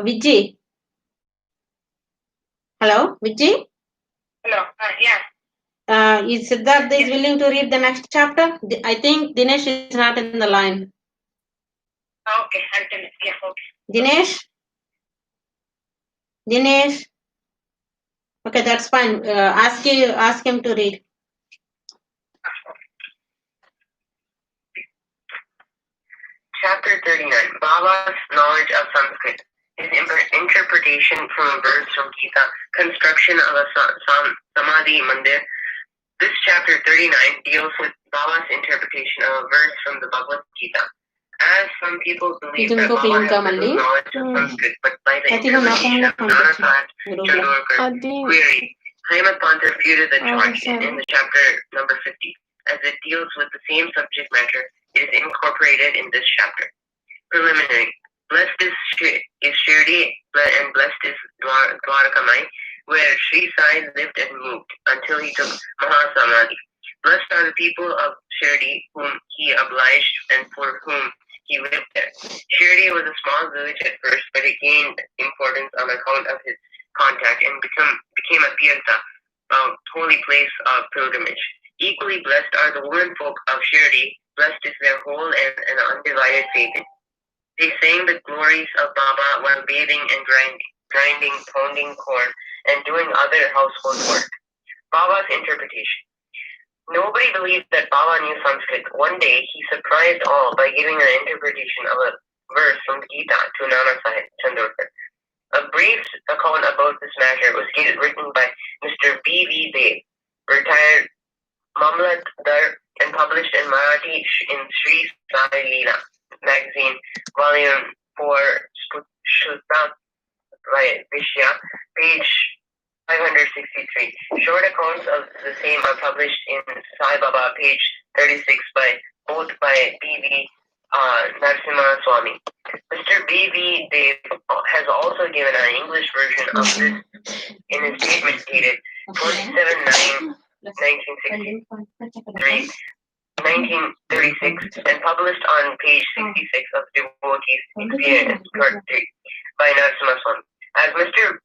Vijay. Hello, Vijay? Hello, yeah. Is Siddharth is willing to read the next chapter? I think Dinesh is not in the line. Okay, I'll tell you. Yeah, okay. Dinesh? Dinesh? Okay, that's fine. Ask him to read. Chapter 39, Baba's knowledge of Sanskrit. His interpretation from a verse from Gita, construction of a Samadhi Mandir. This chapter 39 deals with Baba's interpretation of a verse from the Bhagavad Gita. As some people believe that Baba has little knowledge of Sanskrit, but by the interpretation of Nana Sahib Chandorkar query, Hema Pant refuted the charge in the chapter number 50, as it deals with the same subject matter. Is incorporated in this chapter. Preliminary. Blessed is Shirdi and blessed is Dwarakamai, where Shri Sai lived and moved until he took Mahasamadhi. Blessed are the people of Shirdi whom he obliged and for whom he lived there. Shirdi was a small village at first, but it gained importance on account of his contact and became a tirtha, a holy place of pilgrimage. Equally blessed are the women folk of Shirdi. Blessed is their whole and undivided faith. They sang the glories of Baba while bathing and grinding, pounding corn, and doing other household work. Baba's interpretation. Nobody believed that Baba knew Sanskrit. One day, he surprised all by giving an interpretation of a verse from Gita to Nana Sahib Chandorkar. A brief account about this matter was written by Mr. B.V. Dev, retired Mamlatdar, and published in Marathi in Shri Sai Leela magazine, volume 4, Shutta Vishya, page 563. Short accounts of the same are published in Sai Baba, page 36, both by B.V. Narasimha Swami. Mr. B.V. Dev has also given an English version of this in his statement dated 27/9. 1936 and published on page 66 of Devotee's Experience by Narasimha Swami. As Mr.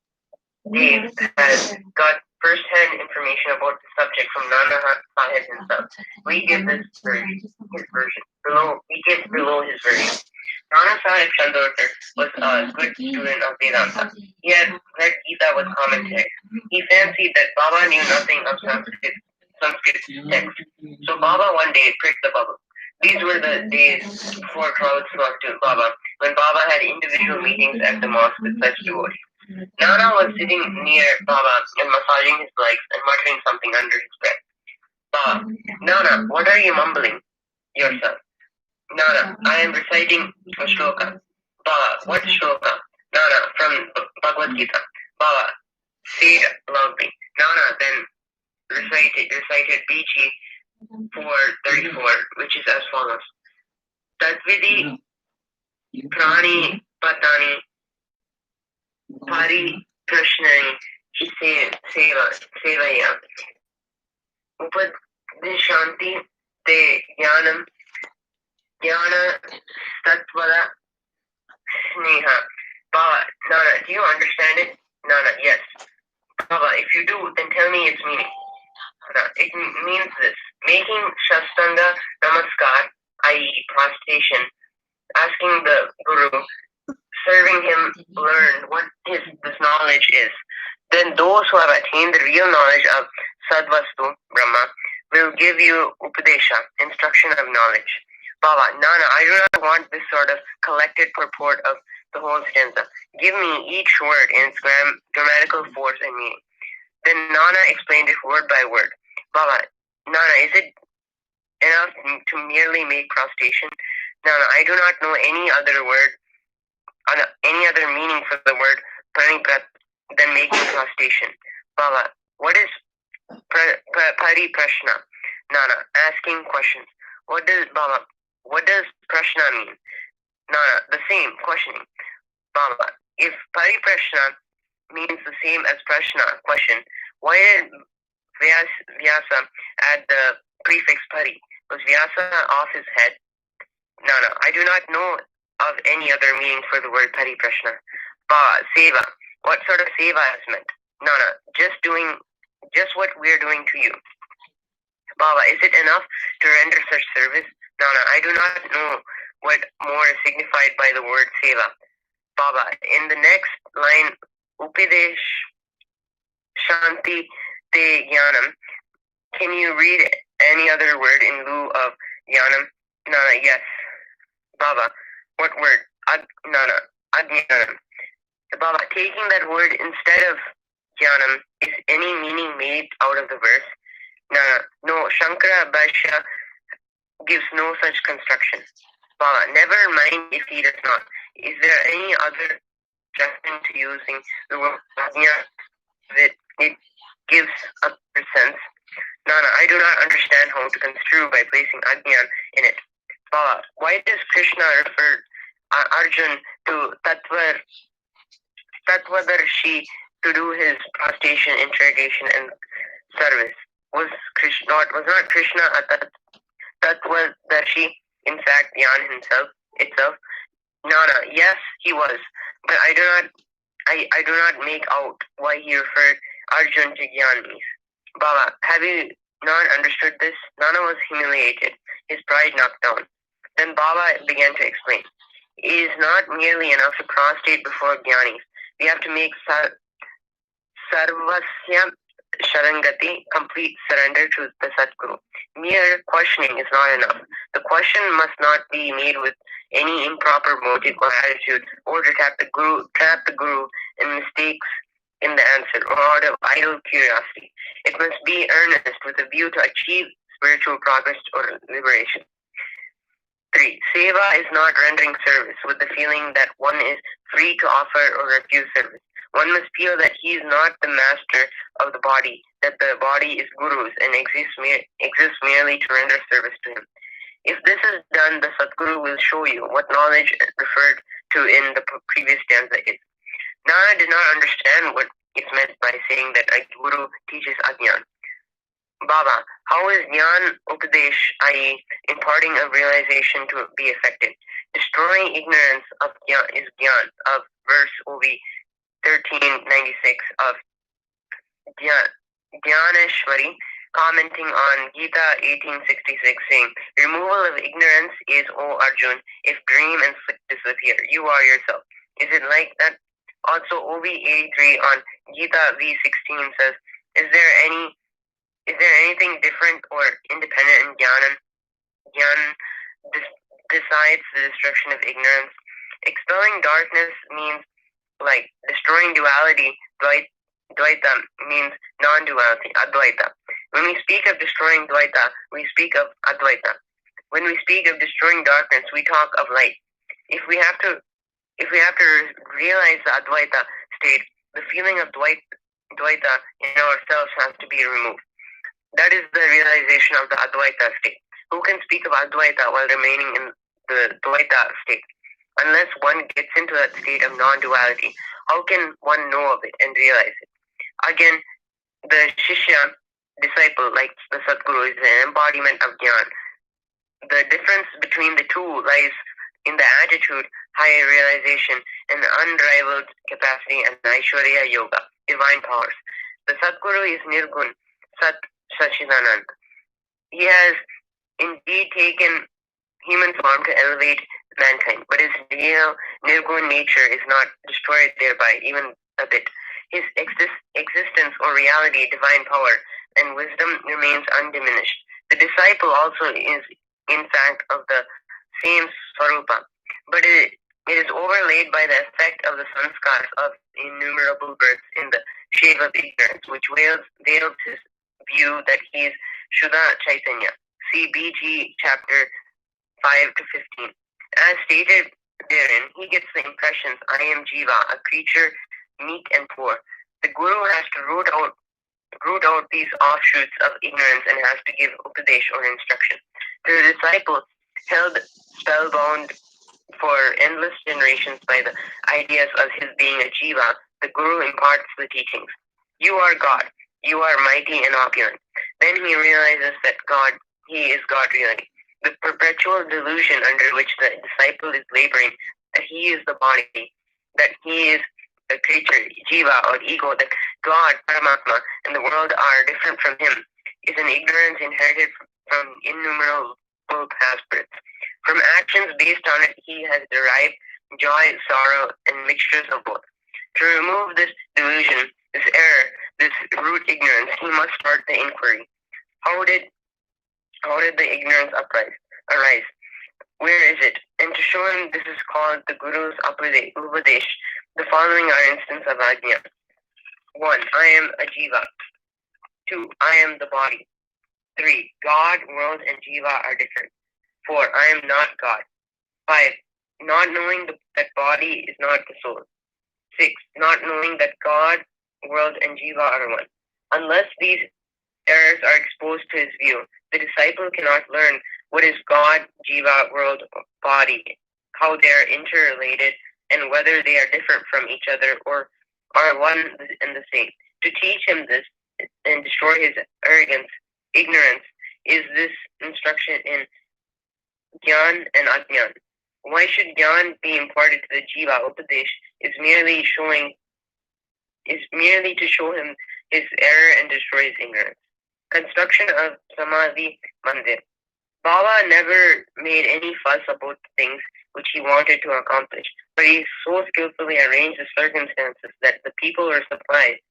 Dev has got first-hand information about the subject from Nana Sahib himself, we give his version below his version. Nana Sahib Chandorkar was a good student of Vedanta. He had read Gita with commentary. He fancied that Baba knew nothing of Sanskrit text. So Baba one day pricked the bubble. These were the days before crowds flocked to Baba, when Baba had individual meetings at the mosque with such devotees. Nana was sitting near Baba and massaging his legs and muttering something under his breath. Baba, Nana, what are you mumbling yourself? Nana, I am reciting a shloka. Baba, what shloka? Nana, from Bhagavad Gita. Baba, say it loudly. Nana then recited BG 434, which is as follows. Tadvidi prani patani pari krishnani sevaya upadishanti te jnana tattvada sneha. Baba, Nana, do you understand it? Nana, yes. Baba, if you do, then tell me its meaning. It means this: making Shastanga Namaskar, i.e. prostration, asking the Guru, serving him, learn what this knowledge is. Then those who have attained the real knowledge of Sadvastu, Brahma, will give you Upadesha, instruction of knowledge. Baba, Nana, I do not want this sort of collected purport of the whole stanza. Give me each word in its grammatical force and meaning. Then Nana explained it word by word. Baba, Nana, is it enough to merely make prostration? Nana, I do not know any other word, any other meaning for the word praniprat than making prostration. Baba, what is pariprashna? Nana, asking questions. What does prashna mean? Nana, the same, questioning. Baba, if pariprashna means the same as prashna, question, why did Vyasa add the prefix pari? Was Vyasa off his head? Nana, I do not know of any other meaning for the word pariprashna. Seva. What sort of Seva is meant? Nana, just what we're doing to you. Baba, is it enough to render such service? Nana, I do not know what more is signified by the word Seva. Baba, in the next line, Upidesh Shanti Te Jnanam, can you read any other word in lieu of Jnanam? Nana, yes. Baba, what word? Nana, Ajnanam. Baba, taking that word instead of Jnanam, is any meaning made out of the verse? Nana, no, Shankara Bhashya gives no such construction. Baba, never mind if he does not. Is there any other suggestion to using the word Ajna that it gives a sense? Nana, I do not understand how to construe by placing Ajnan in it. Baba, why does Krishna refer Arjun to Tattvadarshi to do his prostration, interrogation, and service? Was not Krishna a Tattvadarshi, in fact, Jnana itself? Nana, yes, he was, but I do not make out why he referred Arjun to Jnanis. Baba, have you not understood this? Nana was humiliated, his pride knocked down. Then Baba began to explain. It is not merely enough to prostrate before Jnanis. We have to make Sarvasya Sharangati, complete surrender to the Satguru. Mere questioning is not enough. The question must not be made with any improper motive or attitude, or to trap the Guru in mistakes in the answer, or out of idle curiosity. It must be earnest with a view to achieve spiritual progress or liberation. 3. Seva is not rendering service with the feeling that one is free to offer or refuse service. One must feel that he is not the master of the body, that the body is Guru's and exists merely to render service to him. If this is done, the Satguru will show you what knowledge referred to in the previous stanza is. Nana did not understand what is meant by saying that a Guru teaches Ajnan. Baba, how is Jnana Upadesh, i.e. imparting a realization to be effective? Destroying ignorance of Jnana is Jnana, of verse OV 1396 of Dhyaneshwari, commenting on Gita 1866, saying, removal of ignorance is, O Arjun, if dream and sleep disappear, you are yourself. Is it like that? Also, OV 83 on Gita V16 says, Is there anything different or independent in Jnana besides the destruction of ignorance? Expelling darkness means like destroying duality. Dvaita means non-duality, Advaita. When we speak of destroying Dvaita, we speak of Advaita. When we speak of destroying darkness, we talk of light. If we have to realize the Advaita state, the feeling of Dvaita in ourselves has to be removed. That is the realization of the Advaita state. Who can speak of Advaita while remaining in the Dvaita state? Unless one gets into that state of non-duality, how can one know of it and realize it? Again, the Shishya, disciple, like the Satguru, is an embodiment of Jnana. The difference between the two lies in the attitude, higher realization, and unrivaled capacity and Aishwarya Yoga, divine powers. The Satguru is Nirgun, Sat Sachidanand. He has indeed taken human form to elevate mankind, but his real Nirgun nature is not destroyed thereby, even a bit. His existence or reality, divine power, and wisdom remains undiminished. The disciple also is, in fact, of the same Swarupa, but it is overlaid by the effect of the sanskars of innumerable births in the shade of ignorance, which veils his view that he is Shuddha Chaitanya. See BG chapter 5 to 15. As stated therein, he gets the impressions, I am Jiva, a creature meek and poor. The Guru has to root out these offshoots of ignorance and has to give upadesh or instruction. To the disciple, held spellbound for endless generations by the ideas of his being a Jiva, the Guru imparts the teachings. You are God. You are mighty and opulent. Then he realizes that he is God really. The perpetual delusion under which the disciple is laboring, that he is the body, that he is creature, Jiva or ego, that God, Paramatma, and the world are different from him, is an ignorance inherited from innumerable past births. From actions based on it, he has derived joy, sorrow, and mixtures of both. To remove this delusion, this error, this root ignorance, he must start the inquiry. How did the ignorance arise? Where is it? And to show him this is called the Guru's Upadesh. The following are instances of Ajna. 1. I am a Jiva. 2. I am the body. 3. God, world, and Jiva are different. 4. I am not God. 5. Not knowing that body is not the soul. 6. Not knowing that God, world, and Jiva are one. Unless these errors are exposed to his view, the disciple cannot learn what is God, Jiva, world, body, how they are interrelated, and whether they are different from each other or are one and the same. To teach him this and destroy his arrogance, ignorance, is this instruction in Gyan and Ajnan. Why should Gyan be imparted to the Jiva? Upadesh is merely to show him his error and destroy his ignorance. Construction of Samadhi Mandir. Baba never made any fuss about things which he wanted to accomplish, but he so skillfully arranged the circumstances that the people were surprised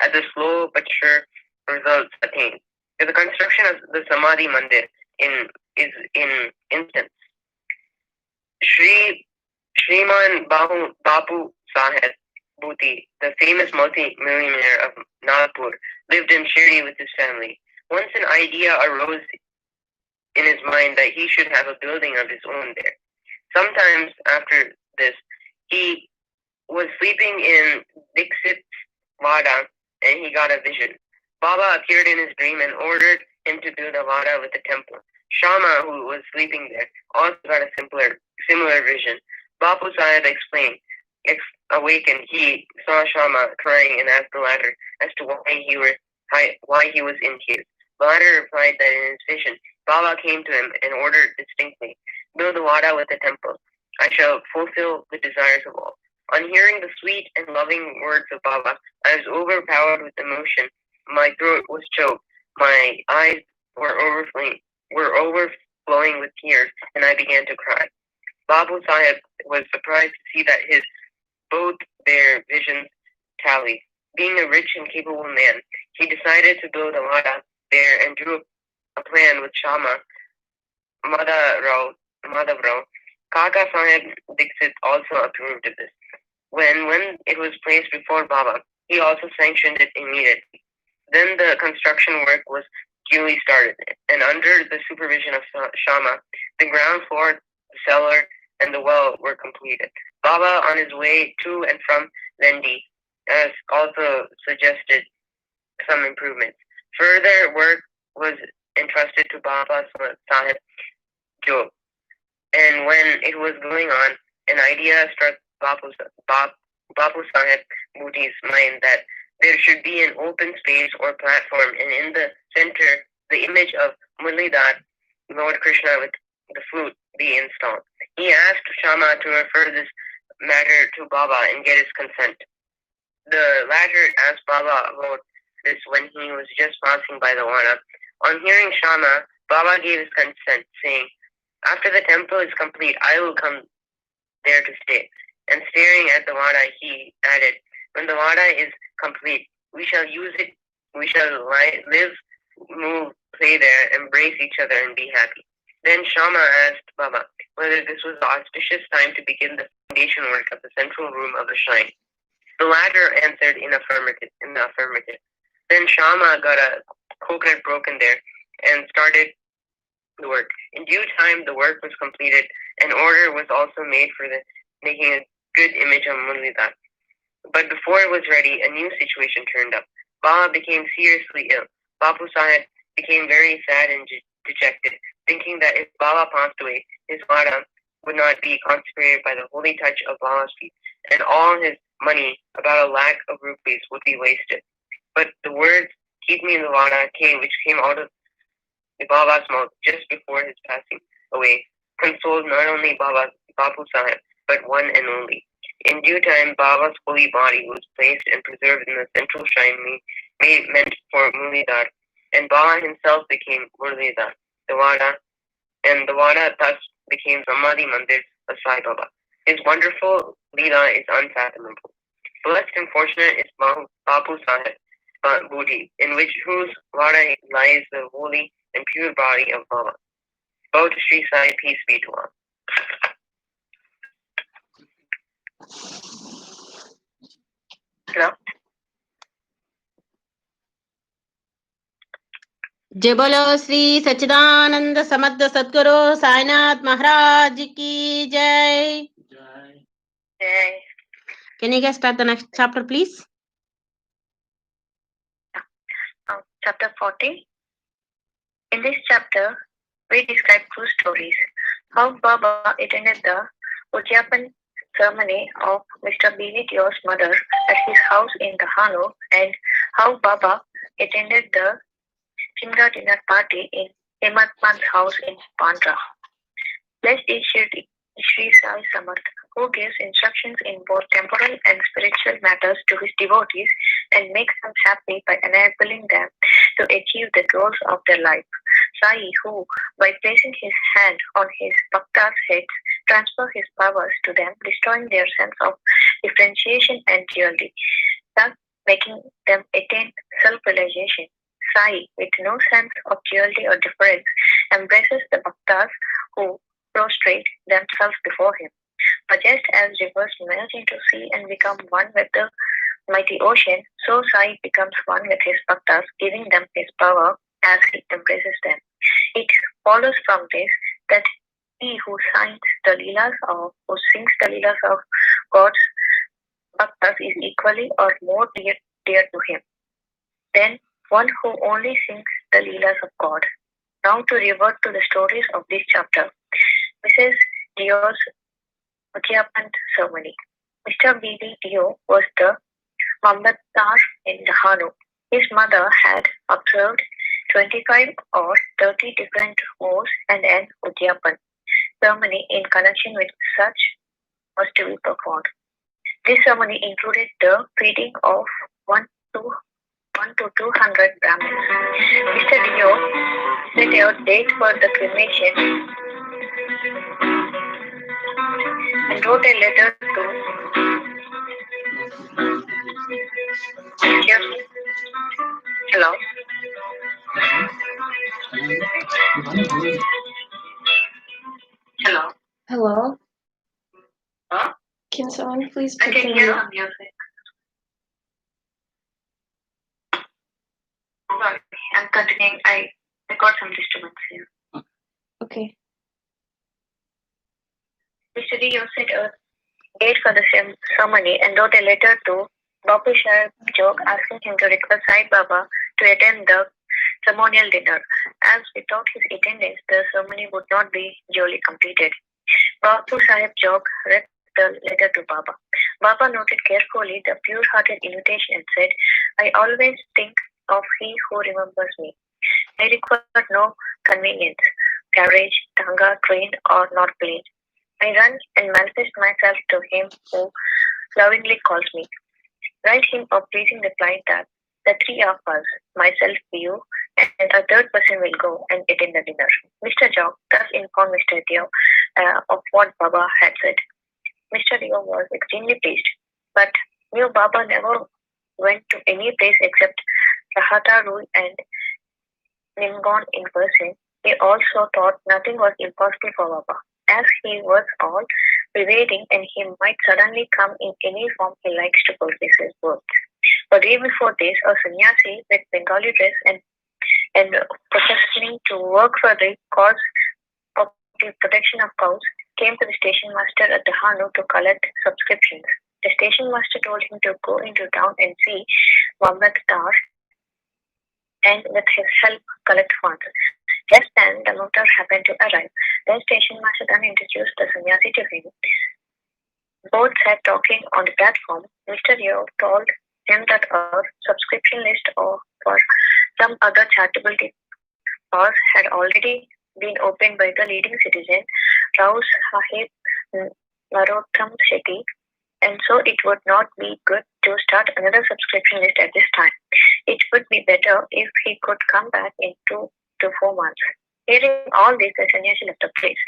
at the slow but sure results attained. The construction of the Samadhi Mandir is in instance. Shriman Bapu Saheb Bhuti, the famous multi-millionaire of Nagpur, lived in Shirdi with his family. Once an idea arose in his mind that he should have a building of his own there. Sometimes after this, he was sleeping in Dixit's Vada and he got a vision. Baba appeared in his dream and ordered him to build a Vada with a temple. Shama, who was sleeping there, also got a similar vision. Bapu Sahib awakened, he saw Shama crying and asked the latter as to why he was in tears. The latter replied that in his vision, Baba came to him and ordered distinctly, build a Vada with a temple. I shall fulfill the desires of all. On hearing the sweet and loving words of Baba, I was overpowered with emotion. My throat was choked. My eyes were overflowing with tears, and I began to cry. Babu Sahib was surprised to see that both their visions tallied. Being a rich and capable man, he decided to build a Vada there and drew a plan with Shama Madhavrao. Kaka Sahib Dixit also approved of this. When it was placed before Baba, he also sanctioned it immediately. Then the construction work was duly started, and under the supervision of Shama, the ground floor, the cellar, and the well were completed. Baba, on his way to and from Lendi, has also suggested some improvements. Further work was entrusted to Baba Sahib Job, and when it was going on, an idea struck Bapu Sahib Bhuti's mind that there should be an open space or platform, and in the center, the image of Murlidhar, Lord Krishna with the flute, be installed. He asked Shama to refer this matter to Baba and get his consent. The latter asked Baba about this when he was just passing by the Vada. On hearing Shama, Baba gave his consent, saying, after the temple is complete, I will come there to stay. And staring at the Vada, he added, when the Vada is complete, we shall use it, we shall live, move, play there, embrace each other, and be happy. Then Shama asked Baba whether this was the auspicious time to begin the foundation work of the central room of the shrine. The latter answered in the affirmative. Then Shama got a coconut broken there and started the work. In due time, the work was completed. An order was also made for making a good image of Murlidhar. But before it was ready, a new situation turned up. Baba became seriously ill. Bapu Sahib became very sad and dejected, thinking that if Baba passed away, his Vada would not be consecrated by the holy touch of Baba's feet, and all his money, about 1,00,000 of rupees, would be wasted. But the words, keep me in the Vada, which came out of the Baba's mouth just before his passing away, consoled not only Bapu Sahib, but one and only. In due time, Baba's holy body was placed and preserved in the central shrine made meant for Mulidhar, and Baba himself became Murlidhar, the Wada, and the Wada thus became Samadhi Mandir of Sai Baba. His wonderful Leela is unfathomable. Blessed and fortunate is Bapu Sahib Booty, in whose Wada lies the holy and pure body of Baba. Bow to Shri Sai, peace be to all. Hello? जय बोलो श्री सच्चिदानंद समर्थ सद्गुरु साईनाथ महाराज की जय. Jai. Can you guys start the next chapter, please? Chapter 40. In this chapter, we describe two stories. How Baba attended the Ujjapan ceremony of Mr. Bhajans' mother at his house in Dahanu, and how Baba attended the Simra dinner party in Hematman's house in Bandra. Blessed is Shirdi, Shri Sai Samarth, who gives instructions in both temporal and spiritual matters to his devotees and makes them happy by enabling them to achieve the goals of their life. Sai, who, by placing his hand on his bhaktas' heads, transfers his powers to them, destroying their sense of differentiation and duality, thus making them attain self-realization. Sai, with no sense of duality or difference, embraces the bhaktas who prostrate themselves before him. But just as rivers merge into sea and become one with the mighty ocean, so Sai becomes one with his bhaktas, giving them his power as he embraces them. It follows from this that he who sings the leelas of God's bhaktas is equally or more dear to him than one who only sings the leelas of God. Now to revert to the stories of this chapter. Mrs. Dio's Ujjapan ceremony. Mr. B.D. Dio was the Mambatdar in Dahanu. His mother had observed 25 or 30 different vows and an Ujjapan ceremony in connection with such was to be performed. This ceremony included the feeding of 1 to 200 Brahmins. Mr. Dio set a date for the cremation and wrote a letter to Hello. Hello. Hello? Huh? Can someone please I put can the hear some music. Sorry, I'm continuing. I got some disturbance here. Okay. Mr. Dio set a date for the ceremony and wrote a letter to Bapu Sahib Jog asking him to request Sai Baba to attend the ceremonial dinner, as without his attendance the ceremony would not be duly completed. Bapu Sahib Jog read the letter to Baba. Baba noted carefully the pure-hearted invitation and said, I always think of he who remembers me. I require no convenience, carriage, tanga, train, or not plane. I run and manifest myself to him who lovingly calls me. Write him a pleasing reply that the three of us, myself, you, and a third person will go and attend the dinner. Mr. Jog thus informed Mr. Dio of what Baba had said. Mr. Dio was extremely pleased, but knew Baba never went to any place except Rahata Rule and Nimgon in person. He also thought nothing was impossible for Baba, as he was all pervading and he might suddenly come in any form he likes to fulfill his words. But even before this, a sannyasi with Bengali dress and professing to work for the cause of the protection of cows came to the station master at Dahanu to collect subscriptions. The station master told him to go into town and see Mambatdar and with his help collect funds. Just then, the motor happened to arrive. The station master then introduced the sannyasi to him. Both sat talking on the platform. Mr. Dio told him that a subscription list for some other charitable cause had already been opened by the leading citizen, Rao Sahib Narottam Shetty, and so it would not be good to start another subscription list at this time. It would be better if he could come back in 2 to 4 months. Hearing all this, the sannyasi left the place.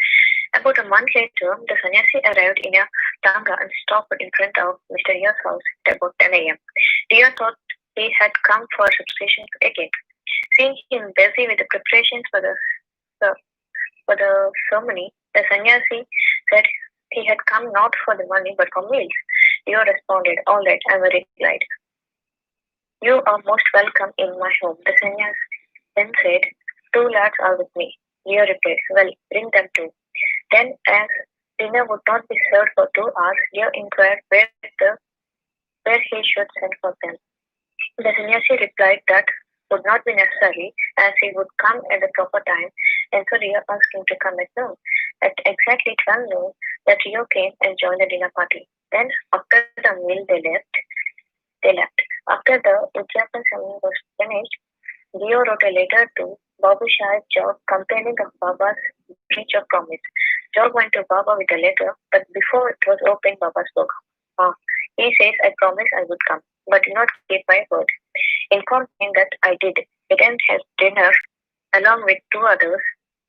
About a month later, the sannyasi arrived in a tanga and stopped in front of Mr. Riya's house at about 10 a.m. Riya thought he had come for subscription again. Seeing him busy with the preparations for the ceremony, the sannyasi said he had come not for the money but for meals. Riya responded, "All right, I'm very glad. You are most welcome in my home." The sannyasi then said, "2 lads are with me." Riya replied, "Well, bring them too." Then, as dinner would not be served for 2 hours, Riya inquired where he should send for them. The sannyasi replied that would not be necessary, as he would come at the proper time, and so Riya asked him to come at noon. At exactly 12 noon, the trio came and joined the dinner party. Then, after the meal, they left. After the Uyyala ceremony was finished, Riya wrote a letter to Babu Shahid Jog complaining of Baba's breach of promise. Jog went to Baba with the letter, but before it was opened, Baba spoke. He says, "I promised I would come, but did not keep my word. Informed him that I did. He then had dinner along with 2 others,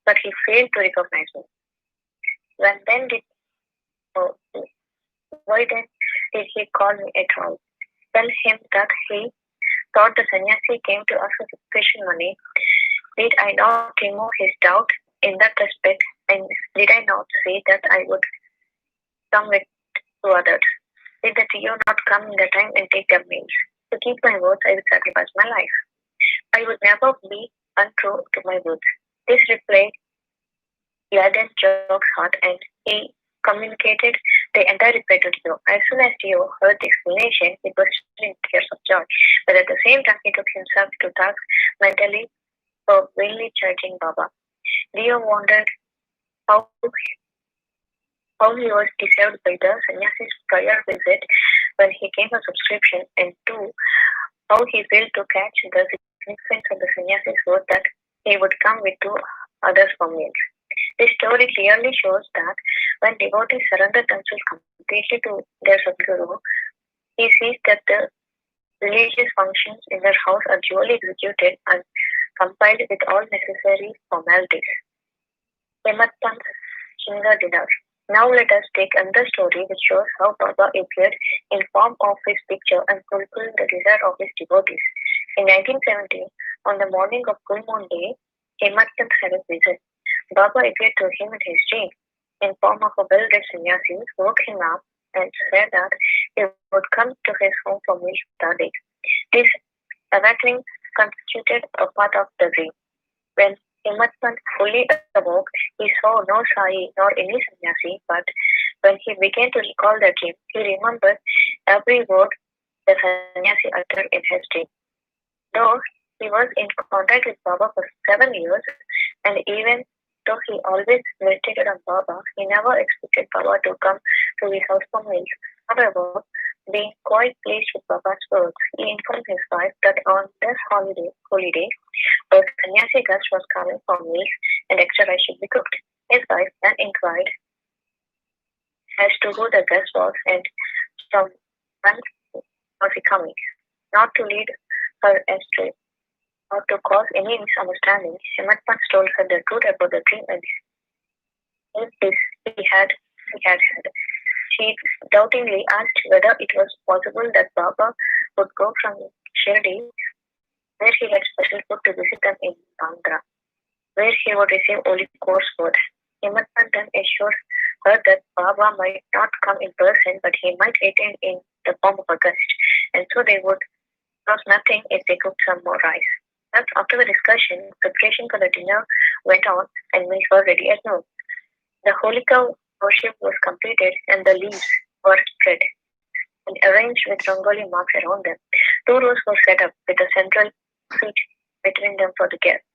but he failed to recognize me. When then did why then did he call me at all? Tell him that he thought the sannyasi came to ask for sufficient money. Did I not remove his doubt in that respect? And did I not say that I would come with 2 others? Did the trio not come in the time and take their meals? To keep my words, I would sacrifice my life. I would never be untrue to my words." This reply gladdened Jog's heart, and he communicated the entire reply to Dio. As soon as Dio heard the explanation, he burst into tears of joy, but at the same time he took himself to task mentally for vainly charging Baba. Dio wondered how he was deceived by the sannyasi's prior visit when he came for subscription, and 2, how he failed to catch the significance of the sannyasi's word that he would come with 2 others for meals. This story clearly shows that when devotees surrender themselves completely to their Sadguru, he sees that the religious functions in their house are duly executed and compiled with all necessary formalities. Hematpant's Shinga dinner. Now let us take another story which shows how Baba appeared in form of his picture and fulfilled the desire of his devotees. In 1970, on the morning of full moon day, Hematpant had a vision. Baba appeared to him in his dream in form of a well-dressed sannyasi, woke him up and said that he would come to his home for meals that day. This awakening constituted a part of the dream. When Hematpant fully awoke, he saw no Sai nor any sannyasi, but when he began to recall the dream, he remembered every word the sannyasi uttered in his dream. Though he was in contact with Baba for 7 years, and even though he always meditated on Baba, he never expected Baba to come to his house for meals. However, being quite pleased with Baba's words, he informed his wife that on this holy day, a sannyasi guest was coming for meals and extra rice should be cooked. His wife then inquired as to who the guest was and from when was he coming. Not to lead her astray or to cause any misunderstanding, Hematpant told her the truth about the dream and this he had. She doubtingly asked whether it was possible that Baba would go from Shirdi, where he had special food, to visit them in Bandra, where he would receive only coarse food. Hematpant then assured her that Baba might not come in person, but he might attend in the form of a guest, and so they would lose nothing if they cooked some more rice. Thus, after the discussion, preparation for the dinner went on, and meals were ready at noon. The Holika worship was completed, and the leaves were spread and arranged with rangoli marks around them. 2 rows were set up with a central seat between them for the guests.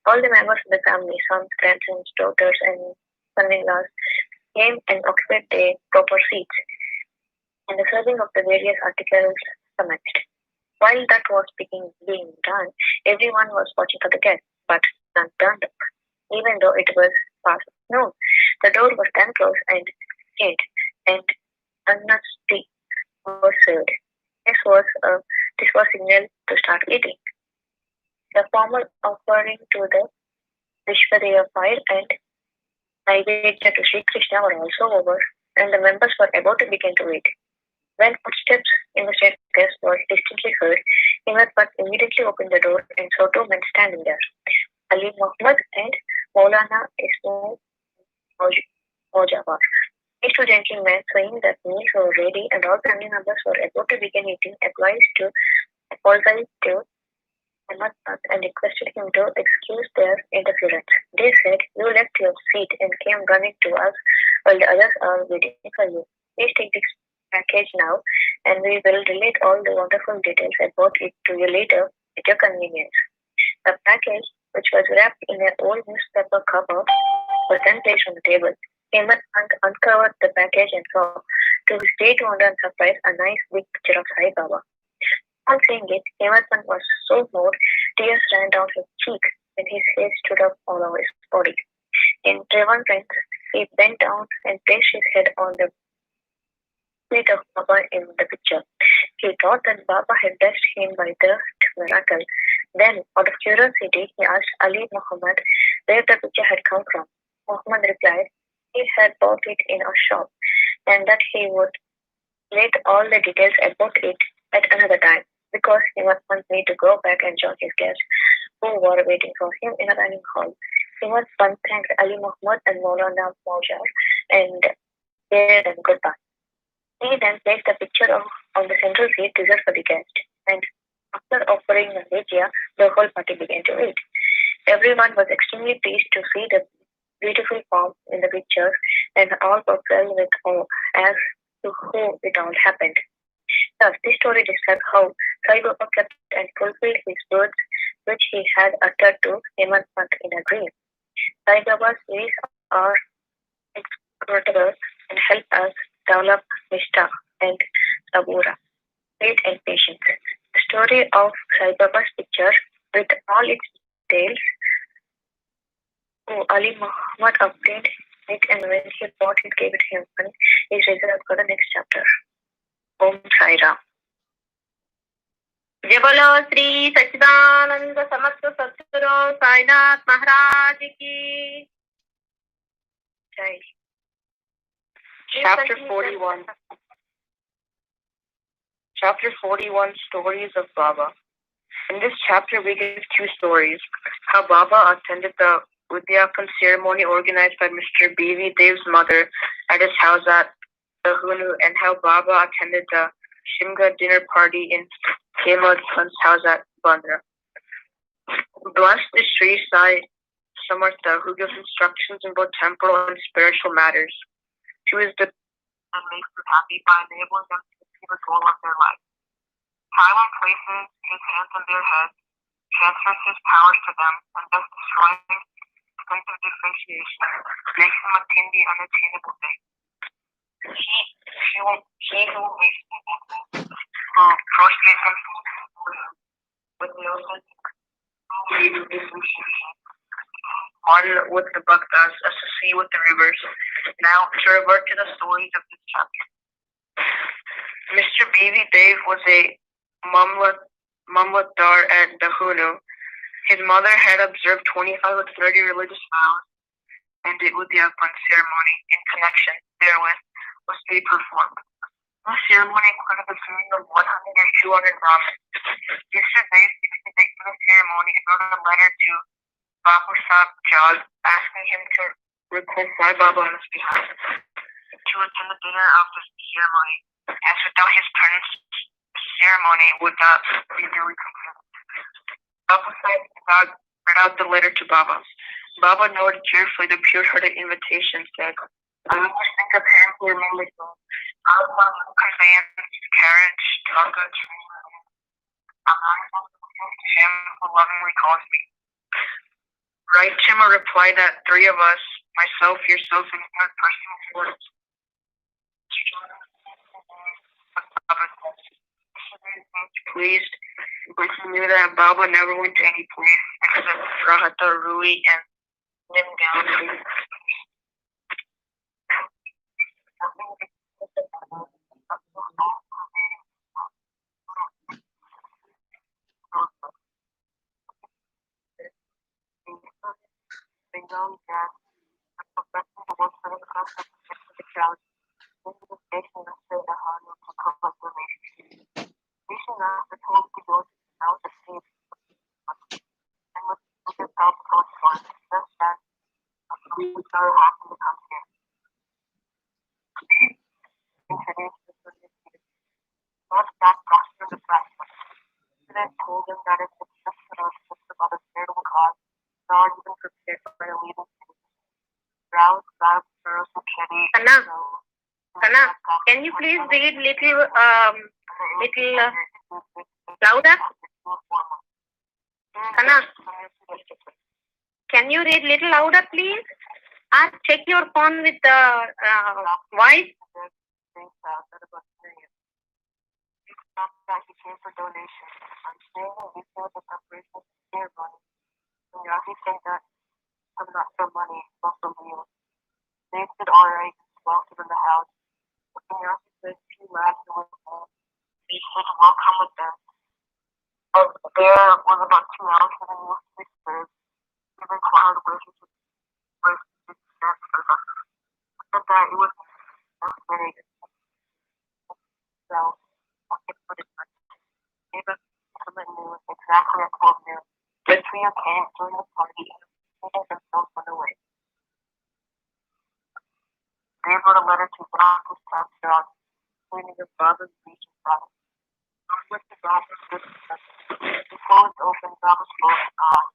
All the members of the family, sons, grandsons, daughters, and son-in-laws, came and occupied their proper seats, and the serving of the various articles commenced. While that was being done, everyone was watching for the guests, but none turned up, even though it was past noon. The door was then closed and chained, and was served. This was signal to start eating. The formal offering to the Vishwadeva fire and Naivedya to Sri Krishna were also over, and the members were about to begin to eat. When footsteps in the staircase were distinctly heard, Imad Pant immediately opened the door and saw two men standing there, Ali Muhammad and Maulana Ismail Mojawar. These two gentlemen, saying that meals were ready and all family members were about to begin eating, apologized to Imad Pant and requested him to excuse their interference. They said, "You left your seat and came running to us while the others are waiting for you. Please take this package now, and we will relate all the wonderful details about it to you later at your convenience." The package, which was wrapped in an old newspaper cover, was then placed on the table. Imad Pant uncovered the package and saw, to his great wonder and surprise, a nice big picture of Sai Baba. On seeing it, Imad Pant was so moved, tears ran down his cheeks, and his hair stood up all over his body. In reverence, he bent down and placed his head on the feet of Baba in the picture. He thought that Baba had blessed him by the miracle. Then, out of curiosity, he asked Ali Muhammad where the picture had come from. Muhammad replied he had bought it in a shop, and that he would relate all the details about it at another time, because he must need to go back and join his guests who were waiting for him in a dining hall. Imad Pant thanked Ali Muhammad and Maulana Maujar and bade them goodbye. He then placed the picture on the central seat reserved for the guest, and after offering the Naivedya, the whole party began to eat. Everyone was extremely pleased to see the beautiful form in the picture, and all were filled with awe as to who it all happened. Thus, this story describes how Sai Baba kept and fulfilled his words which he had uttered to Imad Pant in a dream. Sai Baba's ways are inscrutable and help us develop Nishta and Sabura, faith and patience. The story of Sai Baba's picture, with all its details, Ali Muhammad obtained it, and when he bought it, gave it him, is reserved for the next chapter. Om Sai Ram. जय बोलो श्री सच्चिदानंद समस्त सद्गुरु साईनाथ महाराज की Jai. Chapter 41. Chapter 41, Stories of Baba. In this chapter, we give two stories. How Baba attended the Uyyala ceremony organized by Mr. B.V. Dev's mother at his house at the Hunu, and how Baba attended the Shimga dinner party in Hemad Pant's house at Bandra. Blessed is Shri Sai Samartha, who gives instructions in both temporal and spiritual matters. She is the and makes them happy by enabling them to achieve the goal of their life. Time and places his hands on their heads, transfers his powers to them, and thus destroying strength of differentiation, makes them attain the unattainable thing. He who makes them prostrate themselves with no sense of differentiation. One with the Bhajans as to see with the rivers. Now, to revert to the stories of this chapter. Mr. B.V. Dev was a Mamlatdar at the Hunu. His mother had observed 25 or 30 religious vows, and the Uyyala ceremony in connection therewith was to be performed. The ceremony included the singing of 100 or 200 Brahmins. Mr. Dev fixed the date for the ceremony and wrote a letter to Babu Sahib Jog, asking him to request Sai Baba on his behalf to attend the dinner of the ceremony, as without his presence, the ceremony would not be duly completed. Babu Sahib Jog read out the letter to Baba. Baba noted cheerfully the pure-hearted invitation, said, "I always think of him who remembers me. I'll come with conveyance, carriage, Ganga, tree. I'm not able to listen to him who lovingly calls me." Write him a reply that three of us, myself, yourself, and third person, words. Pleased, but he knew that Baba never went to any place except Rahata, Rui, and Nimdown. early death, and professing to work for the cause of the crowd, into the station of Seja to collect donations. Reaching out, the told to go to the house of Shri, and with his help goes for just that, we started having to come here. Introduced the community. Not that pastor the pastor. Then told him that it's just about a charitable cause, not even prepared for a leading city. Rouse, love, girls, and Shirdi. Anna, can you please read little louder? Anna, can you read little louder, please? Check your phone with the voice. That he came for donations. I'm staying in detail the preparation of ceremony. And Yaki said that I'm not for money, but for meals. They did alright, welcome in the house. When Yaki said she laughed and went home, he said welcome with them. And there was about 2 hours for the meals to be served. He required wishes to stand for them. Said that it was very good. So, I can put it on. Gave us some news exactly at 12 noon. The trio came during the party and made themselves went away. They wrote a letter to Bhajans Satsang, claiming the Baba's reach and Baba. With the Baba's business, before it opened, Baba spoke to God.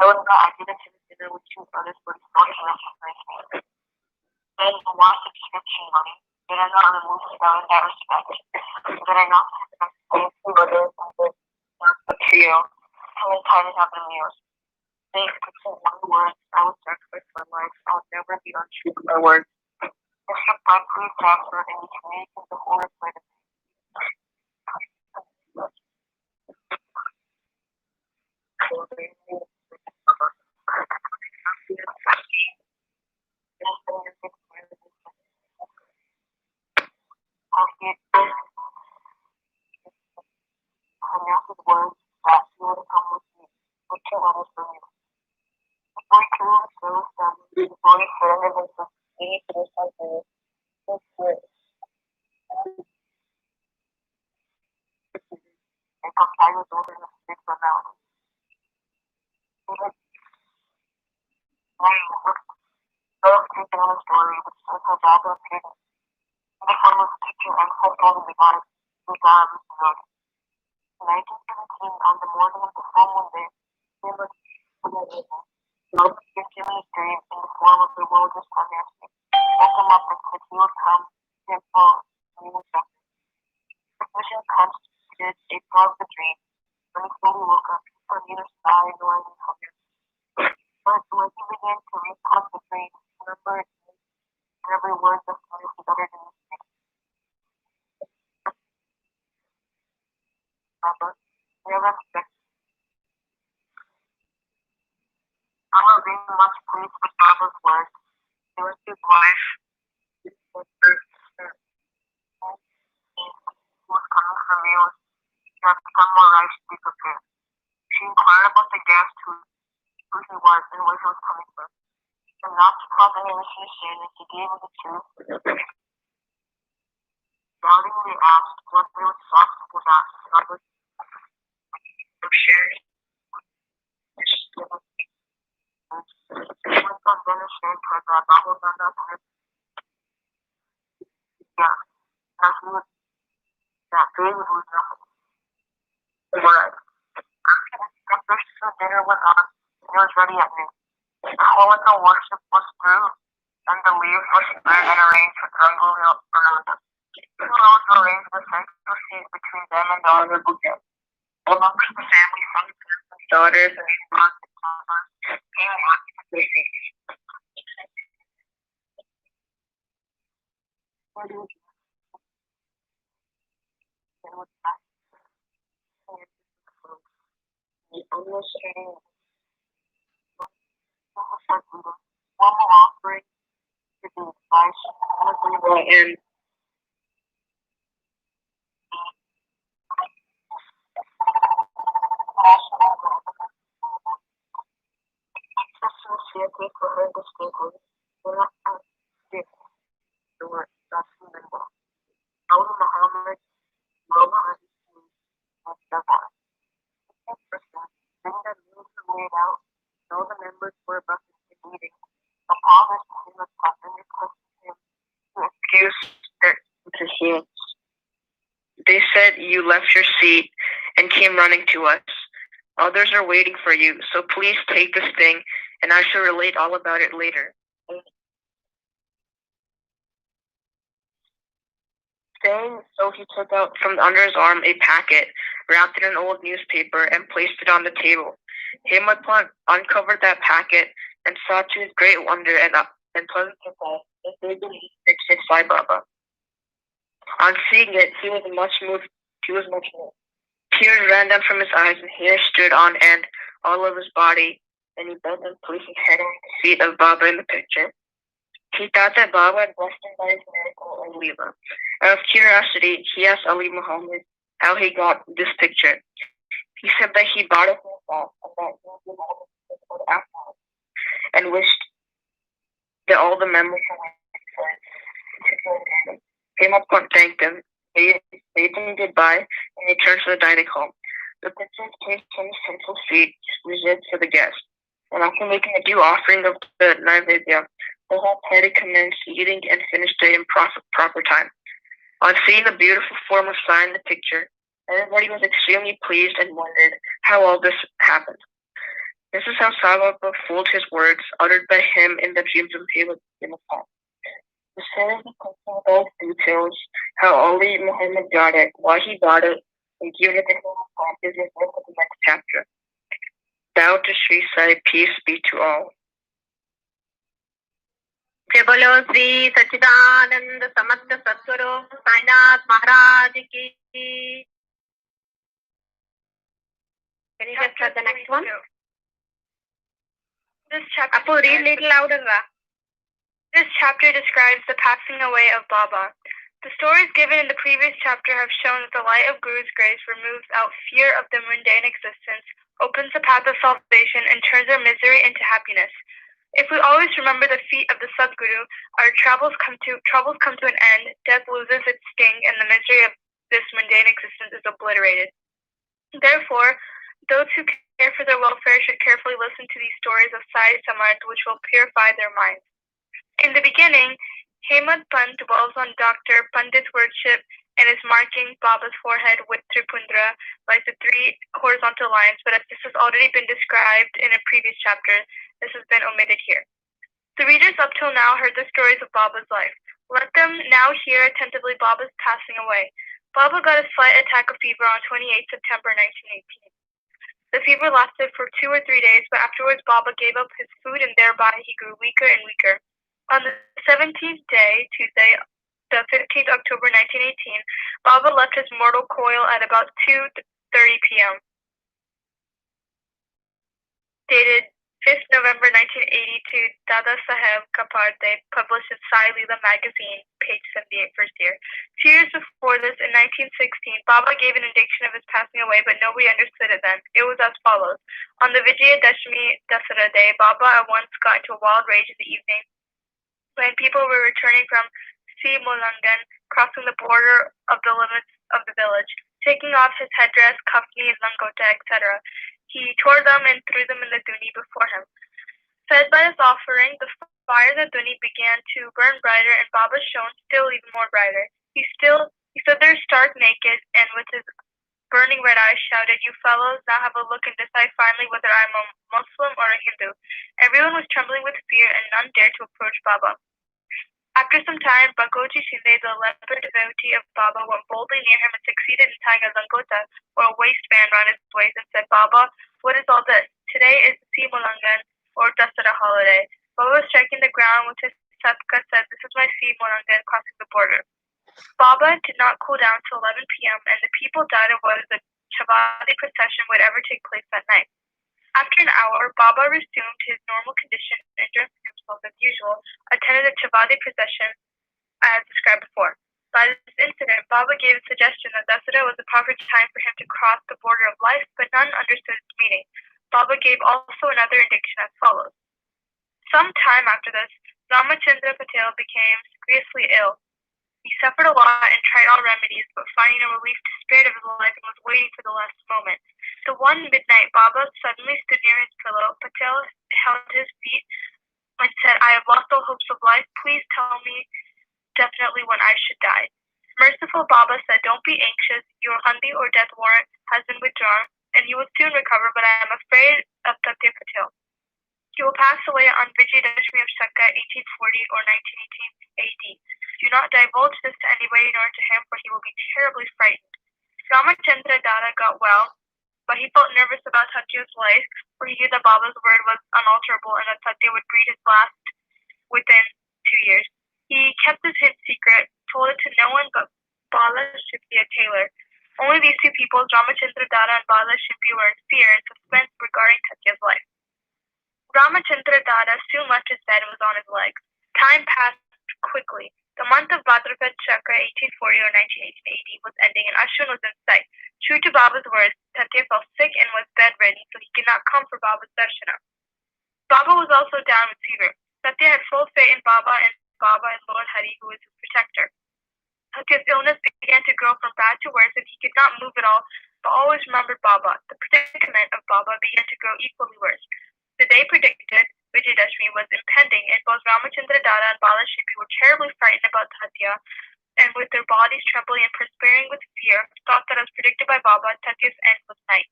I didn't have dinner with 2 brothers, but it's not enough for me. Then the last subscription money. Did I not remove the spell in that respect? Did I not have 2 brothers and the trio? How many times have the meals? They put one word, I would sacrifice my life. I'll never be untrue to my words. Mr. Buckley transferred and he communicated the whole report of me. Announce's words that he would come with me with 2 letters for me. Before he threw his nose down, before he surrendered himself, he to this country. His spirit. And comply with over the six amount. Love taken on a story which shows how Baba appeared in the form of a picture and football in the God road. In 1917, on the morning of the full moon day, he was Love given his dream in the form of the wilderness financing. Woke him up and said he would come simple and instructed. The vision constituted a part of the dream. When he fully woke up, he saw neither sky nor any color. But when he began to recall the dream, he remembered every word that was uttered in his dream. Never expected. I was very much pleased with Baba's words. He was his wife. He was coming from me was that some more rice to be prepared. She inquired about the guest who he was and where he was coming from. And not to cause any misunderstanding, and he gave her the truth. Doubtingly asked what they would talk about. God was sharing. Once on dinner sharing toward that Baba found out that that David was nothing. Right. The first dinner went on, and it was ready at noon. The whole of the worship was through, and the leaves were spread and arranged with rangoli around them. The clothes were arranged in the central seat between them and the honorable guest. Amongst the family, sons and daughters and sons and daughters came and occupied their seats. The almost sharing one more offering to be advice and case for her distinctly, do not ask this, the word Rasulullah. Our Muhammad, Mama and Seva. Then the means were laid out, and all the members were above the meeting. Upon this, Muhammad and requested him to excuse their interference. They said you left your seat and came running to us. Others are waiting for you, so please take this thing, and I shall relate all about it later. Saying so, he took out from under his arm a packet, wrapped in an old newspaper, and placed it on the table. Hemad uncovered that packet and saw to his great wonder and pleasant surprise that they had been fixed in Sai Baba. On seeing it, he was much moved. Tears ran down from his eyes, and hair stood on end all over his body, and he bent and placed his head on the feet of Baba in the picture. He thought that Baba had blessed him by his miracle and Leela. Out of curiosity, he asked Ali Muhammad how he got this picture. He said that he bought it for himself and that he would give all the people afterwards, and wished that all the members came up and thanked him. They bade him goodbye, and they turned to the dining hall. The picture was placed on the central seat, reserved for the guests. And after making a due offering of the Naivedya, the whole party commenced eating and finished it in proper time. On seeing the beautiful form of Sai in the picture, everybody was extremely pleased and wondered how all this happened. This is how Sai Baba fulfilled his words uttered by him in the dreams of Seva. The story contains all details, how Ali Muhammad got it, why he got it, and given it the is in the next chapter. Bow to Shri Sai, peace be to all. जय बोलो श्री सच्चिदानंद समर्थ सद्गुरु साईनाथ महाराज की. Can you just read the next one? This chapter Apu, read little louder, Ra. This chapter describes the passing away of Baba. The stories given in the previous chapter have shown that the light of Guru's grace removes out fear of the mundane existence, opens the path of salvation, and turns our misery into happiness. If we always remember the feet of the Sadguru, our troubles come to an end, death loses its sting, and the misery of this mundane existence is obliterated. Therefore, those who care for their welfare should carefully listen to these stories of Sai Samad, which will purify their minds. In the beginning, Hemad Pant dwells on Dr. Pandit's wordship and is marking Baba's forehead with Tripundra like the three horizontal lines, but as this has already been described in a previous chapter, this has been omitted here. The readers up till now heard the stories of Baba's life. Let them now hear attentively Baba's passing away. Baba got a slight attack of fever on 28 September 1918. The fever lasted for 2 or 3 days, but afterwards Baba gave up his food and thereby he grew weaker and weaker. On the 17th day, Tuesday, the 15th October 1918, Baba left his mortal coil at about 2:30 p.m. Dated 5th November 1982, Dada Saheb Kaparde published in Sai Leela magazine, page 78, first year. 2 years before this, in 1916, Baba gave an indication of his passing away, but nobody understood it then. It was as follows. On the Vijaya Dashmi Dasara day, Baba at once got into a wild rage in the evening when people were returning from Molangan, crossing the border of the limits of the village, taking off his headdress, kafni, langota, etc. He tore them and threw them in the duni before him. Fed by this offering, the fire in the duni began to burn brighter, and Baba shone still even more brighter. He stood there stark naked, and with his burning red eyes shouted, "You fellows, now have a look and decide finally whether I am a Muslim or a Hindu." Everyone was trembling with fear, and none dared to approach Baba. After some time, Bagoji Shinde, the leper devotee of Baba, went boldly near him and succeeded in tying a langota, or a waistband, around his waist and said, "Baba, what is all this? Today is Simulangan, or Dasara holiday." Baba, striking the ground with his sapka, said, "This is my Simulangan crossing the border." Baba did not cool down till 11 p.m., and the people doubted whether the Chavadi procession would ever take place that night. After an hour, Baba resumed his normal condition and dressed himself as usual, attended the Chavadi procession as described before. By this incident, Baba gave a suggestion that Dasara was the proper time for him to cross the border of life, but none understood its meaning. Baba gave also another indication as follows. Some time after this, Ramachandra Patel became seriously ill. He suffered a lot and tried all remedies, but finding no relief, despaired of his life and was waiting for the last moment. So one midnight, Baba suddenly stood near his pillow. Patel held his feet and said, "I have lost all hopes of life. Please tell me definitely when I should die." Merciful Baba said, "Don't be anxious. Your Handi or death warrant has been withdrawn, and you will soon recover, but I am afraid of Satya Patel. He will pass away on Vijayadashmi of Shaka 1840 or 1918 AD. Do not divulge this to anybody nor to him, for he will be terribly frightened." Ramachandra Dada got well, but he felt nervous about Satya's life, for he knew that Baba's word was unalterable and that Satya would breathe his last within 2 years. He kept this hint secret, told it to no one but Bala Shippi, a tailor. Only these two people, Ramachandra Dada and Bala Shippi, were in fear and suspense regarding Satya's life. Ramachandra Dada soon left his bed and was on his legs. Time passed quickly. The month of Bhadrapad Chakra 1840 or 1918 AD was ending and Ashwin was in sight. True to Baba's words, Satya fell sick and was bedridden, so he could not come for Baba's darshana. Baba was also down with fever. Satya had full faith in Baba and Lord Hari, who was his protector. Satya's illness began to grow from bad to worse, and he could not move at all, but always remembered Baba. The predicament of Baba began to grow equally worse. The day predicted, Vijayadashmi, was impending, and both Ramachandra Dada and Bala Shippi were terribly frightened about Satya, and with their bodies trembling and perspiring with fear, thought that as predicted by Baba, Satya's end was night.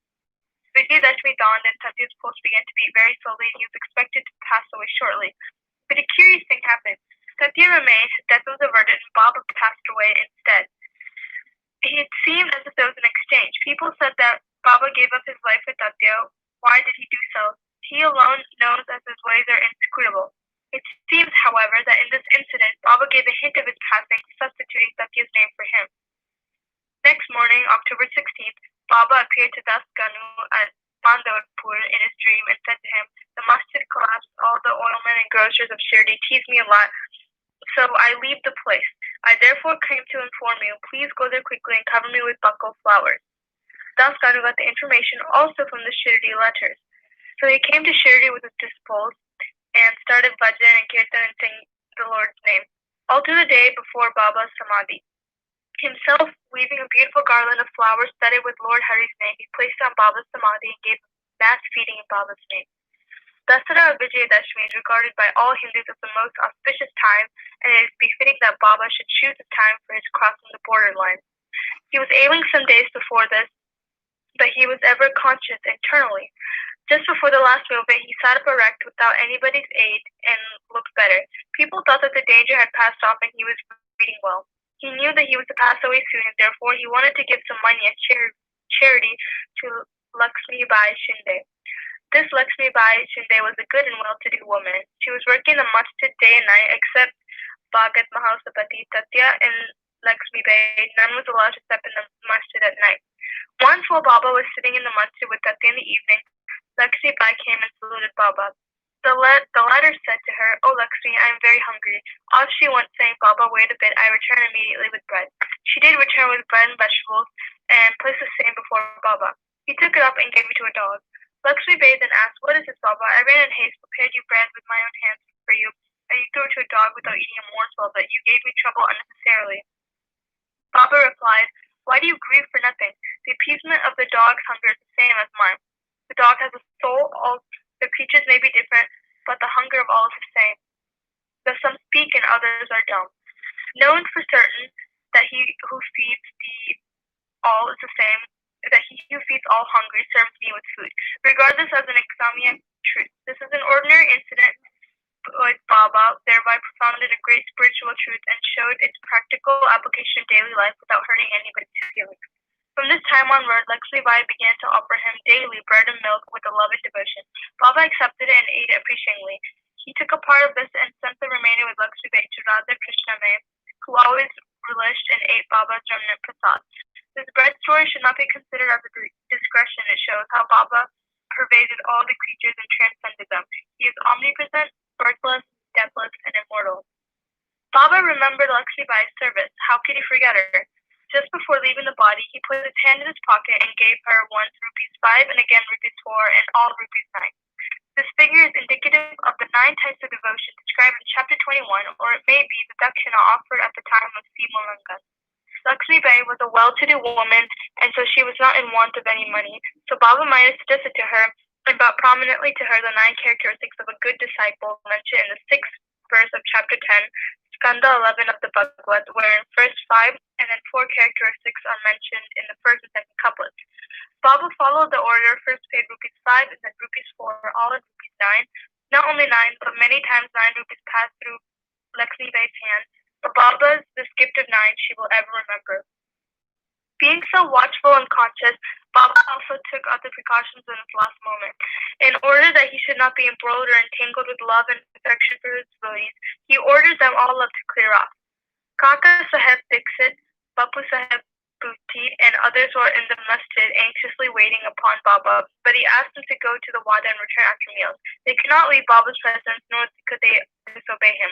Vijayadashmi dawned and Satya's pulse began to beat very slowly, and he was expected to pass away shortly. But a curious thing happened. Satya remained, his death was averted, and Baba passed away instead. It seemed as if there was an exchange. People said that Baba gave up his life for Satya. Why did he do so? He alone knows, as his ways are inscrutable. It seems, however, that in this incident, Baba gave a hint of his passing, substituting Satya's name for him. Next morning, October 16th, Baba appeared to Das Ganu at Mandodpur in his dream and said to him, "The masjid collapsed, all the oilmen and grocers of Shirdi teased me a lot, so I leave the place. I therefore came to inform you. Please go there quickly and cover me with buckle flowers." Das Ganu got the information also from the Shirdi letters. So he came to Shirdi with his disciples and started bhajan and kirtan and singing the Lord's name, all through the day before Baba's samadhi. Himself weaving a beautiful garland of flowers studded with Lord Hari's name, he placed it on Baba's samadhi and gave mass feeding in Baba's name. Dasara of Vijayadashmi is regarded by all Hindus as the most auspicious time, and it is befitting that Baba should choose a time for his crossing the borderline. He was ailing some days before this, but he was ever conscious internally. Just before the last movement, he sat up erect without anybody's aid and looked better. People thought that the danger had passed off and he was breathing well. He knew that he was to pass away soon, and therefore he wanted to give some money as charity to Lakshmi Bai Shinde. This Lakshmi Bai Shinde was a good and well-to-do woman. She was working the masjid day and night, except Bhagat Mahasapati, Tatya, and Lakshmi Bai. None was allowed to step in the masjid at night. Once while Baba was sitting in the masjid with Tatya in the evening, Lakshmi Bai came and saluted Baba. The latter said to her, "Oh Lakshmi, I am very hungry." Off she went, saying, "Baba, wait a bit, I return immediately with bread." She did return with bread and vegetables, and placed the same before Baba. He took it up and gave it to a dog. Lakshmi Bai then asked, "What is this, Baba? I ran in haste, prepared you bread with my own hands for you, and you threw it to a dog without eating a morsel of it. You gave me trouble unnecessarily." Baba replied, "Why do you grieve for nothing? The appeasement of the dog's hunger is the same as mine. The dog has a soul, all the creatures may be different, but the hunger of all is the same. Though some speak and others are dumb. Known for certain that he who feeds all is the same, that he who feeds all hungry serves me with food. Regard this as an examic truth. This is an ordinary incident with Baba, thereby propounded a great spiritual truth and showed its practical application in daily life without hurting anybody's feelings. From this time onward, Lakshmi Bai began to offer him daily bread and milk with a love and devotion. Baba accepted it and ate it appreciatingly. He took a part of this and sent the remainder with Lakshmi Bai to Radha Krishna Mai, who always relished and ate Baba's remnant prasad. This bread story should not be considered as a discretion. It shows how Baba pervaded all the creatures and transcended them. He is omnipresent, birthless, deathless, and immortal. Baba remembered Lakshmi Bai's service. How could he forget her? Just before leaving the body, he put his hand in his pocket and gave her once rupees 5 and again rupees 4 and all rupees 9. This figure is indicative of the 9 types of devotion described in chapter 21, or it may be the dakshina offered at the time of Simulangan. Lakshmi Bai was a well-to-do woman, and so she was not in want of any money. So Baba Maya suggested to her and brought prominently to her the 9 characteristics of a good disciple mentioned in the 6th verse of chapter 10, Skanda 11 of the Bhagavad, where in first 5 and then 4 characteristics are mentioned in the first and second couplets. Baba followed the order, first paid rupees 5 and then rupees 4, all in rupees 9. Not only 9, but many times 9 rupees passed through Lakshmi Bai's hand. For Baba's this gift of 9 she will ever remember. Being so watchful and conscious, Baba also took other precautions in his last moment. In order that he should not be embroiled or entangled with love and affection for his devotees, he orders them all up to clear off. Kaka Saheb Dixit, Bapu Saheb Bhuti, and others were in the masjid anxiously waiting upon Baba, but he asked them to go to the wada and return after meals. They could not leave Baba's presence, nor could they disobey him.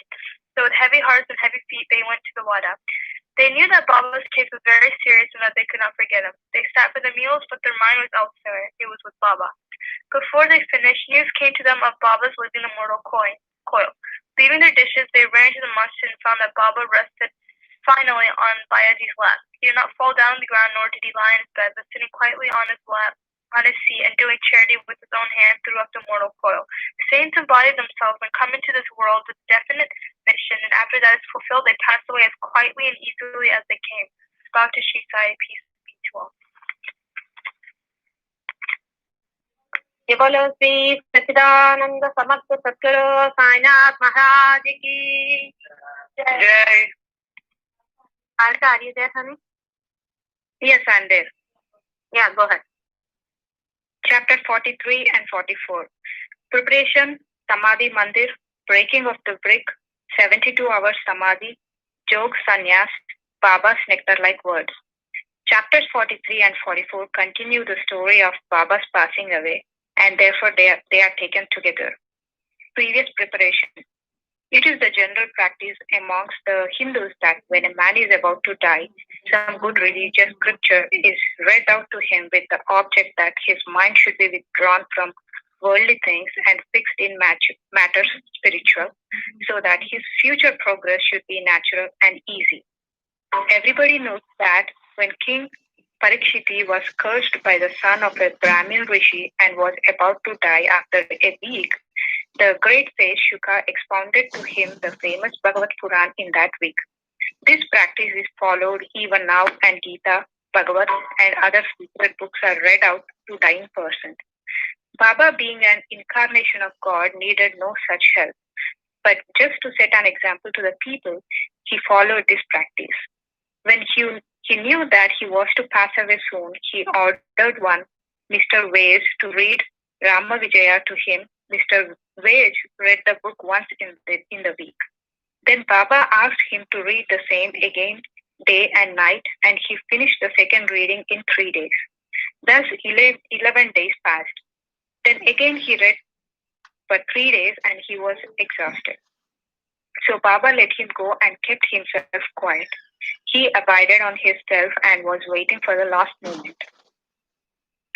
So with heavy hearts and heavy feet, they went to the wada. They knew that Baba's case was very serious and that they could not forget him. They sat for the meals, but their mind was elsewhere. It was with Baba. Before they finished, news came to them of Baba's leaving the mortal coil. Leaving their dishes, they ran to the masjid and found that Baba rested finally on Bayaji's lap. He did not fall down on the ground, nor did he lie in his bed, but sitting quietly on his lap, on his seat, and doing charity with his own hand, threw up the mortal coil. Saints embody themselves and come into this world with definite mission, and after that is fulfilled, they pass away as quietly and easily as they came. Bow to Shri Sai, peace be to all. बोलो श्री सच्चिदानंद समर्थ सद्गुरु साईनाथ महाराज की Jai. Archana, are you there, honey? Yes, I'm there. Yeah, go ahead. Chapter 43 and 44. Preparation, Samadhi Mandir, breaking of the brick, 72 hours Samadhi, Jog Sannyas, Baba's nectar-like words. Chapters 43 and 44 continue the story of Baba's passing away, and therefore they are taken together. Previous preparation. It is the general practice amongst the Hindus that when a man is about to die, some good religious scripture is read out to him with the object that his mind should be withdrawn from worldly things and fixed in matters spiritual, so that his future progress should be natural and easy. Everybody knows that when King Parikshiti was cursed by the son of a Brahmin rishi and was about to die after a week, the great sage Shuka expounded to him the famous Bhagavad Puran in that week. This practice is followed even now, and Gita, Bhagavad, and other sacred books are read out to dying person. Baba, being an incarnation of God, needed no such help. But just to set an example to the people, he followed this practice. When he knew that he was to pass away soon, he ordered one, Mr. Vage, to read Rama Vijaya to him. Mr. Vage read the book once in the week. Then Baba asked him to read the same again, day and night, and he finished the second reading in 3 days. Thus 11 days passed. Then again he read for 3 days, and he was exhausted. So Baba let him go and kept himself quiet. He abided on himself and was waiting for the last moment.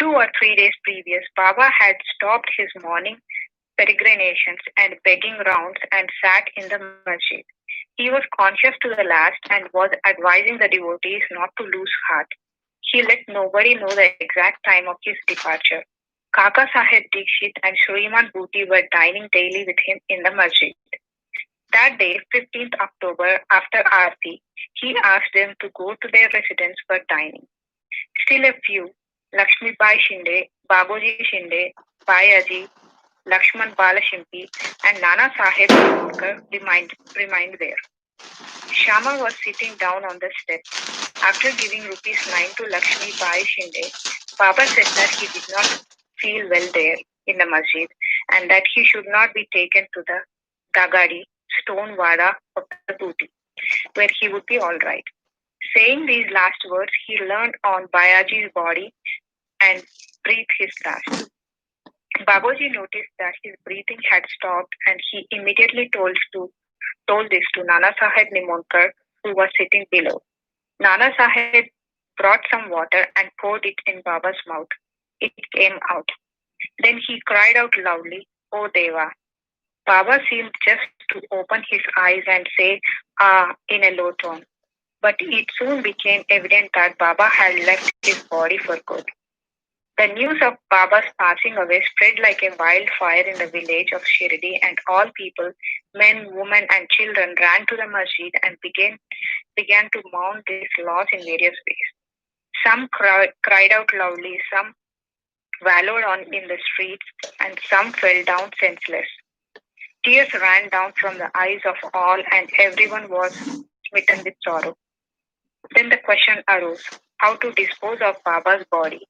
2 or 3 days previous, Baba had stopped his morning peregrinations and begging rounds and sat in the masjid. He was conscious to the last and was advising the devotees not to lose heart. He let nobody know the exact time of his departure. Kaka Saheb Dikshit and Shriman Bhuti were dining daily with him in the masjid. That day, 15th October, after Aarti, he asked them to go to their residence for dining. Still a few, Lakshmi Bai Shinde, Babuji Shinde, Bayaji, Lakshman Balashimpi, and Nana Saheb remained there. Shama was sitting down on the step. After giving rupees 9 to Lakshmi Bai Shinde, Baba said that he did not feel well there in the masjid and that he should not be taken to the Dagadi, stone wada of the Bhuti, where he would be all right. Saying these last words, he leaned on Bayaji's body and breathed his last. Babaji noticed that his breathing had stopped, and he immediately told this to Nana Saheb Nimonkar, who was sitting below. Nana Saheb brought some water and poured it in Baba's mouth. It came out. Then he cried out loudly, O Deva. Baba seemed just to open his eyes and say, "Ah," in a low tone. But it soon became evident that Baba had left his body for good. The news of Baba's passing away spread like a wildfire in the village of Shirdi, and all people, men, women, and children, ran to the masjid and began to mourn this loss in various ways. Some cried out loudly, some wallowed on in the streets, and some fell down senseless. Tears ran down from the eyes of all, and everyone was smitten with sorrow. Then the question arose, how to dispose of Baba's body.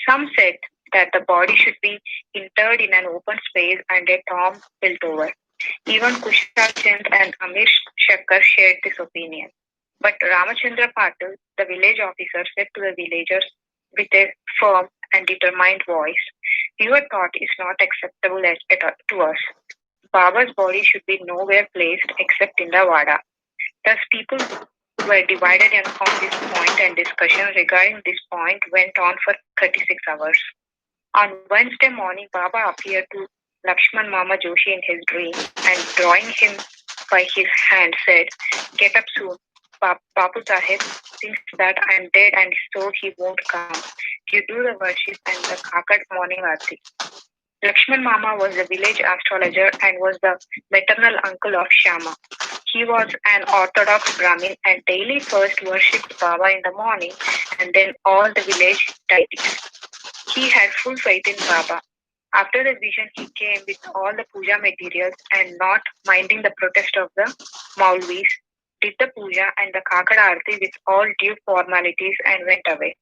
Some said that the body should be interred in an open space and a tomb built over. Even Kushal Chand and Amir Shankar shared this opinion. But Ramachandra Patil, the village officer, said to the villagers with a firm and determined voice, "Your thought is not acceptable to us. Baba's body should be nowhere placed except in the Vada." Thus, people were divided on this point, and discussion regarding this point went on for 36 hours. On Wednesday morning, Baba appeared to Lakshman Mama Joshi in his dream and, drawing him by his hand, said, "Get up soon. Bapu Sahib thinks that I'm dead and so he won't come. You do the worship and the Kakad morning Aarti." Lakshman Mama was the village astrologer and was the maternal uncle of Shama. He was an orthodox Brahmin and daily first worshipped Baba in the morning and then all the village deities. He had full faith in Baba. After the vision, he came with all the puja materials and, not minding the protest of the Maulvis, did the puja and the Kakad Aarti with all due formalities and went away.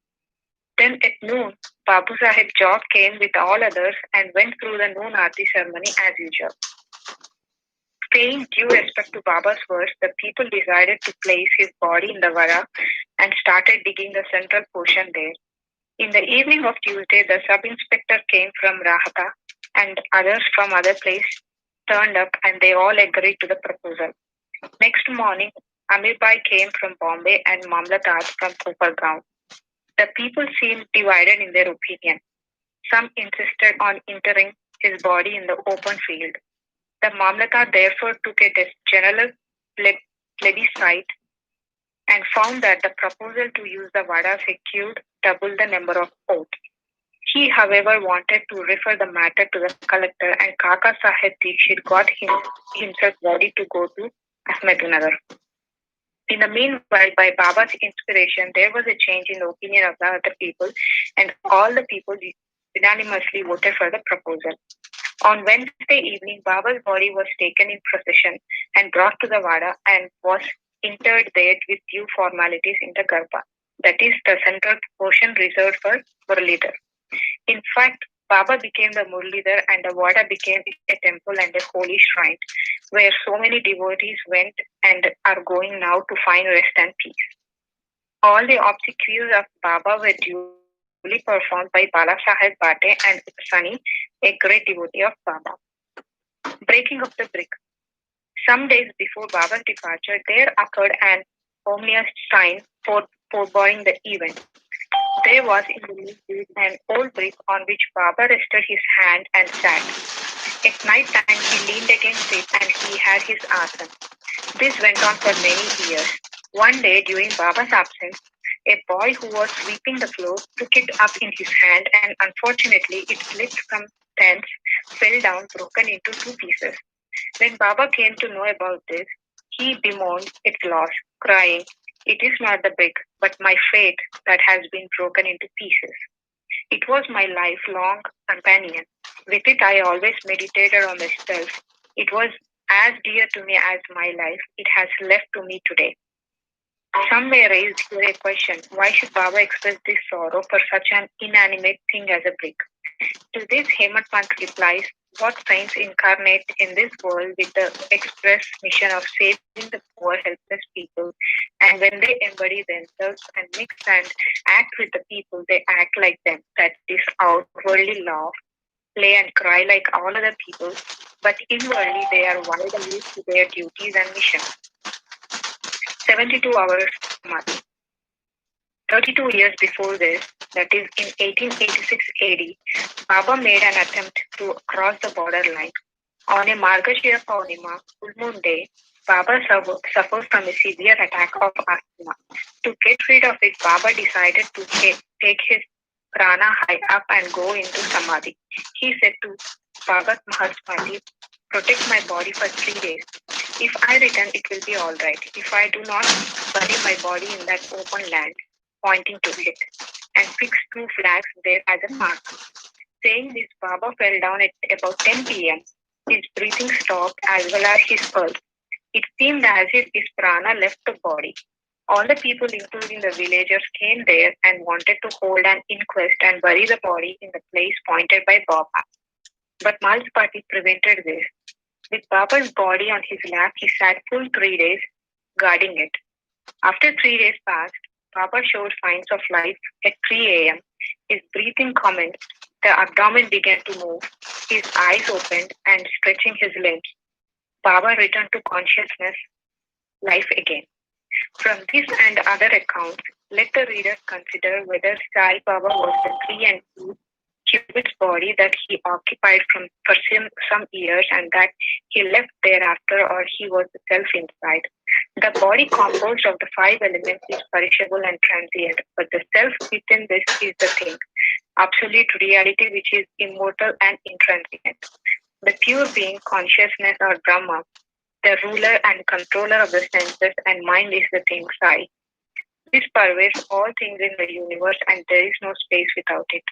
Then at noon, Babu Sahib Job came with all others and went through the noon Aarti ceremony as usual. Paying due respect to Baba's words, the people decided to place his body in the Vara and started digging the central portion there. In the evening of Tuesday, the sub-inspector came from Rahata and others from other places turned up and they all agreed to the proposal. Next morning, Amir Bhai came from Bombay and Mamlatat from Kopargaon. The people seemed divided in their opinion. Some insisted on interring his body in the open field. The Mamlatat therefore took a general plebiscite and found that the proposal to use the Vada secured double the number of votes. He, however, wanted to refer the matter to the collector, and Kaka Sahib Dikshit got himself ready to go to Ahmednagar. In the meanwhile, by Baba's inspiration, there was a change in the opinion of the other people, and all the people unanimously voted for the proposal. On Wednesday evening, Baba's body was taken in procession and brought to the Vada and was interred there with due formalities in the Garbha, that is, the central portion reserved for Muralidhar. In fact, Baba became the Muralidhar and the Vada became a temple and a holy shrine where so many devotees went and are going now to find rest and peace. All the obsequies of Baba were duly performed by Bala Sahib Bate and Sani, a great devotee of Baba. Breaking of the brick. Some days before Baba's departure, there occurred an ominous sign foreboding the event. There was in the midst an old brick on which Baba rested his hand and sat. At night time, he leaned against it and he had his asana. This went on for many years. One day, during Baba's absence, a boy who was sweeping the floor took it up in his hand and unfortunately it slipped from thence, fell down, broken into 2 pieces. When Baba came to know about this, he bemoaned its loss, crying, "It is not the brick, but my faith that has been broken into pieces. It was my lifelong companion. With it I always meditated on the self. It was as dear to me as my life. It has left to me today." Some may raise here a question, why should Baba express this sorrow for such an inanimate thing as a brick? To this, Hemant Pant replies, what saints incarnate in this world with the express mission of saving the poor, helpless people, and when they embody themselves and mix and act with the people, they act like them, that is, outwardly laugh, play and cry like all other people, but inwardly they are wide awake to their duties and mission. 72 hours Samadhi. 32 years before this, that is in 1886 AD, Baba made an attempt to cross the borderline. On a Margashira Poornima, full moon day, Baba suffered from a severe attack of asthma. To get rid of it, Baba decided to take his prana high up and go into samadhi. He said to Bhagat Mahaswati, protect my body for 3 days. If I return, it will be all right. If I do not, bury my body in that open land, pointing to it, and fix 2 flags there as a mark. Saying this, Baba fell down at about 10 p.m. His breathing stopped as well as his pulse. It seemed as if his prana left the body. All the people, including the villagers, came there and wanted to hold an inquest and bury the body in the place pointed by Baba. But Malspati prevented this. With Baba's body on his lap, he sat full 3 days, guarding it. After 3 days passed, Baba showed signs of life at 3 a.m. His breathing commenced, the abdomen began to move, his eyes opened and stretching his limbs. Baba returned to consciousness, life again. From this and other accounts, let the reader consider whether Sai Baba was the 3 and 2 cubits body that he occupied for some years and that he left thereafter, or he was the self inside. The body composed of the 5 elements is perishable and transient, but the self within this is the thing, absolute reality which is immortal and intransient. The pure being, consciousness or Brahma, the ruler and controller of the senses and mind is the thing, Sai. This pervades all things in the universe and there is no space without it.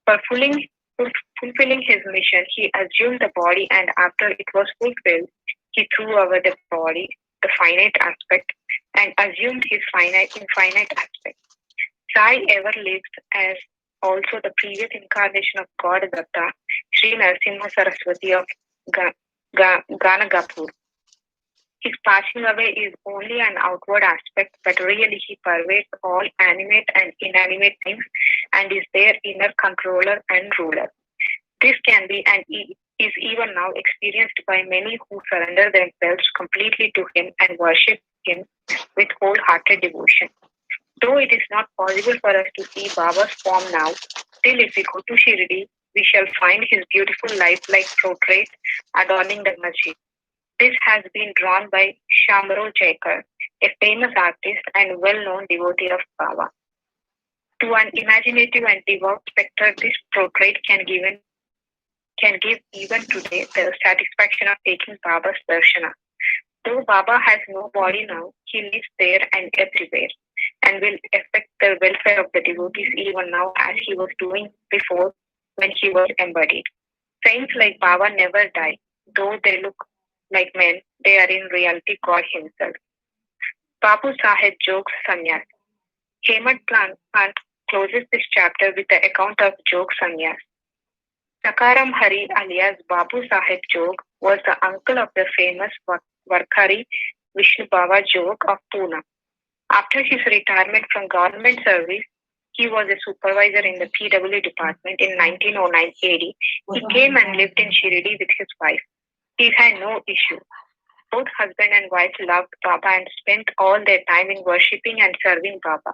For fulfilling his mission, he assumed the body and after it was fulfilled, he threw over the body, the finite aspect, and assumed his infinite aspect. Sai ever lived as also the previous incarnation of God Datta, Shri Narasimha Saraswati of Ganagapur. His passing away is only an outward aspect, but really he pervades all animate and inanimate things and is their inner controller and ruler. This can be and is even now experienced by many who surrender themselves completely to him and worship him with wholehearted devotion. Though it is not possible for us to see Baba's form now, still if we go to Shirdi, we shall find his beautiful lifelike portrait adorning the masjid. This has been drawn by Shamro Jaikar, a famous artist and well-known devotee of Baba. To an imaginative and devout spectator, this portrait can give even today the satisfaction of taking Baba's darshana. Though Baba has no body now, he lives there and everywhere, and will affect the welfare of the devotees even now as he was doing before when he was embodied. Saints like Baba never die, though they look like men, they are in reality God himself. Babu Saheb Jog's Sannyas. Hemant Plant closes this chapter with the account of Jog Sannyas. Sakaram Hari alias Babu Saheb Jog was the uncle of the famous Varkari Vishnu Baba Jog of Pune. After his retirement from government service, he was a supervisor in the PW department in 1909 AD. He came and lived in Shirdi with his wife. He had no issue. Both husband and wife loved Baba and spent all their time in worshipping and serving Baba.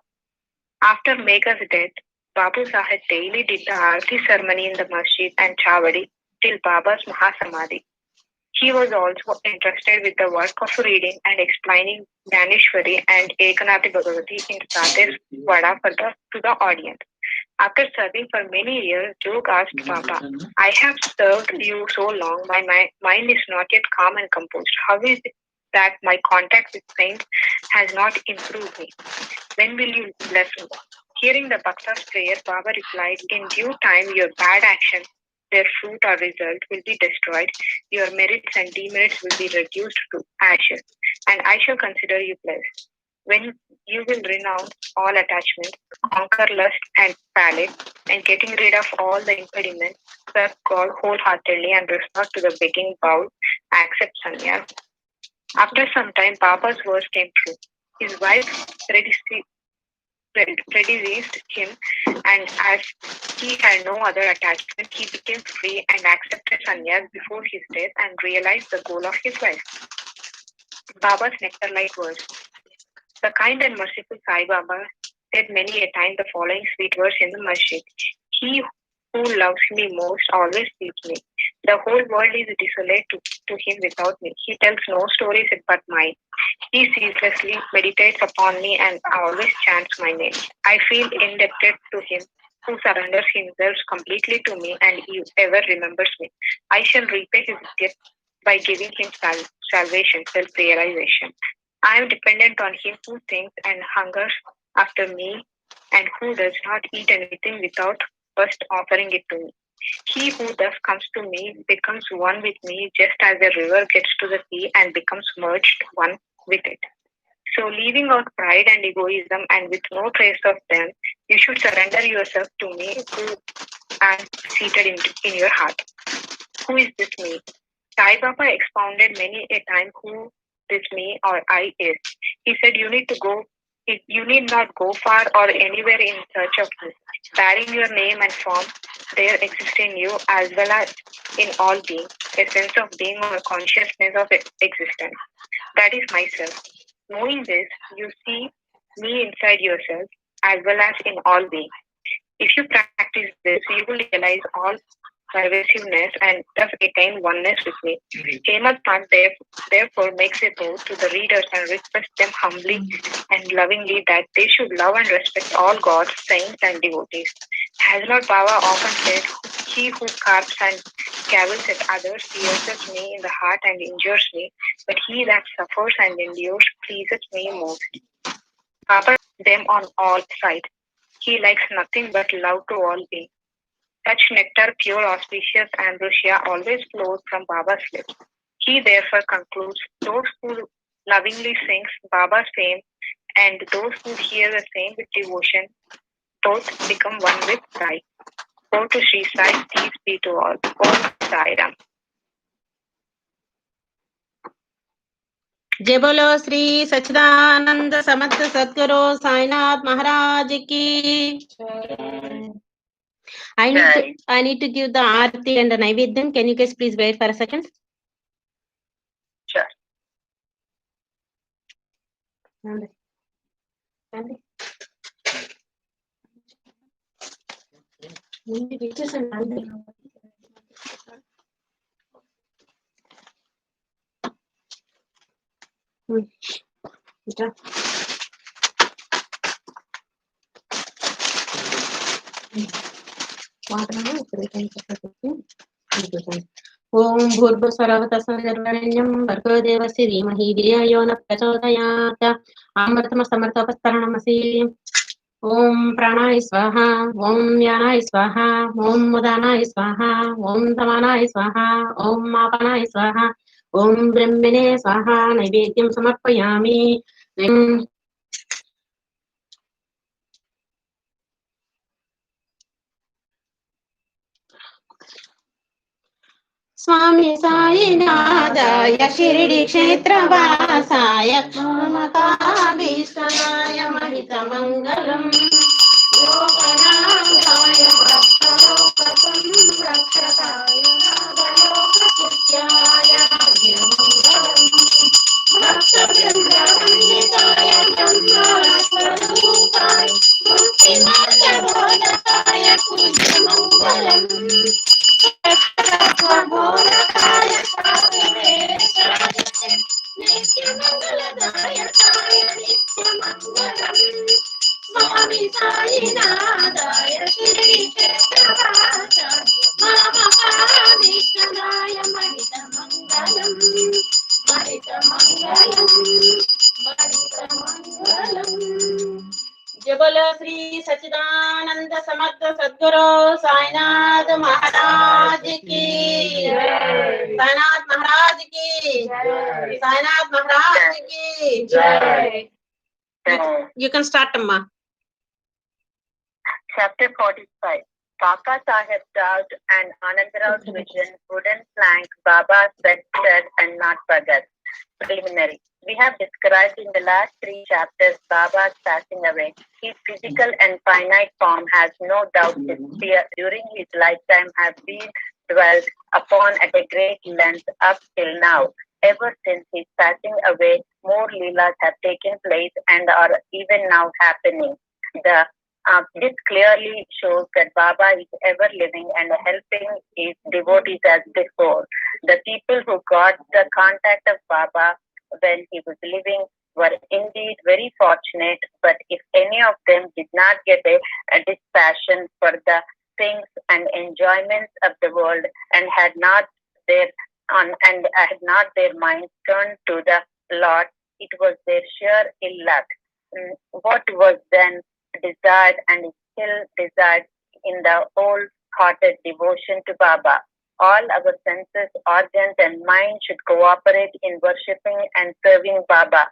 After Megha's death, Babu Saheb daily did the Aarti ceremony in the masjid and Chavadi till Baba's Mahasamadhi. He was also entrusted with the work of reading and explaining Dhaneshwari and Ekanathi Bhagavati in Sates Vada to the audience. After serving for many years, Jog asked Baba, I have served you so long, my mind is not yet calm and composed. How is it that my contact with saints has not improved me? When will you bless me? Hearing the Bhakta's prayer, Baba replied, in due time your bad actions, their fruit or result will be destroyed, your merits and demerits will be reduced to ashes, and I shall consider you blessed. When you will renounce all attachments, conquer lust and palate, and getting rid of all the impediments, serve God wholeheartedly and resort to the begging bowl, accept sannyas. After some time, Baba's words came true. His wife predeceased him, and as he had no other attachment, he became free and accepted sannyas before his death and realized the goal of his life. Baba's nectar-like words. The kind and merciful Sai Baba said many a time the following sweet words in the masjid. He who loves me most, always leaves me. The whole world is desolate to him without me. He tells no stories but mine. He ceaselessly meditates upon me and always chants my name. I feel indebted to him who surrenders himself completely to me and he ever remembers me. I shall repay his gift by giving him salvation, self-realization. I am dependent on him who thinks and hungers after me and who does not eat anything without first offering it to me. He who thus comes to me becomes one with me just as a river gets to the sea and becomes merged one with it. So leaving out pride and egoism and with no trace of them, you should surrender yourself to me who am seated in your heart. Who is this me? Sai Baba expounded many a time who this me or I is. He said you need not go far or anywhere in search of me. Bearing your name and form, there exists in you as well as in all being, a sense of being or consciousness of existence. That is myself. Knowing this, you see me inside yourself as well as in all being. If you practice this, you will realize all pervasiveness and thus attain oneness with me. Hemant Pant therefore makes a vow to the readers and requests them humbly and lovingly that they should love and respect all gods, saints, and devotees. Has Lord Baba often said, he who carps and cavils at others pierces me in the heart and injures me, but he that suffers and endures pleases me most. Baba them on all sides. He likes nothing but love to all beings. Such nectar, pure, auspicious ambrosia always flows from Baba's lips. He therefore concludes, those who lovingly sings Baba's fame and those who hear the same with devotion, both become one with Sai. Go to Shri Sai, peace be to all. Om Sai Ram. जय बोलो श्री सच्चिदानंद समर्थ सद्गुरु साईनाथ महाराज की. I need to give the Aarti and the Naivedyam. Can you guys please wait for a second? Sure. ओम भूर्भुवस्वरवतसंजर्वण्यं भर्गो देवस्य धीमहि धियो यो न प्रचोदयात् अमृतमस्तमृतोपस्तरणमसि. ओम प्राणाय स्वाहा, ओम व्यानाय स्वाहा, ओम उदानाय स्वाहा, ओम समानाय स्वाहा, ओम आपानाय स्वाहा, ओम ब्रह्मणे स्वाहा. नैवेद्यं समर्पयामि. स्वामी साईनाथाय शिरडी क्षेत्रवासाय ममताभीष्टाय महितमङ्गलम्. लोकनाथाय भक्तलोकसं रक्षकाय नागलोकपुत्याय मङ्गलम्. भक्तवृन्दवन्दिताय ब्रह्मस्वरूपाय मुक्तिमार्गबोधकाय पूज्यमङ्गलम्. स्वबोधकाय स्वामिवेशाय नित्यमङ्गलदायकाय नित्यमङ्गलम्. स्वामी साईनाथाय श्रीक्षेत्रवासाय ममकाभीष्टदाय महितमङ्गलम्. जय बोलो श्री सच्चिदानंद समर्थ सद्गुरु साईनाथ महाराज की. साईनाथ महाराज की. साईनाथ महाराज की. You can start, Amma. Chapter 45. Kaka Sahib's doubt and Anandarau's vision wouldn't flank Baba's bedshed and not forget. Preliminary. We have described in the last 3 chapters Baba's passing away. His physical and finite form has no doubt during his lifetime have been dwelt upon at a great length up till now. Ever since his passing away, more leelas have taken place and are even now happening. The This clearly shows that Baba is ever living and helping his devotees as before. The people who got the contact of Baba when he was living were indeed very fortunate, but if any of them did not get a dispassion for the things and enjoyments of the world and had not their minds turned to the Lord, it was their sheer ill luck. What was then desired and is still desired in the wholehearted devotion to Baba. All our senses, organs, and mind should cooperate in worshipping and serving Baba.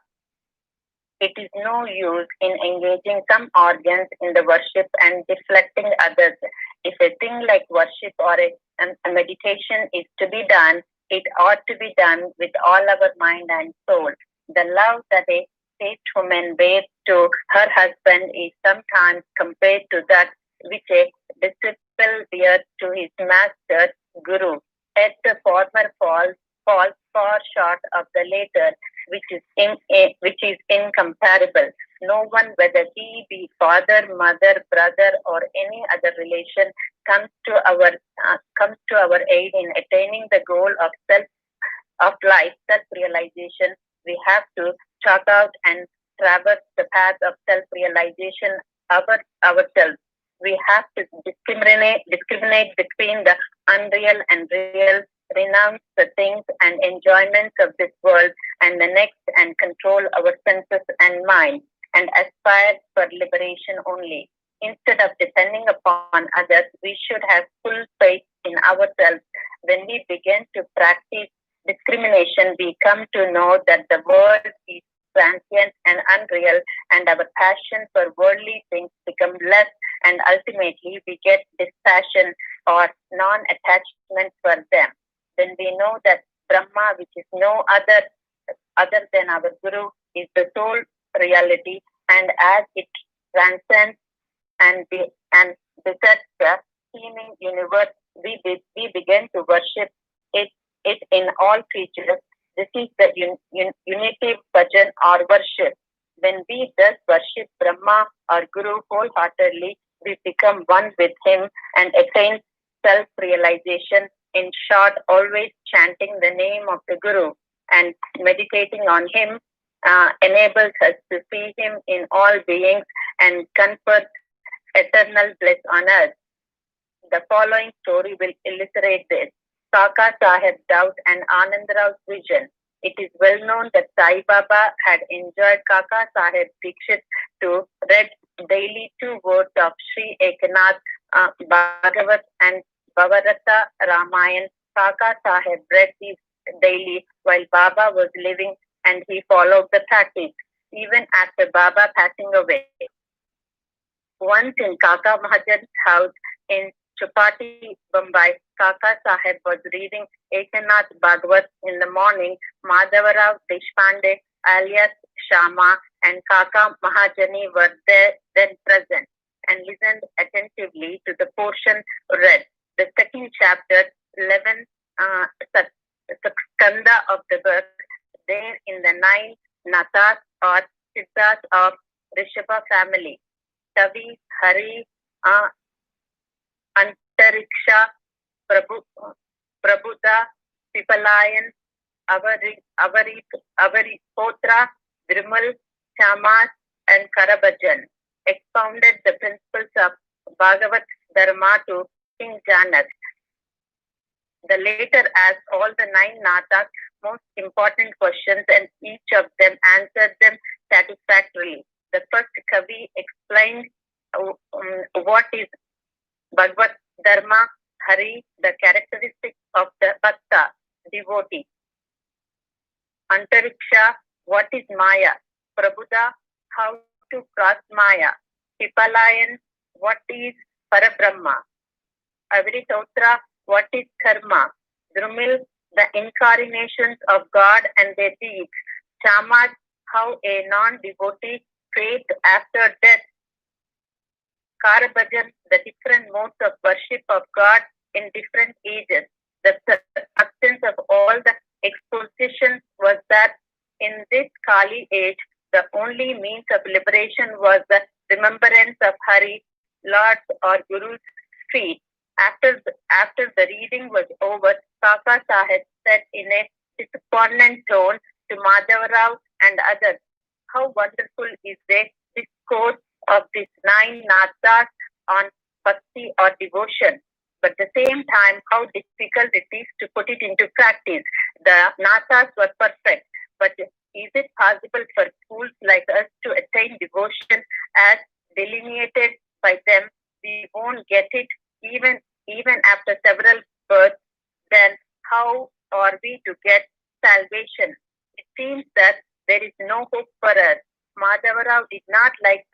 It is no use in engaging some organs in the worship and deflecting others. If a thing like worship or a meditation is to be done, it ought to be done with all our mind and soul. The love that a chaste woman bears to her husband is sometimes compared to that which a disciple bears to his master, Guru. Yet the former falls far short of the later, which is incomparable. No one, whether he be father, mother, brother, or any other relation, comes to our aid in attaining the goal of life, self-realization. We have to chalk out and traverse the path of self-realization ourselves. We have to discriminate between the unreal and real, renounce the things and enjoyments of this world and the next, and control our senses and mind, and aspire for liberation only. Instead of depending upon others, we should have full faith in ourselves. When we begin to practice discrimination, we come to know that the world is transient and unreal, and our passion for worldly things become less, and ultimately we get dispassion or non-attachment for them. Then we know that Brahma, which is no other than our Guru, is the sole reality, and as it transcends and besets the seeming universe, we begin to worship it in all creatures. This is the unitive bhajan or worship. When we thus worship Brahma or Guru wholeheartedly, we become one with him and attain self-realization. In short, always chanting the name of the Guru and meditating on him enables us to see him in all beings and confers eternal bliss on us. The following story will illustrate this. Kaka Saheb's doubt and Anandrao's vision. It is well known that Sai Baba had enjoyed Kaka Saheb's Dikshit to read daily 2 words of Shri Ekanath Bhagavat and Bhavarata Ramayan. Kaka Saheb read these daily while Baba was living, and he followed the practice even after Baba passing away. Once in Kaka Bhajan's house in Chupati, Bombay, Kaka Saheb was reading Ekanath Bhagavat in the morning. Madhavarao Deshpande alias Shama and Kaka Mahajani were there then present and listened attentively to the portion read. The second chapter, 11 skanda of the book, there in the 9 natas or siddhas of Rishabha family. Tavi, Hari, Antariksha, Prabhuda, Pipalayan, Avaripotra, Drimal, Chamas, and Karabajan expounded the principles of Bhagavat Dharma to King Janak. The later asked all the 9 natas most important questions, and each of them answered them satisfactorily. The first Kavi explained what is Bhagavat Dharma, Hari, the characteristics of the Bhakta, devotee. Antariksha, what is Maya? Prabhuda, how to cross Maya. Pipalayan, what is Parabrahma? Aviritotra, what is Karma? Drumil, the incarnations of God and their deeds. Chamas, how a non-devotee faith after death. Karabajan, the different modes of worship of God in different ages. The substance of all the exposition was that in this Kali age, the only means of liberation was the remembrance of Hari, Lord's or Guru's feet. After the reading was over, Kaka Sahib said in a disappointed tone to Madhavarao and others, "How wonderful is the discourse of these 9 natas on bhakti or devotion. But at the same time, how difficult it is to put it into practice. The natas were perfect, but is it possible for fools like us to attain devotion as delineated by them? We won't get it even after several births. Then how are we to get salvation? It seems that there is no hope for us." Madhavarao did not like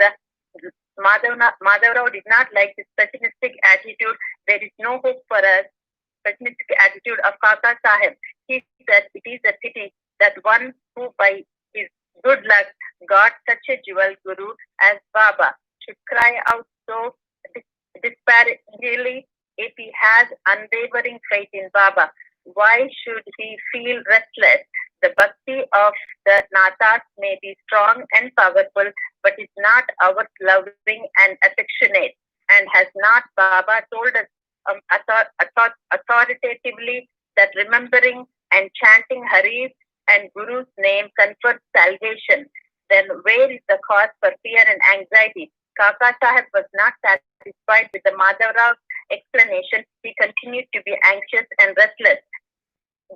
this pessimistic attitude. "There is no hope for us." Pessimistic attitude of Kaka Sahib. He said it is a pity that one who by his good luck got such a jewel guru as Baba should cry out so despairingly if he has unwavering faith in Baba. Why should he feel restless? The bhakti of the natas may be strong and powerful, but is not ours loving and affectionate. And has not Baba told us authoritatively that remembering and chanting Hari's and Guru's name confers salvation? Then where is the cause for fear and anxiety? Kaka Sahib was not satisfied with the Madhavrao's explanation. He continued to be anxious and restless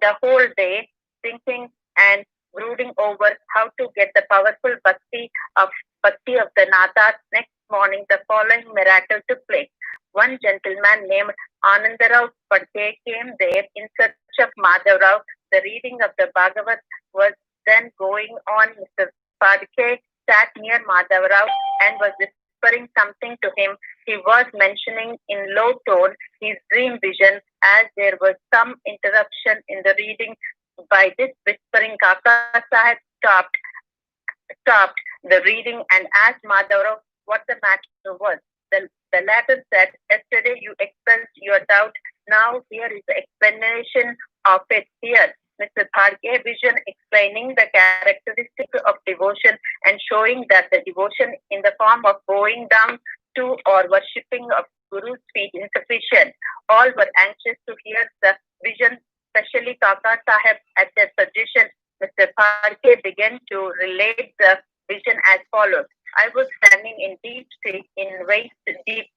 the whole day, thinking and brooding over how to get the powerful bhakti of the natas. Next morning, the following miracle took place. One gentleman named Anandarao Padke came there in search of Madhavrao. The reading of the Bhagavat was then going on. Mr. Padke sat near Madhavrao and was whispering something to him. He was mentioning in low tone his dream vision. As there was some interruption in the reading by this whispering, Kaka Sahib stopped the reading and asked Madhavrao what the matter was. The latter said, "Yesterday you expressed your doubt. Now here is the explanation of it here." Mr. Padke vision explaining the characteristics of devotion and showing that the devotion in the form of bowing down to or worshipping of Guru's feet insufficient. All were anxious to hear the vision, especially Kaka Sahib. At their suggestion, Mr. Padke began to relate the vision as follows. "I was standing in deep sea in waist-deep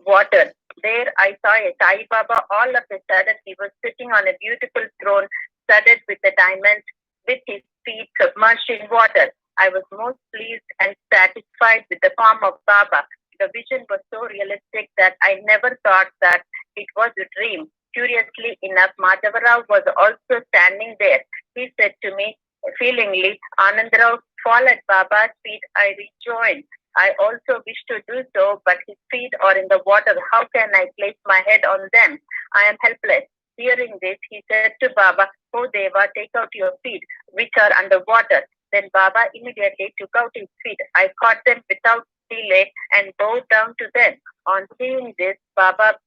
water. There I saw a Sai Baba. All of a sudden, he was sitting on a beautiful throne studded with the diamonds, with his feet submerged in water. I was most pleased and satisfied with the form of Baba. The vision was so realistic that I never thought that it was a dream." Curiously enough, Madhavarao was also standing there. He said to me feelingly, "Anandarao, fall at Baba's feet." I rejoined, "I also wish to do so, but his feet are in the water. How can I place my head on them? I am helpless." Hearing this, he said to Baba, "Oh Deva, take out your feet, which are underwater." Then Baba immediately took out his feet. I caught them without delay and bowed down to them. On seeing this, Baba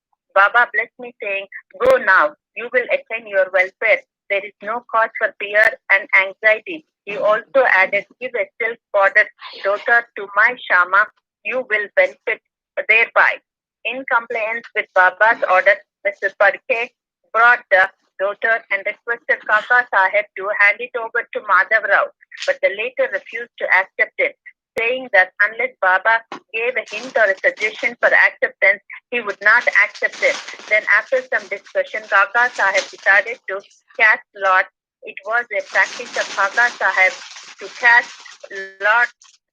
blessed me, saying, "Go now, you will attain your welfare. There is no cause for fear and anxiety." He also added, "Give a silk-bordered daughter to my Shama. You will benefit thereby." In compliance with Baba's order, Mr. Padke brought the daughter and requested Kaka Sahib to hand it over to Madhavrao, but the latter refused to accept it, saying that unless Baba gave a hint or a suggestion for acceptance, he would not accept it. Then after some discussion, Kaka Sahib decided to cast lot. It was a practice of Kaka Sahib to cast lot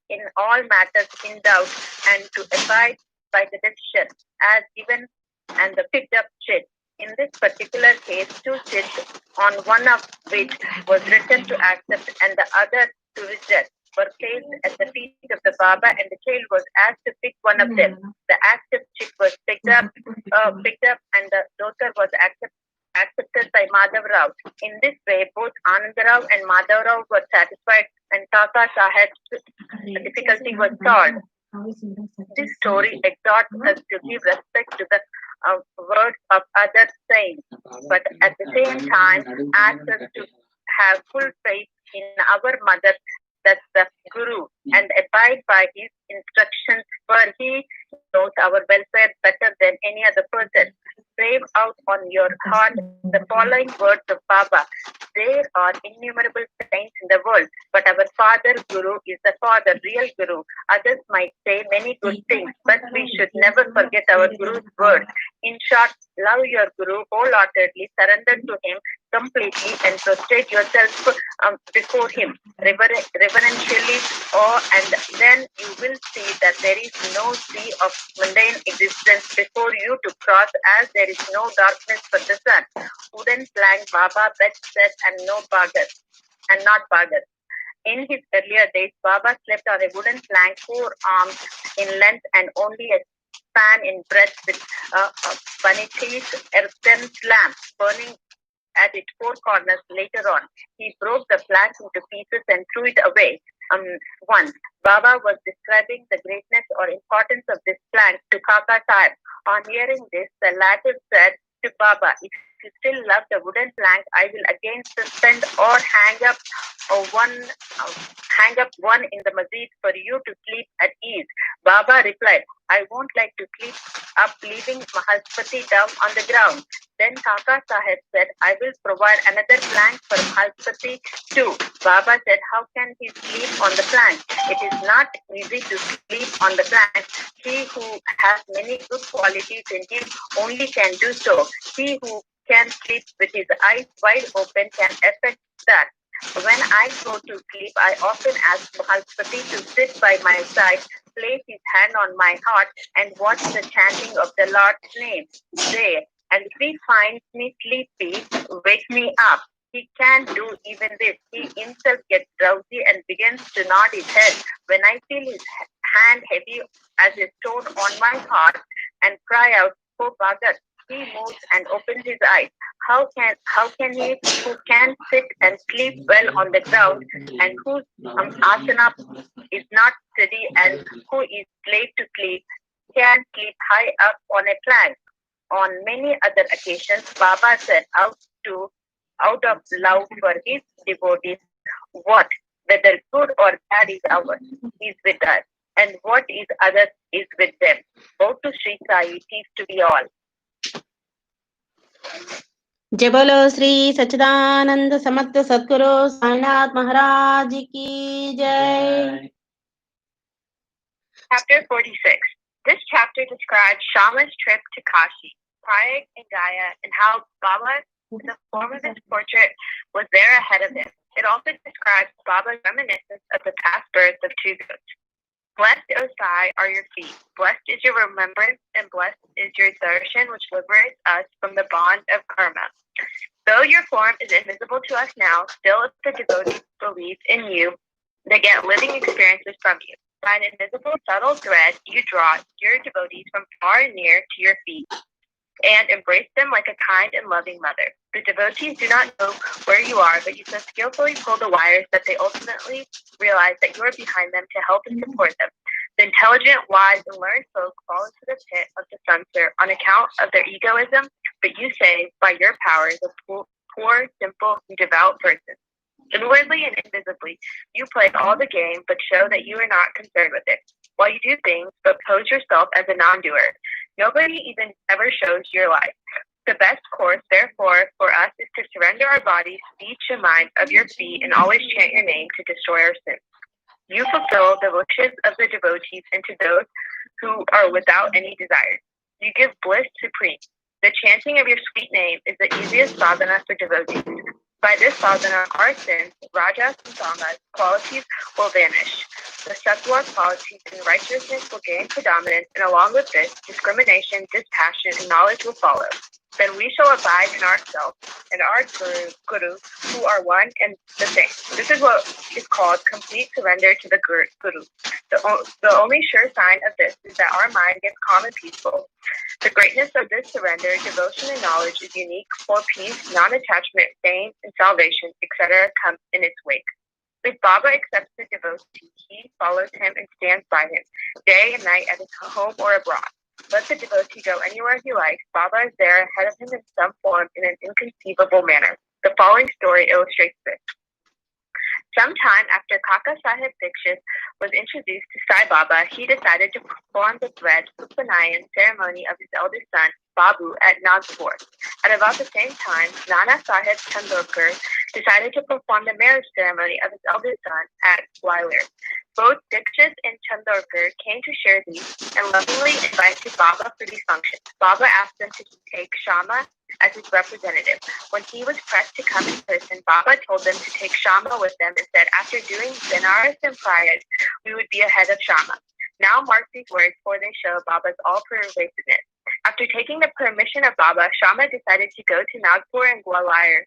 in all matters in doubt and to abide by the decision as given and the picked up chit. In this particular case, 2 chits, on one of which was written to accept and the other to reject, were placed at the feet of the Baba, and the child was asked to pick one of them. The accept chit was picked up, and the daughter was accepted by Madhavrao. In this way, both Anandarao and Madhavrao were satisfied, and Kaka Sahib's difficulty was solved. This story exhorts us to give respect to the words of other saints, but at the same time asks us to have full faith in our mother that's the Guru, and abide by his instructions, for he knows our welfare better than any other person. Brave out on your heart the following words of Baba. There are innumerable saints in the world, but our father Guru is the father, real Guru. Others might say many good things, but we should never forget our Guru's words. In short, love your Guru wholeheartedly, surrender to him completely, and prostrate yourself before him reverentially, and then you will see that there is no sea of mundane existence before you to cross, as there is no darkness for the sun. Wooden plank, Baba, bed set, and no bagas, and not bagas. In his earlier days, Baba slept on a wooden plank, 4 arms in length and only a span in breadth, with Baniti's earthen lamp burning at its 4 corners. Later on, he broke the plank into pieces and threw it away. Once, Baba was describing the greatness or importance of this plank to Kaka Sahib. On hearing this, the latter said to Baba, if you still love the wooden plank, I will again suspend or hang up one in the masjid for you to sleep at ease. Baba replied, I won't like to sleep up leaving Mahalpati down on the ground. Then Kaka Sahib said, I will provide another plank for Mahalpati too. Baba said, how can he sleep on the plank? It is not easy to sleep on the plank. He who has many good qualities in him only can do so. He who can sleep with his eyes wide open can effect that. When I go to sleep, I often ask Mahalpati to sit by my side, place his hand on my heart, and watch the chanting of the Lord's name there. And if he finds me sleepy, wake me up. He can't do even this. He himself gets drowsy and begins to nod his head. When I feel his hand heavy as a stone on my heart and cry out, oh Bhagat, he moves and opens his eyes. How can he who can sit and sleep well on the ground, and whose asana is not steady, and who is late to sleep, can sleep high up on a plank? On many other occasions, Baba said out of love for his devotees, what, whether good or bad, is ours, is with us, and what is others is with them. Both to Shri Sai, peace to be all. जय बोलो श्री सच्चिदानंद समर्थ सद्गुरु साईनाथ महाराज की जय. Chapter 46. This chapter describes Shama's trip to Kashi, Prayag, and Gaya, and how Baba, in the form of his portrait, was there ahead of him. It also describes Baba's reminiscence of the past births of 2 goats. Blessed, O Sai, are your feet. Blessed is your remembrance, and blessed is your darshan, which liberates us from the bond of karma. Though your form is invisible to us now, still if the devotees believe in you, they get living experiences from you. By an invisible subtle thread, you draw your devotees from far and near to your feet and embrace them like a kind and loving mother. The devotees do not know where you are, but you so skillfully pull the wires that they ultimately realize that you are behind them to help and support them. The intelligent, wise, and learned folk fall into the pit of the censor on account of their egoism, but you say, by your powers, a poor, simple, and devout person. Inwardly and invisibly, you play all the game, but show that you are not concerned with it. While you do things, but pose yourself as a non-doer. Nobody even ever shows your life. The best course, therefore, for us is to surrender our bodies, speech, and mind of your feet, and always chant your name to destroy our sins. You fulfill the wishes of the devotees into those who are without any desires. You give bliss supreme. The chanting of your sweet name is the easiest sadhana for devotees. By this sadhana, our sins, rajas and tamas, qualities will vanish. The sattva qualities and righteousness will gain predominance, and along with this, discrimination, dispassion, and knowledge will follow. Then we shall abide in ourselves and our Guru, who are one and the same. This is what is called complete surrender to the Guru. The only sure sign of this is that our mind gets calm and peaceful. The greatness of this surrender, devotion, and knowledge is unique, for peace, non-attachment, fame, and salvation, etc. come in its wake. If Baba accepts the devotee, he follows him and stands by him, day and night at his home or abroad. Let the devotee go anywhere he likes. Baba is there ahead of him in some form in an inconceivable manner. The following story illustrates this. Sometime after Kaka Sahib Dikshit was introduced to Sai Baba, he decided to perform the thread Upanayan ceremony of his eldest son, Babu, at Nagpur. At about the same time, Nana Sahib Chandorkar decided to perform the marriage ceremony of his eldest son at Gwalior. Both Dikshit and Chandorkar came to Shirdi and lovingly invited Baba for these functions. Baba asked them to take Shama as his representative. When he was pressed to come in person, Baba told them to take Shama with them and said, after doing Benares and Prayag, we would be ahead of Shama. Now mark these words, for they show Baba's all-pervasiveness. After taking the permission of Baba, Shama decided to go to Nagpur and Gwalior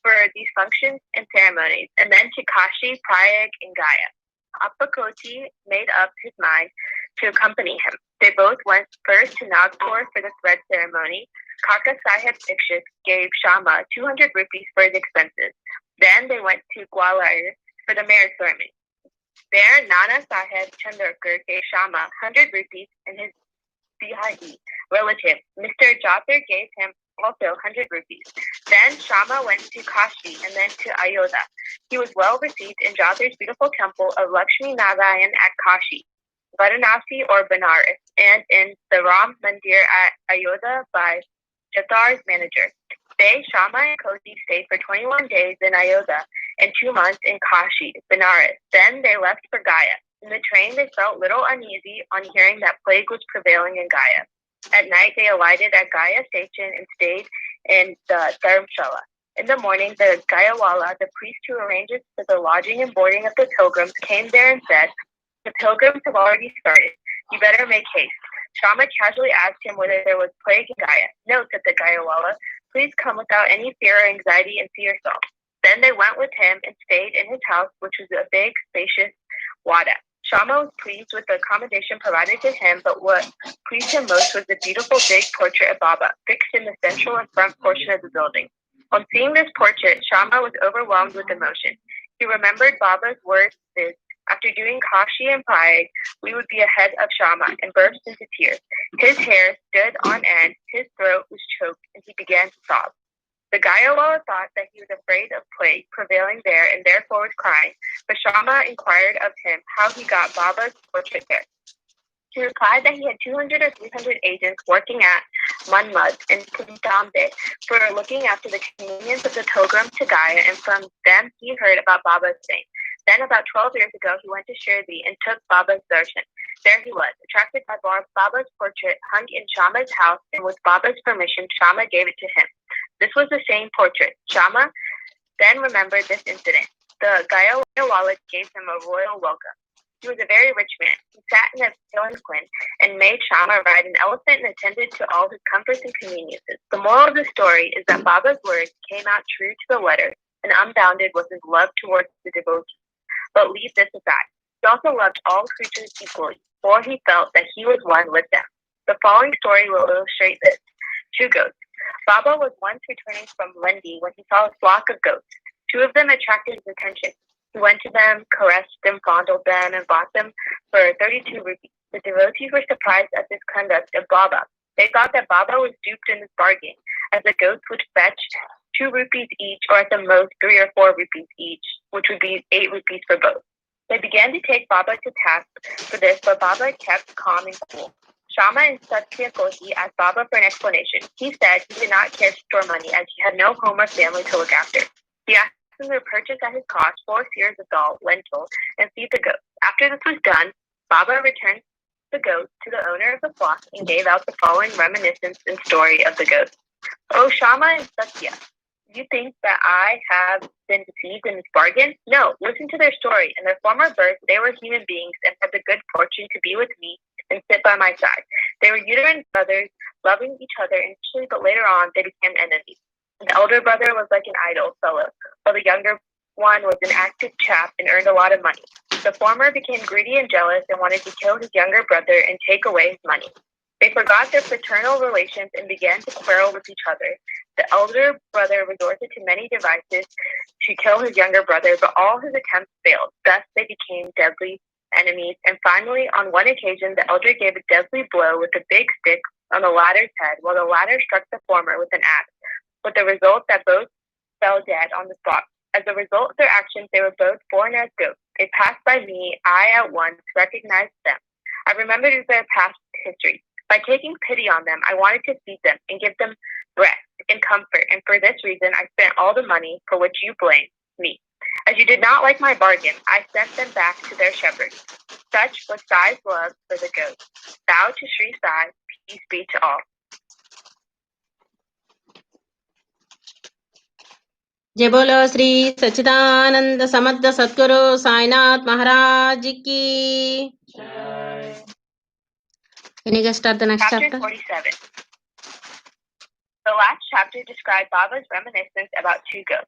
for these functions and ceremonies, and then to Kashi, Prayag, and Gaya. Appakoti made up his mind to accompany him. They both went first to Nagpur for the thread ceremony. Kaka Sahib Dikshit gave Shama 200 rupees for his expenses. Then they went to Gwalior for the marriage ceremony. There, Nana Sahib Chandorkar gave Shama 100 rupees, and his Bihari relative, Mr. Jatir, gave him also 100 rupees. Then Shama went to Kashi and then to Ayodhya. He was well received in Jatir's beautiful temple of Lakshmi Narayan at Kashi, Varanasi or Benares, and in the Ram Mandir at Ayodhya by Jatar's manager. They, Shama and Koti, stayed for 21 days in Ayodhya and 2 months in Kashi, Benares. Then they left for Gaya. In the train, they felt a little uneasy on hearing that plague was prevailing in Gaya. At night, they alighted at Gaya station and stayed in the Dharamshala. In the morning, the Gayawala, the priest who arranges for the lodging and boarding of the pilgrims, came there and said, the pilgrims have already started. You better make haste. Shama casually asked him whether there was plague in Gaya. No, said the Gayawala. Please come without any fear or anxiety and see yourself. Then they went with him and stayed in his house, which was a big, spacious wada. Shama was pleased with the accommodation provided to him, but what pleased him most was the beautiful big portrait of Baba, fixed in the central and front portion of the building. On seeing this portrait, Shama was overwhelmed with emotion. He remembered Baba's words, after doing Kashi and Prayag, we would be ahead of Shama, and burst into tears. His hair stood on end, his throat was choked, and he began to sob. The Gayawala thought that he was afraid of plague prevailing there and therefore was crying, but Shama inquired of him how he got Baba's portrait there. He replied that he had 200 or 300 agents working at Manmad and Puntambe for looking after the convenience of the pilgrims to Gaya, and from them he heard about Baba's saint. Then about 12 years ago, he went to Shirdi and took Baba's darshan. There he was, attracted by Baba's portrait hung in Shama's house, and with Baba's permission, Shama gave it to him. This was the same portrait. Shama then remembered this incident. The Gayawala gave him a royal welcome. He was a very rich man. He sat in a palanquin and made Shama ride an elephant and attended to all his comforts and conveniences. The moral of the story is that Baba's words came out true to the letter, and unbounded was his love towards the devotees. But leave this aside. He also loved all creatures equally, for he felt that he was one with them. The following story will illustrate this. 2 goats. Baba was once returning from Lendi when he saw a flock of goats. 2 of them attracted his attention. He went to them, caressed them, fondled them, and bought them for 32 rupees. The devotees were surprised at this conduct of Baba. They thought that Baba was duped in this bargain, as the goats would fetch 2 rupees each, or at the most 3 or 4 rupees each, which would be 8 rupees for both. They began to take Baba to task for this, but Baba kept calm and cool. Shama and Satya Koti asked Baba for an explanation. He said he did not care to store money, as he had no home or family to look after. He asked him to purchase at his cost 4 seers of dal, lentil, and feed the goats. After this was done, Baba returned the goats to the owner of the flock and gave out the following reminiscence and story of the goats. Oh, Shama and Satya, you think that I have been deceived in this bargain? No, listen to their story. In their former birth, they were human beings and had the good fortune to be with me and sit by my side. They were uterine brothers, loving each other initially, but later on they became enemies. The elder brother was like an idle fellow, while the younger one was an active chap and earned a lot of money. The former became greedy and jealous and wanted to kill his younger brother and take away his money. They forgot their fraternal relations and began to quarrel with each other. The elder brother resorted to many devices to kill his younger brother, but all his attempts failed. Thus they became deadly enemies, and finally, on one occasion, the elder gave a deadly blow with a big stick on the latter's head, while the latter struck the former with an axe, with the result that both fell dead on the spot. As a result of their actions, they were both born as goats. They passed by me. I at once recognized them. I remembered their past history. By taking pity on them, I wanted to feed them and give them rest and comfort, and for this reason, I spent all the money for which you blame me. As you did not like my bargain, I sent them back to their shepherds. Such was Sai's love for the goats. Bow to Shri Sai, peace be to all. जय बोलो श्री सच्चिदानंद समर्थ सद्गुरु साईनाथ महाराज की. Can you guys start the next chapter? 47. The last chapter described Baba's reminiscence about two goats.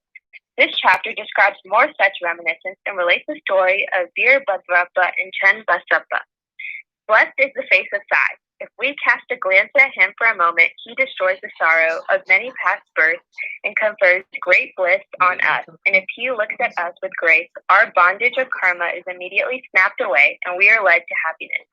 This chapter describes more such reminiscence and relates the story of Veer Bhadrappa and Chen Basappa. Blessed is the face of Sai. If we cast a glance at him for a moment, he destroys the sorrow of many past births and confers great bliss on us. And if he looks at us with grace, our bondage of karma is immediately snapped away and we are led to happiness.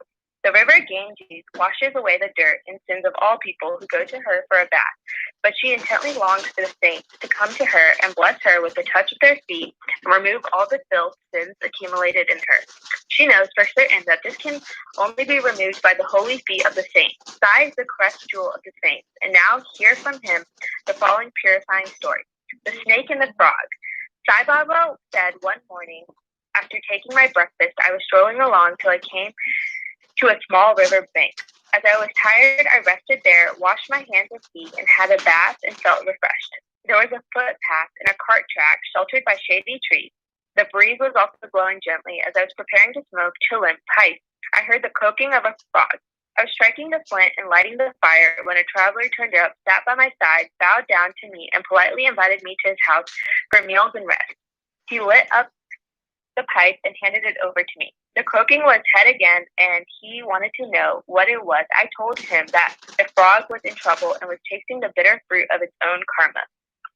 The river Ganges washes away the dirt and sins of all people who go to her for a bath, but she intently longs for the saints to come to her and bless her with the touch of their feet and remove all the filth sins accumulated in her. She knows for certain that this can only be removed by the holy feet of the saints. Sai is the crest jewel of the saints, and now hear from him the following purifying story. The Snake and the Frog. Sai Baba said one morning, after taking my breakfast, I was strolling along till I came to a small river bank. As I was tired, I rested there, washed my hands and feet, and had a bath and felt refreshed. There was a footpath and a cart track sheltered by shady trees. The breeze was also blowing gently. As I was preparing to smoke Chilim pipe, I heard the croaking of a frog. I was striking the flint and lighting the fire when a traveler turned up, sat by my side, bowed down to me, and politely invited me to his house for meals and rest. He lit up the pipe and handed it over to me. The croaking was head again, and he wanted to know what it was. I told him that the frog was in trouble and was tasting the bitter fruit of its own karma.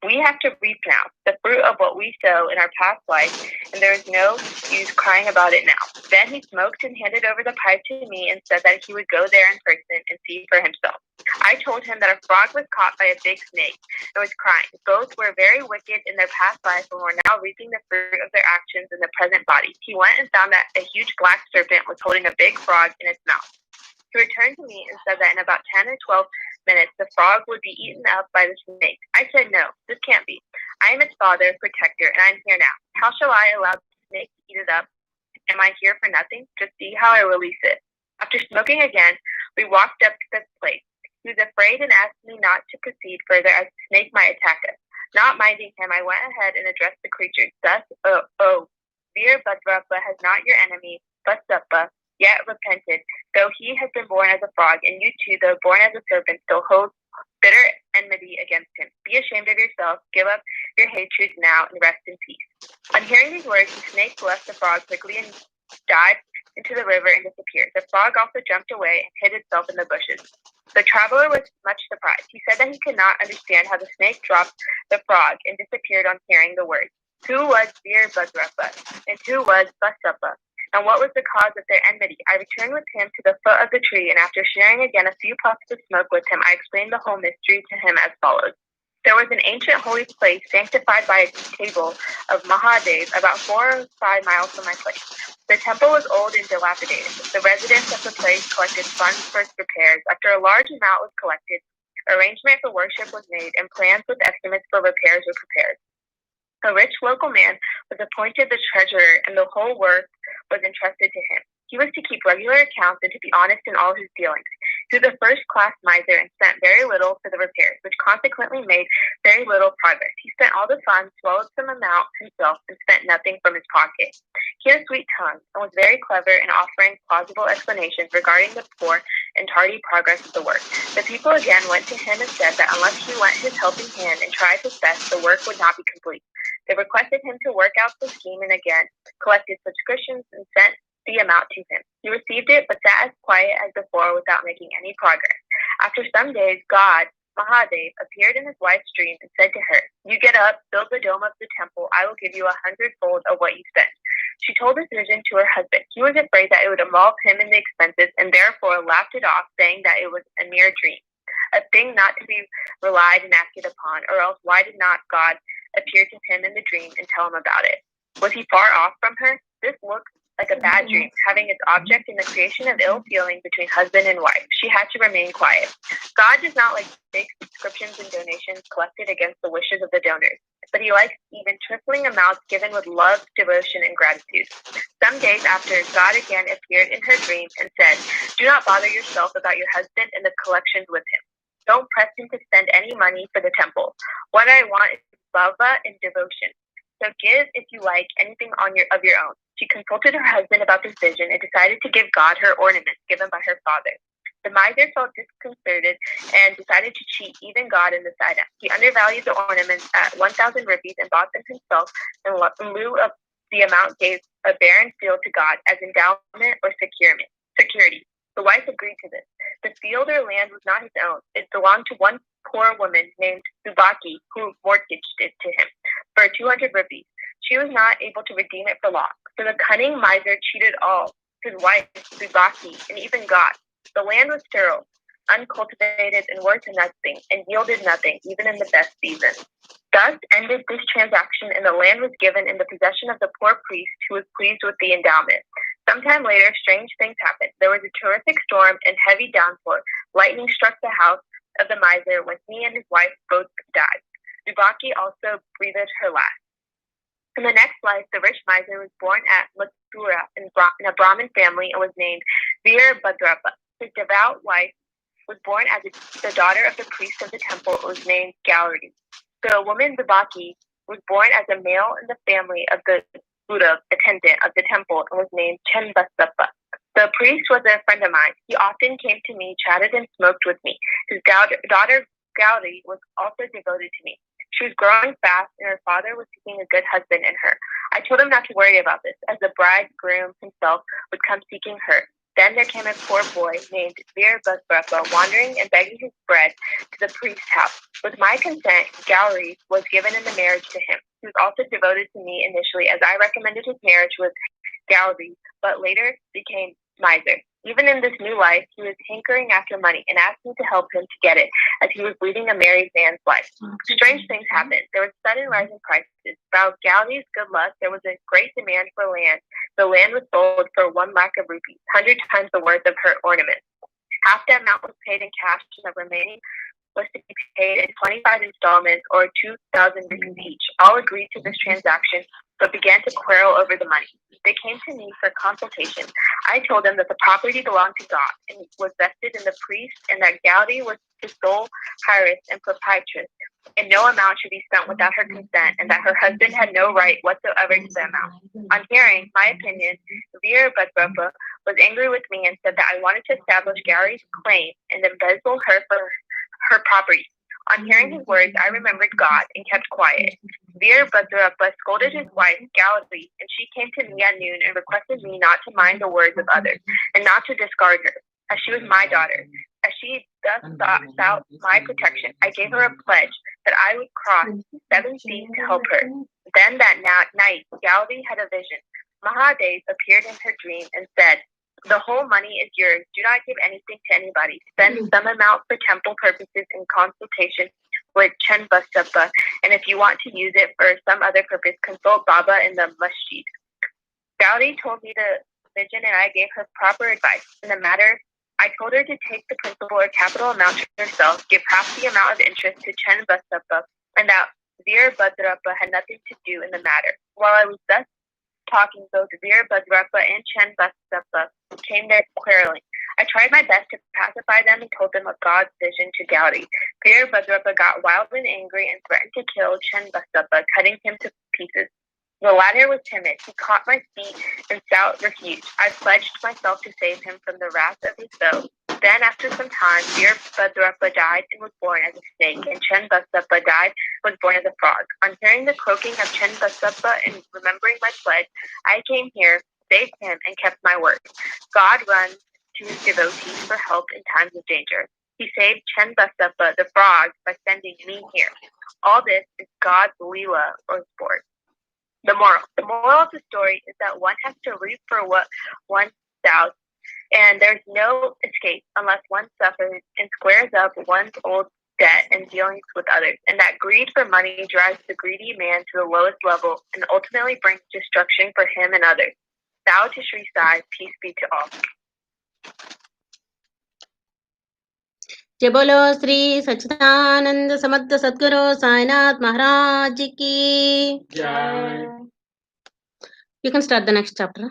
We have to reap now, the fruit of what we sow in our past life, and there is no use crying about it now. Then he smoked and handed over the pipe to me and said that he would go there in person and see for himself. I told him that a frog was caught by a big snake and was crying. Both were very wicked in their past life and were now reaping the fruit of their actions in the present body. He went and found that a huge black serpent was holding a big frog in its mouth. He returned to me and said that in about 10 or 12 minutes, the frog would be eaten up by the snake. I said, no, this can't be. I am its father, protector, and I'm here now. How shall I allow the snake to eat it up? Am I here for nothing? Just see how I release it. After smoking again, we walked up to the place. He was afraid and asked me not to proceed further as the snake might attack us. Not minding him, I went ahead and addressed the creature. Thus, Veer Bhadrappa has not your enemy, Basappa, yet repented, though he has been born as a frog, and you too, though born as a serpent, still hold bitter enmity against him. Be ashamed of yourself, give up your hatred now, and rest in peace. On hearing these words, the snake left the frog quickly and dived into the river and disappeared. The frog also jumped away and hid itself in the bushes. The traveler was much surprised. He said that he could not understand how the snake dropped the frog and disappeared on hearing the words. Who was Veer Bhadrappa, and who was Basappa? And what was the cause of their enmity? I returned with him to the foot of the tree, and after sharing again a few puffs of smoke with him, I explained the whole mystery to him as follows. There was an ancient holy place sanctified by a table of Mahadev about 4 or 5 miles from my place. The temple was old and dilapidated. The residents of the place collected funds for its repairs. After a large amount was collected, arrangement for worship was made, and plans with estimates for repairs were prepared. A rich local man was appointed the treasurer, and the whole work was entrusted to him. He was to keep regular accounts and to be honest in all his dealings. He was a first-class miser and spent very little for the repairs, which consequently made very little progress. He spent all the funds, swallowed some amount himself, and spent nothing from his pocket. He had a sweet tongue and was very clever in offering plausible explanations regarding the poor and tardy progress of the work. The people again went to him and said that unless he lent his helping hand and tried his best, the work would not be complete. They requested him to work out the scheme and again collected subscriptions and sent the amount to him. He received it but sat as quiet as before without making any progress. After some days, God, Mahadev, appeared in his wife's dream and said to her, "You get up, build the dome of the temple. I will give you 100-fold of what you spent." She told this vision to her husband. He was afraid that it would involve him in the expenses and therefore laughed it off, saying that it was a mere dream, a thing not to be relied and acted upon, or else why did not God appear to him in the dream and tell him about it. Was he far off from her? This looked like a bad dream, having its object in the creation of ill feeling between husband and wife. She had to remain quiet. God does not like big subscriptions and donations collected against the wishes of the donors, but he likes even trifling amounts given with love, devotion, and gratitude. Some days after, God again appeared in her dream and said, "Do not bother yourself about your husband and the collections with him. Don't press him to spend any money for the temple. What I want is bhava and devotion. So give, if you like, anything of your own." She consulted her husband about this vision and decided to give God her ornaments given by her father. The miser felt disconcerted and decided to cheat even God in this item. He undervalued the ornaments at 1,000 rupees and bought them himself in lieu of the amount gave a barren field to God as endowment or security. The wife agreed to this. The field or land was not his own. It belonged to one poor woman named Subaki, who mortgaged it to him for 200 rupees. She was not able to redeem it for long. So the cunning miser cheated all, his wife, Subaki, and even God. The land was sterile, uncultivated, and worth nothing, and yielded nothing, even in the best season. Thus ended this transaction, and the land was given in the possession of the poor priest, who was pleased with the endowment. Sometime later, strange things happened. There was a terrific storm and heavy downpour. Lightning struck the house of the miser when he and his wife both died. Subaki also breathed her last. In the next life, the rich miser was born at Mathura in a Brahmin family and was named Veerbhadrapa. His devout wife was born as the daughter of the priest of the temple and was named Gauri. The woman Subaki was born as a male in the family of the Buddha attendant of the temple and was named Chenbasappa. The priest was a friend of mine. He often came to me, chatted, and smoked with me. His daughter Gauri was also devoted to me. She was growing fast, and her father was seeking a good husband in her. I told him not to worry about this, as the bridegroom himself would come seeking her. Then there came a poor boy named Veerbhadrapa, wandering and begging his bread to the priest's house. With my consent, Gauri was given in the marriage to him. He was also devoted to me initially, as I recommended his marriage with Gauri, but later became miser. Even in this new life, he was hankering after money and asked me to help him to get it, as he was leading a married man's life. Strange things happened. There was sudden rise in prices. By Gauri's good luck, there was a great demand for land. The land was sold for 1 lakh of rupees, 100 times the worth of her ornaments. Half the amount was paid in cash, and the remaining was to be paid in 25 installments or 2,000 rupees each. All agreed to this transaction, but began to quarrel over the money. They came to me for consultation. I told them that the property belonged to God and was vested in the priest, and that Gauri was his sole heiress and proprietress, and no amount should be spent without her consent, and that her husband had no right whatsoever to the amount. On hearing my opinion, Veerbhadrapa was angry with me and said that I wanted to establish Gauri's claim and embezzle her for her property. On hearing his words, I remembered God and kept quiet. Veerbhadrapa scolded his wife, Gauri, and she came to me at noon and requested me not to mind the words of others and not to discard her, as she was my daughter. As she thus sought my protection, I gave her a pledge that I would cross 7 seas to help her. Then that night, Gauri had a vision. Mahadev appeared in her dream and said, "The whole money is yours. Do not give anything to anybody. Spend some amount for temple purposes in consultation with Chenbasappa, and if you want to use it for some other purpose, consult Baba in the masjid." Gauri told me the vision, and I gave her proper advice. In the matter, I told her to take the principal or capital amount to herself, give half the amount of interest to Chenbasappa, and that Veerbhadrapa had nothing to do in the matter. While I was thus talking, both Veerbhadrapa and Chenbasappa came there quarreling. I tried my best to pacify them and told them of God's vision to Gauri. Veerbhadrapa got wild and angry and threatened to kill Chenbasappa, cutting him to pieces. The latter was timid. He caught my feet and sought refuge. I pledged myself to save him from the wrath of his foe. Then, after some time, Veerbhadrapa died and was born as a snake, and Chenbasappa died and was born as a frog. On hearing the croaking of Chenbasappa and remembering my pledge, I came here, saved him, and kept my word. God runs to his devotees for help in times of danger. He saved Chenbasappa, the frog, by sending me here. All this is God's Leela, or sport. The moral of the story is that one has to reap for what one sows, and there's no escape unless one suffers and squares up one's old debt and dealings with others, and that greed for money drives the greedy man to the lowest level and ultimately brings destruction for him and others. Bow to Shri Sai, peace be to all. जय बोलो श्री सच्चिदानंद समर्थ सद्गुरु साईनाथ महाराज की. You can start the next chapter.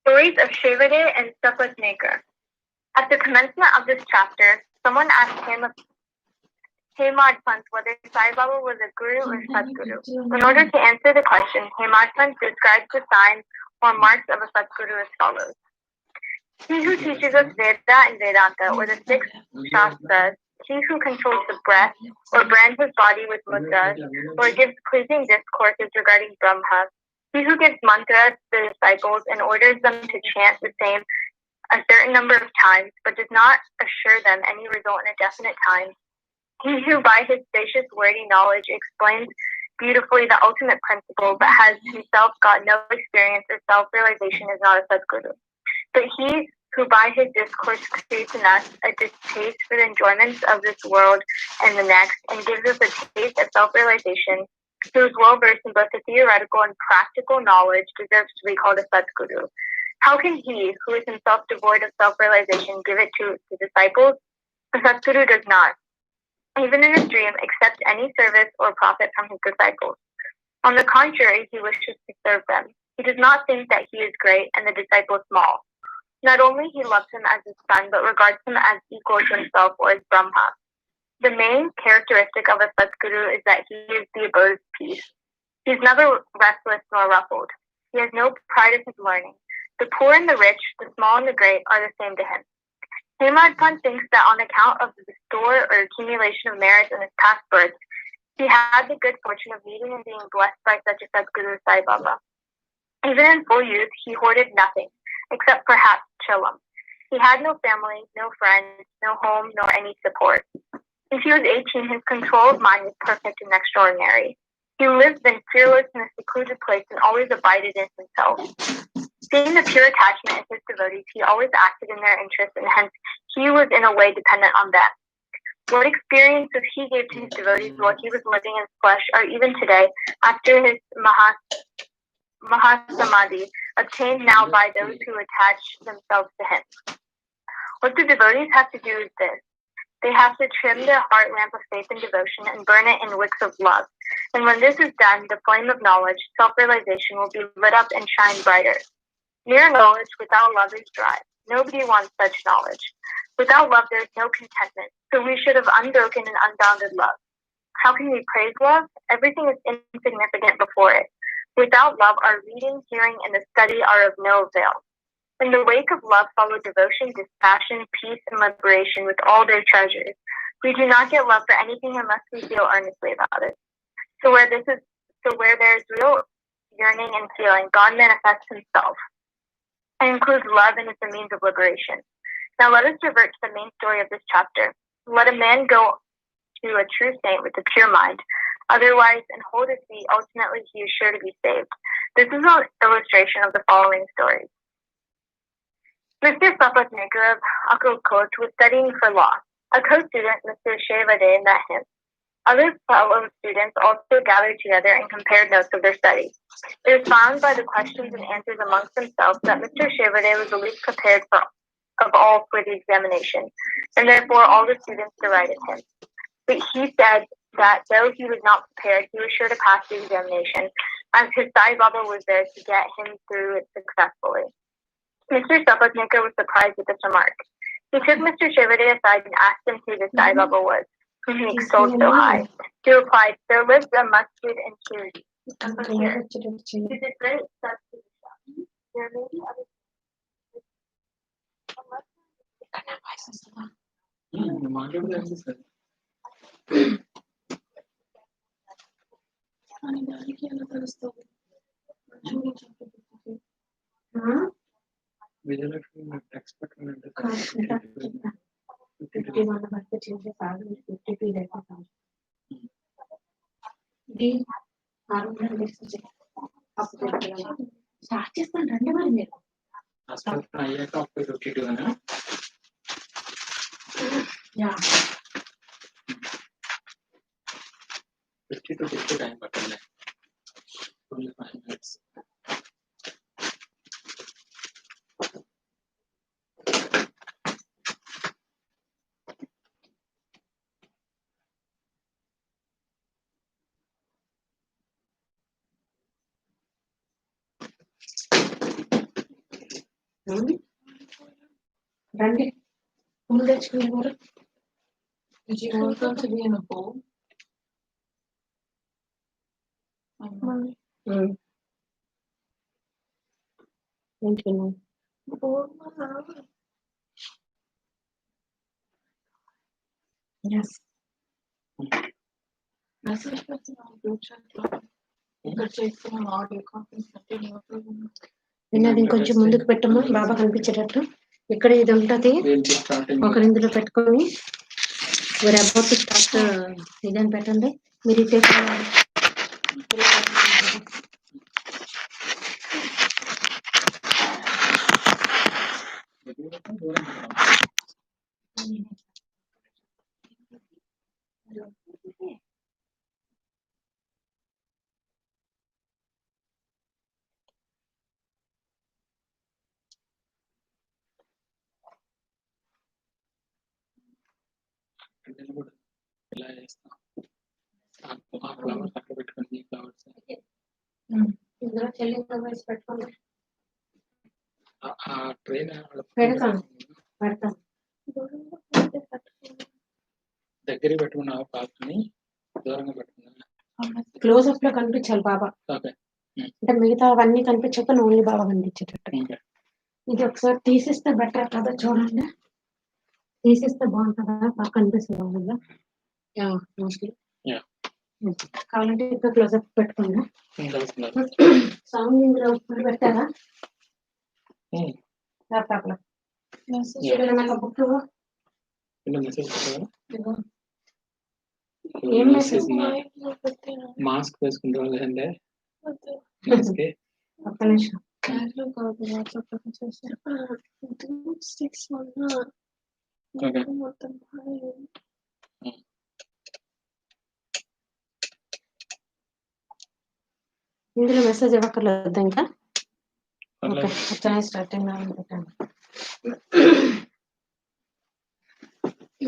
Stories of Shivade and Sapatnekar. At the commencement of this chapter, someone asked Hemad Pant whether Sai Baba was a guru or Satguru. In order to answer the question, Hemad Pant describes the signs or marks of a Satguru as follows. He who teaches us Veda and Vedanta, or the 6 Shastras, he who controls the breath, or brands his body with mudras, or gives pleasing discourses regarding Brahma, he who gives mantras to the disciples and orders them to chant the same a certain number of times, but does not assure them any result in a definite time, he who by his spacious wordy knowledge explains beautifully the ultimate principle, but has himself got no experience or self-realization, is not a Sadguru. But he who by his discourse creates in us a distaste for the enjoyments of this world and the next, and gives us a taste of self-realization, who is well versed in both the theoretical and practical knowledge, deserves to be called a Sadguru. How can he, who is himself devoid of self-realization, give it to the disciples? A Sadguru does not, even in his dream, accept any service or profit from his disciples. On the contrary, he wishes to serve them. He does not think that he is great and the disciple small. Not only he loves him as his son, but regards him as equal to himself or as Brahma. The main characteristic of a Sadguru is that he is the abode of peace. He is never restless nor ruffled. He has no pride of his learning. The poor and the rich, the small and the great are the same to him. Hemad Pant thinks that on account of the store or accumulation of merits in his past births, he had the good fortune of meeting and being blessed by such a Sadguru Sai Baba. Even in full youth, he hoarded nothing, except perhaps Chilam. He had no family, no friends, no home, nor any support. Since he was 18, his control of mind was perfect and extraordinary. He lived then fearless in a secluded place and always abided in himself. Seeing the pure attachment of his devotees, he always acted in their interests, and hence he was in a way dependent on them. What experiences he gave to his devotees while he was living in flesh are even today, after his Mahasamadhi, obtained now by those who attach themselves to him. What the devotees have to do is this. They have to trim their heart lamp of faith and devotion and burn it in wicks of love. And when this is done, the flame of knowledge, self-realization, will be lit up and shine brighter. Mere knowledge without love is dry. Nobody wants such knowledge. Without love, there is no contentment. So we should have unbroken and unbounded love. How can we praise love? Everything is insignificant before it. Without love, our reading, hearing, and the study are of no avail. In the wake of love follow devotion, dispassion, peace, and liberation with all their treasures. We do not get love for anything unless we feel earnestly about it. So where there is real yearning and feeling, God manifests himself. It includes love and is a means of liberation. Now let us revert to the main story of this chapter. Let a man go to a true saint with a pure mind. Otherwise, and hold his feet, ultimately he is sure to be saved. This is an illustration of the following stories. Mr. Sapatnekar of Akalkot was studying for law. A co-student, Mr. Shivade, met him. Other fellow students also gathered together and compared notes of their studies. It was found by the questions and answers amongst themselves that Mr. Shivade was the least prepared of all for the examination, and therefore all the students derided him. But he said that though he was not prepared, he was sure to pass the examination, as his Sai Baba was there to get him through it successfully. Mr. Sapatnekar was surprised at this remark. He took Mr. Shivade aside and asked him who the Sai Baba was, whom he extolled so high. He replied, there lives a masjid in Shirdi. Here. To the great Satsang, there may be other Yeah. 50 to 60 time పట్టింది. Only 5 minutes. రండి పూలు తెచ్చుకునేవారు. Did you want them to be in a bowl? ఏంటి yes Message పెట్టిన group chat లో ఇక్కడ చేస్తున్న audio copies continue అవుతుంది. విన్నది ఇంకొంచెం ముందుకు పెట్టమ్మా బాబా కనిపించేటట్లు. ఇక్కడ ఇది ఉంటది ఒకరి ఇందులో పెట్టుకొని మీరు అబౌట్ స్టార్ట్ ఇదని పెట్టండి. మీరు ఇటే ఇలా చేస్తాం. ఆ ఫ్లవర్స్ అక్కడ పెట్టుకోండి. ఫ్లవర్స్ ఇందులో చెల్లి వేసి పెట్టుకోండి. ఆ ట్రైన్ పెడతాను. దగ్గర పెట్టుకున్నావు పాపని దూరంగా పెట్టుకున్నా. క్లోజ్అప్ లో కనిపించాలి బాబా. ఓకే. అంటే మిగతా అవన్నీ కనిపించక ఓన్లీ బాబా కనిపించేటట్టు. ఇది ఒకసారి తీసిస్తే బెటర్ కదా, చూడండి. తీసిస్తే బాగుంటుందా, బాగా కనిపిస్తుంది బాగుందా. మోస్ట్లీ కావాలంటే ఇంకా క్లోజ్అప్ పెట్టుకోండి. సాంగ్ ఇందులో పెట్టారా ల్యాప్టాప్ లో నాకు బుక్ ఏం మెసేజ్ మాస్క్ వేసుకుంటారు లేదంటే ఒక్క నిమిషం. ఇందులో మెసేజ్ ఇవ్వక్కర్లేదు ఇంకా. ఓకే అర్చన స్టార్టింగ్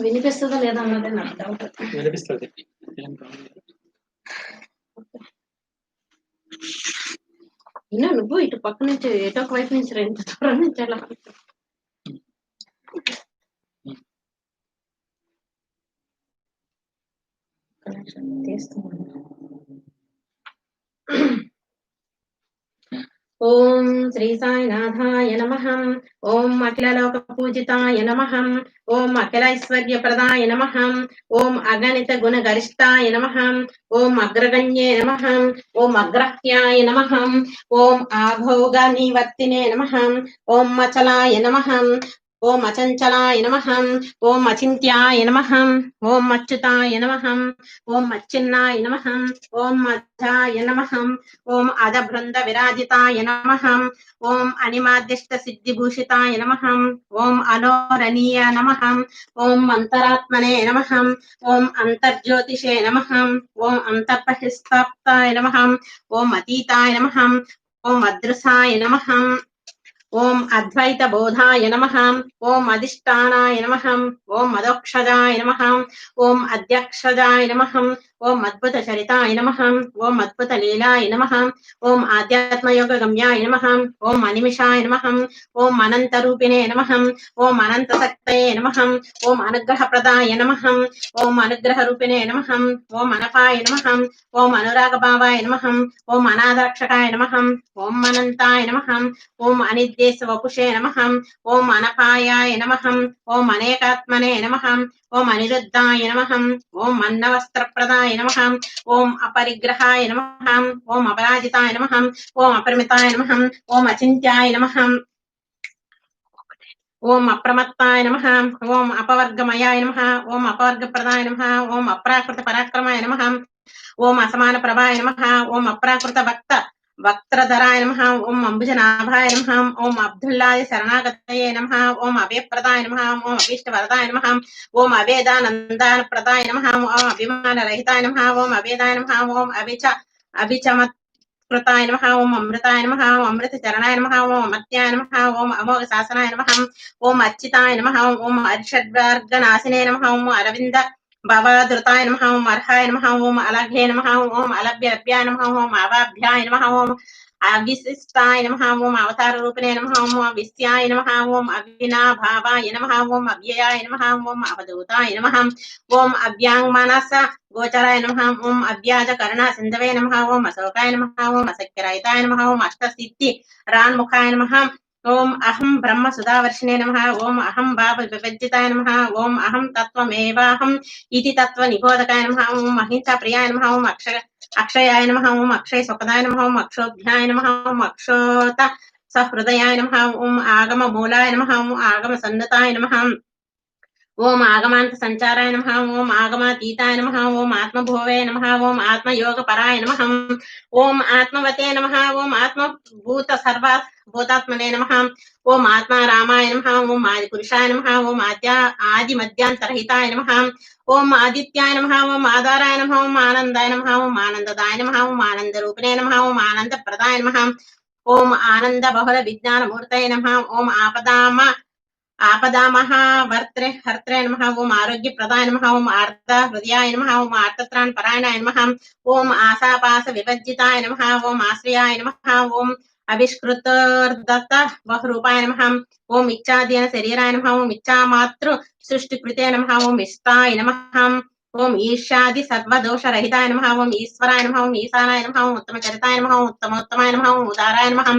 వినిపిస్తుందా లేదా అన్నది నాకు డౌట్. వినిపిస్తుంది. విన్నా నువ్వు ఇటు పక్క నుంచి ఎటో ఒక వైపు నుంచి రెండు దూరం నుంచి ఎలా తీస్తున్నాను. ఓం శ్రీ సాయినాథాయ నమః. ఓం అఖిలలోక పూజితాయ నమః. ఓం అఖిలైశ్వర్య ప్రదాయ నమః. ఓం అగణిత గుణ గరిష్టాయ నమః. ఓం అగ్రగణ్యే నమః. ఓం అగ్రహ్యాయ నమః. ఓం ఆఘోగ నివర్తినే నమః. ఓం అచలాయ నమః. ఓం అచంచలాయ నమః. ఓం అచింత్యాయ నమః. ఓం అచ్యుతాయ నమః. ఓం అచ్ఛిన్నాయ నమః. ఓం అజాయ నమః. ఓం అజబృంద విరాజితాయ నమః. ఓం అనిమాదిష్ట సిద్ధిభూషితాయ నమః. ఓం అనోరణీయ నమః. ఓం అంతరాత్మనే నమః. ఓం అంతర్జ్యోతిషే నమః. ఓం అంతర్బహిస్తాప్తాయ నమః. ఓం అతీతాయ నమః. ఓం అదృశాయ నమః. ఓం అద్వైత బోధాయ నమః. ఓం అధిష్టానాయ నమః. ఓం అదోక్షజాయ నమః. ఓం అధ్యక్షజాయ నమః. ఓం అద్భుత చరితాయ నమః. ఓం అద్భుత లీలాయ నమః. ఓం ఆధ్యాత్మయోగ గమ్యాయ నమః. ఓం అనిమిషాయ నమః. ఓం అనంత రూపిణే నమః. ఓం అనంత శక్తయే నమః. ఓం అనుగ్రహ ప్రదాయ నమః. ఓం అనుగ్రహ రూపిణే నమః. ఓం అనపాయ నమః. ఓం అనురాగ భావాయ నమః. ఓం అనాథరక్షకాయ నమః. ఓం అనంతాయ నమః. ఓం అనిర్దేశ వపుషే నమః. ఓం అనపాయాయ నమః. ఓం అనేకాత్మనే నమః. ఓం అనిరుద్ధాయ నమః. ఓం అన్నవస్త్రప్రదాయ నమః. ఓం అపరిగ్రహాయ నమః. ఓం అపరాజితాయ నమః. ఓం అపరిమితాయ నమః. ఓం అచింత్యాయ నమః. ఓం అప్రమత్తాయ నమః. ఓం అపవర్గమయాయ నమః. ఓం అపవర్గప్రదాయ నమః. ఓం అప్రాకృత పరాక్రమాయ నమః. ఓం అసమాన ప్రభాయ నమః. ఓం అప్రాకృత భక్త वक्त्रधराय नमः ओम अंबुजनाभाय नमः ओम अब्दुल्लाय शरणागतये नमः ओम अभयप्रदाय नमः ओम अभीष्टवरदाय नमः ओम अभेदानन्दानप्रदाय नमः ओम अभिमानरहिताय नमः ओम अभेदाय नमः ओम अभिचमत्कृताय नमः ओम अमृताय नमः ओम अमृतचरणाय नमः ओम अमर्त्याय नमः ओम अमोघशासनाय नमः ओम अच्युताय नमः ओम अर्षड्वर्गनाशिने नमः ओम अरविन्द भवधृताय नमः ओम अर्हाय नमः ओम अलघे नमः ओम अलभ्यलभ्याय नमः ओम अवाभ्याय नमः ओम अविशिष्टाय नमः ओम अवतार रूपिणे नमः ओम विस्याय नमः ओम अविनाभावाय नमः ओम अव्ययाय नमः ओम अवधूताय नमः ओम अव्यांगमानस गोचराय नमः ओम अव्याजकरणा सिन्धवे नमः ओम अशोकाय नमः ओम असक्यरहिताय नमः ओम अष्टसिद्धि रान्मुखाय नमः ओम अहम ब्रह्म सुधावर्षिणे नमः ओम अहम भाव विभज्जिताय नमः ओम अहम तत्त्वमेवाहम इति तत्त्वनिबोधकाय नमः ओम अहिंसा प्रियाय नमः ओम अक्षयाय नमः ओम अक्षय सुखदाय नमः ओम अक्षोभ्याय नमः ओम अक्षोत सहृदयाय नमः ओम आगम मूलाय नमः ओम आगम सन्नताय नमः ओम आगमांत संचाराय नमः ओम आगमातीताय नमः ओम आत्मभोवे नमः ओम आत्मयोगपराय नमः ओम आत्मवते नमः ओम आत्मभूत सर्व भूतात्मने नमः ओम आत्मा रामाय नमः ओम आदिपुरुषाय नमः ओम आदिमध्यांतरहिताय नमः ओम आदित्याय नमः ओम आधाराय नमः ओम आनन्दाय नमः ओम आनन्ददाय नमः ओम आनन्दरूपिणे नमः ओम आनन्दप्रदाय नमः ओम आनन्द बहुल विज्ञानमूर्तये नमः ओम आपदामः वर्त्रे हर्त्रे नमः ओम आरोग्यप्रदाय नमः ओम आर्त हृदयाय नमः ओम आर्तत्राणपरायणाय नमः ओम आशापाश विभज्जिताय नमः ओम आश्रयाय नमः ओम अभिष्कृतर्दत्त बहुरूपाय नमः ओम इच्छाधीन शरीराय नमः ओम इच्छामातृ सृष्टिकृते नमः ओम इष्टाय नमः ओम ईर्ष्यादि सर्वदोषरहिताय नमः ओम ईश्वराय नमः ओम ईशानाय नमः ओम उत्तमचरिताय नमः ओम उत्तमोत्तमाय नमः ओम उदाराय नमः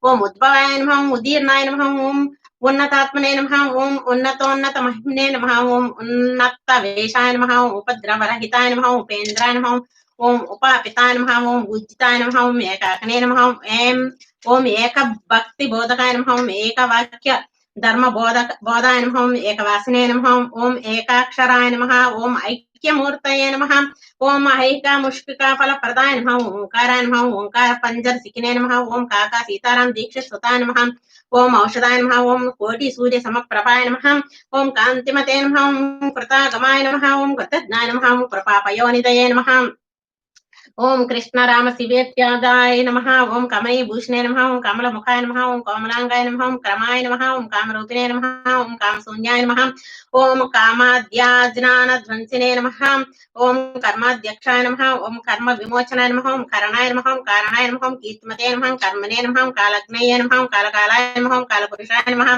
ओम उद्भवाय नमः ओम उदीर्णाय नमः ओम उन्नतात्मने नमः ओम उन्नतोन्नत महिम्ने नमः ओम उन्नत वेशाय नमः ओम उपद्रवरहिताय नमः उपेन्द्राय नमः ओम उपापिताय नमः ओम उज्जिताय नमः ओम एकाग्ने नमः ओम एक भक्ति बोधकाय नमः ओम एक वाक्य धर्म बोधाय नमः ओम एक वासने नमः ओम एकाक्षराय नमः ओम ऐक्यमूर्तये नमः ओम ऐका मुष्पिका फल प्रदाय नमः ओंकाराय नमः ओंकार पंजर सिकिने नमः ओम काका सीताराम दीक्षित सुताय नमः ओम औषधाय नमः ओम कोटि सूर्य समप्रभाय नमः ओम कांतिमते नमः ओम कृतागमाय नमः ओम कृतज्ञाय नमः ओम कृपापयोनिधये नमः ओम कृष्ण राम शिवेत्यादाय नमः ओम कमली भूषणे नमः ओम कमलमुखाय नमः ओम कोमलांगाय नमः ओम क्रमाय नमः ओम कामरूपिणे नमः ओम कामशून्याय नमः ओम कामाद्याज्ञानध्वंसिने नमः ओम कर्माध्यक्षाय नमः ओम कर्म विमोचनाय नमः ओम करणाय नमः ओम कारणाय नमः ओम कीर्तिमते नमः कर्मणे नमः ओम कालज्ञेय नमः ओम कालकालाय नमः ओम कालपुरुषाय नमः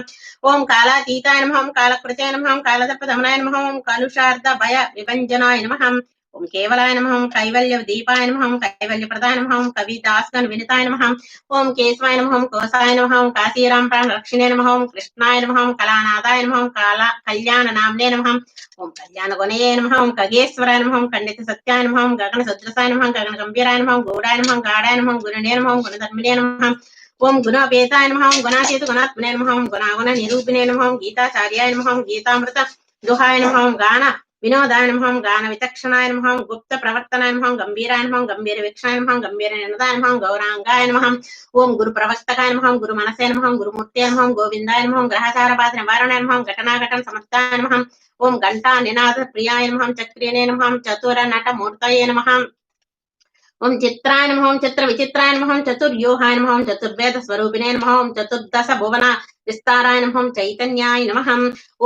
ओम कालातीताय नमः ओम कालकृते नमः ओम कालदर्पदमनाय नमः ओम कलुषार्ध भय विभञ्जनाय नमः ओम केवलाय नमः ओम कैवल्य दीपाय नमः ओम कैवल्य प्रदाय नमः ओम कविदासगण विनिताय नमः ओम केशवाय नमः ओम कोसाय नमः ओम काशीराम प्राण रक्षिणे नमः ओम कृष्णाय नमः ओम कलानादाय नमः ओम कल्याण नामने नमः ओम कल्याण गुणये नमः ओम खगेश्वराय नमः ओम खंडित सत्याय नमः ओम गगन सदृशाय नमः गगन गंभीराय नमः ओम गौडाय नमः ओम गाढाय नमः ओम गुणने नमः ओम गुणधर्मिणे नमः ओम गुणापेताय नमः ओम गुणातीत गुणात्मने नमः ओम गुणागुण निरूपिणे नमः ओम गीताचार्याय नमः ओम गीतामृत दुहाय नमः ओम गान विनोदाय नमः ओम गान विचक्षणाय नमः ओम गुप्त प्रवर्तनाय नमः ओम गंभीराय नमः ओम गंभीर वीक्षाय नमः ओम गंभीर निनदाय नमः ओम गौरांगाय नमः ओम गुरु प्रवक्तकाय नमः ओम गुरु मनसे नमः ओम गुरु मूर्ते नमः ओम गोविंदाय नमः ओम ग्रहचार बाध निवारणाय नमः ओम घटनाघटन समर्थाय नमः ओम घंटा निनाद प्रियाय नमः ओम चक्रिणे नमः ओम चतुर नट मूर्तये नमः ओम चित्राय नमः ओम चित्र विचित्राय नमः ओम चतुर्व्यूहाय नमः ओम चतुर्वेद स्वरूपिणे नमः ओम चतुर्दश भुवन विस्ताराय नमः ओम चैतन्याय नमः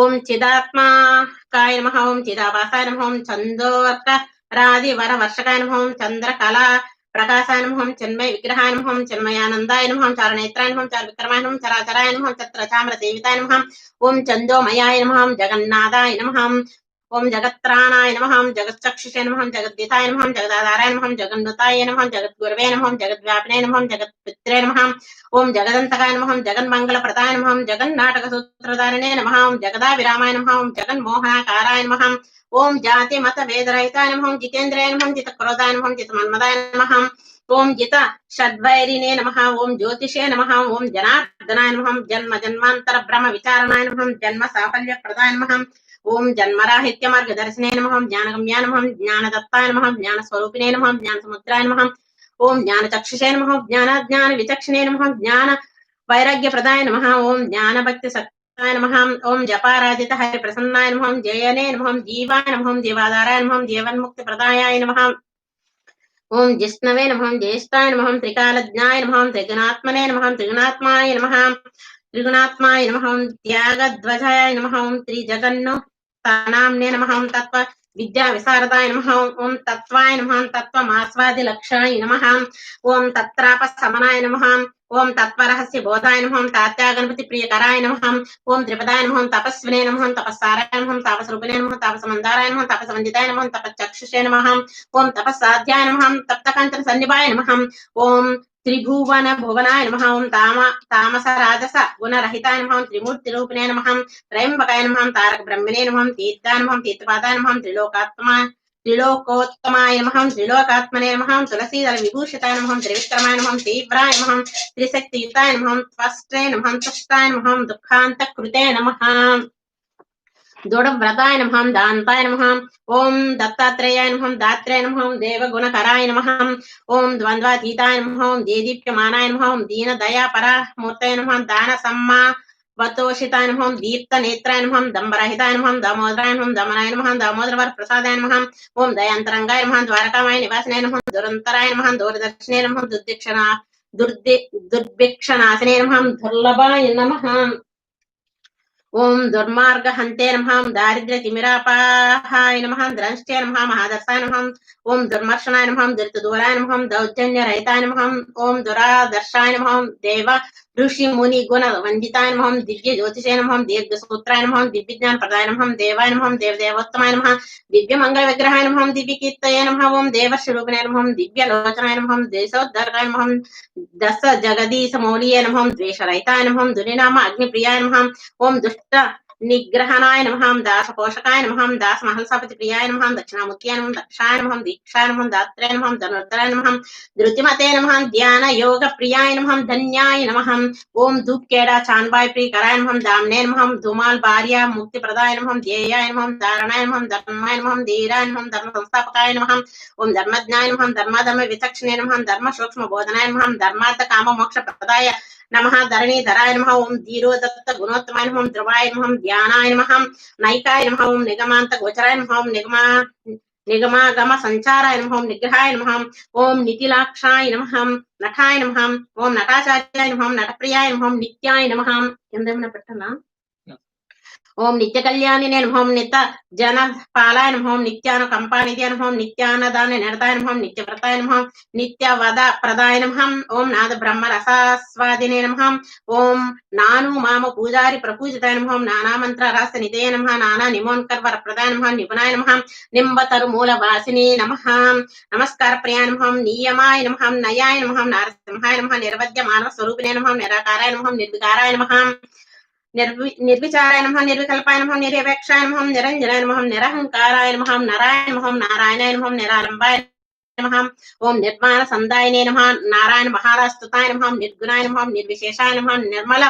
ओम चिदात्माकाय नमः ओम चिदाभासाय नमः ओम छंदोर्क रादि वर वर्षकाय नमः ओम चंद्रकला प्रकाशाय नमः ओम चिन्मय विग्रहाय नमः ओम चिन्मयानंदाय नमः ओम चारनेत्राय नमः ओम चारविक्रमाय नमः ओम चराचराय नमः ओम छत्रचाम्र सेविताय नमः ओम चंदोमयाय नमः ओम जगन्नाथाय नमः ओम जगत्राणाय नमः ओम जगच्चक्षुषे नमः ओम जगद्दिताय नमः ओम जगदाधाराय नमः ओम जगन्नुताय नमः ओम जगद्गुरवे नमः ओम जगद्व्यापिने नमः ओम जगत्पित्रे नमः ओम जगदन्तकाय नमः ओम जगन्मङ्गलप्रदाय नमः ओम जगन्नाटकसूत्रधारिणे नमः ओम जगदाभिरामाय नमः ओम जगन्मोहनाकाराय नमः ओम जाति मत भेदरहिताय नमः ओम जितेन्द्राय नमः ओम जितक्रोधाय नमः ओम जितमन्मदाय नमः ओम जित षड्वैरिणे नमः ओम ज्योतिषे नमः ओम जनार्दनाय नमः ओम जन्म जन्मांतर ब्रह्म विचारणाय नमः ओम जन्म साफल्यप्रदाय नमः ओम जन्मराहित्य मार्गदर्शने नमः ओम ज्ञानगम्याय नमः ओम ज्ञानदत्ताय नमः ओम ज्ञानस्वरूपिणे नमः ओम ज्ञानसमुद्राय नमः ओम ज्ञानचक्षुषे नमः ज्ञानाज्ञान विचक्षणे नमः ज्ञान वैराग्यप्रदाय नमः ओम ज्ञानभक्ति सत्ताय नमः ओम जपाराजित हरि प्रसन्नाय नमः जयने नमः जीवाय नमः जीवाधाराय नमः जीवन्मुक्तिप्रदायाय नमः ओम जिष्णवे नमः ज्येष्ठाय नमः त्रिकालज्ञाय नमः त्रिगुणात्मने नमः त्रिगुणात्माय नमः त्यागध्वजाय नमः ओम त्रिजगन्नाम्ने नमः ओम तत्व विद्या विशारदाय नमः ओम तत्वाय नमः तत्वमास्वादि लक्षाय नमः ओम तत्रापसमनाय नमः ओम तत्वरहस्य बोधाय नमः ओम तात्यागणपति प्रियकराय नमः ओम त्रिपदाय नमः तपस्विने नमः तपस्साराय नमः तापसरूपिणे नमः तापसमन्दाराय नमः तपसमञ्जिताय नमः तपश्चक्षुषे नमः ओम तपस्साध्याय नमः तप्तकाञ्चन सन्निभाय नमः ओम त्रिभुवन भुवनाय नमः ओम तामस राजस गुणरहिताय नमः त्रिमूर्तिरूपिणे नमः त्रयम्बकाय नमः तारक ब्रह्मणे नमः तीर्थाय नमः तीर्थपादाय नमः त्रिलोकोत्तमाय नमः त्रिलोकात्मने नमः तुलसीदल विभूषिताय नमः त्रिविक्रमाय नमः तीव्राय नमः त्रिशक्तियुताय नमः त्वष्ट्रे नमः तुष्टाय नमः दुःखान्तकृते नमः दोडव्रताय नमः दान्ताय नमः ओम दत्तात्रेयाय नमः दात्रे नमः देवगुणकराय नमः ओम द्वन्द्वातीताय नमः देदीप्यमानाय नमः दीनदयापरामूर्तये नमः दानसम्मावतोषिताय नमः दीप्तनेत्राय नमः दम्बरहिताय नमः दामोदराय नमः दमनाय नमः दामोदरवरप्रसादाय नमः ओम दयान्तरंगाय नमः द्वारकामाय निवासिने नमः दुरन्तराय नमः दूरदर्शिने नमः दुर्भिक्षनाशिने नमः दुर्लभाय नमः ओम दुर्मार्ग हंते नमः दारिद्र्य तिमिरापाहाय नमः द्रष्टे नमः महादर्शाय नमः ओम दुर्मर्शनाय नमः दुरितदूराय नमः दौर्जन्य रहिताय नमः ओम दुरादर्शाय नमः देव ऋषि मुनि गुण वंदिताय नमः दिव्य ज्योतिषे नमः दीर्घ सूत्राय नमः दिव्य ज्ञान प्रदाय नमः देवाय नमः देवदेवोत्तमाय नमः दिव्य मंगल विग्रहाय नमः दिव्य कीर्तये नमः ओम देवर्षिरूपिणे नमः दिव्य लोचनाय नमः देशोद्धरकाय नमः दश जगदीश मौलिये नमः द्वेषरहिताय नमः दुर्नाम अग्निप्रियाय नमः ओम दुष्ट निग्रहणाय नमः दासपोषकाय नमः दास महलसापति प्रियाय नमः दक्षिणामुख्याय नमः दक्षाय नमः दीक्षाय नमः दात्रे नमः धनुर्धराय नमः धृतिमते नमः ध्यान योग प्रियाय नमः धन्याय नमः ओम धूप केड़ा चांदबाई प्रियकराय नमः दामने नमः धूमाल भार्या मुक्ति प्रदाय नमः ध्येयाय नमः धारणाय नमः धर्माय नमः धीराय नमः धर्म संस्थापकाय नमः ओम धर्मज्ञाय नमः धर्माधर्म विचक्षणे नमः धर्म सूक्ष्म बोधनाय नमः धर्मार्थ काम मोक्ष प्रदाय नमः धरणीधराय नमः ओम धीरोदत्त गुणोत्तमाय नमः ध्रुवाय नमः ध्यानाय नमः नैकाय नमः ओम निगमांत गोचराय नमः ओम निगमागम संचाराय नमः ओम निग्रहाय नमः ओम नितिलाक्षाय नमः नटाय नमः ओम नटाचार्याय नमः नटप्रियाय नमः नित्याय नमः ಎಂದೆಮನ ಪಟ್ಟಲ್ಲ ओम नित्य कल्याणिने नमः नित्य जन पालाय नमः नित्यानुकंपानिधे नमः नित्यानदान निरताय नमः नित्यव्रताय नमः नित्यवद प्रदाय नमः ओम नाद ब्रह्म रसास्वादिने नमः ओम नानु माम पूजारि प्रपूजिताय नमः नाना मंत्र रस निधे नमः नाना निमोन्कर वर प्रदाय नमः निपुणाय नमः निम्बतरु मूल वासिने नमः नमस्कार प्रियाय नमः नियमाय नमः नयाय नमः नारसिंहाय नमः निर्वद्य मानव स्वरूपिणे नमः निराकाराय नमः निर्विकाराय नमः निर्विचाराय नमः निर्विकल्पाय नमः निर्वेक्षाय नमः निरंजनाय नमः निरहंकाराय नमः नारायण नमः नारायणाय नमः निरालंबाय नमः ओम निर्माण संदायिने नमः नारायण महारास्तुताय नमः निर्गुणाय नमः निर्विशेषाय नमः निर्मल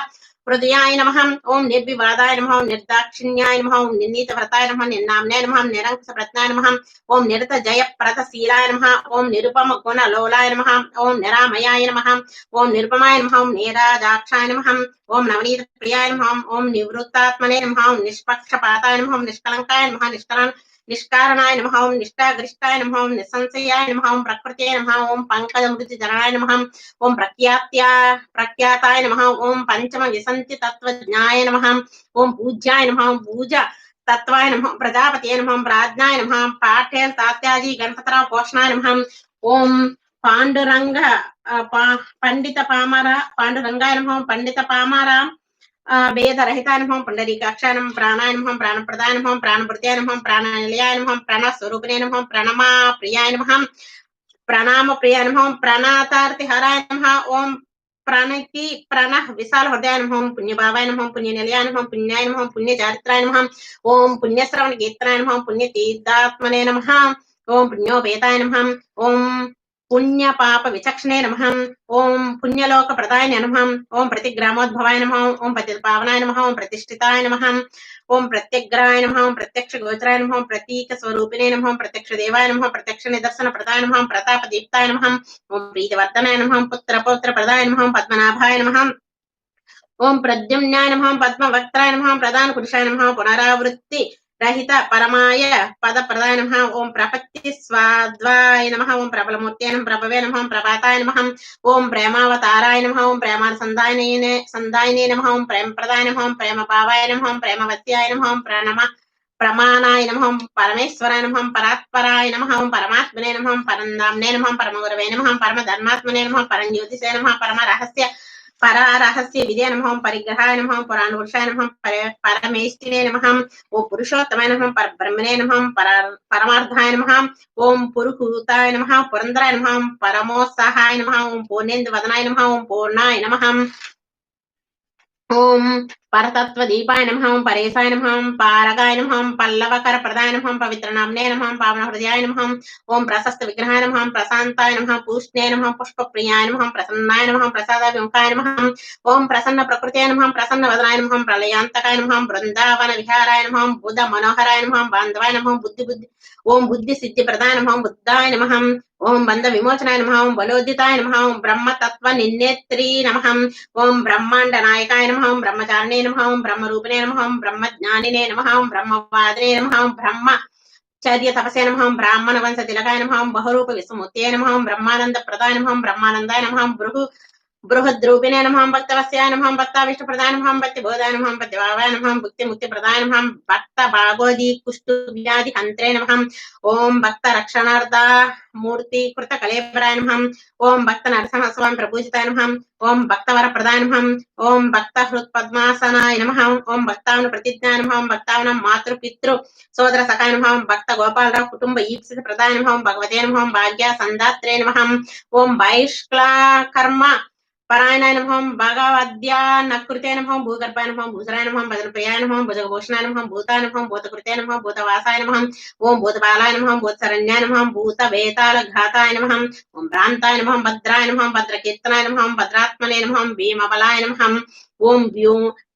हृदयाय नमः ओम निर्विवादाय नमः निर्दाक्षिण्याय नमः ओम निर्नीतव्रताय नमः निर्नाम्नाय नमः निरंकुश प्रज्ञाय नमः ओम निरत जय प्रतशीलाय नमः ओम निरुपम गुण लोलाय नमः ओम निरामयाय नमः ओम निरुपमाय नमः ओम निराजाक्षाय नमः ओम नवनीत प्रियाय नमः ओम निवृत्तात्मने नमः ओम निष्पक्षपाताय नमः ओम निष्कलंकाय नमः निष्कारणाय नमः ओम निष्ठागरिष्ठाय नमः ओम निसंशयाय नमः ओम प्रकृते नमः ओम पंकजमृति जनाय नमः ओम प्रख्याताय नमः ओम पंचम विसंति तत्वज्ञाय नमः ओम पूज्याय नमः ओम पूजा तत्वाय नमः प्रजापते नमः प्राज्ञाय नमः पाठ्य सात्यादि गणपतराव पोषणाय नमः ओम पांडुरंग पंडित पांडुरंगाय नमः पंडित पामारा वेदरहिताय नमः पुंडरीकाक्षाय नमः प्राणाय नमः प्राणप्रदाय नमः प्राणभृत्याय नमः प्राणनिलयाय नमः प्राणस्वरूपिणे नमः प्रणमा प्रियाय नमः प्रणाम प्रियाय नमः प्रणातार्तिहराय नमः ओम प्रणति प्रणः विशाल हृदयाय नमः ओम पुण्यभावाय नमः पुण्यनिलयाय नमः पुण्याय नमः पुण्यचारित्राय नमः ओम पुण्यश्रवण कीर्तनाय नमः पुण्यतीर्थात्मने नमः ओम पुण्योपेताय नमः ओम पुण्य पाप विचक्षणे नमः ओम पुण्यलोक प्रदायने नमः ओम प्रतिग्रामोद्भवाय नमः ओम पतित पावनाय नमः ओम प्रतिष्ठिताय नमः ओम प्रत्यग्राय नमः ओम प्रत्यक्ष गोचराय नमः ओम प्रतीक स्वरूपिणे नमः ओम प्रत्यक्ष देवाय नमः प्रत्यक्ष निदर्शन प्रदाय नमः प्रताप दीप्ताय नमः ओम प्रीतिवर्धनाय नमः पुत्र पौत्र प्रदाय नमः पद्मनाभाय नमः ओम प्रद्युम्नाय नमः पद्मवक्त्राय नमः प्रदान पुरुषाय नमः पुनरावृत्ति रहित परमाय पद प्रदाय नमः ओम प्रपत्ति स्वाद्वाय नमः ओम प्रबलमूर्त्यै नमः प्रभवे नमः प्रभाताय नमः ओम प्रेमावताराय नमः ओम प्रेमानसंदायिने नमः ओम प्रेम प्रदाय नमः ओम प्रेम भावाय नमः ओम प्रेमवत्याय नमः ओम प्रमाणाय नमः ओम परमेश्वराय नमः ओम परात्पराय नमः ओम परमात्मने नमः ओम परमधाम्ने नमः ओम परमगुरवे नमः ओम परमधर्मात्मने नमः ओम परमज्योतिषे नमः परमरहस्य परारहस्य विजय नमः परिग्रहाय नमः पुराणपुरुषाय नमः परमेष्टिने नमः ओम पुरुषोत्तमाय नमः परब्रह्मणे नमः परमार्थाय नमः ओम पुरुहूताय नमः पुरंदराय नमः परमोत्साहाय नमः ओम पूर्णेन्दुवदनाय नमः ओम पूर्णाय नमः ओम परतत्व दीपाय नमः ओम परेशाय नमः पारगाय नमः पल्लवकर प्रदाय नमः पवित्र नामने नमः पावन हृदयाय नमः ओम प्रशस्त विग्रहाय नमः प्रशांताय नमः पूष्णे नमः पुष्प प्रियाय नमः प्रसन्नाय नमः प्रसादाभिमुखाय नमः ओम प्रसन्न प्रकृत्याय नमः प्रसन्न वदनाय नमः प्रलयांतकाय नमः वृंदावन विहाराय नमः बुध मनोहराय नमः बांधवाय नमः बुद्धि ओम बुद्धि सिद्धि प्रदाय नमः बुद्धाय नमः ओम बंध विमोचनाय नमः ओम बलोदिताय नमः ओम ब्रह्म तत्व निन्नेत्री नमः ओम ब्रह्मांड नायकाय नमः ओम ब्रह्मचारिणे नमः ओम ब्रह्मरूपिणे नमः ओम ब्रह्मज्ञानिने नमः ओम ब्रह्मवादिने नमः ओम ब्रह्मचर्य तपसे नमः ओम ब्राह्मण वंश तिलकाय नमः ओम बहुरूप विस्मृत्यै नमः ओम ब्रह्मानंद प्रदाय नमः ओम ब्रह्मानंदाय नमः ओम बृहद्रूपिणे नमः भक्तवस्याय नमः भक्ताविष्टप्रदाय नमः भक्तिबोधाय नमः भक्तिभावाय नमः भुक्तिमुक्तिप्रदाय नमः भक्तभागोदि कुष्ठव्याधि हन्त्रे नमः ओम भक्त रक्षणार्था मूर्ति कृत कलेबराय नमः ओम भक्त नरसिंहस्वामी प्रपूजिताय नमः ओम भक्तवर प्रदाय नमः ओम भक्त हृत्पद्मासनाय नमः ओम भक्तावन प्रतिज्ञाय नमः ओम भक्तावन मातृ पितृ सोदर सखाय नमः भक्त गोपालराव कुटुंब ईप्सित प्रदाय नमः भगवते नमः भाग्य संदात्रे नमः ओम वैश्क्ला कर्म परायणाय नमः भगवद्या नकृते नमः भूगर्भाय नमः भूसराय नमः भद्रप्रियाय नमः भुजगभूषणाय नमः भूताय नमः भूतकृते नमः भूतवासाय नमः ओम भूतबालाय नमः भूतशरण्याय नमः भूतवेतालघाताय नमः ओम भ्रांताय नमः भद्राय नमः भद्रकीर्तनाय नमः भद्रात्मने नमः भीमबलाय नमः ओम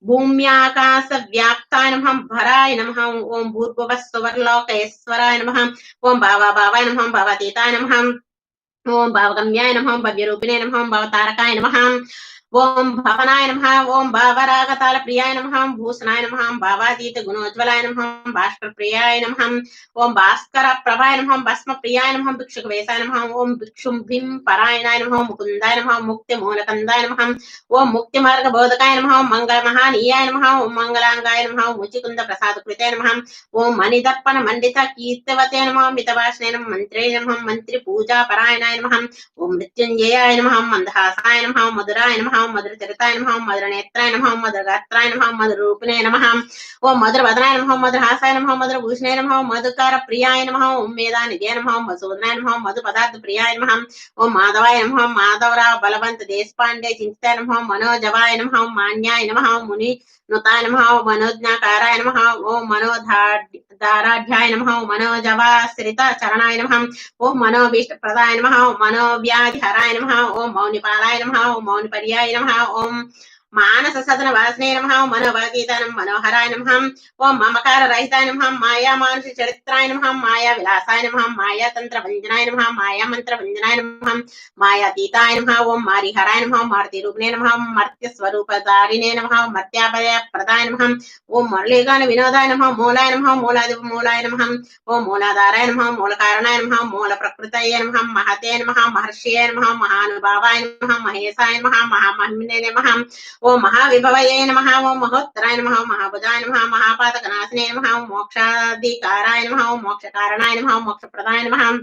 भूम्याकाश व्याप्ताय नमः भराय नमः ओम भूर्भुवः सुवर्लोकेश्वराय नमः ओम भावाय नमः भावातीताय नमः ओम भावगम्याय नमः भव्यरूपिणे नमः भवतारकाय नमः ओम भवनाय नमः ओम भावरागताल प्रियाय नमः भूषणाय नमः भावातीत गुणोज्वलाय नमः भास्कर प्रियाय नमः ओम भास्कर प्रभाय नमः भस्म प्रियाय नमः भिक्षुक वेशाय नमः ओम भिक्षुभिं परायणाय नमः मुकुंदाय नमः मुक्ति मूलकंदाय नमः ओम मुक्ति मार्ग बोधकाय नमः मंगल महानीयाय नमः ओम मंगलांगाय नमः मुचिकुंद प्रसाद कृते नमः ओम मणिदर्पण मंडित कीर्तवते नमः मितभाषणे नमः मंत्रे नमः मंत्री पूजा परायणाय नमः ओम मृत्युंजयाय नमः मंदहासाय नमः मधुराय नमः मधुरचरिताय नमः मधुरनेत्राय नमः मधुरगात्राय नमः मधुरूपिणे नमः ओम मधुरवदनाय नमः मधुरहासाय नमः मधुरभूषणे नमः मधुकर प्रियाय नमः ओम मेधानिधे नमः मधुसूदनाय नमः मधुपदार्थ प्रियाय नमः ओम माधवाय नमः माधवराव बलवंत देशपांडे चिंतिताय नमः मनोजवाय नमः मान्याय नमः मुनि नुताय नमः मनोज्ञाकाराय नमः ओम मनोधाराढ्याय नमः मनोजवाश्रित चरणाय नमः ओम मनोभीष्ट प्रदाय नमः ओम मनोव्याधिहराय नमः ओम मौनिपालाय नमः ओम मौनिपर्याय नमः ओम मानस सदन वासने नमः ओम मनोभागीताय नमः मनोहराय नमः ओम ममकार रहिताय नमः माया मानुष चरित्राय नमः माया विलासाय नमः माया तंत्र वंदनाय नमः माया मंत्र वंदनाय नमः मायातीताय नमः ओम मारिहराय नमः मारुति रूपिणे नमः मर्त्य स्वरूपधारिणे नमः मर्त्यापय प्रदाय नमः ओम मुरलीगान विनोदाय नमः मूलाय नमः मूलाधिप मूलाय नमः ओम मूलाधाराय नमः मूलकारणाय नमः मूल प्रकृतये नमः महते नमः महर्षिये नमः महानुभावाय नमः महेशाय नमः महामहिम्ने नमः ओम महाविभवये नमः ओम महोत्तराय नमः महाभुजाय नमः महापातकनाशने नमः मोक्षाधिकाराय नमः ओम मोक्षकारणाय नमः मोक्षप्रदाय नमः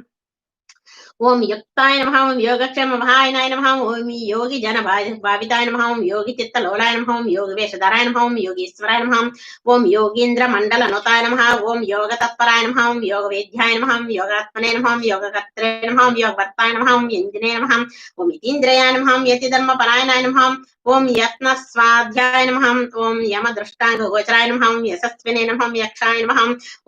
ओम युक्ताय नमः ओम योगक्षेम महायनाय नमः ओम योगी जन भाविताय नमः ओम योगी चित्त लोलाय नमः ओम योगी वेशधराय नमः ओम योगीश्वराय नमः ओम योगींद्र मंडल अनुताय नमः ओम योग तत्पराय नमः ओम योग वेद्याय नमः ओम योगात्मने नमः ओम योगकर्त्रे नमः ओम योगवर्ताय नमः ओम यंजने नमः ओम इतीन्द्रयाय नमः ओम यति धर्म परायणाय नमः ओम यत्न स्वाध्याय नमः ओम यम दृष्टांग गोचराय नमः यशस्विने नमः यक्षाय नमः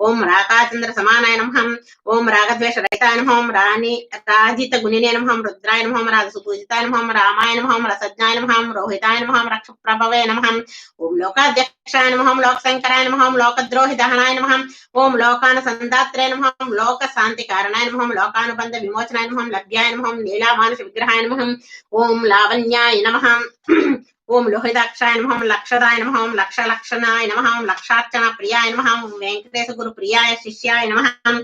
ओम राकाचंद्र समानाय नमः ओम रागद्वेष रहिताय नमः ओम राजित गुणिने नमः रुद्राय नमः राजसुपूजिताय नमः रामाय नमः रसज्ञाय नमः रोहिताय नमः रक्षप्रभवे नमः ओम लोकाध्यक्षाय नमः लोकशंकराय नमः लोकद्रोहि दहनाय नमः ओम लोकानुसंधात्रे नमः लोक शांति कारणाय नमः लोकानुबंध विमोचनाय नमः लभ्याय नमः लीला मानुष विग्रहाय नमः ओम लावण्याय नमः ओम लोहिताक्षाय नमः लक्षदाय नमः ओम लक्षलक्षणाय नमः ओम लक्षार्चना प्रियाय नमः ओम वेंकटेश गुरु प्रियाय शिष्याय नमः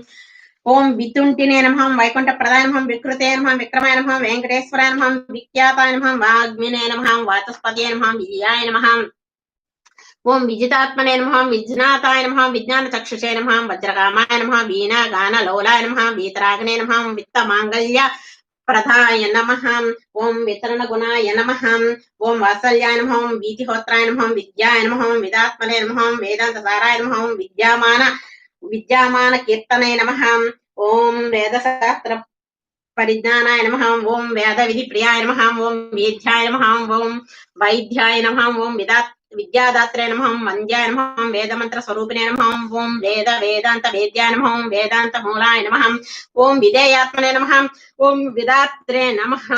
ओम वितुंटिने नमः वैकुंठ प्रदाय नमः विकृते नमः विक्रमाय नमः वेंकटेश्वराय नमः विख्याताय नमः वाग्मिने नमः वाचस्पतिये नमः विजयाय नमः ओम विजितात्मने नमः विज्ञाताय नमः विज्ञान चक्षुषे नमः वज्रकामाय नमः वीणा गान लोलाय नमः वीतराग्ने नमः वित्त मांगल्य प्रधाय नमः ओम वितरण गुणाय नमः ओम वात्सल्याय नमः ओम वीतिहोत्राय नमः विद्याय नमः ओम विदात्मने नमः वेदांत साराय नमः ओम विद्यामान कीर्तने नमः ओम वेदशास्त्र परिज्ञानाय नमः ओम वेद विधि प्रियाय नमः ओम वेद्याय नमः ओम वैद्याय नमः ओम विद्यादात्रे नमः वन्द्याय नमः वेदमंत्र स्वरूपिणे नमः ओम वेद वेदांत वेद्याय नमः ओम वेदांत मूलाय नमः ओम विधेयात्मने नमः ओम विदात्रे नमः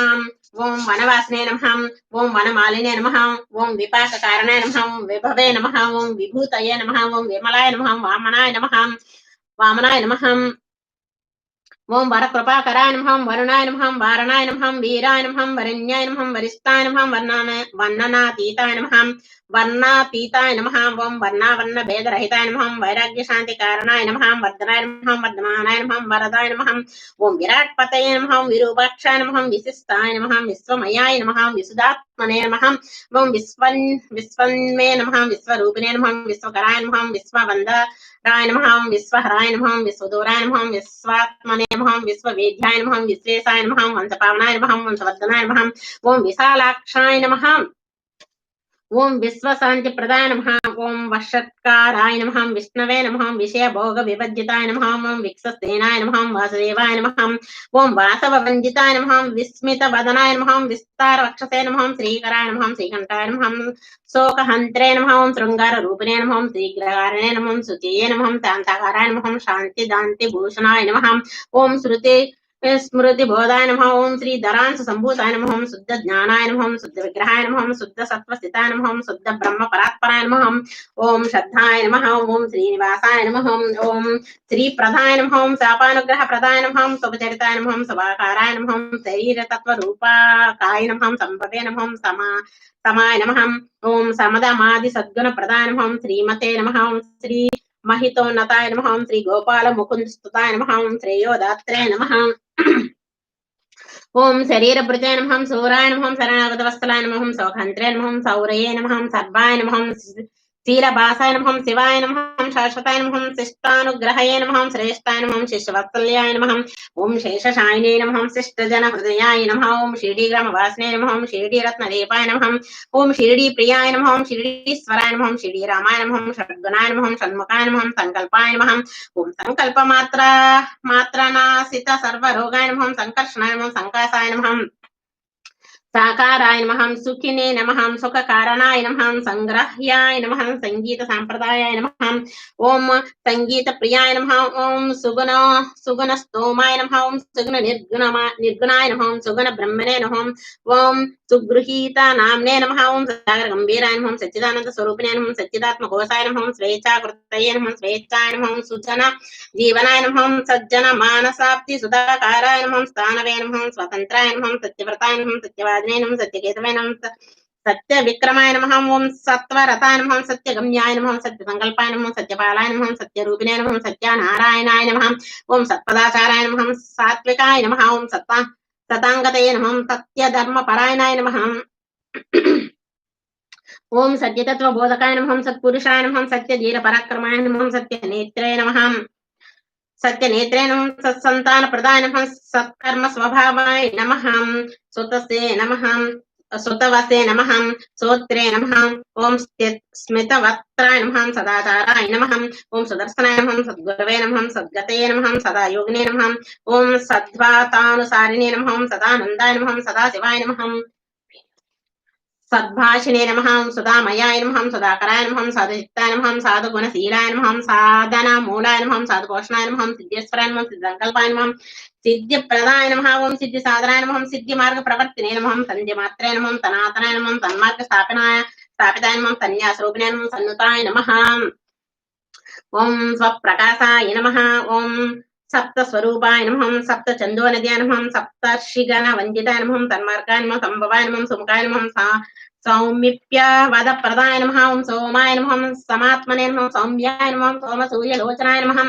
ओम वनवासिने नमः ओम वनमालिने नमः ओम विपाक कारणाय नमः ओम विभवे नमः ओम विभूतये नमः ओम विमलाय नमः वामनाय नमः ओम वरकृपाकराय नमः वरुणाय नमः वारणाय नमः वीराय नमः वरिण्याय नमः वरिष्ठाय नमः वर्णनातीताय नमः वर्णातीताय नमः ओम वर्णावर्ण भेदरहिताय नमः वैराग्य शांति कारणाय नमः वर्धनाय नमः वर्धमानाय नमः वरदाय नमः ओम विराटपतये नमः विरूपाक्षाय नमः विशिष्टाय नमः विश्वमयाय नमः विशुदात्मने नमः ओम विश्वन्मे नमः विश्वरूपिणे नमः विश्वकराय नमः विश्ववन्दराय नमः विश्वहराय नमः विश्वदूराय नमः विश्वात्मने नमः विश्ववेद्याय नमः विश्वेशाय नमः वंशपावनाय नमः वंशवर्धनाय नमः ओम विशालाक्षाय नमः ओम विश्वशांति प्रदाय नमः ओम वषट्काराय नमः विष्णवे नमः विषय भोग विभज्जिताय नमः ओम विक्षसेनाय नमः वासुदेवाय नमः ओम वासव वंदिताय नमः विस्मित वदनाय नमः विस्तार वक्षसे नमः श्रीकराय नमः श्रीकंठाय नमः शोकहंत्रे नमः ओम श्रृंगार रूपिणे नमः ओम श्रीग्रहारणे नमः शुचिये नमः शांताकाराय नमः शांति दांति भूषणाय नमः ओम श्रुति स्मृति बोधाय नमः ओम श्री दरांश संभूताय नमः ओम शुद्ध ज्ञानाय नमः ओम शुद्ध विग्रहाय नमः ओम शुद्ध सत्वस्थिताय नमः ओम शुद्ध ब्रह्म परात्पराय नमः ओम श्रद्धाय नमः ओम श्रीनिवासाय नमः ओम श्री प्रधाय नमः ओम शापानुग्रह प्रदाय नमः ओम शुभचरिताय नमः ओम शुभाकाराय नमः ओम शरीर तत्व रूपाकाय नमः ओम संपदे नमः ओम समाय नमः ओम समदमादि सद्गुण प्रदाय नमः ओम श्रीमते नमः ओम श्री महितोन्नताय नमः ओम श्री गोपाल मुकुंद स्तुताय नमः ओम श्रेयोदात्रे नमः ओम शरीर भृते नमः सूराय नमः शरणागत वत्सलाय नमः सौखंत्रे नमः सौरये नमः सर्वाय नमः शीलभासाय नमः शिवाय नमः शाश्वताय नमः शिष्टानुग्रहये नमः श्रेष्ठाय नमः शिष्यवत्सल्याय नमः ओम शेषशायिने नमः शिष्टजन हृदयाय नमः ओम शिरडीग्रामवासिने नमः ओम शिरडीरत्नदीपाय नमः ओम शिरडी प्रियाय नमः ओम शिरडीश्वराय नमः ओम शिरडी रामाय नमः षड्गुणाय नमः षण्मुखाय नमः संकल्पाय नमः ओम संकल्प मात्रनासित सर्वरोगाय नमः संकर्षणाय नमः संकासाय नमः साकाराय नमः सुखिने नमः सुखकारणाय नमः संग्रह्याय नमः संगीत सांप्रदायाय नमः ओम संगीत प्रियाय नमः ओम सुगुण स्तोमाय नमः ओम सुगुण निर्गुणाय नमः ओम सुगुण ब्रह्मणे नमः ओम सुगृहीता नाम्ने नमः ओम सागर गंभीराय नमः सच्चिदानंद स्वरूपिणे नमः सच्चिदात्म कोशाय नमः स्वेच्छाकृतये नमः स्वेच्छाय नमः सुजन जीवनाय नमः सज्जन मानसाप्ति सुधाकाराय नमः स्थानवे नमः स्वतंत्राय नमः सत्यव्रताय नमः सत्यवादिने नमः सत्यकेतवे नमः सत्य विक्रमाय नमः ओम सत्वरताय नमः सत्यगम्याय नमः सत्यसंकल्पाय नमः सत्यपालाय नमः सत्यरूपिणे नमः सत्यानारायणाय नमः ओम सत्पदाचाराय नमः सात्विकाय नमः ओम सतांगतये नमः सत्यधर्मपरायणाय नमः ओम सत्यतत्व बोधकाय नमः सत्पुरुषाय नमः सत्यधीर पराक्रमाय नमः सत्यनेत्रे नमः सत्संतान प्रदाय नमः सत्कर्म स्वभावाय नमः सुतसे नमः सुतवसे नमः सोत्रे नमः ओम स्मितवक्त्राय नमः सदाचाराय नमः ओम सुदर्शनाय नमः सद्गुरवे नमः सद्गतये नमः सदा योगिने नमः ओम सद्वातानुसारिणे नमः सदानंदाय नमः सदा शिवाय नमः सद्भाषिणे नमः सुधामयाय नमः सुधाकराय नमः साधुचित्ताय नमः साधुगुणशीलाय नमः साधनमूलाय नमः साधुपोषणाय नमः सिद्धेश्वराय नमः सिद्धसंकल्पाय नमः सिद्धिप्रदाय नमः ओम सिद्धिसाधनाय नमः सिद्धिमार्गप्रवर्तिने नमः सन्ध्यमात्रे नमः सनातनाय नमः स्थापिताय नमः सन्न्यासरूपिणे नमः सन्नुताय नमः ओम स्वप्रकाशाय नमः ओम सप्तस्वरूपाय नमः सप्तचन्दोनद्याय नमः सप्तर्षिगणवन्दिताय नमः तन्मार्गाय नमः संभवाय नमः सुमुखाय नमः सौमिप्य वदप्रदाय नमः ओम सोमाय नमः समात्मने नमः सौम्याय नमः सोमसूर्यलोचनाय नमः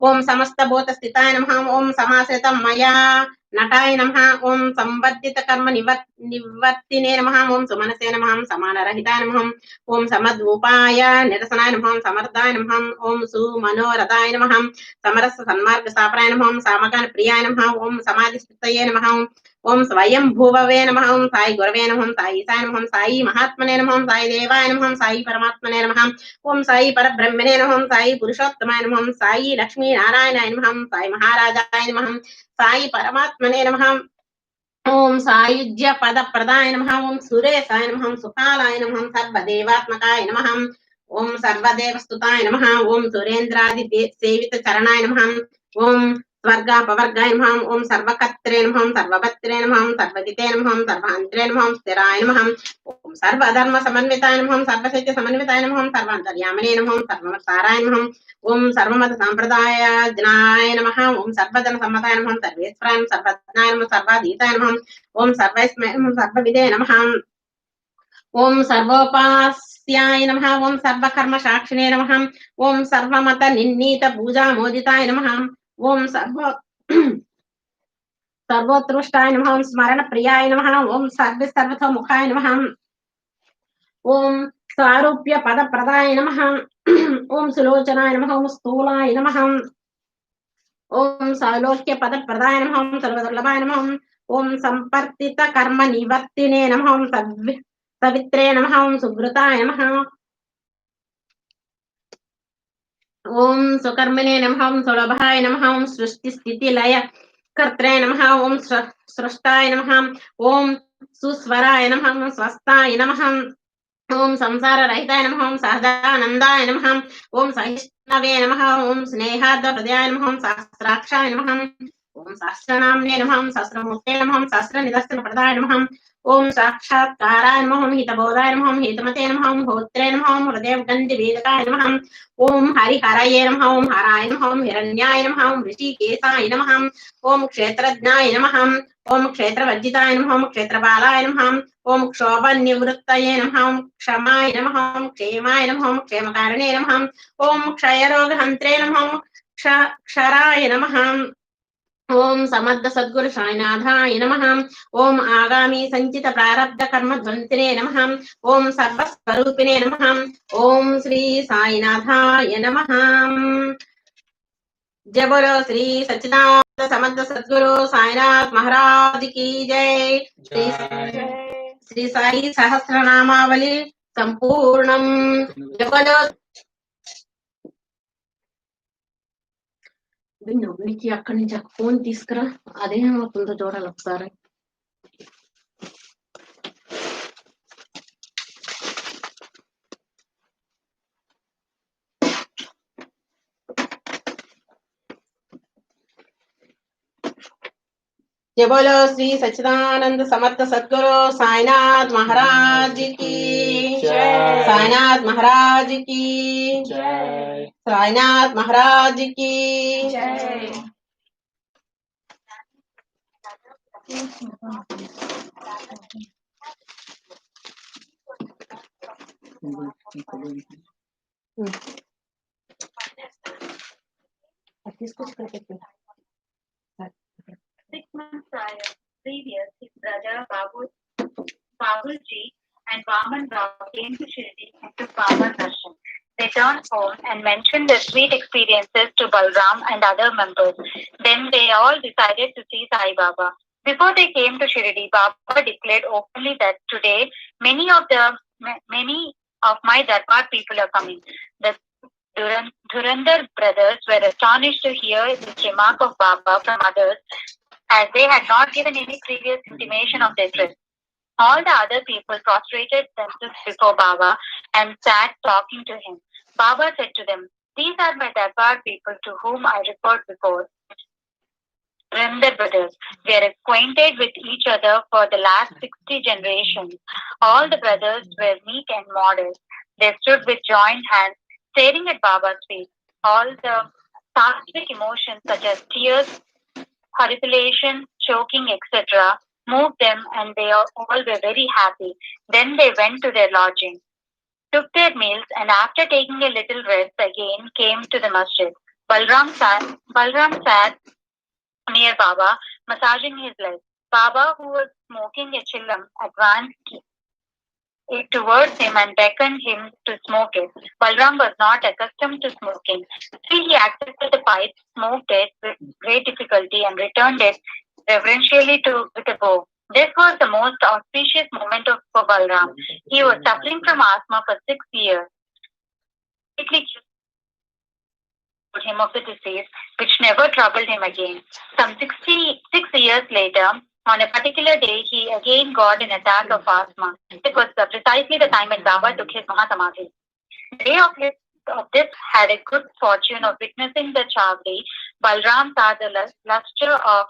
ओम समस्तभूतस्थिताय नमः ओम समाश्रितं मया नटाय नमः ओम संवर्धित कर्म निवर्तिने नमः ओम सुमनसे नमः समानरहिताय नमः ओम समद्रूपाय निरसनाय नमः समर्थाय नमः ओम सुमनोरथाय नमः समरस सन्मार्ग स्थापनाय नमः सामगान प्रियाय नमः ओम समाधिस्थितये नमः ओम स्वयं भूववे नमः ओम साई गुरवे नमः साई ईसाय नमः साई महात्मने नमः साई देवाय नमः साई परमात्मने नमः ओम साई परब्रह्मणे नमः साई पुरुषोत्तमाय नमः साई लक्ष्मी नारायणाय नमः साई महाराजाय नमः साई परमात्मने नमः ओम सायुज्य पद प्रदाय नमः ओम सुरेशाय नमः सुकालाय नमः सर्वदेवात्मकाय नमः ओम सर्वदेवस्तुताय नमः ओम सुरेंद्रादि सेवित चरणाय नमः ओम स्वर्गापवर्गाय नमः ओम सर्वकर्त्रे नमः सर्वभत्रे नमः सर्वजिते नमः सर्वान्तरे नमः स्थिराय नमः ओम सर्वधर्म समन्विताय नमः सर्वशक्ति समन्विताय नमः सर्वान्तर्यामिने नमः सर्वसाराय नमः ओम सर्वमत संप्रदाय ज्ञाय नमः ओम सर्वजन सम्मताय नमः सर्वेश्वराय नमः सर्वज्ञाय नमः सर्वाधीताय नमः ओम सर्वस्मै नमः सर्वविदे नमः ओम सर्वोपास्याय नमः ओम सर्वकर्म साक्षिणे नमः ओम सर्वमत निन्नीत पूजा मोदिताय नमः ओम सर्वोत्कृष्टाय नमः ओम स्मरण प्रियाय नमः ओम सर्वतोमुखाय नमः ओम सारूप्य पद प्रदाय नमः ओम सुलोचनाय नमः ओम स्थूलाय नमः ओम सालोक्य पद प्रदाय नमः ओम सर्वदुर्लभाय नमः ओम संपर्तित कर्म निवर्तिने नमः ओम सवित्रे नमः ओम सुब्रताय नमः ओम सुकर्मणे नमः ओम सुलभाय नमः ओम सृष्टि स्थिति लय कर्त्रे नमः ओम सृष्टाय नमः ओम सुस्वराय नमः ओम स्वस्थाय नमः ओम संसार रहिताय नमः ओम सहजानंदाय नमः ओम सहिष्णवे नमः ओम स्नेहाद् हृदयाय नमः ओम सहस्राक्षाय नमः ओम सहस्रनाम्ने नमः ओम सहस्रमूर्ते नमः ओम सहस्रनिदर्शन प्रदाय नमः ओम साक्षात्काराय नमः ओम हितबोधाय नमः ओम हितमते नमः ओम होत्रे नमः ओम हृदयगन्धिवेदकाय नमः ओम हरिहरये नमः ओम हराय नमः ओम हिरण्याय नमः ओम ऋषिकेशाय नमः ओम क्षेत्रज्ञाय नमः ओम क्षेत्रवर्जिताय नमः ओम क्षेत्रपालाय नमः ओम क्षोभनिवृत्तये नमः ओम क्षमाय नमः ओम क्षेमाय नमः ओम क्षेमकारिणे नमः ओम क्षयरोगहन्त्रे नमः ओम क्षराय नमः ओम समर्थ सद्गुरु साईनाथाय नमः ओम आगामी संचित प्रारब्ध कर्म ध्वंसिने नमः ओम सर्वस्वरूपिणे नमः ओम श्री साईनाथाय नमः जय बोलो श्री सच्चिदानंद समर्थ सद्गुरु साईनाथ महाराज की जय श्री साई सहस्रनामावली संपूर्णम जय बोलो వినికి అక్కడి నుంచి ఫోన్ తీసుకురా అదేమవుతుందో చూడాలి ఒకసారి जय बोलो श्री सच्चिदानंद समर्थ सद्गुरु साईनाथ महाराज की जय साईनाथ महाराज की जय साईनाथ महाराज की जय6 months previous, his brother Babulji and Vaman Rao came to Shirdi and took Baba's darshan. They turned home and mentioned their sweet experiences to Balram and other members. Then they all decided to see Sai Baba. Before they came to Shirdi, Baba declared openly that today many of my Darbar people are coming. The Dhurandhar brothers were astonished to hear this remark of Baba from others, as they had not given any previous intimation of their trip. All the other people prostrated themselves before Baba and sat talking to him. Baba said to them, "These are my Darbar people to whom I referred before. Remember, brothers, we are acquainted with each other for the last 60 generations. All the brothers were meek and modest. They stood with joined hands, staring at Baba's face. All the sattvic emotions such as tears, horripilation, choking, etc., moved them, and they all were very happy. Then they went to their lodging, took their meals, and after taking a little rest again came to the masjid. Balram sat near Baba, massaging his legs. Baba, who was smoking a chillam, advanced it towards him and beckoned him to smoke it. Balram was not accustomed to smoking. Still, he accepted the pipe, smoked it with great difficulty, and returned it reverentially with a bow. This was the most auspicious moment for Balram. He was suffering from asthma for 6 years. Quickly cured him of the disease, which never troubled him again. Some 66 years later, on a particular day, he again got an attack of asthma. It was precisely the time when Baba took his Mahasamadhi. The day of this had a good fortune of witnessing the Chavdi. Balram saw the luster of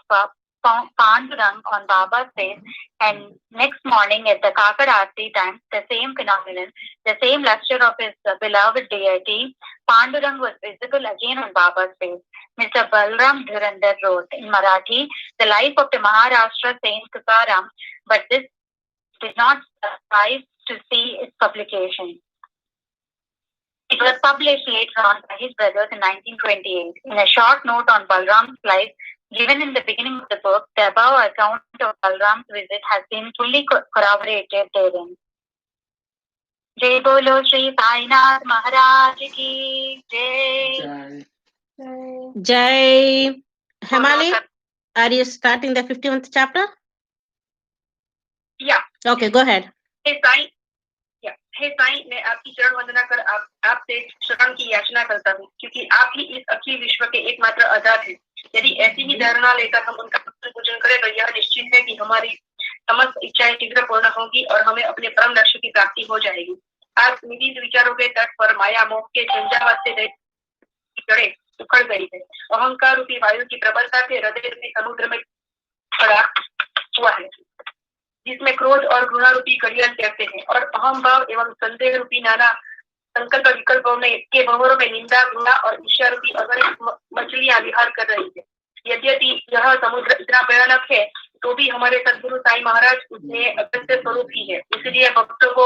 Pandurang on Baba's face, and next morning at the Kakad Aarti time, the same phenomenon, the same luster of his beloved deity, Pandurang was visible again on Baba's face. Mr. Balram Dhurandhar wrote in Marathi, the life of the Maharashtra Saint Tukaram, but this did not suffice to see its publication. It was published later on by his brothers in 1928. In a short note on Balram's life, given in the beginning of the book, the above account of Balram's visit has been fully corroborated therein. Jai Bolo Shri Sainath Maharaj Ki Jai. Jai. Hemali, are you starting the 51st chapter? Yeah. Okay, go ahead. हे साईं, हे साईं, मैं आपकी चरण वंदना कर आपसे शरण की याचना करता हूँ, क्योंकि आप ही इस अखिल विश्व के एकमात्र आधार हैं। यदि ऐसी ही धारणा लेकर हम उनका पूजन करें तो यह निश्चित है कि हमारी समस्त इच्छाएं शीघ्र पूर्ण होंगी और हमें अपने परम लक्ष्य की प्राप्ति हो जाएगी। आज निजी विचारों के तट पर माया मोह के झंझावात से जड़े उखड़ गई है। अहंकार रूपी वायु की प्रबलता से हृदय रूपी समुद्र में खड़ा हुआ है, जिसमें क्रोध और घृणा रूपी घड़ियाल कहते हैं, और अहम भाव एवं संदेह रूपी नाना संकल्प विकल्पों में के भंवरों में निंदा, घृणा और ईर्ष्या रूपी अगणित मछलियां विहार कर रही है। यद्यपि यह समुद्र इतना भयानक है तो भी हमारे सद्गुरु साईं महाराज उसमें अगस्त्य स्वरूप ही है, इसलिए भक्तों को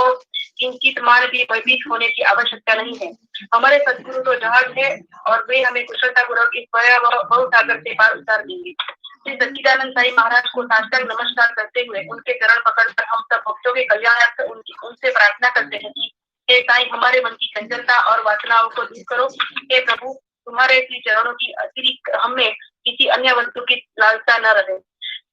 किंचित मान भी भयभीत होने की आवश्यकता नहीं है। हमारे सद्गुरु तो जहाज है और वे हमें कुशलतापूर्वक इस भयावह बहुसागर से पार उतार देंगे। श्री सच्चिदानंद साईं महाराज को साष्टांग नमस्कार करते हुए उनके चरण पकड़कर हम सब भक्तों के कल्याणार्थ उनसे प्रार्थना करते हैं कि हे साईं, हमारे मन की चंचलता और वासनाओं को दूर करो। हे प्रभु, तुम्हारे श्री चरणों की अतिरिक्त हमें किसी अन्य वस्तु की लालसा न रहे।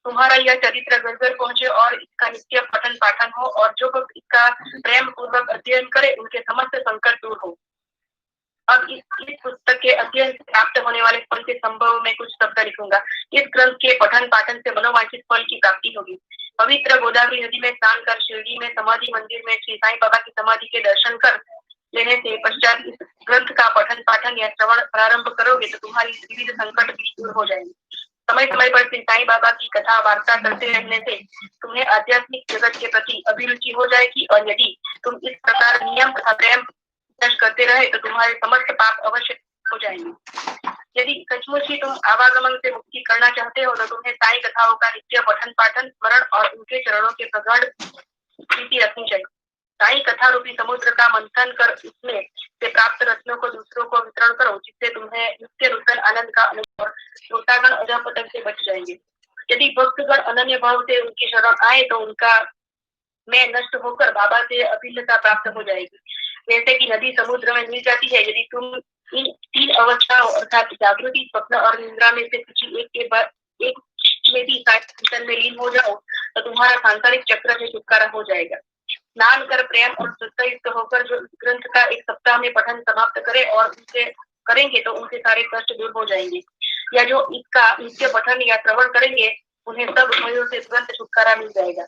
तुम्हारा यह चरित्र घर घर पहुंचे और इसका नित्य पठन पाठन हो, और जो भक्त इसका प्रेम पूर्वक अध्ययन करे उनके समस्त संकट दूर हो। अब इस पुस्तक के अध्ययन से प्राप्त होने वाले फल के संभव में कुछ शब्द लिखूंगा। इस ग्रंथ के पठन पाठन से मनोवांछित फल की प्राप्ति होगी। पवित्र गोदावरी नदी में स्नान कर शिरडी में समाधि मंदिर में श्री साईं बाबा की समाधि के दर्शन कर लेने से पश्चात इस ग्रंथ का पठन पाठन या श्रवण प्रारंभ करोगे तो तुम्हारी विविध संकट भी दूर हो जाएंगे। समय समय पर श्री साईं बाबा की कथा वार्ता करते रहने से तुम्हें आध्यात्मिक जगत के प्रति अभिरुचि हो जाएगी, और यदि तुम इस प्रकार नियम तथा प्रेम करते रहे तो तुम्हारे समस्त पाप अवश्य हो जाएंगे। यदि सचमुच ही तुम आवागमन से मुक्ति करना चाहते हो तो तुम्हें साईं कथाओं का नित्य पठन पाठन, स्मरण और उनके चरणों के प्रगाढ़ प्रीति रखनी चाहिए। साईं कथा रूपी समुद्र का मंथन कर उसमें से प्राप्त रत्नों को दूसरों को वितरण करो, जिससे तुम्हें नित्य नूतन आनंद का अनुभव, श्रोतागण अधःपतन से बच जाएंगे। यदि भक्तगण अनन्य भाव से उनकी शरण आए तो उनका मैं नष्ट होकर बाबा से अभिन्नता प्राप्त हो जाएगी। जैसे कि नदी समुद्र में मिल जाती है, यदि तुम इन 3 अवस्थाओं अर्थात जागृति, स्वप्न और निद्रा में से किसी एक के बाद एक में भी साधन में लीन हो जाओ तो तुम्हारा सांसारिक चक्र से छुटकारा हो जाएगा। स्नान कर प्रेम और श्रद्धायुक्त होकर जो इस ग्रंथ का 1 सप्ताह में पठन समाप्त करे और उनसे करेंगे तो उनके सारे कष्ट दूर हो जाएंगे, या जो इसका नित्य पठन या श्रवण करेंगे उन्हें सब भयों से तुरंत छुटकारा मिल जाएगा।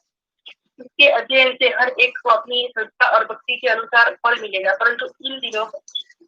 इसके अध्ययन से हर एक को अपनी श्रद्धा और भक्ति के अनुसार फल मिलेगा, परंतु इन दिनों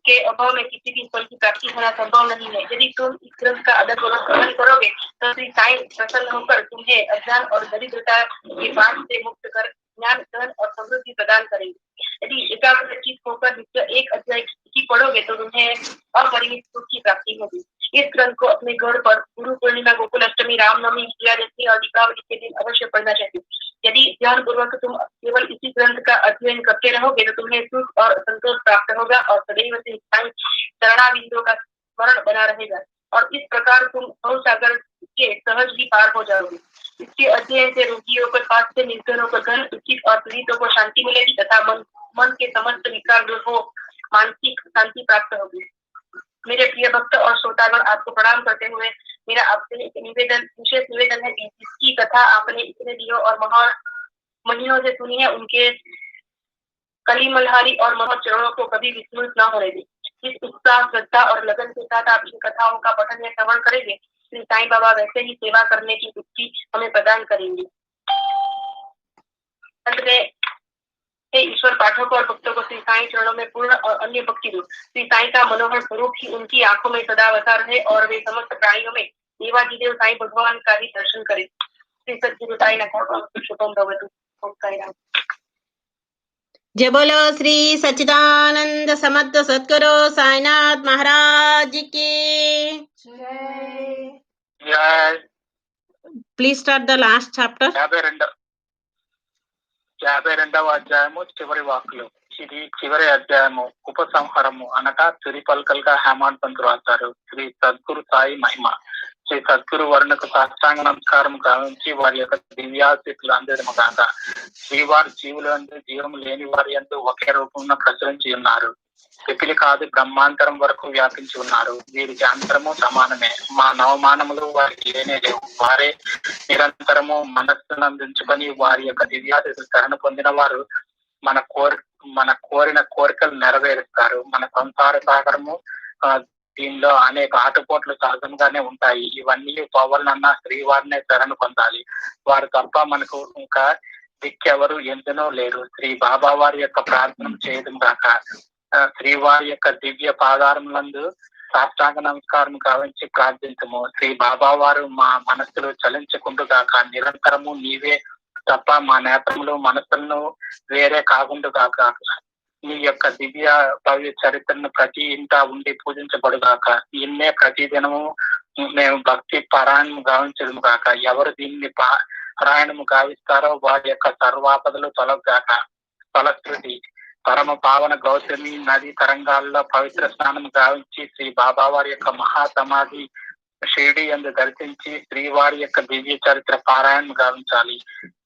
के अभाव में किसी भी फल की प्राप्ति होना संभव नहीं है। यदि तुम इस ग्रंथ का आदरपूर्वक ग्रहण करोगे तो श्री साईं प्रसन्न होकर तुम्हें अज्ञान और दरिद्रता के बांध से मुक्त कर ज्ञान, धन और समृद्धि प्रदान करेंगे। यदि एकाग्रचित होकर नित्य एक अध्याय की पढ़ोगे तो तुम्हें अपरिमित सुख की प्राप्ति होगी। इस ग्रंथ को अपने घर पर गुरु पूर्णिमा, गोकुल अष्टमी, रामनवमी, विजयादशमी और दीपावली के दिन अवश्य पढ़ना चाहिए। यदि ध्यान पूर्वक तुम केवल इसी ग्रंथ का अध्ययन करते रहोगे तो तुम्हें सुख और संतोष प्राप्त होगा और सदैव से चरणाबिंदों का स्मरण बना रहेगा और इस प्रकार तुम भवसागर के सहज भी पार हो जाओगे। इसके अध्ययन से रोगियों को स्वास्थ्य, निर्धनों को धन, दुखित और पीड़ितों को शांति मिलेगी तथा मन के समस्त विकार दूर हो मानसिक शांति प्राप्त होगी। मेरे प्रिय भक्त और श्रोतागण, आपको प्रणाम करते हुए मेरा आपसे एक विशेष निवेदन है कि जिसकी कथा आपने इतने दिनों और महीनों से सुनी है उनके कली मल्हारी और मनोहर चरणों को कभी विस्मृत न होने दें। इस उत्साह, श्रद्धा और लगन के साथ आप इन कथाओं का पठन या श्रवण करेंगे, श्री साईं बाबा वैसे ही सेवा करने की युक्ति हमें प्रदान करेंगे। अंत में ईश्वर पाठकों और भक्तों को श्री साईं चरणों में पूर्ण और अन्य भक्ति दो। श्री साईं का मनोहर स्वरूप ही उनकी आंखों में सदा बसा रहे और वे समस्त प्राणियों में देवादिदेव साईं भगवान का भी दर्शन करें। श्री सद्गुरु साईं शुभम भवतु। ओम साई राम। जय बोलो श्री सच्चिदानंद समर्थ सद्गुरु साईनाथ महाराज की जय। Please start the last chapter. 52వ అధ్యాయము చివరి వాక్కులు. ఇది చివరి అధ్యాయము, ఉపసంహారము అనగా తురి పలకలుగా హేమాడ్ పంత్ రాశారు. శ్రీ సద్గురు సాయి మహిమ. శ్రీ సద్గురు వర్ణకు సాష్టాంగ నమస్కారం గావించి వారి యొక్క దివ్యాశీస్సులు అందడము కాక శ్రీవారి జీవులు అందు జీవము లేని వారి అందు ఒకే రూపంలో ప్రచురించి ఉన్నారు. పిపిలి కాదు బ్రహ్మాంతరం వరకు వ్యాపించి ఉన్నారు. వీరికి అంతరము సమానమే. మా నవమానములు వారికి లేనే లేవు. వారే నిరంతరము మనస్సును అందించుకొని వారి యొక్క దివ్యాశీస్సులు శరణ పొందిన వారు మన కోరిన కోరికలు నెరవేరుస్తారు. మన సంసార సాగరము దీనిలో అనేక ఆటుపోట్లు సహజంగానే ఉంటాయి. ఇవన్నీ పోవాలన్నా శ్రీవారినే శరణు పొందాలి. వారు తప్ప మనకు ఇంకా దిక్కెవరు ఎందునో లేరు. శ్రీ బాబా వారి యొక్క ప్రార్థన చేయడం కాక శ్రీవారి యొక్క దివ్య పాదారములందు సాష్టాంగ నమస్కారం గావించి ప్రార్థించము. శ్రీ బాబా వారు మా మనస్సులు చలించకుండా కాక నిరంతరము నీవే తప్ప మా నేత్రములు మనస్సులను వేరే కాకుండా కాక నీ యొక్క దివ్య భవ్య చరిత్రను ప్రతి ఇంట ఉండి పూజించబడుగాక. ఇన్నే ప్రతి దినము మేము భక్తి పారాయణము గావించడం కాక. ఎవరు దీన్ని పారాయణము గావిస్తారో వారి యొక్క సర్వాపదలు తొలగాక. ఫలశ్రుతి పరమ పావన గౌతమి నది తరంగాల్లో పవిత్ర స్నానం గావించి శ్రీ బాబా వారి యొక్క మహాసమాధి షిర్డి యందు దర్శించి శ్రీవారి యొక్క దివ్య చరిత్ర పారాయణం గావించాలి.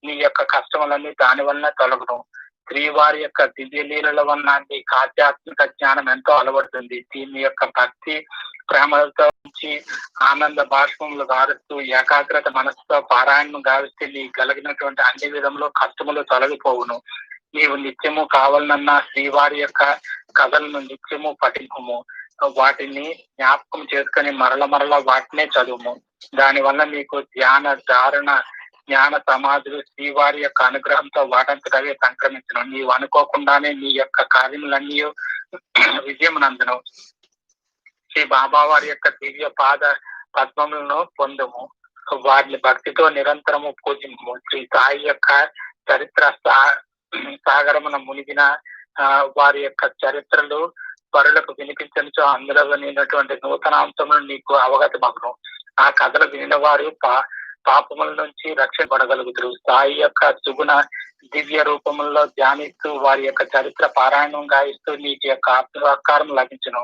నీ యొక్క కష్టములన్నీ దాని వలన తొలగును. శ్రీవారి యొక్క దివ్య లీలల వలన నీకు ఆధ్యాత్మిక జ్ఞానం ఎంతో అలవడుతుంది. దీని యొక్క భక్తి ప్రేమలతో నుంచి ఆనంద బాష్పములు గారుస్తూ ఏకాగ్రత మనసుతో పారాయణం గావిస్తే నీ కలిగినటువంటి అన్ని విధములు కష్టములు తొలగిపోవును. నీవు నిత్యము కావాలన్నా శ్రీవారి యొక్క కథలను నిత్యము పఠించుము. వాటిని జ్ఞాపకం చేసుకుని మరల వాటినే చదువుము. దాని వల్ల నీకు ధ్యాన ధారణ జ్ఞాన సమాధులు శ్రీవారి యొక్క అనుగ్రహంతో వాటంతటవే సంక్రమించను. నీవు అనుకోకుండానే నీ యొక్క కార్యములన్నీ విజయమునందును. శ్రీ బాబా వారి యొక్క దివ్య పాద పద్మములను పొందుము. వారిని భక్తితో నిరంతరము పూజింపు. శ్రీ సాయి యొక్క చరిత్ర సాగరమున మునిగిన వారి యొక్క చరిత్రలు పరులకు వినిపించనిచో అందులో వినినటువంటి నూతనాంశములు నీకు అవగతమగును. ఆ కథలు వినిన వారు పాపముల నుంచి రక్షించబడగలుగుతారు. సాయి యొక్క సుగుణ దివ్య రూపముల్లో ధ్యానిస్తూ వారి యొక్క చరిత్ర పారాయణం గావిస్తూ నీటి యొక్క ఆత్మసాకారం లభించును.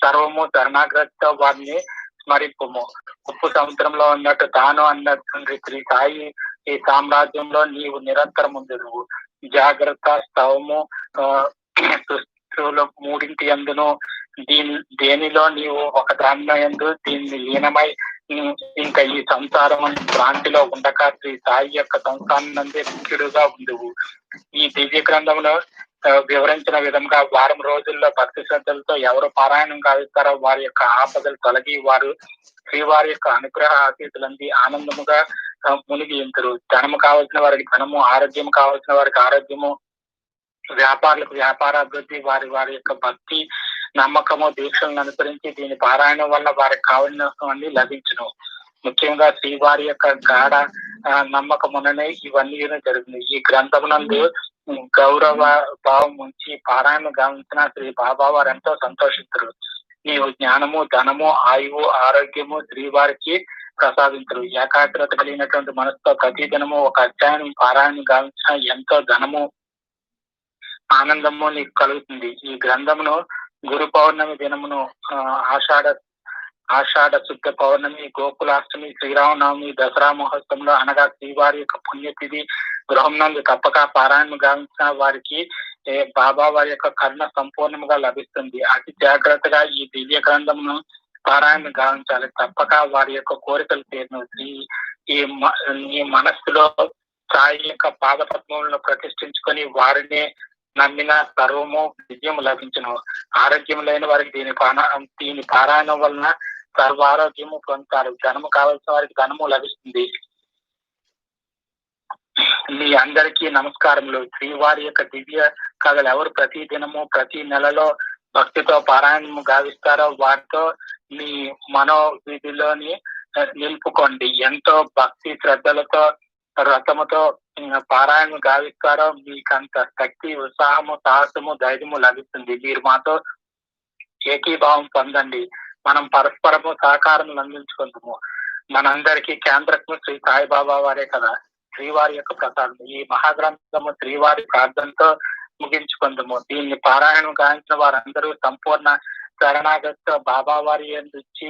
సర్వము శరణాగ్రతతో వారిని స్మరింపుము. ఉప్పు సముద్రంలో ఉన్నట్టు తాను అన్నట్టు శ్రీ సాయి ఈ సామ్రాజ్యంలో నీవు నిరంతరం ఉండును. జాగ్రత్త, స్తవము, మూడింటి అందును దేనిలో నీవు ఒక దానిలో ఎందు దీన్ని లీనమై ఇంకా ఈ సంసారం భ్రాంతిలో ఉండక శ్రీ సాయి యొక్క సంస్థానందే ముఖ్యుడుగా ఉండువు. ఈ దివ్య గ్రంథంలో వివరించిన విధంగా వారం రోజుల్లో భక్తి శ్రద్ధలతో ఎవరు పారాయణం గావిస్తారో వారి యొక్క ఆపదలు తొలగి వారు శ్రీవారి యొక్క అనుగ్రహ ఆశీస్సులంది ఆనందముగా మునిగి ఇంతరు. ధనము కావాల్సిన వారికి ధనము, ఆరోగ్యం కావాల్సిన వారికి ఆరోగ్యము, వ్యాపారులకు వ్యాపారాభివృద్ధి, వారి వారి యొక్క భక్తి, నమ్మకము, దీక్షలను అనుసరించి దీని పారాయణం వల్ల వారికి కావాల్సినవన్నీ లభించును. ముఖ్యంగా శ్రీవారి యొక్క గాఢ నమ్మకముననే ఇవన్నీ జరుగుతుంది. ఈ గ్రంథమునందు గౌరవ భావం ఉంచి పారాయణ గావించిన శ్రీ బాబా వారు ఎంతో సంతోషిస్తారు. నీవు జ్ఞానము, ధనము, ఆయువు, ఆరోగ్యము శ్రీవారికి ప్రసాదించరు. ఏకాగ్రత కలిగినటువంటి మనసుతో ప్రతి దినము ఒక అధ్యాయం పారాయణ గావించిన ఎంతో ధనము, ఆనందము నీకు కలుగుతుంది. ఈ గ్రంథమును గురు పౌర్ణమి దినమును, ఆషాఢ శుద్ధ పౌర్ణమి, గోకులాష్టమి, శ్రీరామనవమి, దసరా మహోత్సవంలో అనగా శ్రీవారి యొక్క పుణ్యతిథి గృహం నందు తప్పక పారాయణ గావించిన వారికి బాబా వారి యొక్క కరుణ సంపూర్ణంగా లభిస్తుంది. అతి జాగ్రత్తగా ఈ దివ్య గ్రంథమును పారాయణ గావించాలి. తప్పక వారి యొక్క కోరికలు తీరును. ఈ మనస్సులో సాయి యొక్క పాదపద్మములను ప్రతిష్ఠించుకొని వారిని నమ్మిన సర్వము విజయం లభించును. ఆరోగ్యం లేని వారికి దీని పారాయణం వలన సర్వారోగ్యము పొందుతారు. ధనము కావలసిన వారికి ధనము లభిస్తుంది. మీ అందరికీ నమస్కారములు. శ్రీవారి యొక్క దివ్య కథలు ఎవరు ప్రతి దినము ప్రతి నెలలో భక్తితో పారాయణము గావిస్తారో వారితో మీ మనోవిధిలోని నిలుపుకోండి. ఎంతో భక్తి శ్రద్ధలతో రథముతో పారాయణం గావిస్తారో మీకంత శక్తి, ఉత్సాహము, సాహసము, ధైర్యము లభిస్తుంది. మీరు మాతో ఏకీభావం పొందండి. మనం పరస్పరము సహకారం అందించుకుందాము. మనందరికీ కేంద్రకము శ్రీ సాయిబాబా వారే కదా. శ్రీవారి యొక్క ప్రసాదం. ఈ మహాగ్రంథము శ్రీవారి ప్రార్థనతో ముగించుకుందాము. దీన్ని పారాయణం గావించిన వారందరూ సంపూర్ణ శరణాగతితో బాబా వారి నుంచి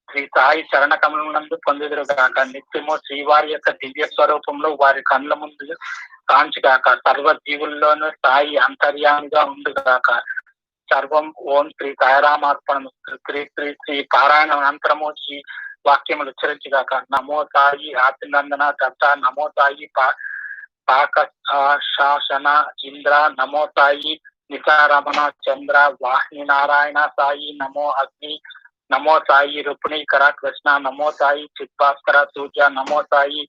శ్రీ సాయి చరణ కమలమునందు పొందుదురుగాక. నిత్యము శ్రీవారి యొక్క దివ్య స్వరూపంలో వారి కళ్ళ ముందు కాంచుగాక. సర్వ జీవుల్లోనూ సాయి అంతర్యామిగా ఉండుగాక. సర్వం ఓం శ్రీ సాయిరామార్పణము. శ్రీ శ్రీ శ్రీ పారాయణ అనంతరము ఈ వాక్యములు ఉచ్చరించుగాక. నమో సాయి ఆతినందన దత్త, నమో సాయి పాక శాసన ఇంద్ర, నమో సాయి నిసారమణ చంద్ర, వాహిని నారాయణ సాయి, నమో అగ్ని, నమో సాయి రుక్మిణీకర కృష్ణ, నమో సాయి చిద్భాస్కర సూర్య, నమో సాయి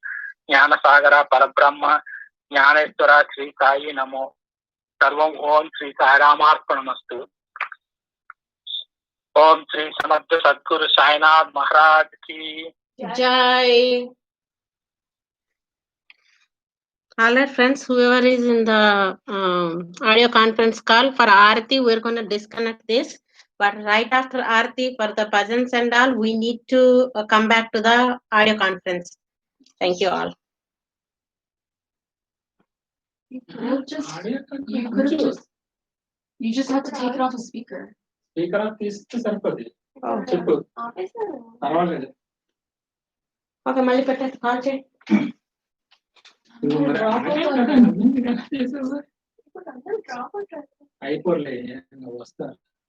జ్ఞానసాగర పరబ్రహ్మ జ్ఞానేశ్వర శ్రీ సాయి నమో. సర్వం ఓం శ్రీ సాయిరామార్పణమస్తు. ఓం శ్రీ సమర్థ సద్గురు సాయినాథ్ మహారాజ్ కి Jai. All right, friends, whoever is in the audio conference call for Aarti, we're going to disconnect this. But right after Aarti, for the bhajans and all, we need to come back to the audio conference. Thank you all. You just have to take it off a speaker. Speaker తీస్తే సరిపోద్ది. చెప్పు. పర్వాలేదు. Okay, మళ్ళీ పెట్టేసి call చేయి. అయిపోలే, వస్తా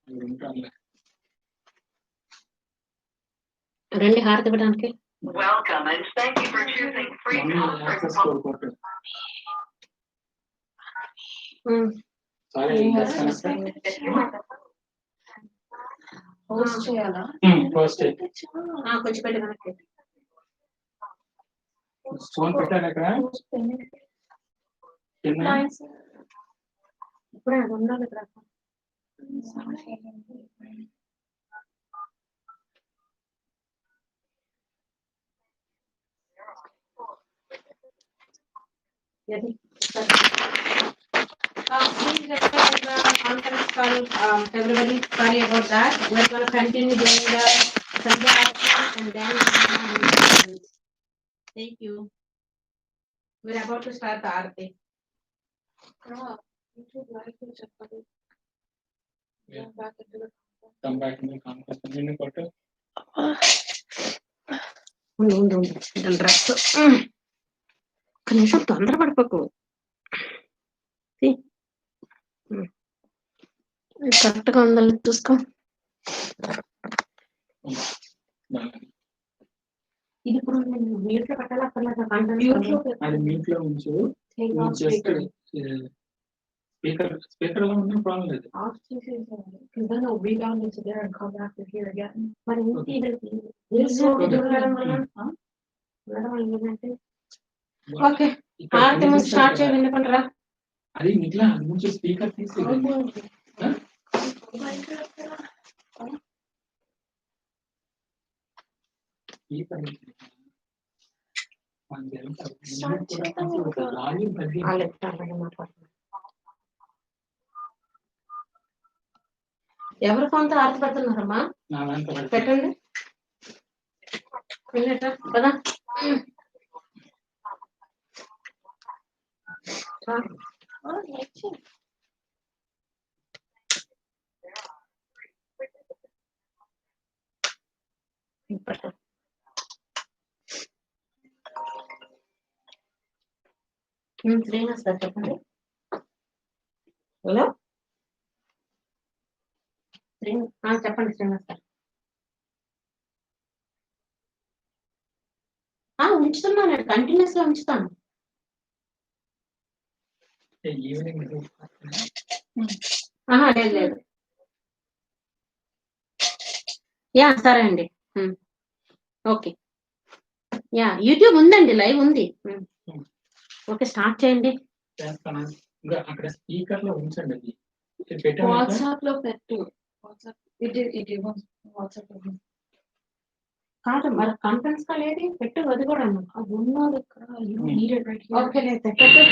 ఉంటానులే. రండి హారతి ఇవ్వడానికి. Welcome and thank you for choosing free conference. Host చేయాలా? కొంచెం పెట్టి మనకి ఫోన్ పెట్టాను ఇక్కడ. ఇప్పుడే ఉండాలి ఇక్కడ. Please respect the conference call. Everybody, sorry about that. We're going to continue doing the Saja and then thank you. We're about to start the Aarti. YouTube live లో చెప్పాలి. Yeah. Come back into the Come back in the conference. నిన్ను కొట్టు. ఉండు dress ఒక నిమిషం తొందరపడిపోకు. Correct గా ఉందా చూసుకో. ఇది ఇప్పుడు మ్యూట్ లో పెట్టాలి. అది మ్యూట్ లో ఉంచు. జస్ట్ స్పీకర్ లో ఉన్న ప్రాబ్లం లేదు. మరి ఏంటంటే ఓకే ఆరతి ముందు స్టార్ట్ చేయ వినుకుంటారా అది మిగిలిన అది నుంచి స్పీకర్ తీసి ఎవరి ఫోన్తో ఆరతి పెడుతున్నారమ్మా పెట్టండి కదా శ్రీనివాస్ సార్ చెప్పండి హలో చెప్పండి శ్రీనివాస్ సార్ ఉంచుతున్నాను కంటిన్యూస్ గా ఉంచుతాను లేదు లేదు సరే అండి ఓకే యూట్యూబ్ ఉందండి లైవ్ ఉంది ఓకే స్టార్ట్ చేయండి అక్కడ స్పీకర్ లో ఉంచండి వాట్సాప్ లో పెట్టు కాదు మరి కాన్ఫరెన్స్ కాల్ ఏది పెట్టు అది కూడా అది ఉన్నది ఇక్కడ ఓకే లేదు పెట్టు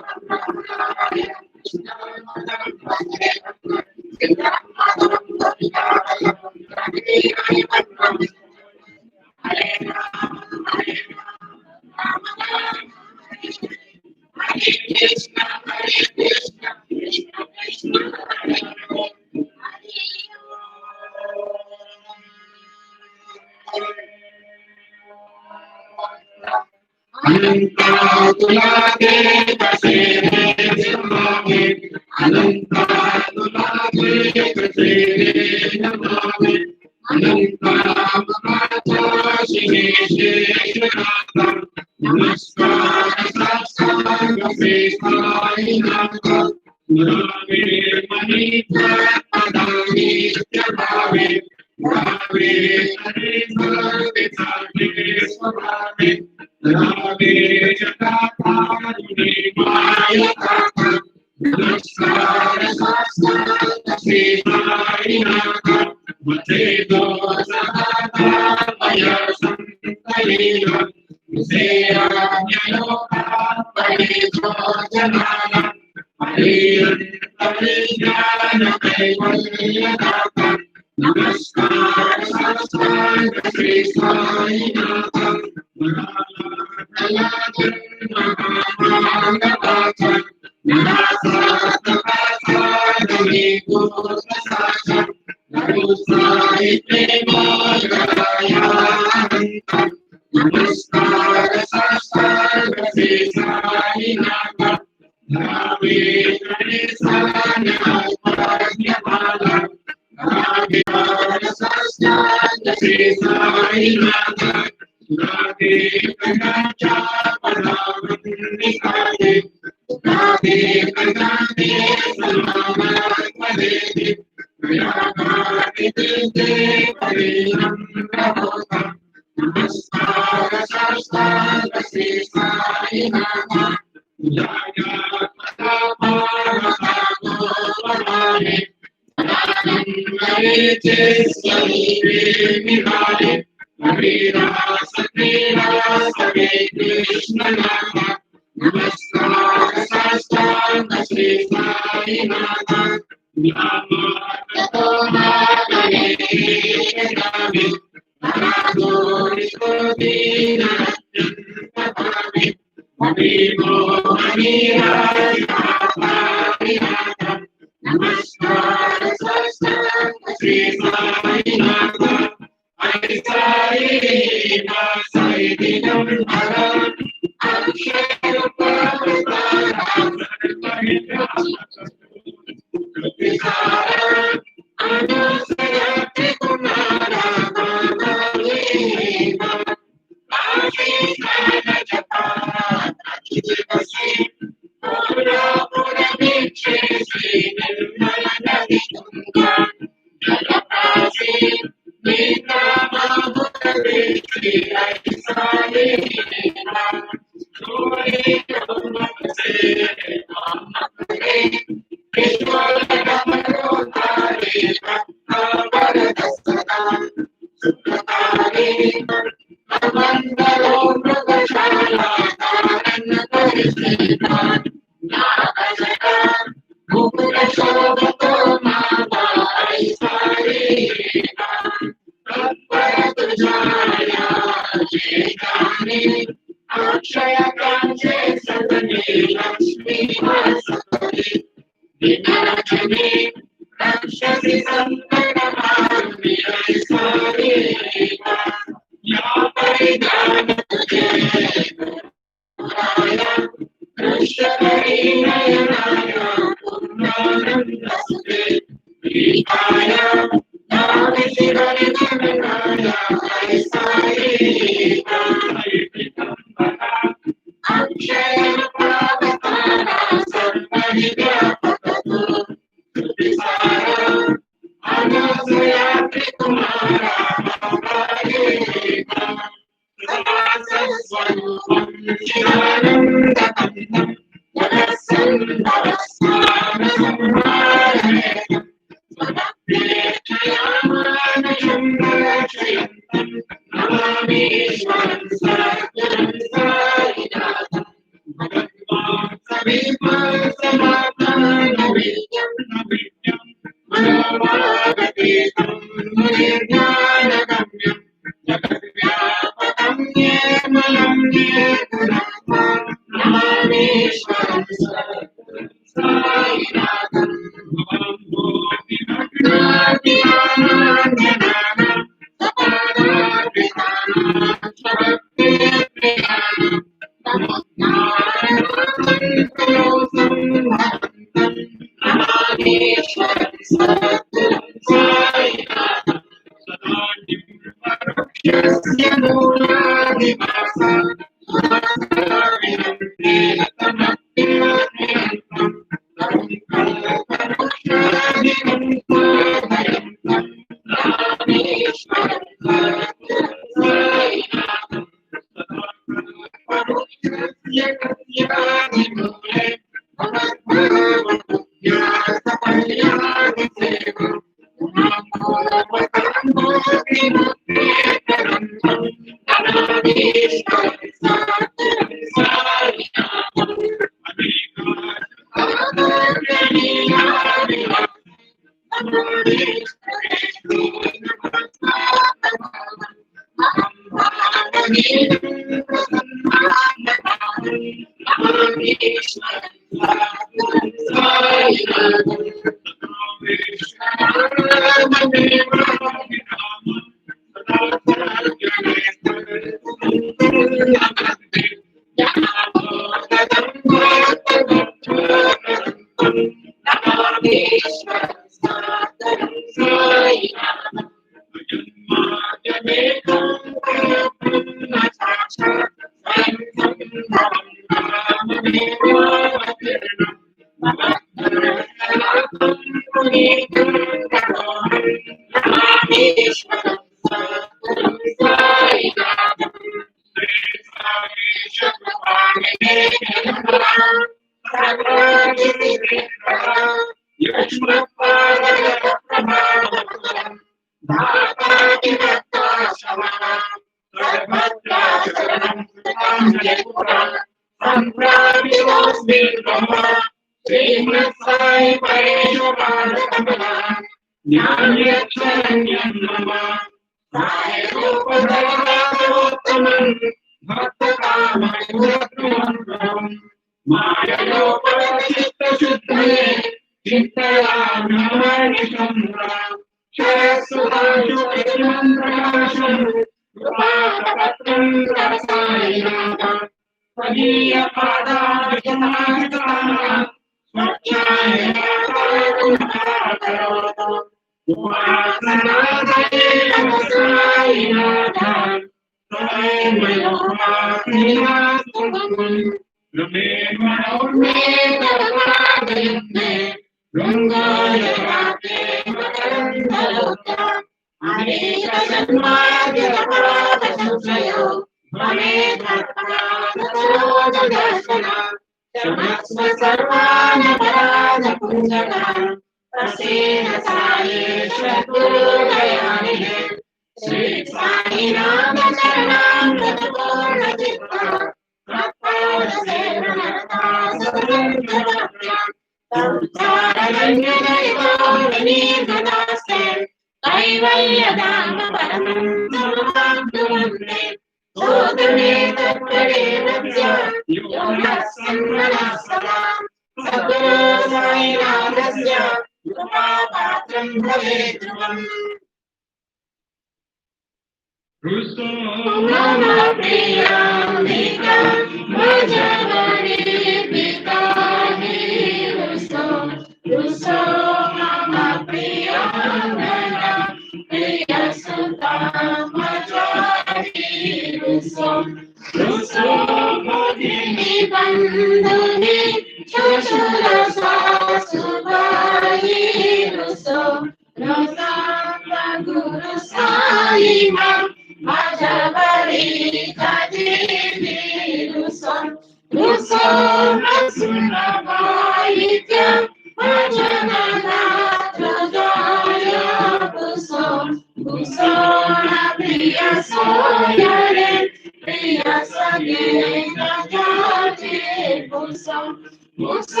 Musa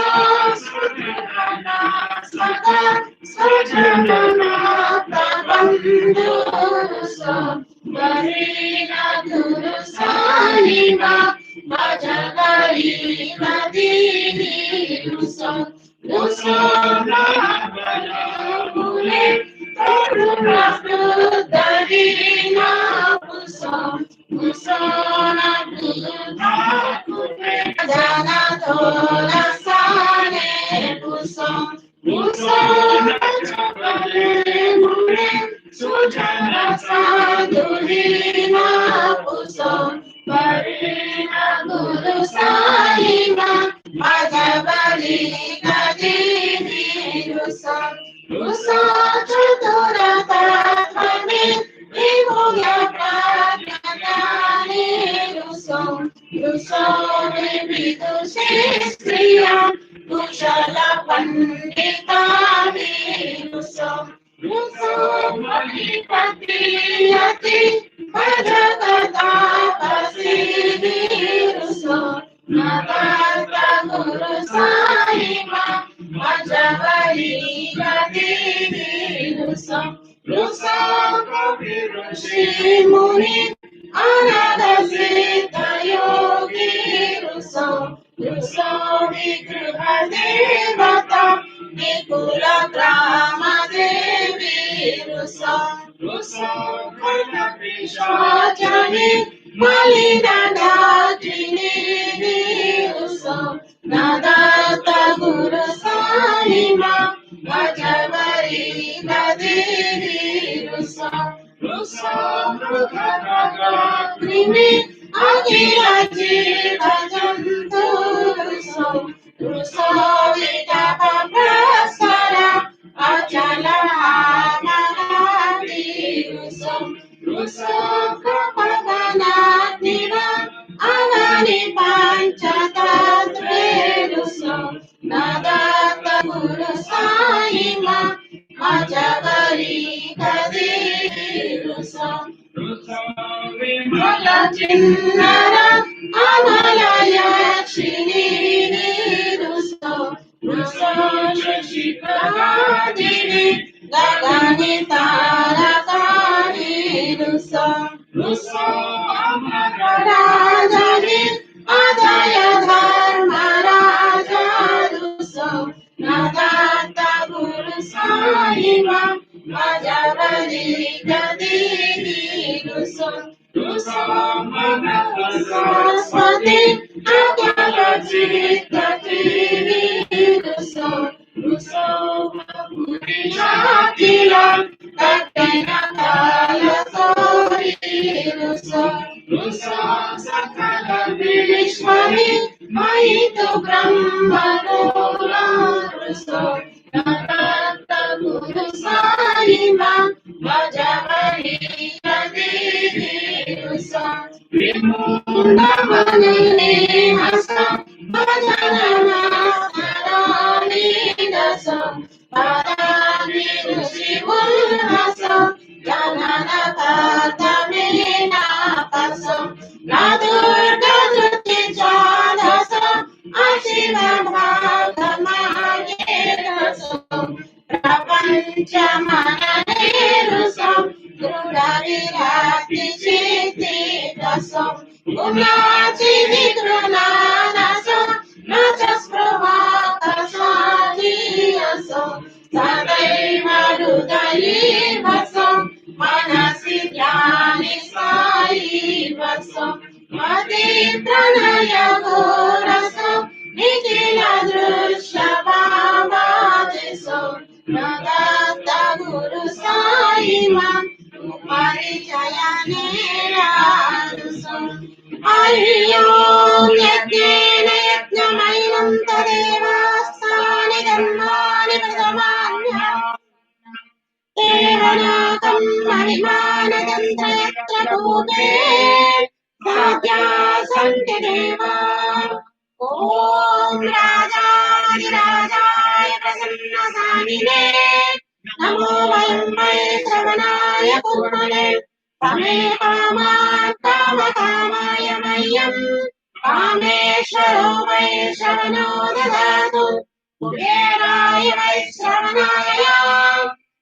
कुबेराय वैश्रवणाय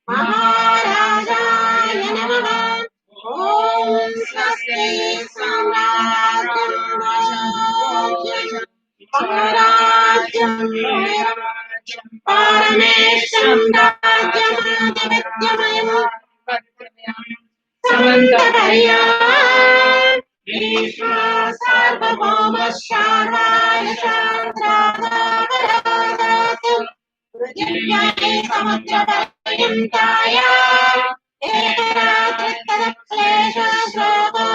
महाराजाय नमः। ॐ स्वस्ति स्वराज्यं परमेश्वरं राज्यमाधिपत्यमयं समन्तपर्यायः ईश्वर सार्वभौमः सर्वादिशास्त्राधारः पृथिव्यै समुद्रपर्यन्ताय एकरात्रितरक्लेशश्लोको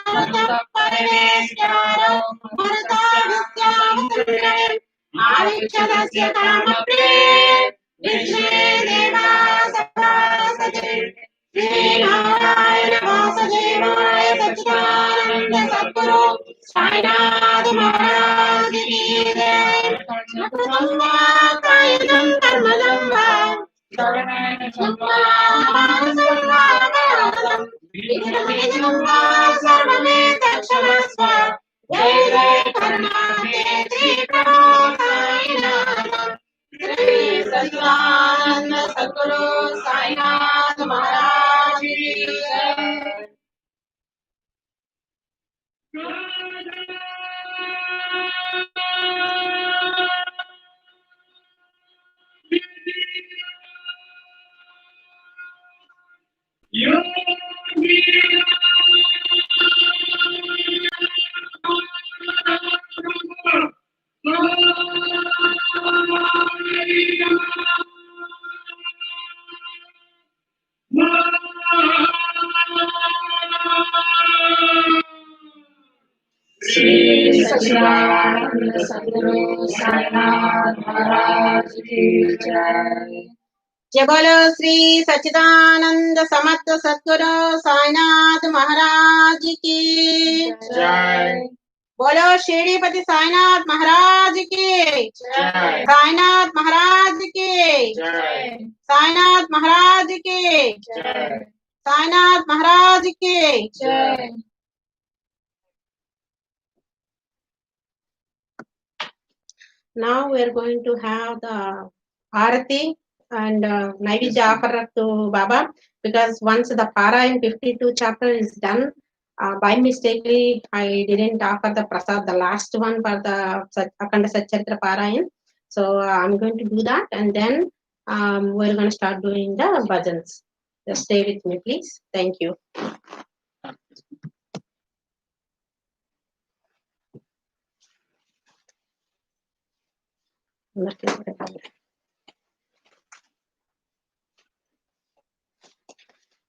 मरुतः परमेश्वरो मरुताविद्यावसुन्दरम् आविच्छदस्य कामप्रे विश्वे देवासभासते श्रीनारायण वासुदेवाय सच्चिदानन्द सद्गुरु साईनाथ महाराज की जय। कायकं कर्मजं वा विघ्नविघ्नं वा सर्वमेतत्क्षमस्व। जय जय करुणाते श्री प्रणो साईनाथ। श्री सच्चिदानंद सद्गुरु साईनाथ महाराज की जय। श्री सच्चिदानंद सद्गुरु साईनाथ महाराज की जय। जय बोलो श्री सच्चिदानंद समर्थ सद्गुरु साईनाथ महाराज की जय। बोलो शिरडीपति साईनाथ महाराज की जय। साईनाथ महाराज की जय। साईनाथ महाराज की जय। साईनाथ महाराज की जय। Now we are going to have the Aarti and Naivedya offer to Baba, because once the Parayana 52 chapter is done, by mistakenly I didn't offer the prasad, the last one for the Akhanda Satcharitra Parayana. So I'm going to do that, and then we're going to start doing the bhajans. Just stay with me, please. Thank you.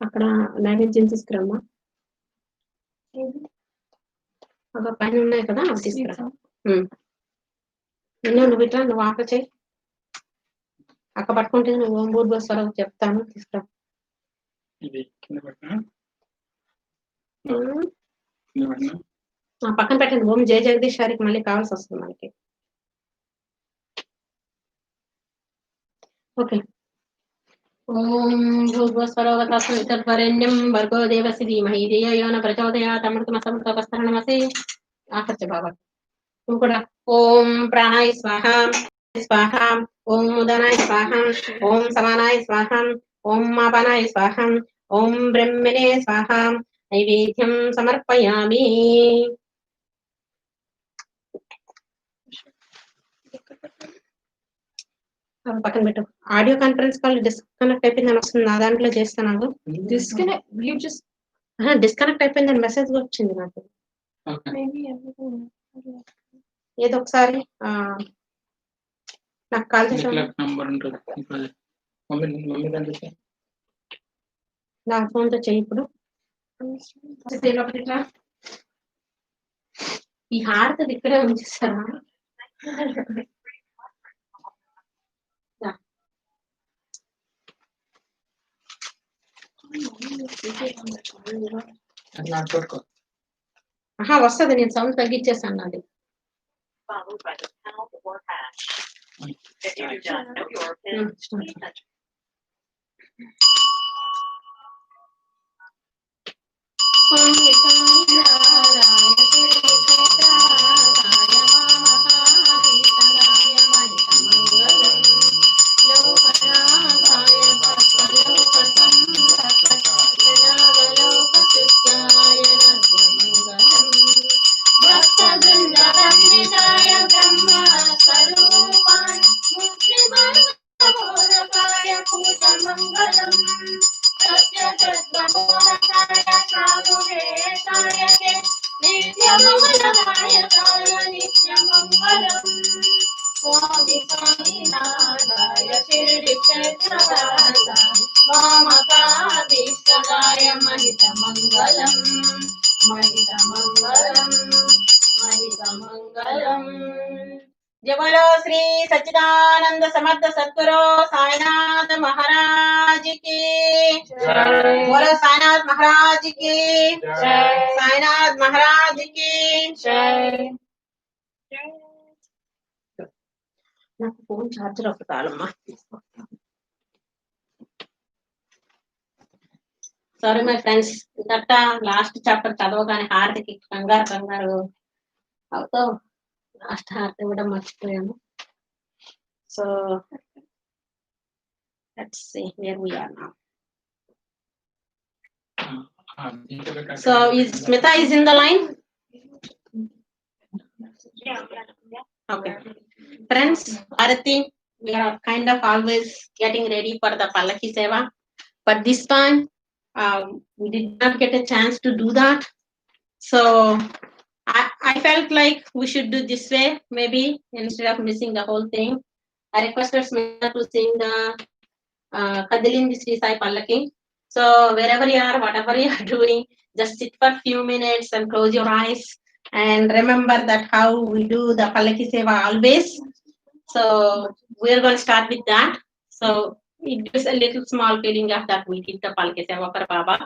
అక్కడ నైవేద్యం తీసుకురమ్మా. అక్కడ పైన ఉన్నాయి కదా, అవి తీసుకురా. నువ్వు ఇట్లా నువ్వు ఆక చేయి, అక్క పట్టుకుంటే నువ్వు ఓం భూర్భువస్వరం చెప్తాను, తీసుకురా. పక్కన పెట్టండి. ఓం జయ జగదీష్ వారికి మళ్ళీ కావాల్సి వస్తుంది మనకి. ఓకే. ఓం భూర్భువస్వరోగతస్మితర్వరేణ్యం భర్గో దేవస్య ధీమహి ధియో యో న ప్రచోదయాత్ అమృతమసమృతోపస్తరణమసి. ఆకర్ష బాబా నువ్వు కూడా. ఓం ప్రాణాయ స్వాహ స్వాహ, ఓం ఉదనాయ స్వాహ, ఓం సమానాయ స్వాహ, ఓం మాపనాయ స్వాహ, ఓం బ్రహ్మణే స్వాహ. నైవేద్యం సమర్పయామి. పక్కన పెట్టు. ఆడియో కాన్ఫరెన్స్ కాల్ డిస్కనెక్ట్ అయిపోయిందని వస్తుంది, నా దాంట్లో చేస్తాను. డిస్కనెక్ట్ అయిపోయిందని మెసేజ్ వచ్చింది నాకు. ఏదో ఒకసారి నాకు కాల్ చేసి నా ఫోన్తో చెయ్యి. ఇప్పుడు ఈ హారతి ఇక్కడే ఉంచేస్తారా? వస్తుంది, నేను సౌండ్ తగ్గించేసాను నాది. जय बोलो श्री सच्चिदानंद समर्थ सद्गुरु साईनाथ महाराज की जय। बोलो साईनाथ महाराज की जय। साईनाथ महाराज की जय। నాకు ఫోన్ ఛార్జర్ ఒక కాలమ్మా. సారీ మై ఫ్రెండ్స్, ఇంతట లాస్ట్ చాప్టర్ చదవగానే హారతికి కంగారు అవుతో లాస్ట్ హారతి ఇవ్వడం మర్చిపోయాము. So let's see where we are now. So is Smita is in the line? Okay. Friends, Aarti, we are kind of always getting ready for the Pallaki Seva, but this time we did not get a chance to do that. So I felt like we should do this way, maybe instead of missing the whole thing. I requested Smita to sing the Kadilindi Sri Sai Pallaki. So wherever you are, whatever you are doing, just sit for a few minutes and close your eyes and remember that how we do the Pallaki Seva always. So we are going to start with that. So it gives a little small feeling of that we did the Pallaki Seva for Baba,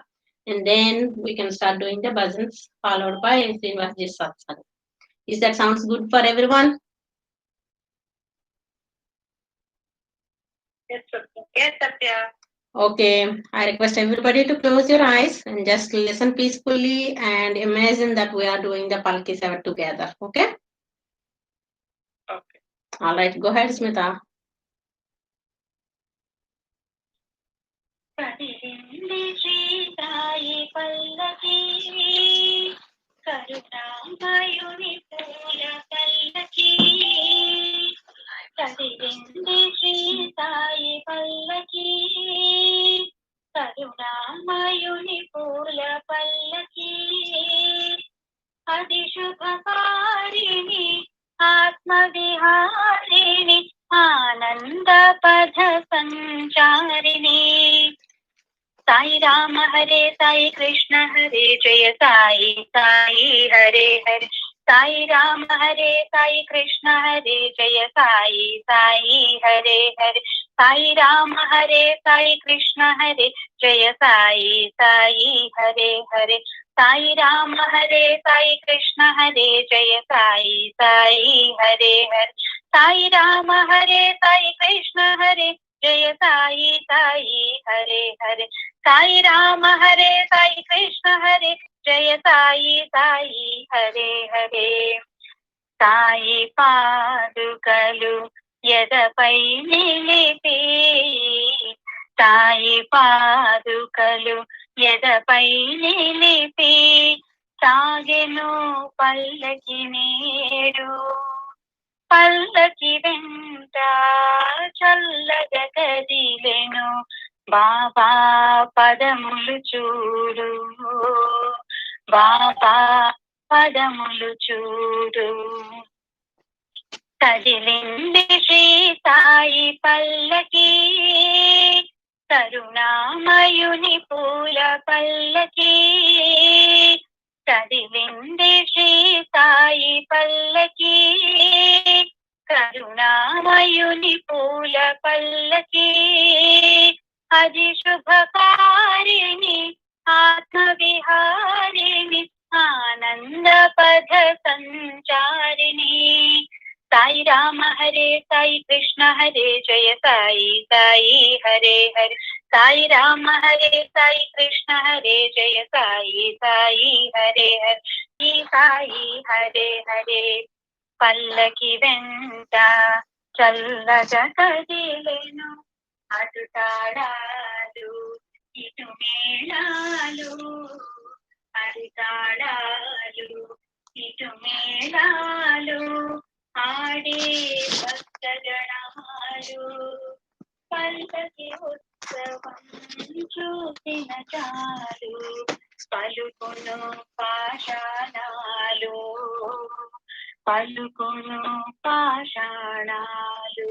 and then we can start doing the bhajans followed by Srinivasji Satsang. Is that sounds good for everyone? Yes, Satya. Okay, I request everybody to close your eyes and just listen peacefully and imagine that we are doing the Pallaki Seva together. Okay? Okay. All right, go ahead, Smita. కదిలింది శ్రీ సాయి పల్లకి కరుణామయుని పూల పల్లకి కదిలింది శ్రీ సాయి పల్లకి కరుణామయుని పూల పల్లకి అది శుభకారిణి ఆత్మవిహారిణి ఆనంద పథ సంచారిణి సాయి రామ హరే సాయి కృష్ణ హరే జయ సాయి సాయి హరే హరే సాయి రామ హరే సాయి కృష్ణ హరే జయ సాయి సాయి హరే హరే సాయి రామ హరే సాయి కృష్ణ హరే జయ సాయి సాయి హరే హరే సాయి రామ హరే సాయి కృష్ణ హరే జయ సాయి సాయి హరే హరే సాయి రామ హరే సాయి కృష్ణ హరే జయ సాయి సాయి హరే హరే సాయి రామ హరే సాయి కృష్ణ హరే జయ సాయి సాయి హరే హరే సాయి పాదుకలు ఎదపై నిలిపి సాయి పాదుకలు ఎదపై నిలిపి సాగెను పల్లకి నేడు పల్లకి వెంట చల్లగా కదిలెను బాబా పదములు చూడు బాబా పదములు చూడు కదిలింది శ్రీ సాయి పల్లకి కరుణామయుని పూల పల్లకి కదిలింది శ్రీ సాయి పల్లకి కరుణామయుని పూల పల్లకి అది శుభకారిణి ఆత్మవిహారిణి ఆనంద పథ సంచారిణి సాయి రామ హరే సాయి కృష్ణ హరే జయ సాయి సాయి హరే హరే साई राम हरे साई कृष्ण हरे जय साई साई हरे हरे साई हरे हरे పల్లకి వెంట చల్లగా కదిలెను అటు తాళాలు ఇటు మేళాలు అటు తాళాలు ఇటు మేళాలు ఆడే భక్తగణాలు పల్లకి ఉత్సవం చూసిన చాలు పలుకును పాషాణాలు పలుకును పాషాణాలు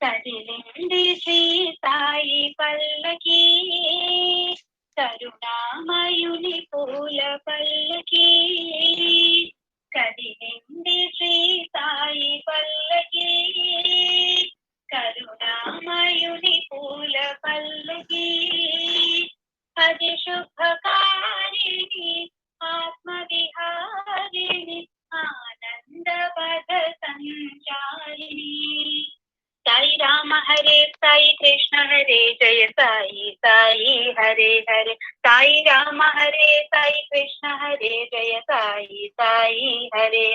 కదిలింది శ్రీ సాయి పల్లకి కరుణామయుని పూల పల్లకి కదిలింది శ్రీ సాయి పల్లకి కరుణామయుని పూల పల్లకి అది శుభకారిణి ఆత్మవిహారిణి ఆనందపద సంచారిణి సాయి రామ హరే సాయి కృష్ణ హరే జయ సాయి సాయి హరే హరే సాయి రామ హరే సాయి కృష్ణ హరే జయ సాయి సాయి హరే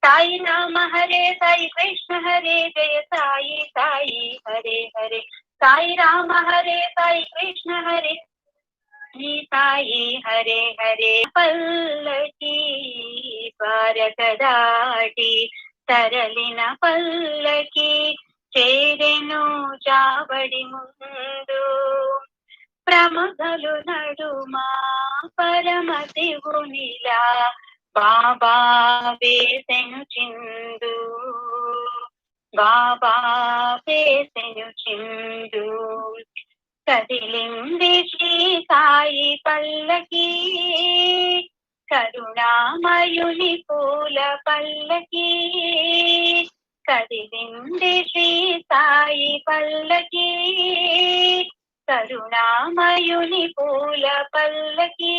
సాయి రామ హరే సాయి కృష్ణ హరే జయ సాయి సాయి హరే హరే సాయి రామ హరే సాయి కృష్ణ హరే సాయి హరే హరే పల్లకి భారత దాటి తరలిన పల్లకి చేరెను జాబడి ముందు ప్రమదలు నడుమా పరమ శివునిలా బాబా వేసెను చిందు బాబా వేసెను చిందు కదిలింది శ్రీ సాయి పల్లకి కరుణామయుని పూల పల్లకి కదిలింది శ్రీ సాయి పల్లకి కరుణామయుని పూల పల్లకి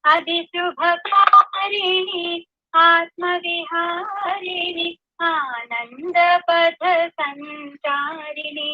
అది శుభకారిణి ఆత్మవిహారిణి ఆనందపథ సంచారిణి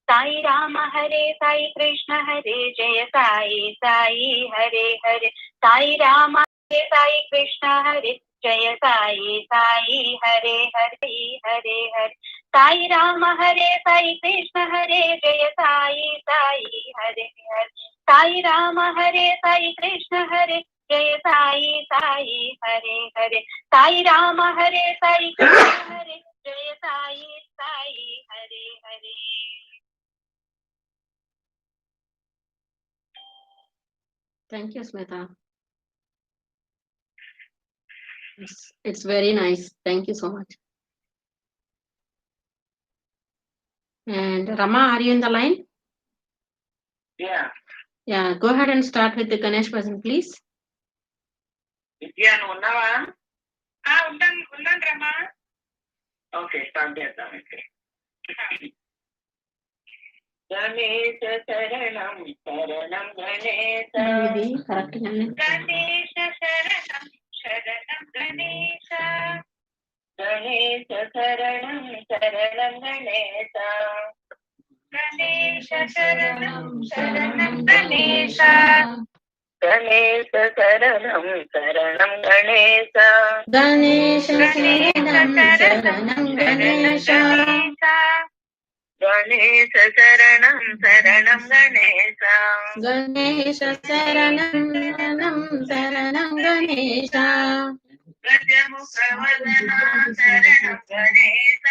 సాయి రామ హరే సాయి కృష్ణ హరే జయ సాయి సాయి హరే హరే సాయి రామ హరే సాయి కృష్ణ హరే జయ సాయి సాయి హరే హరే హరే హరే సాయి రామ హరే సాయి కృష్ణ హరే జయ సాయి సాయి హరే హరే సాయి రామ హరే సాయి కృష్ణ హరే జయ సాయి సాయి హరే హరే సాయి రామ హరే సాయి కృష్ణ హరే జయ Sai Sai Hare Hare. Thank you, Smita. It's very nice. Thank you so much. And Rama, are you in the line? Yeah. Yeah, go ahead and start with the Ganesh Bhajan, please. విద్యా నువ్వు ఉన్నావా? ఉన్నాను రమా. ఓకే, స్టార్ట్ చేద్దాం. గణేశ శరణం శరణం గణేశ కరెక్ట్ గణేశ శరణం శరణం గణేశ గణేశ శరణం శరణం గణేశ గణేశ శరణం శరణం గణేశ గణేశ శరణం శరణం గణేశ గణేశ శరణం శరణం గణేశ గణేశ శరణం శరణం గణేశ గణేశ శరణం శరణం శరణం గణేశ గజముఖ వదన శరణం గణేశ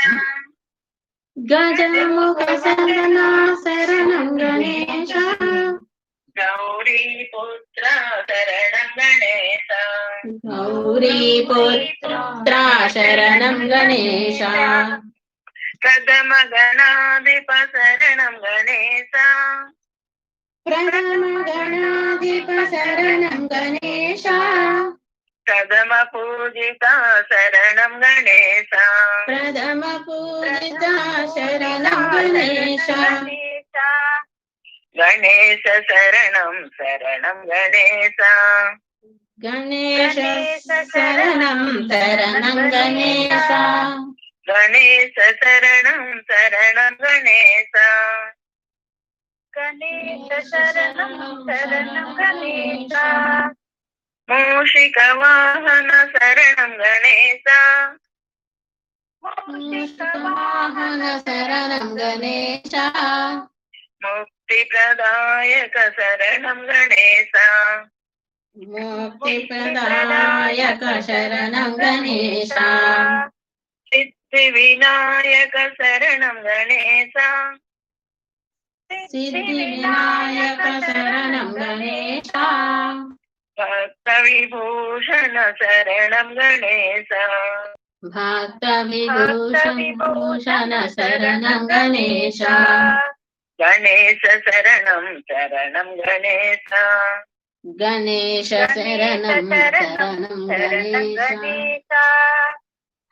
గజముఖ సదన శరణం గణేశ గౌరీ పుత్ర శరణం గణేశ గౌరీ పుత్ర శరణం గణేశ ప్రథమ గణాధిప శరణం గణేశ ప్రథమ గణాధిప శరణం గణేశ ప్రథమ పూజిత శరణం గణేశ ప్రథమ పూజిత శరణం గణేశ గణేశ శరణం శరణం గణేశ గణేశ శరణం శరణం గణేశ గణేశ శరణం శరణం शरणं गणेश गणेश शरणं शरणं गणेश मूषिकवाहन शरणं गणेश मूषिकवाहन शरणं गणेश मुक्तिप्रदायक शरणं गणेश मुक्तिप्रदायक शरणं गणेश सिद्धिविनायक शरणं गणेश सिद्धिविनायक शरणं गणेश भक्तविभूषण शरणं गणेश भक्तविभूषण शरणं गणेश गणेश शरणं शरणं गणेश गणेश शरणं शरणं गणेश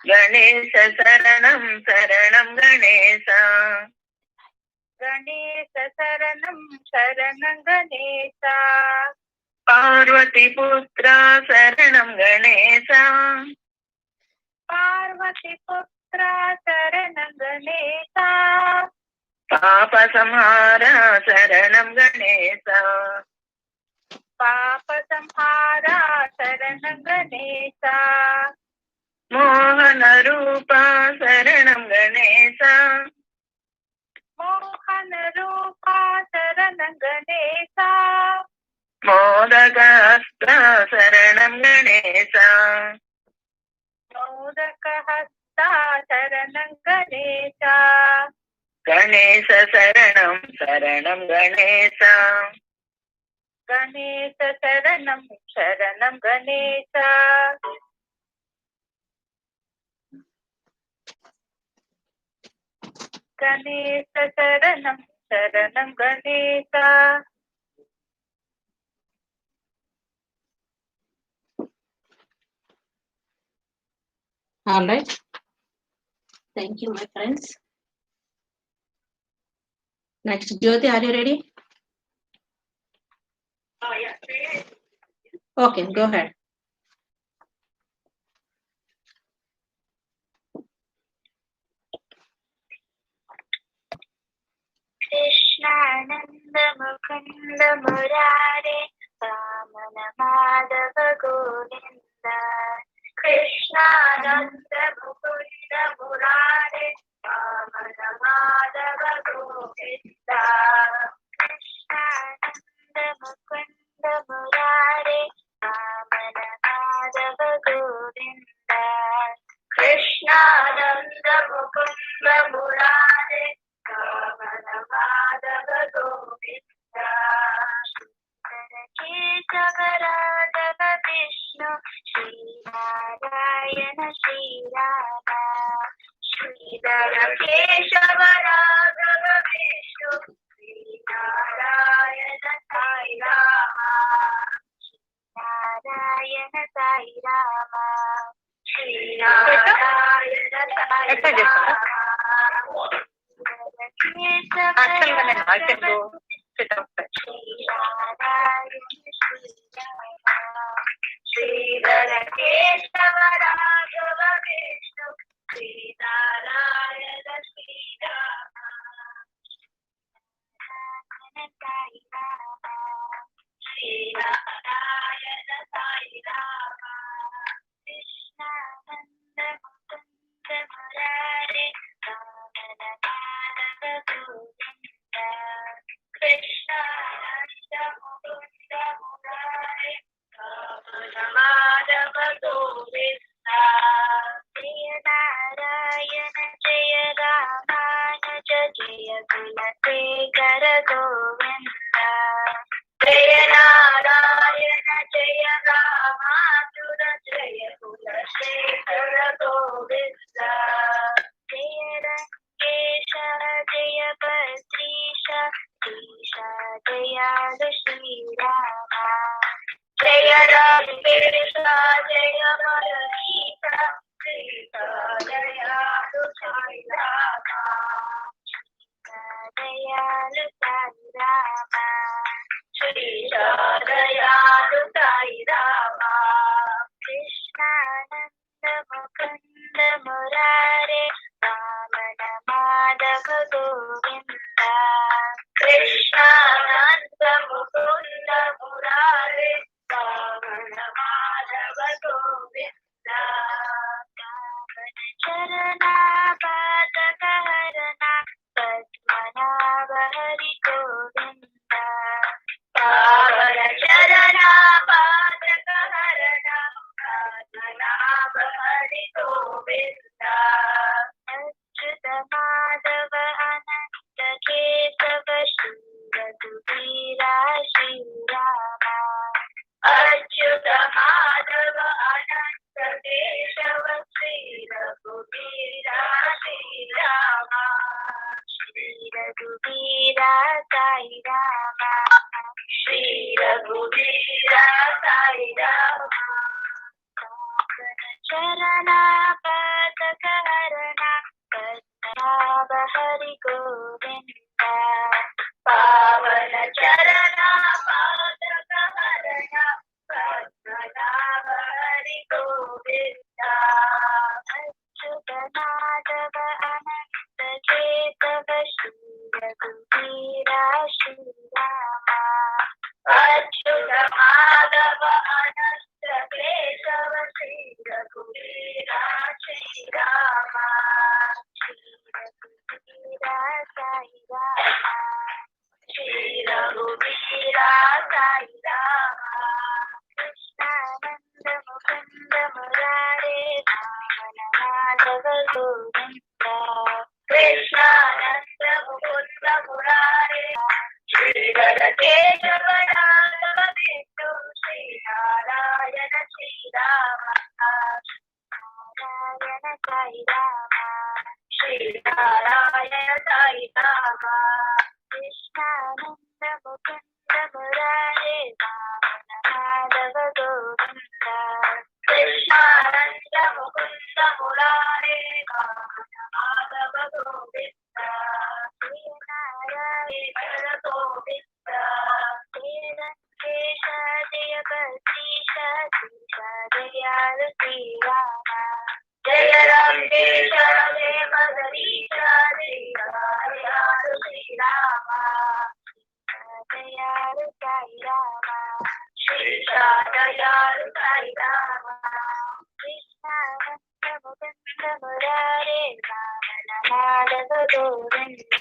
गणेश शरणं शरणं गणेश गणेश शरणं शरणं गणेश पार्वतीपुत्र शरणं गणेश पार्वतीपुत्र शरणं गणेश पापसंहार शरणं गणेश पापसंहार शरणं गणेश मोहनरूप शरणं गणेश मोहनरूप शरणं गणेश मोदकहस्त शरणं गणेश मोदकहस्त शरणं गणेश गणेश शरणं शरणं गणेश गणेश शरणं शरणं गणेश गणेश शरणं शरणं Ganesh All right. Thank you, my friends. Next, Jyoti, are you ready? Oh, yeah. Okay, go ahead. Krishnanand Mukund मुरारे वामन माधव गोविंद कृष्णानंद मुकुंद मुरारे वामन माधव गोविंद कृष्णानंद मुकुंद मुरारे वामन माधव गोविंद कृष्णानंद मुकुंद मुरारे वामन माधव गोविंद केशव राघव विष्णु श्री नारायण श्रीराम श्रीधर केशव राघव विष्णु श्री नारायण साई राम नारायण साई राम श्री नारायण साई राम श्रीधर केशव राघव विष्णु श्री नारायण श्रीराम साई राम श्री नारायण साई राम कृष्णानंद मुकुंद मुरारे वामन माधव गोविंद कृष्णानंद मुकुंद मुरारे वामन माधव गोविंद जय नारायण जय रामानुज जय कुलशेखर गोविंद जय नारायण जय रामानुज जय कुलशेखर गोविंद जय रंगेश जय बद्रीश ईश दयालु श्रीराम जय रंगेश जय मनीष सीता दयालु साई राम दयालु साई राम श्रीता दयालु साई राम कृष्णानंद मुकुंद मुरारे वामन माधव गोविंद कृष्ण नंद मुकुंद मुरारे पावन माधव गोविंद पावन चरना पादक हरना पद्मनाभ हरि गोविंद पावन चरना पादक हरना पद्मनाभ हरि गोविंद अच्युत माधव अनंत केशव श्री रघुवीरा श्रीराम अच्युत माधव अनंत केशव श्री रघुवीरा श्रीराम श्री रघुवीरा साई राम श्री रघुवीरा साई राम चरणा पदक हरना पद्मनाभ हरि गोविंद पावन चरणा पदक हरना पद्मनाभ हरि गोविंद अच्युत माधव अनंत केशव श्री रघुवीरा श्रीराम अच्युत माधव अनंत केशव श्री रघुवीरा श्रीराम श्री रघुवीरा साई राम श्री रघुवीरा साई राम कृष्णानंद मुकुंद मुरारे पावन माधव गोविंद कृष्णानंद मुकुंद मुरारे श्रीधर केशव राघव बिंदु श्री नारायण श्रीराम नारायण साई राम श्री नारायण साई राम कृष्णानंद मुकुंद मुरारे पावन माधव गोविंद कृष्णानंद मुकुंद मुरारे पावन माधव गोविंद श्री नारायण गोविंद श्रीरंगेश जय बद्रीश दयाल श्रीराम जय रंगेश जय बद्रीश दयाल श्रीराम दयाल साई राम श्री दयाल साई राम कृष्णानंद मुकुंद मुरारे पावन माधव गोविंद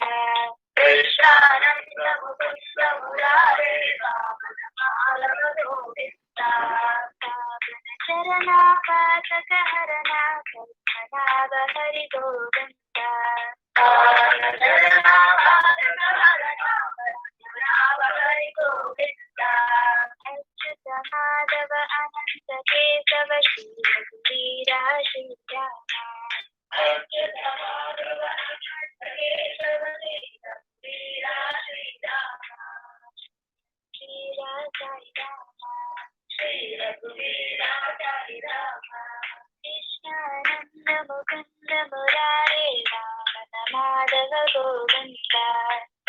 कृष्णानंद मुकुंद मुरारे पावन माधव गोविंद पावन चरणा पादक हरना पद्मनाभ हरि गोविंद पावन चरणा पादक हरना पद्मनाभ हरि गोविंद अच्युत माधव अनंत केशव श्री रघुवीरा श्रीराम अच्युत माधव अनंत केशव श्री रघुवीरा श्रीराम श्रीरा साई राम श्री रघुवीरा साई राम कृष्णानंद मुकुंद मुरारे पावन माधव गोविंद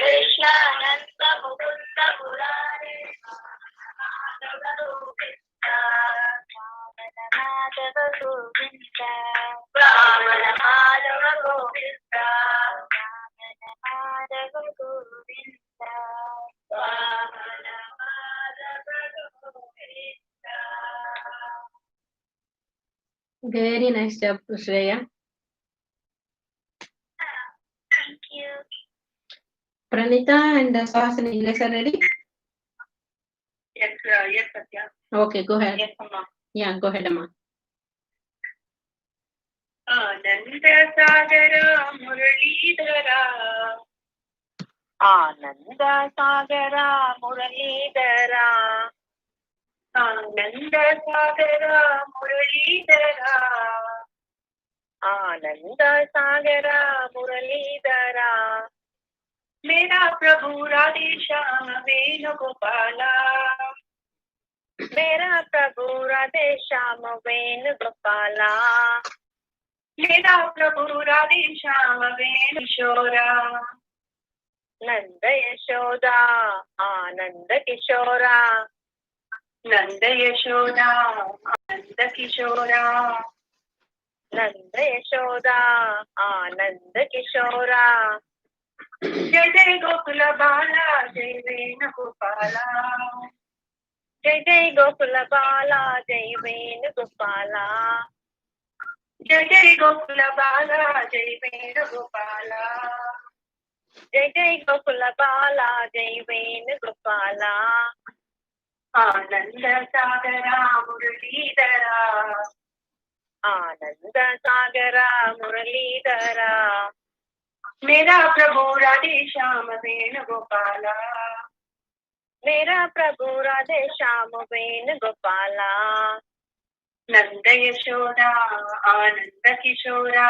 कृष्णानंद मुकुंद मुरारे पावन गोविंद पावन माधव गोविंद पावन माधव गोविंद पावन माधव गोविंद पावन Madhav Govind Very nice job, Shreya. Thank you. Pranita and Sahasranama, you guys are ready? Yes, Satya. Okay, go ahead. Yes, Amma. Yeah, go ahead, Amma. Anand Sagar मुरलीधरा Anand Sagar मुरलीधरा Anand Sagar मुरलीधरा Anand Sagar मुरलीधरा मेरा प्रभु राधे श्याम वेणुगोपाला मेरा प्रभु राधे श्याम वेणुगोपाला मेरा प्रभु राधे श्याम वेणुकिशोरा नंद यशोदा आनंद किशोरा नंद यशोदा आनंद किशोरा नंद यशोदा आनंद किशोरा जय गोकुल बाला जय वेणुगोपाला जय जय गोकुल बाला जय वेणुगोपाला जय जय गोकुल बाला जय वेणुगोपाला जय जय गोकुल बाला जय वेणुगोपाला आनंद सागरा मुरलीधरा आनंद सागरा मुरलीधरा मेरा प्रभु राधे श्याम वेणुगोपाला मेरा प्रभु राधे श्याम वेणुगोपाला नंद यशोदा आनंद किशोरा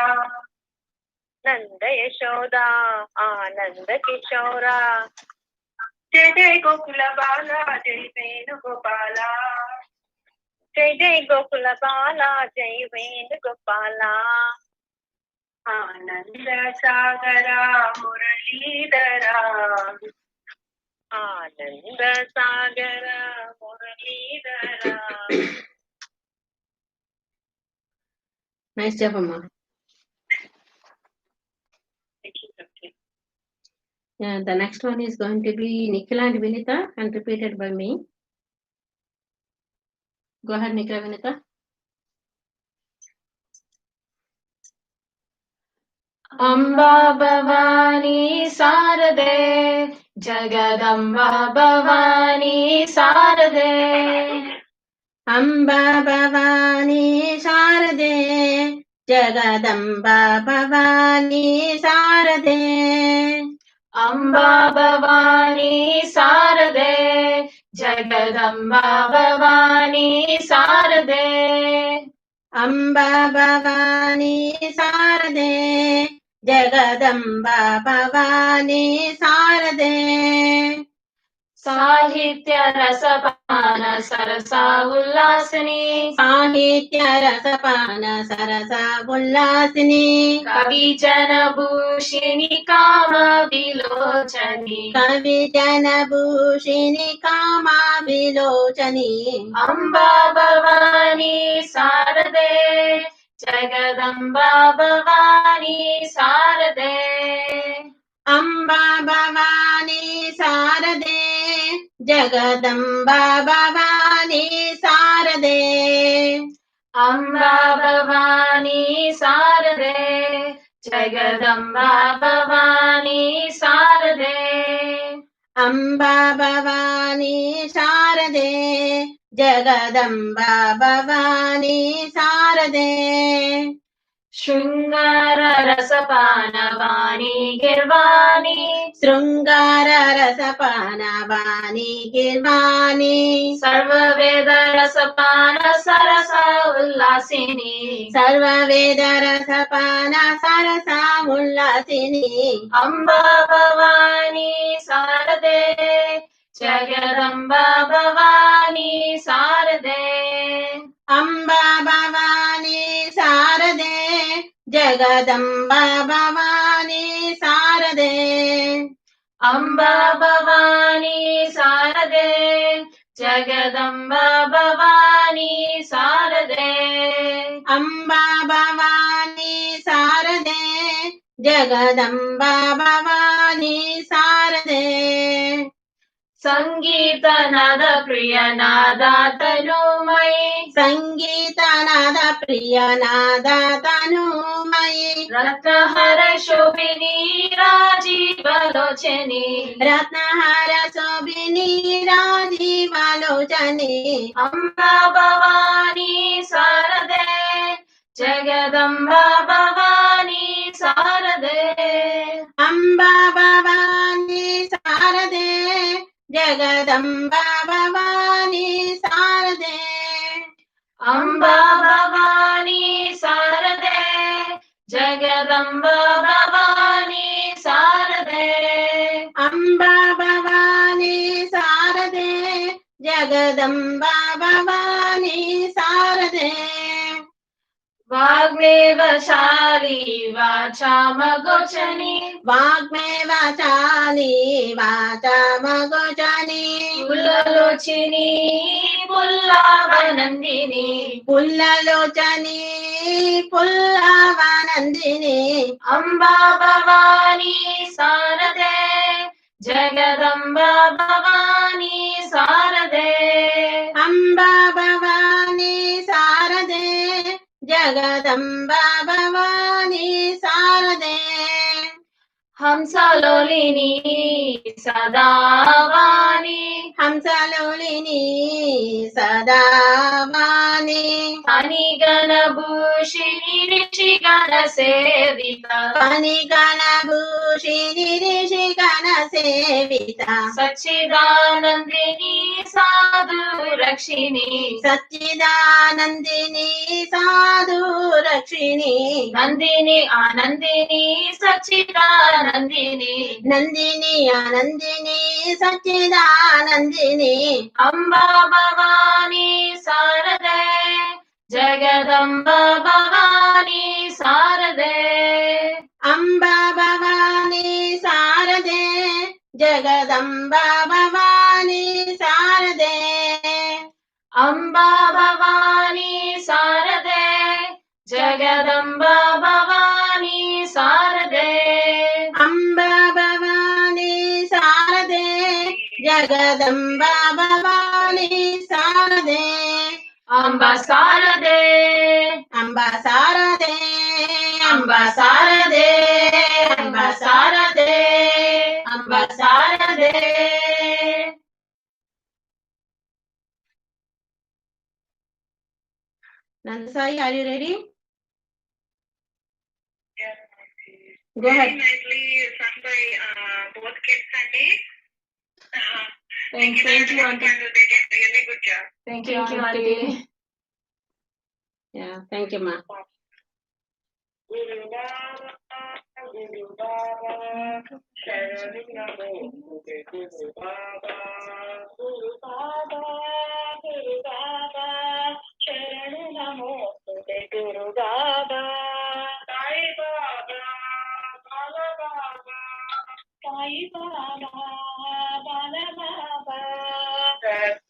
नंद यशोदा आनंद किशोरा जय जय गोकुल बाला जय वेणुगोपाला जय जय गोकुल बाला जय वेणुगोपाला आनंद सागरा मुरलीधरा आनंद सागरा मुरलीधरा. Nice job, Amma. Yeah, the next one is going to be Nikhila and Vinita and repeated by me. Go ahead, Nikhila, Vinita. Amba Bhavani Sarade Jagadamba Bhavani Sarade Amba Bhavani Sarade Jagadamba Bhavani Sarade Amba Bhavani Sarade Jagadamba Bhavani Sarade Amba Bhavani Sarade Jagadamba Bhavani Sarade Sahitya Rasapana Sarasa Ullasini Sahitya Rasapana Sarasa Ullasini Kavijana Bhushini Kama Vilochani Kavijana Bhushini Kama Vilochani Amba Bhavani Sarade Jagadamba Bhavani Sarade Amba Bhavani Sarade Jagadamba Bhavani Sarade Amba Bhavani Sarade Jagadamba Bhavani Sarade Amba Bhavani Sarade Jagadamba Bhavani Sarade Shrungara Rasapana Vani Girvani Shrungara Rasapana Vani Girvani Sarva Veda Rasapana Sarasa Ullasini Sarva Veda Rasapana Sarasa Ullasini Amba Bhavani Sarade Jagadamba Bhavani Sarade Amba Bhavani Sarade Jagadamba Bhavani Sarade Amba Bhavani Sarade Jagadamba Bhavani Sarade Amba Bhavani Sarade Jagadamba Bhavani Sarade Sangeeta Nada Priya Nada Tanumai Sangeeta Nada Priya Nada Tanumai Ratnahara Shobhini Rajiva Lochani Ratnahara Shobhini Rajiva Lochani Amba Bhavani Sarade Jagadamba Bhavani Sarade Amba Bhavani Sarade Jagadamba Bhavani Sarade Amba Bhavani Sarade Jagadamba Bhavani Sarade Amba Bhavani Sarade Jagadamba Bhavani Sarade Vagmeva Shali Vachamagochani Vagmeva Shali Vachamagochani Pullalochini Pullavanandini Pullalochani Pullavanandini Amba Bhavani Sarade Jagdamba Bhavani शारदे अम्बा भवानी शारदे जगदम्बा भवानी शारदे हंसलोलिनी सदा वाणी हंसलोलिनी सदा वाणी फणिगणभूषिणि ऋषिगण सेविता फणिगणभूषिणि ऋषिगण सेविता सच्चिदानन्दिनी साधु रक्षिणी सच्चिदानन्दिनी साधु रक्षिणी नन्दिनी आनन्दिनी सच्चिदानन्दिनी नन्दिनी आनन्दिनी सच्चिदानन्दिनी अम्बा भवानी शारदे जगदम्बा भवानी शारदे अम्बा भवानी शारदे जगदम्बा भवानी शारदे अम्बा भवानी शारदे जगदम्बा भवानी शारदे अम्बा भवानी शारदे जगदम्बा भवानी शारदे अम्बा शारदे अम्बा शारदे अम्बा शारदे अम्बा शारदे अम्बा शारदे Nandasai, are you ready? Go ahead. Very nicely sung by both kids, Sandy. Thank you, Auntie. They did really good job. Thank you, Auntie. Yeah, thank you, ma. Guru Baba, Sharanu Namo, Guru Baba, Guru Baba, Guru Baba, Sharanu Namo, Guru Baba, Sai Baba, Bala Baba, Sai Baba, Bala Baba,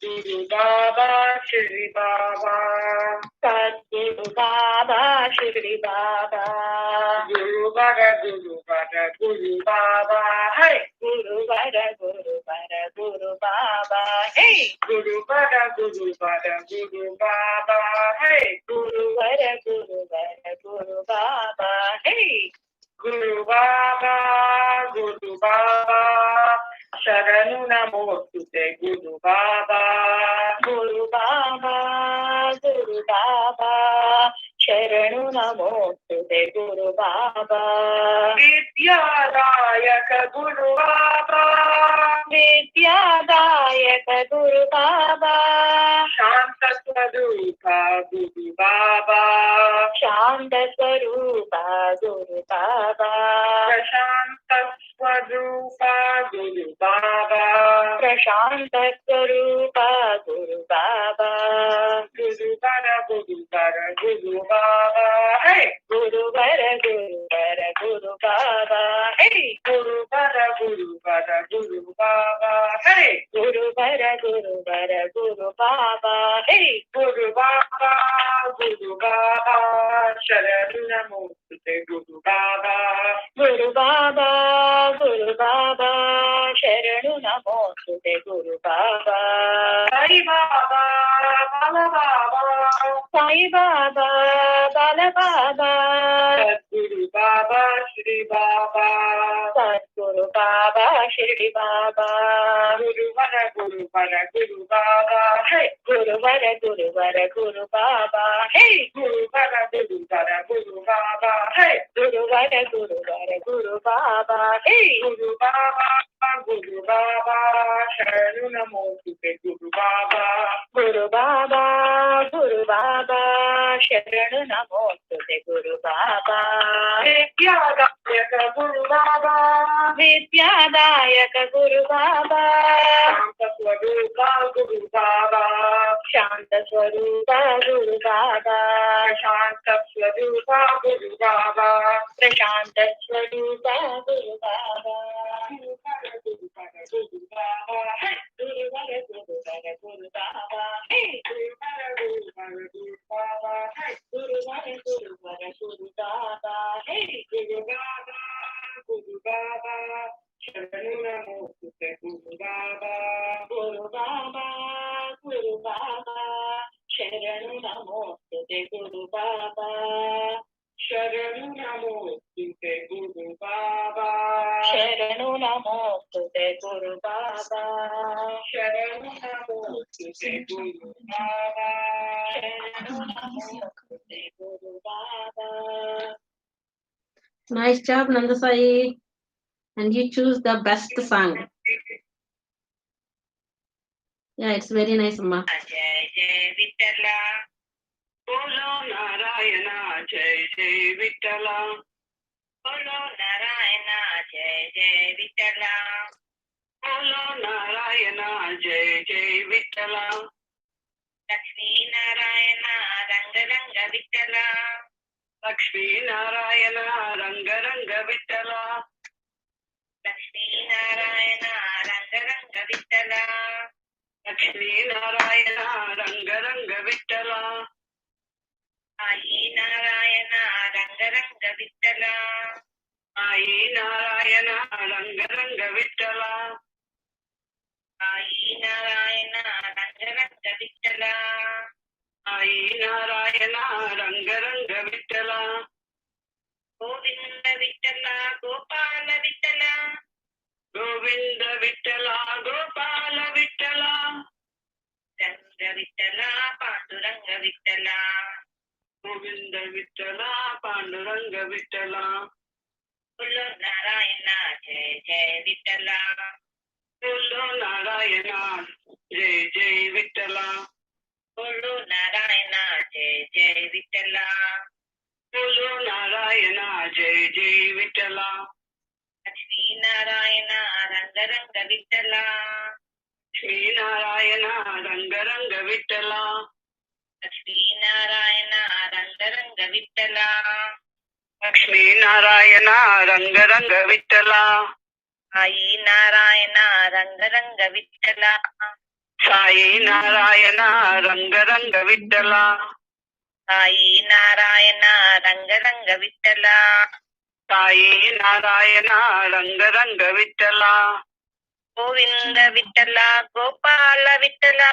Guru Baba, Shri Baba, Guru Baba, Shri Baba, Guru Baba, Guru Baba, Guru Baba, hey, Guru Baba, Guru Baba, Guru Baba, hey, Guru Baba, Guru Baba, Guru Baba, hey, Guru Baba, Guru Baba, Guru Baba, hey, Guru Baba, Guru Baba, Sharanu Namostute, Guru Baba, Guru Baba, Guru Baba, Sharanu Namostute, Guru Baba, Vidyadayaka Guru Baba, Vidyadayaka Guru Baba, Shanta Swarupa Guru Baba, Shanta Swarupa Guru Baba, Prashanta Swarupa Guru Baba, Prashanta Swarupa Guru Baba, Guru Bara Guru Bara Guru Baba, hey, Guru Bara Guru Bara Guru Baba, hey, Guru Bara Guru Bara Guru Baba, hey, Guru Bara Guru Bara Guru Baba, hey, Guru Baba, Guru Baba, Sharanu Namostute Guru Baba, Guru Baba, Guru Baba, Sharanu Namostute Guru Baba, Sai Baba, Bala Baba, Sai Baba, Bala Baba, Sadguru Baba, Shri Baba, Sadguru Baba, Shri Baba, Guru Vara, Guru Vara, Guru Baba, hey, Guru Vara, Guru Vara, Guru Baba, hey, Guru Vara, Guru Vara, Guru Baba, hey, Guru Vara, Guru Vara, Guru Baba, hey, Guru Baba, Guru Baba, Sharanu Namostute Guru Baba, Guru Baba, Guru Baba, Sharanu Namostute Guru Baba, Vidyadayaka Guru Baba, Vidyadayaka Guru Baba, Shanta Swarupa Guru Baba, Shanta Swarupa Guru Baba, Shanta Swarupa Guru Baba, Prashanta Swarupa Guru Baba, Guru Baba, Guru Baba, Guru Baba, hey, Guru Baba, Guru Baba, Guru Baba, hey, Guru Baba, Guru Baba, Guru Baba, hey, Guru Baba, Guru Baba, Guru Baba, hey, Guru Baba, Guru Baba, Sharanu Namostute Namaste Guru Baba, Guru Baba, Guru Baba, Sharanu Namaste Guru Baba, Sharanu Namaste Guru Baba, Sharanu Namaste Guru Baba, Sharanu Namaste Guru Baba, Sharanu Namaste Guru Baba. Nice job, Nandasai. And you choose the best song. Yeah, it's very nice, Amma. Jai Jai Vittala, Bolo Narayana, Jai Jai Vittala, Bolo Narayana, Jai Jai Vittala, Bolo Narayana, Jai Jai Vittala, Lakshmi Narayana, Ranga Ranga Vittala, Lakshmi Narayana, Ranga Ranga Vittala, Lakshmi Narayana, Ranga Ranga Vittala, Lakshmi Narayana, Ranga Ranga Vittala, Ayi Narayana, Ranga Ranga Vittala, Ayi Narayana, Ranga Ranga Vittala, Ayi Narayana, Ranga Ranga Vittala, Ayi Narayana, Ranga Ranga Vittala, Govinda Vittala, Gopala Vittala, Govinda Vittala, Gopala Vittala, Ranga Vittala, Panduranga Vittala, Govinda Vittala, Panduranga Vittala, Bolo Narayana, Jai Jai Vittala, Bolo Narayana, Jai Jai Vittala, Bolo Narayana, Jai Jai Vittala, Bolo Narayana, Jai Jai Vittala, Lakshmi Narayana, Ranga Ranga Vittala, Lakshmi Narayana, Ranga Ranga Vittala, Lakshmi Narayana, Ranga Ranga Vittala, Lakshmi Narayana, Ranga Ranga Vittala, Sai Narayana, Ranga Ranga Vittala, Sai Narayana, Ranga Ranga Vittala, Sai Narayana, Ranga Ranga Vittala, Sai Narayana, Ranga Ranga Vittala, Govinda Vittala, Gopala Vittala,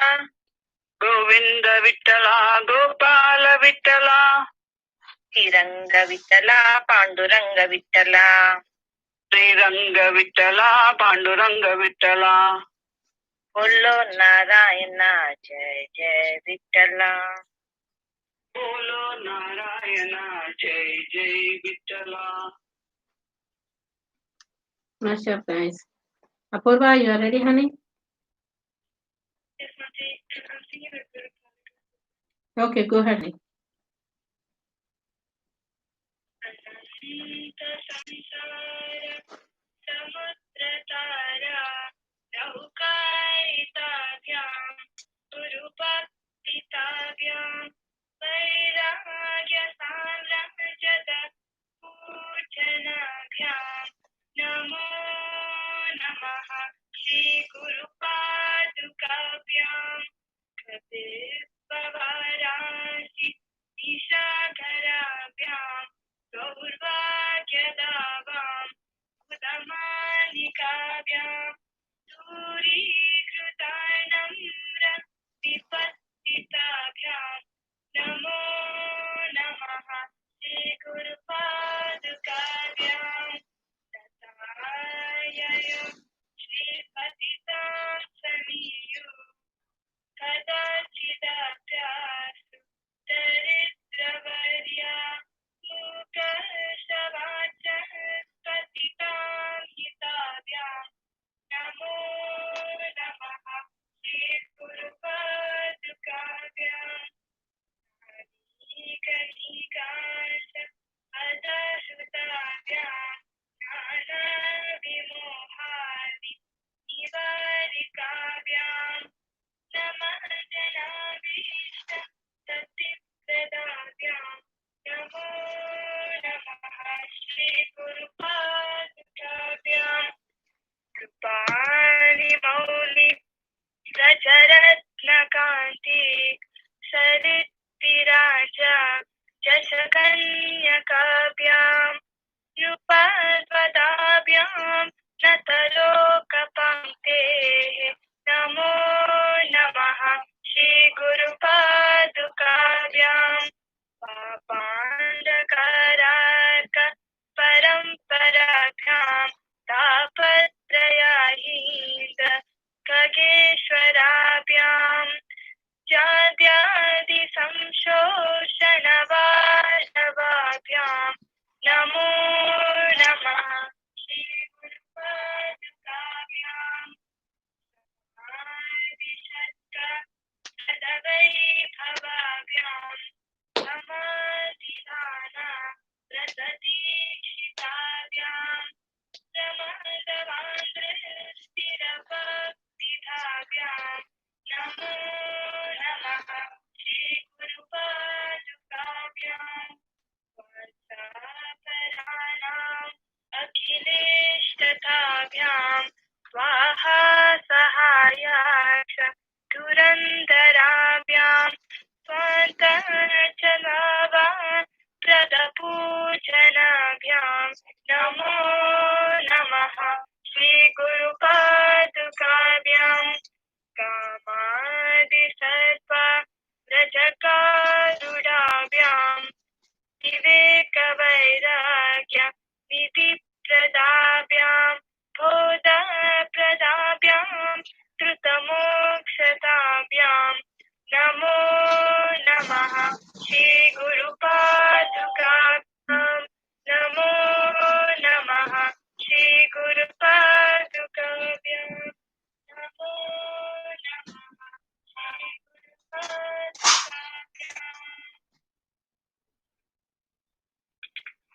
Govinda Vittala, Gopala Vittala, Sriranga Vittala, Panduranga Vittala, Sriranga Vittala, Panduranga Vittala, Bolo Narayana, Jai Jai Vittala, Bolo Narayana, Jai Jai Vittala. Nice job, guys. Apurva, you are ready, honey? Yes, Mati. I'm singing a good. Okay, go ahead. honey. Ananta samsara samudra tara raukaitavyam guru bhaktitavyam vairagya samram jagat pujanavyam namo namaha Shri Guru Padukavyam Kapivavarasi Ishadharavyam Gaurvagyadavam Udamanikāvyam Durīkrūtānamra Vipassitavyam Namo Namaha Shri Guru Padukavyam Tatayayam Shri Patitam Samiyu Kadachidapyasu Daridravarya Mukasavachas Patitam Hitavyam Namo Namaha Shri Guru Padukavyam Kanikasa Adasutavyam Nana Vimohadi Nivarikavyam Namanjanabhishta Tatipradavyam Namo Namaha Shri Guru Padukavyam Kripali Mauli Rajaratna Kanti Saritiraja Jasakanyakavyam Yupadvadavyam Natalokapankaj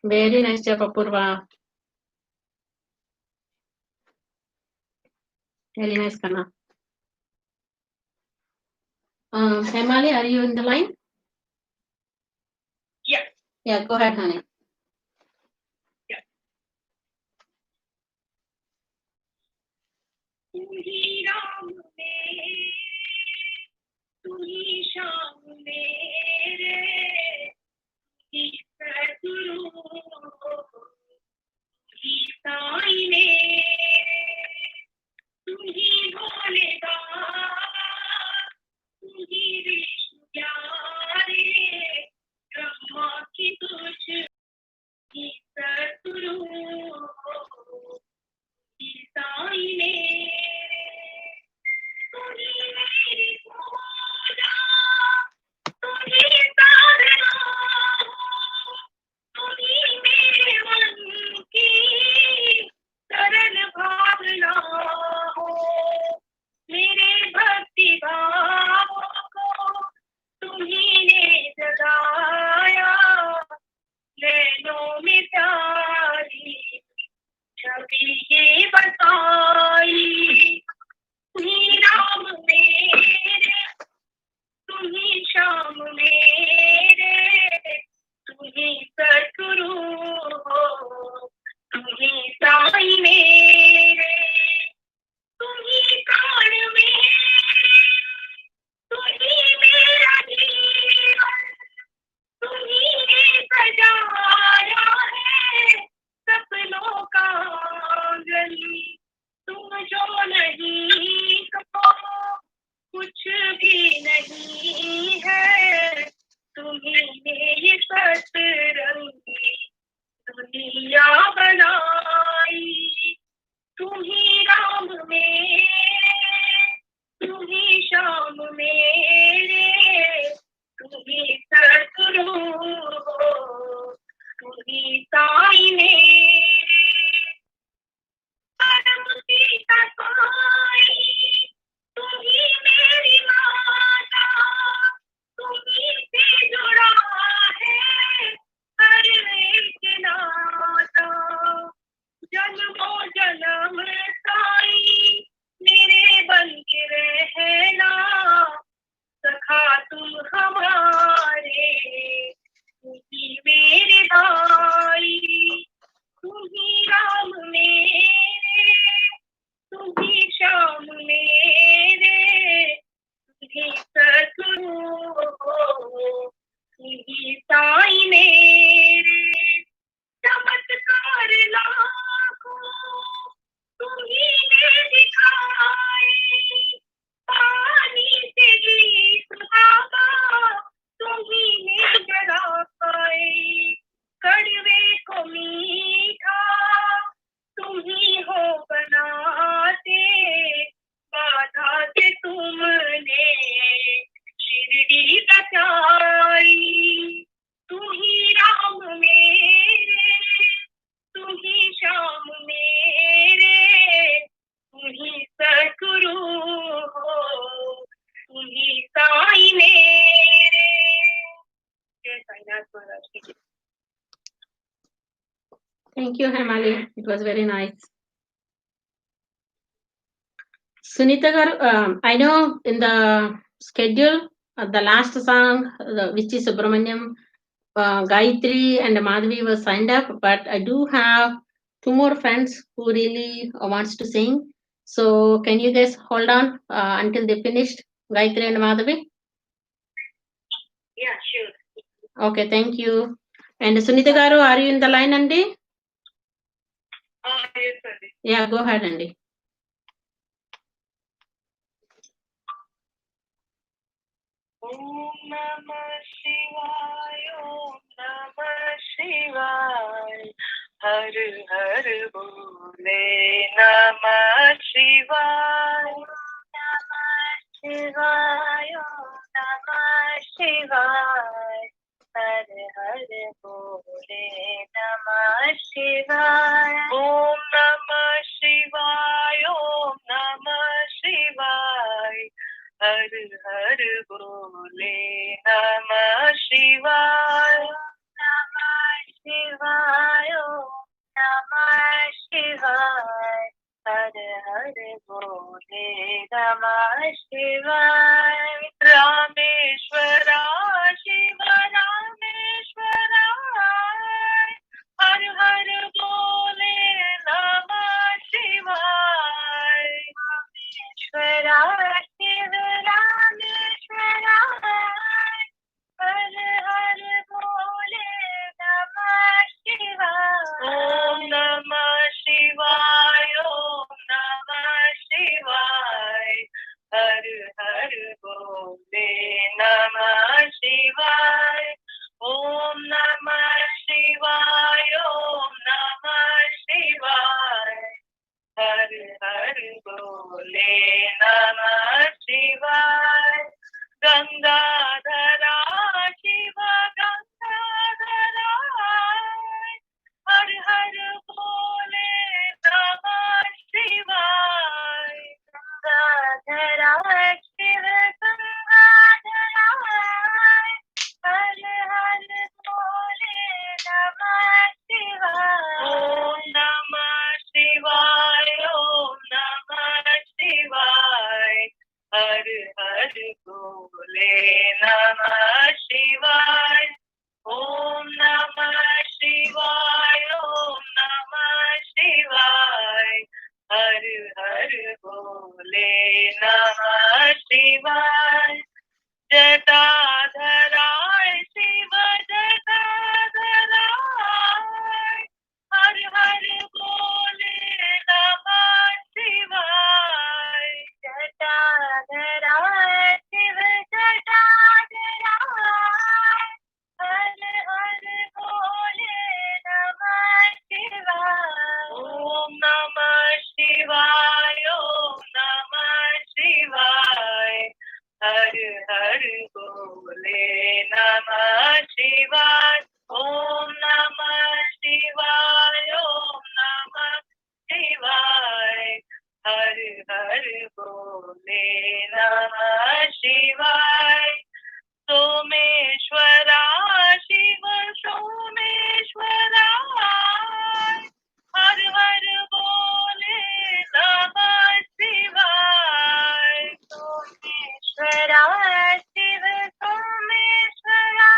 Very nice job, Apurva. Very nice, Kanna. Hemali, are you in the line? Yes. Yeah, go ahead, honey. तू ही राम मेरे, तू ही श्याम मेरे, ही सद्गुरु, ही साईं मेरे, तू ही भोले बाबा, तू ही विष्णु प्यारे, ब्रह्मा की तुझ ही सद्गुरु, ही साईं मेरे, तू ही मेरी पूजा, तू ही साधना, तू ही मेरे मन की सरल भावना हो, मेरे भक्ति भावों को तुम्ही ने जगाया, नैनों में प्यारी छवि ये बताई, तुम्ही राम मेरे, तुम्ही श्याम मेरे, तुम्ही सद्गुरु हो, तुम्ही साईं मेरे, तुम्ही प्राण मेरे, तुम्ही मेरा जीवन, तुम्ही ने सजाया है सपनों का आंगन, तुम जो नहीं कहो कुछ भी नहीं है, तुम्ही ने ये सतरंगी दुनिया बनाई, तुम्ही राम मेरे, तुम्ही श्याम मेरे, तुम्ही सद्गुरु हो, तुम्ही साईं मेरे, परम पिता साईं, तुम्ही मेरी माता, तुम्ही से जुड़ा है हर एक नाता, जन्मों जन्म साईं मेरे बन के रहना, सखा तुम हमारे, तुम्ही मेरे भाई, तुम्ही राम मेरे, तुम्ही श्याम मेरे, तुम्ही सद्गुरु हो, तुम्ही साईं मेरे, चमत्कार लाखों तुम्ही ने दिखाए, पानी से गीत गावा तुम्ही ने जगा पाए, कड़वे को मीठा तुम्ही हो बनाते, बाधा से तुमने शिरडी बचाई, तुम्ही राम मेरे, तुम्ही श्याम मेरे, तुम्ही सद्गुरु हो, तुम्ही साईं मेरे। जय साईनाथ महाराज की जय। Thank you, Hemali. It was very nice. Sunita garu, I know in the schedule, the last song, which is Subramanyam, Gayatri and Madhavi was signed up, but I do have two more friends who really wants to sing. So can you guys hold on until they finished, Gayatri and Madhavi? Yeah, sure. Okay, thank you. And Sunita garu, are you in the line, Andy? Yes, sir. Yeah, go ahead, Andy. Om Namah Shivaya, Om Namah Shivaya, Har Har Bole Namah Shivaya, Om Namah Shivaya, Om Namah Shivaya, Har Har Bole Namah Shivaya, Om Namah Shivaya, Om Namah Shivaya, Har Har Bole Namah Shivaya, Namah Shivaya, Namah Shivaya. Har Har Bole Namah Shivaya. Rameshwara Shiva Rameshwara. Har Har Bole Namah Shivaya. Rameshwara Shiva Rameshwara. Har Har Bole Namah Shivaya. Om Namah Shivaya. Om Namah Shivaya. Har Har Bole Namah Shivaya. Om Namah Shivaya. Om Namah Shivaya. Har Har Bole Namah Shivaya. Gangadhara Shiva Gangadhara. Har Har Bole Namah Shivaya. Gangadhara Shiva Gangadhara. Har Har Bole Namah Shivaya. Om Namah Shivaya. Om Namah Shivaya. Har Har Bole Namah Shivaya. Om Namah Shivaya. Om Namah Shivaya. Har Har Bole Namah Shivaya. Jatadharai Shiva Jatadharai. Har Har Bole Namah Shivaya. Jatadharai Shiva Jatadharai. Har Har Bole Namah Shivaya. Om Namah Shivaya. Om Namah Shivaya. Har Har Bole Namah Shivaya. Om Namah Shivaya. Om Namah Shivaya. Har Har Bole Namah Shivaya. Someshwara Shiva Someshwara. Har Har Bole Namah Shivaya. Someshwara Shiva Someshwara.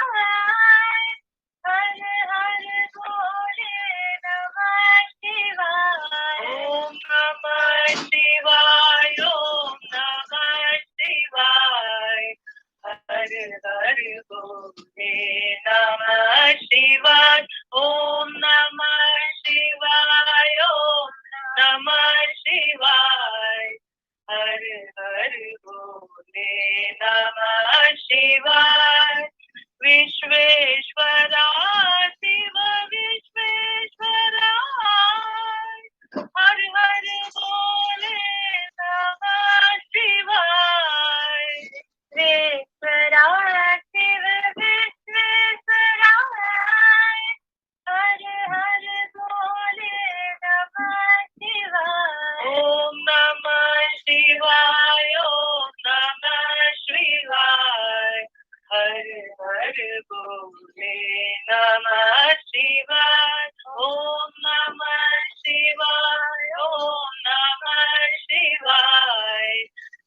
Har Har Bole Namah Shivaya. Om Namah Shivaya. Om Namah Shivaya. Har Har Bole Namah Shivaya. Om Namah Shivaya. Om Namah Shivaya. Har Har Bole Namah Shivaya. Vishveshwara Shiva Vishveshwara. Har Har Bole Namah Shivaya. Vishveshwara Shiva Vishveshwara. Har Har Bole Namah Shivaya. Om Namah Shivaya. Om Namah Shivaya. Har Har Bole Namah Shivaya. Om Namah Shivaya. Om Namah Shivaya.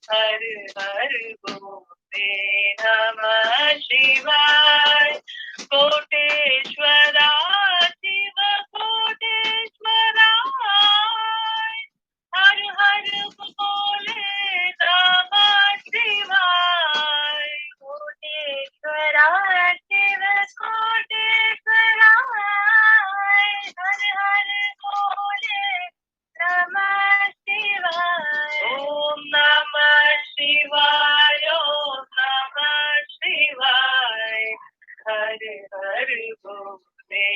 Har Har Bole Namah Shivaya. Koteshwara Shiva Koteshwara. Har Har Bole Namah Shivaya. Koteshwara Shiva Koteshwara. Har Har Bole Namah Shivaya. Om Namah Shivaya. Om Namah Shivaya. Har Har Bole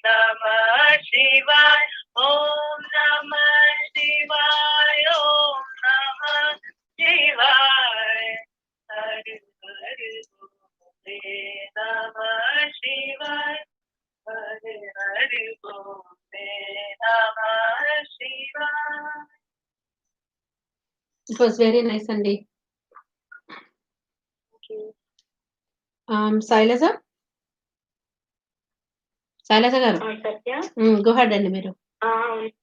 Namah Shivaya. Om Namah Shivaya. Om Namah Shivaya. Har Har Bole Namah Shivaya. Har Har Bole Namah Shivaya. It was very nice, Andy. Shailaja? Shailaja garu? Satya? Go ahead, Andy, మీరు. Okay.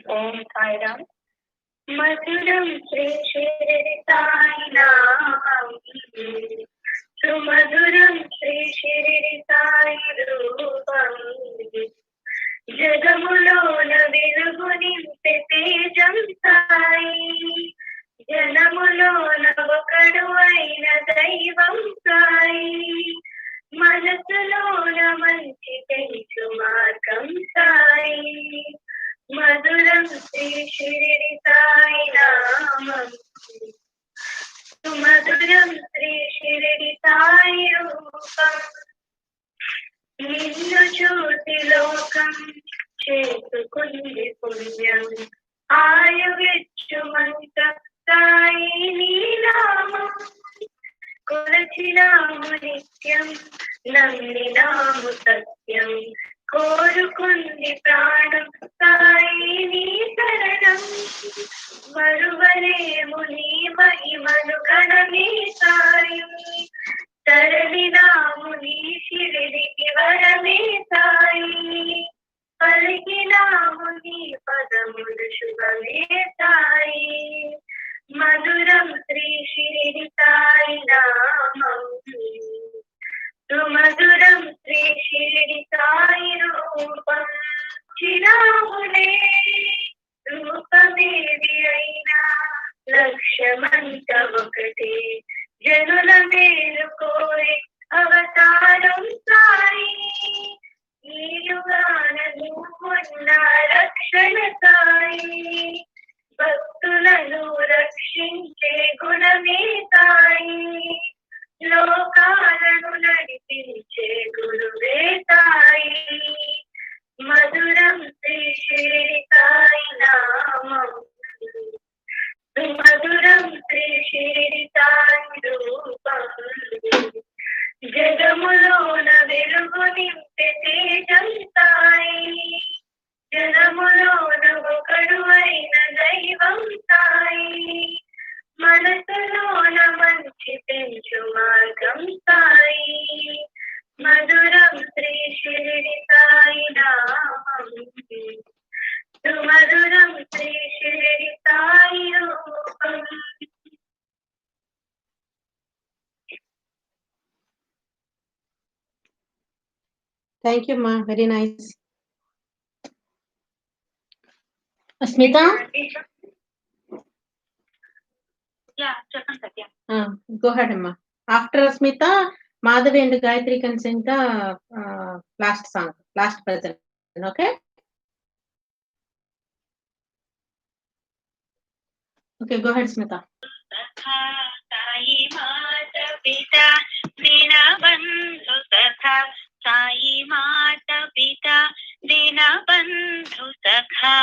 Om Sai Ram. Madhuram Shri Shirdi Sai Namam. Sumadhuram Shri Shirdi Sai Rupam. జగములోన వెలుగుని తేజం సాయి జనములోన ఒకడు అయిన దైవం సాయి మనసులోన మంచి తెలుసు మార్గం సాయి మధురం శ్రీ షిరిడి సాయి నామం సుమధురం శ్రీ షిరిడి సాయి రూపం నిన్ను చూసి లోకం చేసుకుంది పుణ్యం ఆయువిచ్చుమంత సాయి నీ నామం కొలచినాము నిత్యం నమ్మినాము సత్యం కోరుకుంది ప్రాణం సాయి నీ శరణం మరువలేము నీ మహిమను గణమే సాయి తరలినాము నీ షిరిడికి వరమే సాయి పలికినాము నీ పదములు శుభమే సాయి మధురం శ్రీ షిరిడి సాయి నామం సుమధురం శ్రీ షిరిడి సాయి రూపం చిరాములే రూపమేది అయినా లక్ష్యమంత ఒకటే జనుల మేలు కోరి అవతారం సాయి ఈ యుగాన నువ్వున్న రక్షణ సాయి భక్తులను రక్షించే గుణమే సాయి లోకాలను నడిపించే గురువే సాయి మధురం శ్రీ షిరిడి సాయి నామం మధురం శ్రీ షిరిడి సాయి రూపం జగములోన వెలుగు నింపే తేజం సాయి జనములోన ఒకడు అయిన దైవం సాయి మనసులోన మంచి పెంచు మార్గం సాయి మధురం శ్రీ షిరిడి సాయి నామం సుమధురం శ్రీ షిరిడి సాయి రూపం. Thank you, ma. Very nice. Asmita? Yeah, చెప్పండి సత్య. Go ahead, Amma. After Asmita, Madhavi and Gayatri can sing the last song, last present. Okay? Okay, go ahead, Smita. Sai మాత పిత దీన బంధు సఖా సాయి మాత పిత దీన బంధు సఖా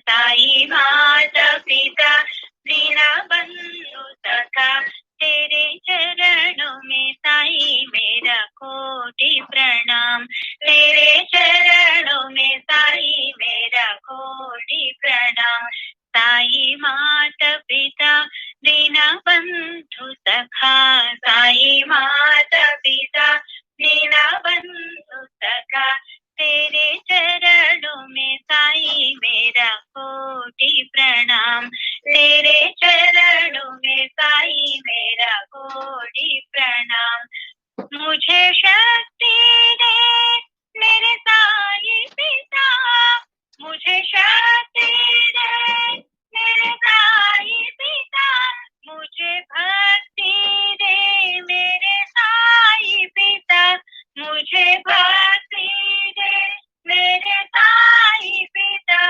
సాయి మాత పిత దీన బంధు సఖా तेरे चरणों में साई मेरा कोटि प्रणाम तेरे चरणों में साई मेरा कोटि प्रणाम साई माता पिता दीन बंधु सखा साई माता पिता दीन बंधु सखा तेरे चरणों में साई मेरा कोटि प्रणाम तेरे चरणों में साई मेरा कोटि प्रणाम मुझे शक्ति दे मेरे साई पिता मुझे शक्ति दे मेरे साई पिता मुझे भक्ति दे मेरे साई पिता मुझे भक्ति दे मेरे साई पिता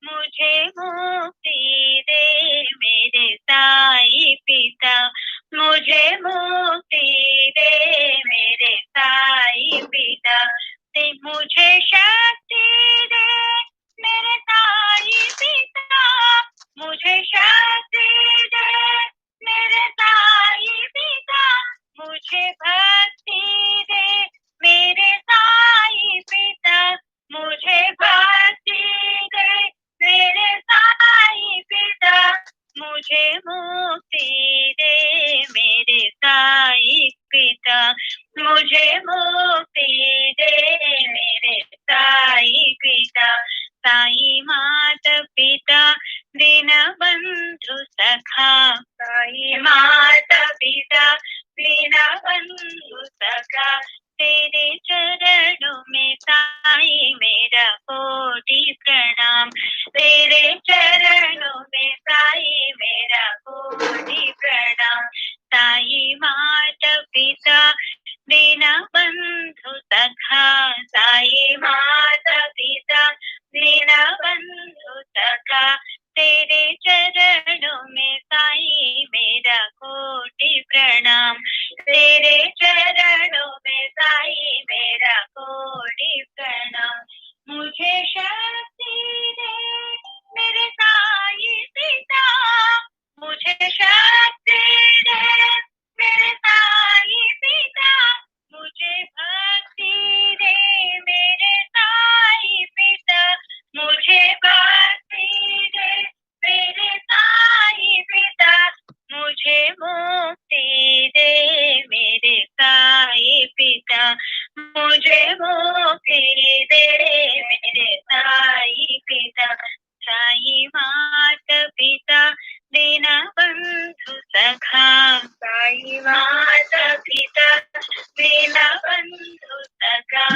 मुझे मुक्ति दे मेरे साई पिता मुझे मुक्ति दे मेरे साई पिता मुझे शक्ति दे मेरे साई पिता मुझे शक्ति दे मेरे साई पिता मुझे भक्ति दे मेरे साई पिता मुझे भक्ति दे मेरे साई पिता मुझे मुक्ति दे मुझे मुक्ति दे मेरे साई पिता साई माता पिता दीन बंधु सखा साई माता पिता दीन बंधु सखा तेरे चरणों में साई मेरा कोटि प्रणाम तेरे चरणों में साई मेरा कोटि प्रणाम साई माता पिता दीन बंधु सखा साई माता पिता दीन बंधु सखा तेरे चरणों में साई मेरा कोटि प्रणाम तेरे चरणों में साई मेरा कोटि प्रणाम मुझे शक्ति दे मेरे साई पिता मुझे शक्ति दे मेरे साई पिता मुझे भक्ति दे मेरे साई पिता मुझे भक्ति दे मेरे साई पिता मुझे मुक्ति दे मेरे साई पिता मुझे मुक्ति दे मेरे साई पिता साई माता पिता दीन बंधु सखा साई माता पिता दीन बंधु सखा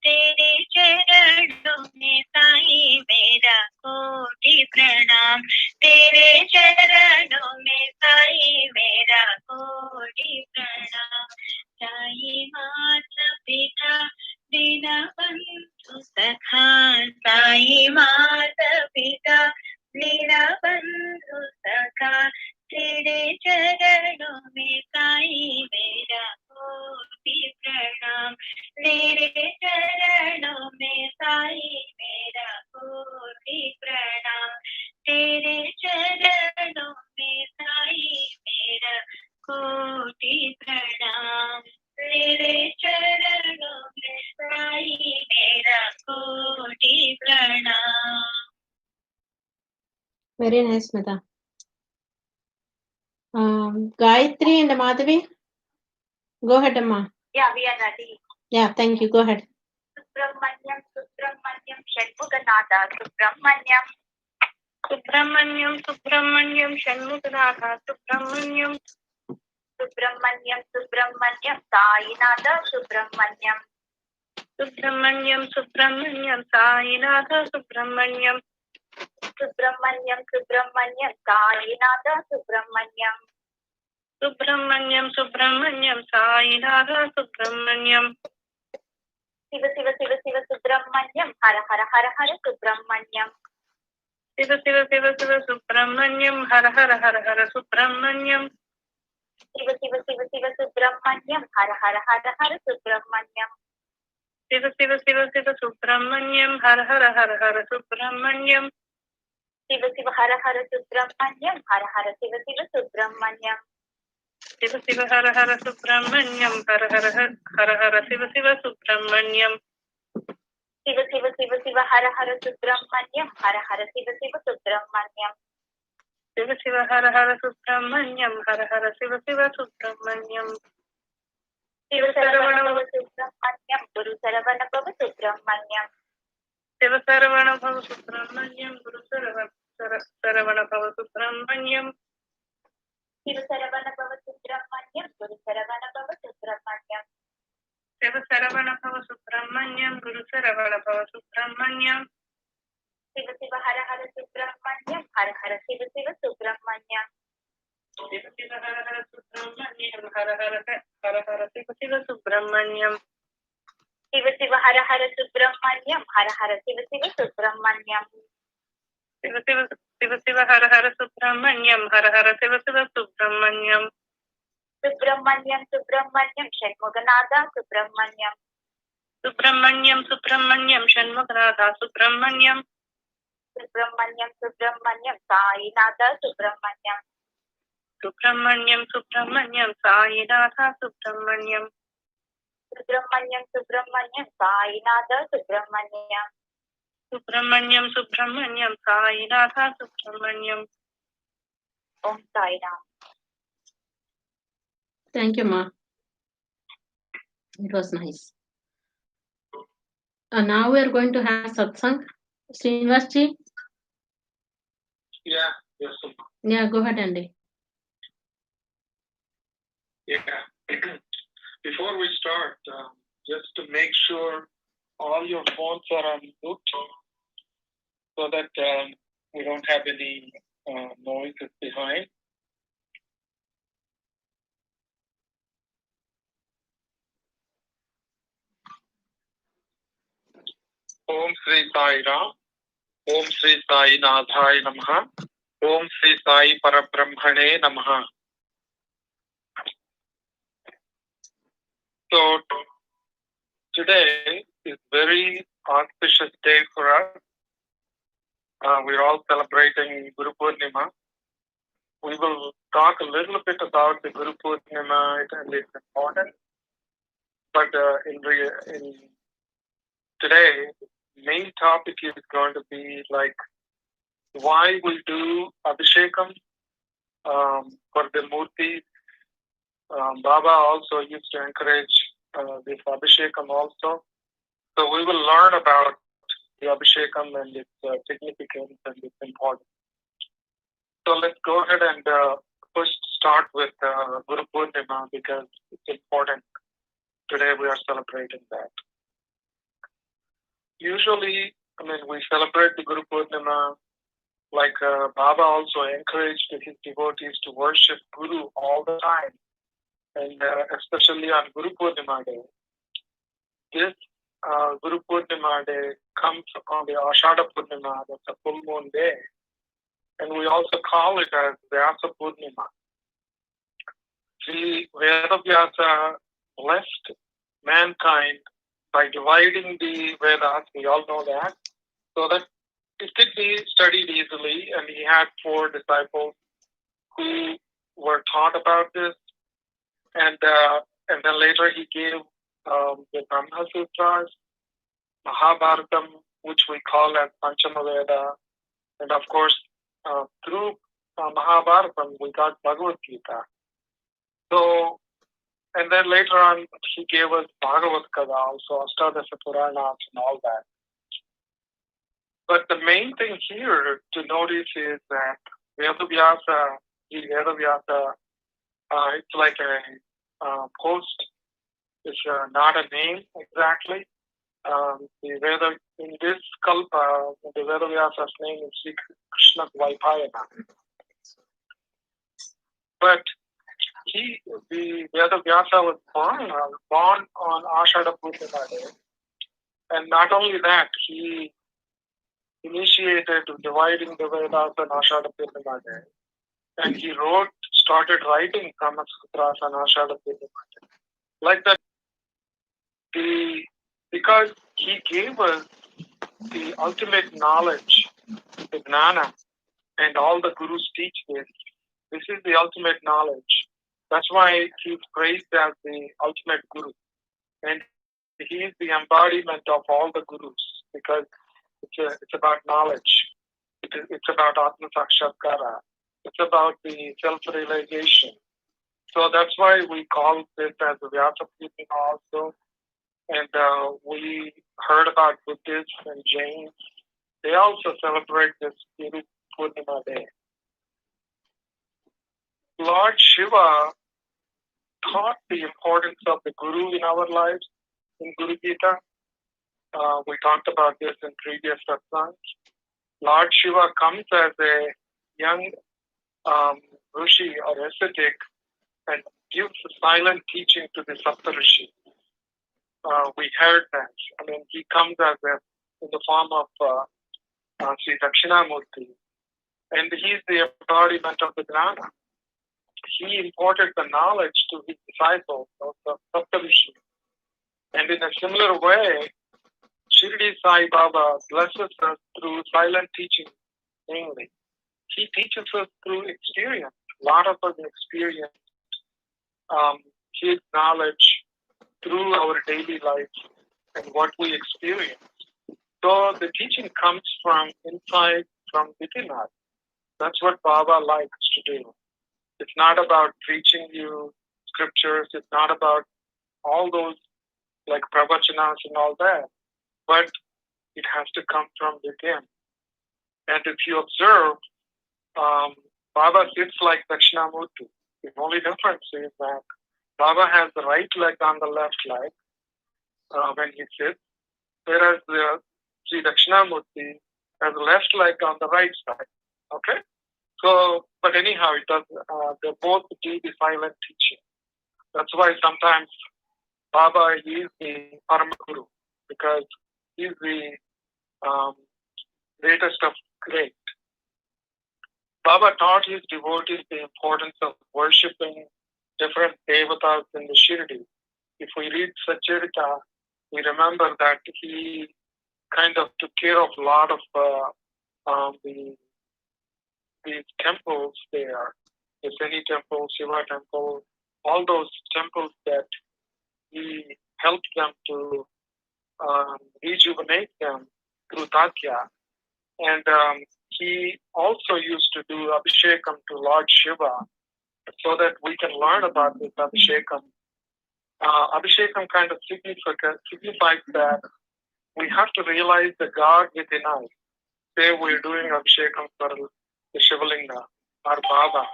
तेरे चरणों में साई मेरा कोटि प्रणाम तेरे चरणों में साई मेरा कोटि प्रणाम साई माता पिता दीन बंधु सखा साई माता पिता दीन बंधु सखा तेरे चरणों में साई मेरा कोटि प्रणाम तेरे चरणों में साई मेरा कोटि प्रणाम तेरे चरणों में साई मेरा कोटि प्रणाम तेरे चरणों में साई मेरा कोटि प्रणाम. Very nice, Smita. Gayatri and Madhavi, go ahead, Amma. Yeah, we are ready. Yeah, thank you. Go ahead. Subramanyam, Subramanyam, Shanmuganatha, Subramanyam. Subramanyam, Subramanyam, Shanmuganatha, Subramanyam. Subramanyam, Subramanyam, Sainatha, Subramanyam. Subramanyam, Subramanyam, Sainatha, Subramanyam. Subramanyam, Subramanyam, Sainatha, Subramanyam. Subramanyam, Subramanyam, Sainatha, Subramanyam. Siva, Siva, Siva, Siva, Subramanyam, Hara, Hara, Hara, Hara, Subramanyam. Siva, Siva, Siva, Siva, Subramanyam, Hara, Hara, Hara, Hara, Subramanyam. Siva, Siva, Siva, Siva, Subramanyam, Hara, Hara, Hara, Hara, Subramanyam. Siva, Siva, Siva, Siva, Subramanyam, Hara, Hara, Hara, Hara, Subramanyam. Siva, Siva, Hara, Hara, Subramanyam, Hara, Hara, Siva, Siva, Subramanyam. Siva, Siva, Hara, Hara, Subramanyam, Hara, Hara, Hara, Hara, Siva, Siva, Subramanyam. Siva, Siva, Siva, Siva, Hara, Hara, Subramanyam, Hara, Hara, Siva, Siva, Subramanyam. Siva, Siva, Hara, Hara, Subramanyam, Hara, Hara, Siva, Siva, Subramanyam. Siva, Saravana Bhava Subramanyam, Guru Saravana Bhava Subramanyam. Siva, Saravana Bhava Subramanyam, Guru Saravana Bhava Subramanyam. Siva, Saravana Bhava Subramanyam, Guru Saravana Bhava Subramanyam. Seva Saravana Bhava Subramanyam, Guru Saravana Bhava Subramanyam. Siva, Siva, Hara, Hara, Subramanyam, Hara, Hara, Siva, Siva, Subramanyam. Siva, Siva, Hara, Hara, Subramanyam, Hara, Hara, Hara, Hara, Siva, Siva, Subramanyam. Siva, Siva, Hara, Hara, Subramanyam, Hara, Hara, Siva, Siva, Subramanyam. Siva, Siva, Siva, Siva, Hara, Hara, Subramanyam, Hara, Hara, Siva, Siva, Subramanyam. Subramanyam, Subramanyam, Shanmuganatha, Subramanyam. Subramanyam, Subramanyam, Shanmuganatha, Subramanyam. Subramanyam, Subramanyam, Sainatha, Subramanyam. Subramanyam, Subramanyam, Sainatha, Subramanyam. Subramanyam, Subramanyam, Sainatha, Subramanyam. Subramanyam, Subramanyam, Sainatha, Subramanyam. Om Sai Ram. Thank you, Ma. It was nice. Now we are going to have satsang. Srinivasji? Yeah, yes. Yeah, go ahead, Andy. Yeah. Before we start, just to make sure all your phones are on mute so that we don't have any noises behind. Om Shri Sai Ram. Om Shri Sai Nathaya Namaha. Om Shri Sai Parabrahmane Namaha. So today is very auspicious day for us. We're all celebrating Guru Poornima. We will talk a little bit about the Guru Poornima and its importance. But in today, main topic is going to be like why we do Abishekam for the Murti. Baba also used to encourage this Abishekam also. So we will learn about the Abishekam and its significance and its importance. So let's go ahead and first start with Guru Poornima because it's important. Today we are celebrating that. Usually, we celebrate the Guru Poornima like Baba also encouraged his devotees to worship Guru all the time. And especially on Guru Poornima day. This Guru Poornima day comes on the Ashada Poornima, that's a full moon day. And we also call it as Vyasa Poornima. Sri Vedavyasa blessed mankind by dividing the Vedas, we all know that, so that it could be studied easily. And he had 4 disciples who were taught about this. And then later he gave the Brahma Sutras, Mahabharatam, which we call as Panchama Veda, and of course through Mahabharatam we got Bhagavad Gita. So, and then later on he gave us Bhagavad Gita, also Astadasha Puranas and all that. But the main thing here to notice is that Vedavyasa, it's like a post. It's not a name exactly. The Veda in this kalpa, the Vedavyasa's name is Sri Krishna Vaipayana. But the Vedavyasa was born on Ashada Poornima day, and not only that, he initiated dividing the Vedas on Ashada Poornima day, and he started writing Kama Sutras on Ashada Poornima day. Like that, because he gave us the ultimate knowledge, the Gnana, and all the Gurus teach this. This is the ultimate knowledge. That's why he's praised as the ultimate Guru. And he is the embodiment of all the Gurus because it's about knowledge. It's about Atma Sakshatkara. It's about the self-realization. So that's why we call this as the Vyasa Poornima also. And we heard about Buddhists and Jains. They also celebrate this Guru Poornima day. Lord Shiva taught the importance of the Guru in our lives in Guru Gita. We talked about this in previous satsangs. Lord Shiva comes as a young Rishi or ascetic and gives silent teaching to the Saptarishi. We heard that. He comes in the form of Sri Dakshinamurti, and he is the embodiment of the Gnana. He imparted the knowledge to his disciples of the Saptarishi. And in a similar way, Shirdi Sai Baba blesses us through silent teaching, mainly. He teaches us through experience. A lot of us experience his knowledge through our daily life and what we experience. So the teaching comes from inside, from within us. That's what Baba likes to do. It's not about preaching you scriptures. It's not about all those like pravachanas and all that, but it has to come from within. And if you observe, Baba sits like Dakshinamurti. The only difference is that Baba has the right leg on the left leg when he sits, whereas the Sri Dakshinamurti has the left leg on the right side. Okay? So, but anyhow, it does. They both do the silent teaching. That's why sometimes Baba is the Paramaguru, because he's the greatest of great. Baba taught his devotees the importance of worshipping different devatas in the Shirdi. If we read Satcharita, we remember that he kind of took care of a lot of the temples there, the Shani temple, Seva temple, all those temples that he helped them to rejuvenate them through Tatya. And he also used to do Abishekam to Lord Shiva so that we can learn about this Abishekam. Abishekam kind of signifies that we have to realize the God within us. Say we're doing Abishekam for the Shivalinga, our Baba.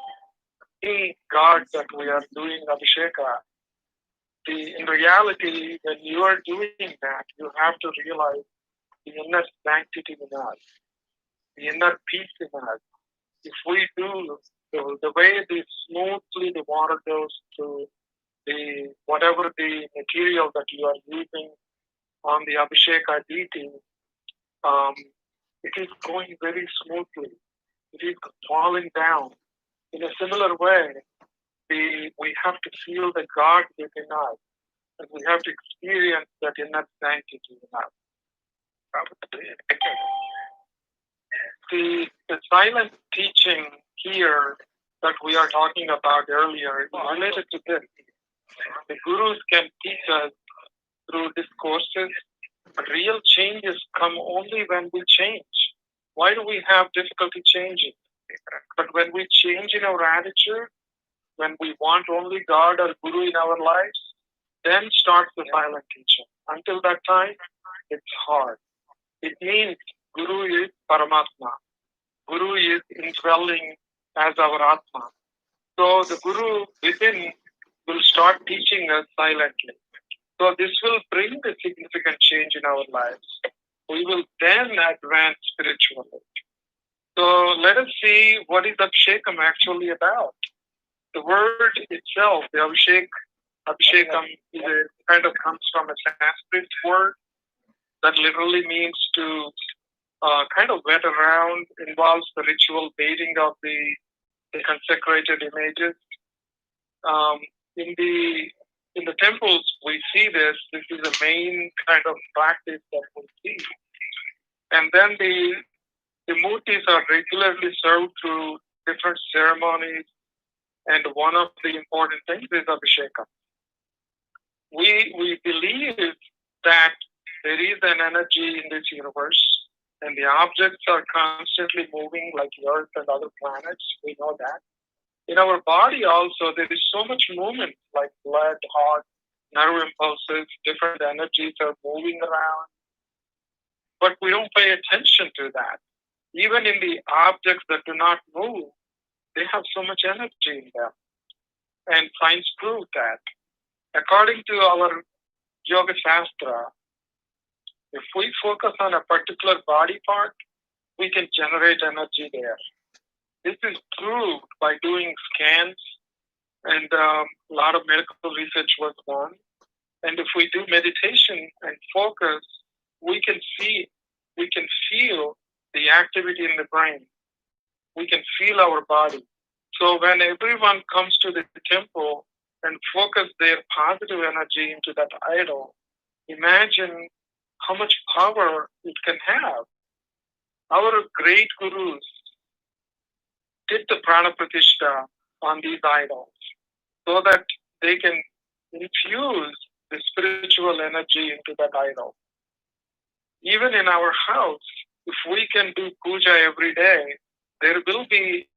The God that we are doing Abhisheka, in reality, when you are doing that, you have to realize the inner sanctity in us, the inner peace in us. If we do the way smoothly the water goes through whatever the material that you are using on the Abhisheka deity, it is going very smoothly. It is falling down. In a similar way, we have to feel the God within us, and we have to experience that inner sanctity in us. The silent teaching here that we are talking about earlier is related to this. The gurus can teach us through discourses, but real changes come only when we change. Why do we have difficulty changing? But when we change in our attitude, when we want only God or Guru in our lives, then starts the silent teaching. Until that time, it's hard. It means Guru is Paramatma. Guru is indwelling as our Atma. So the Guru within will start teaching us silently. So this will bring a significant change in our lives. We will then advance spiritually. So let us see what is Abhishekam actually about. The word itself, the Abhishekam, kind of comes from a Sanskrit word that literally means to kind of wet around, involves the ritual bathing of the consecrated images. In the temples, we see this. This is the main kind of practice that we see. And then the murtis are regularly served through different ceremonies, and one of the important things is Abhishekam. We believe that there is an energy in this universe, and the objects are constantly moving like the Earth and other planets. We know that. In our body also, there is so much movement, like blood, heart, nerve impulses, different energies are moving around. But we don't pay attention to that. Even in the objects that do not move, they have so much energy in them. And science proved that. According to our Yoga Shastra, if we focus on a particular body part, we can generate energy there. This is proved by doing scans, and a lot of medical research was done. And if we do meditation and focus, we can feel the activity in the brain. We can feel our body. So when everyone comes to the temple and focus their positive energy into that idol, imagine how much power it can have. Our great gurus did the prana pratishtha on these idols so that they can infuse the spiritual energy into that idol. Even in our house, if we can do puja every day, there will be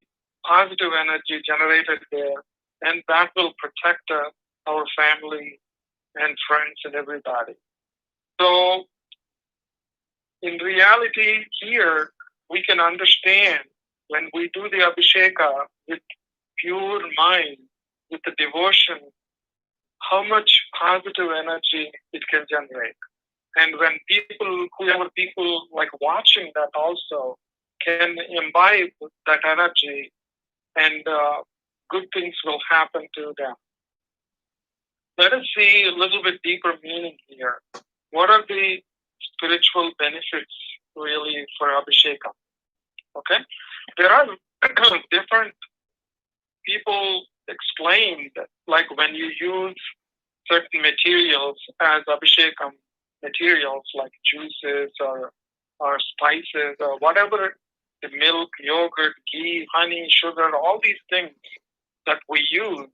positive energy generated there, and that will protect our family and friends and everybody. So in reality here, we can understand when we do the Abhisheka with pure mind, with the devotion, how much positive energy it can generate. And when people, whoever people like watching that also can imbibe that energy, and good things will happen to them. Let us see a little bit deeper meaning here. What are the spiritual benefits really for Abhishekam? Okay, there are different people explained, like when you use certain materials as Abhishekam materials, like juices or spices or whatever, the milk, yogurt, ghee, honey, sugar, all these things that we use,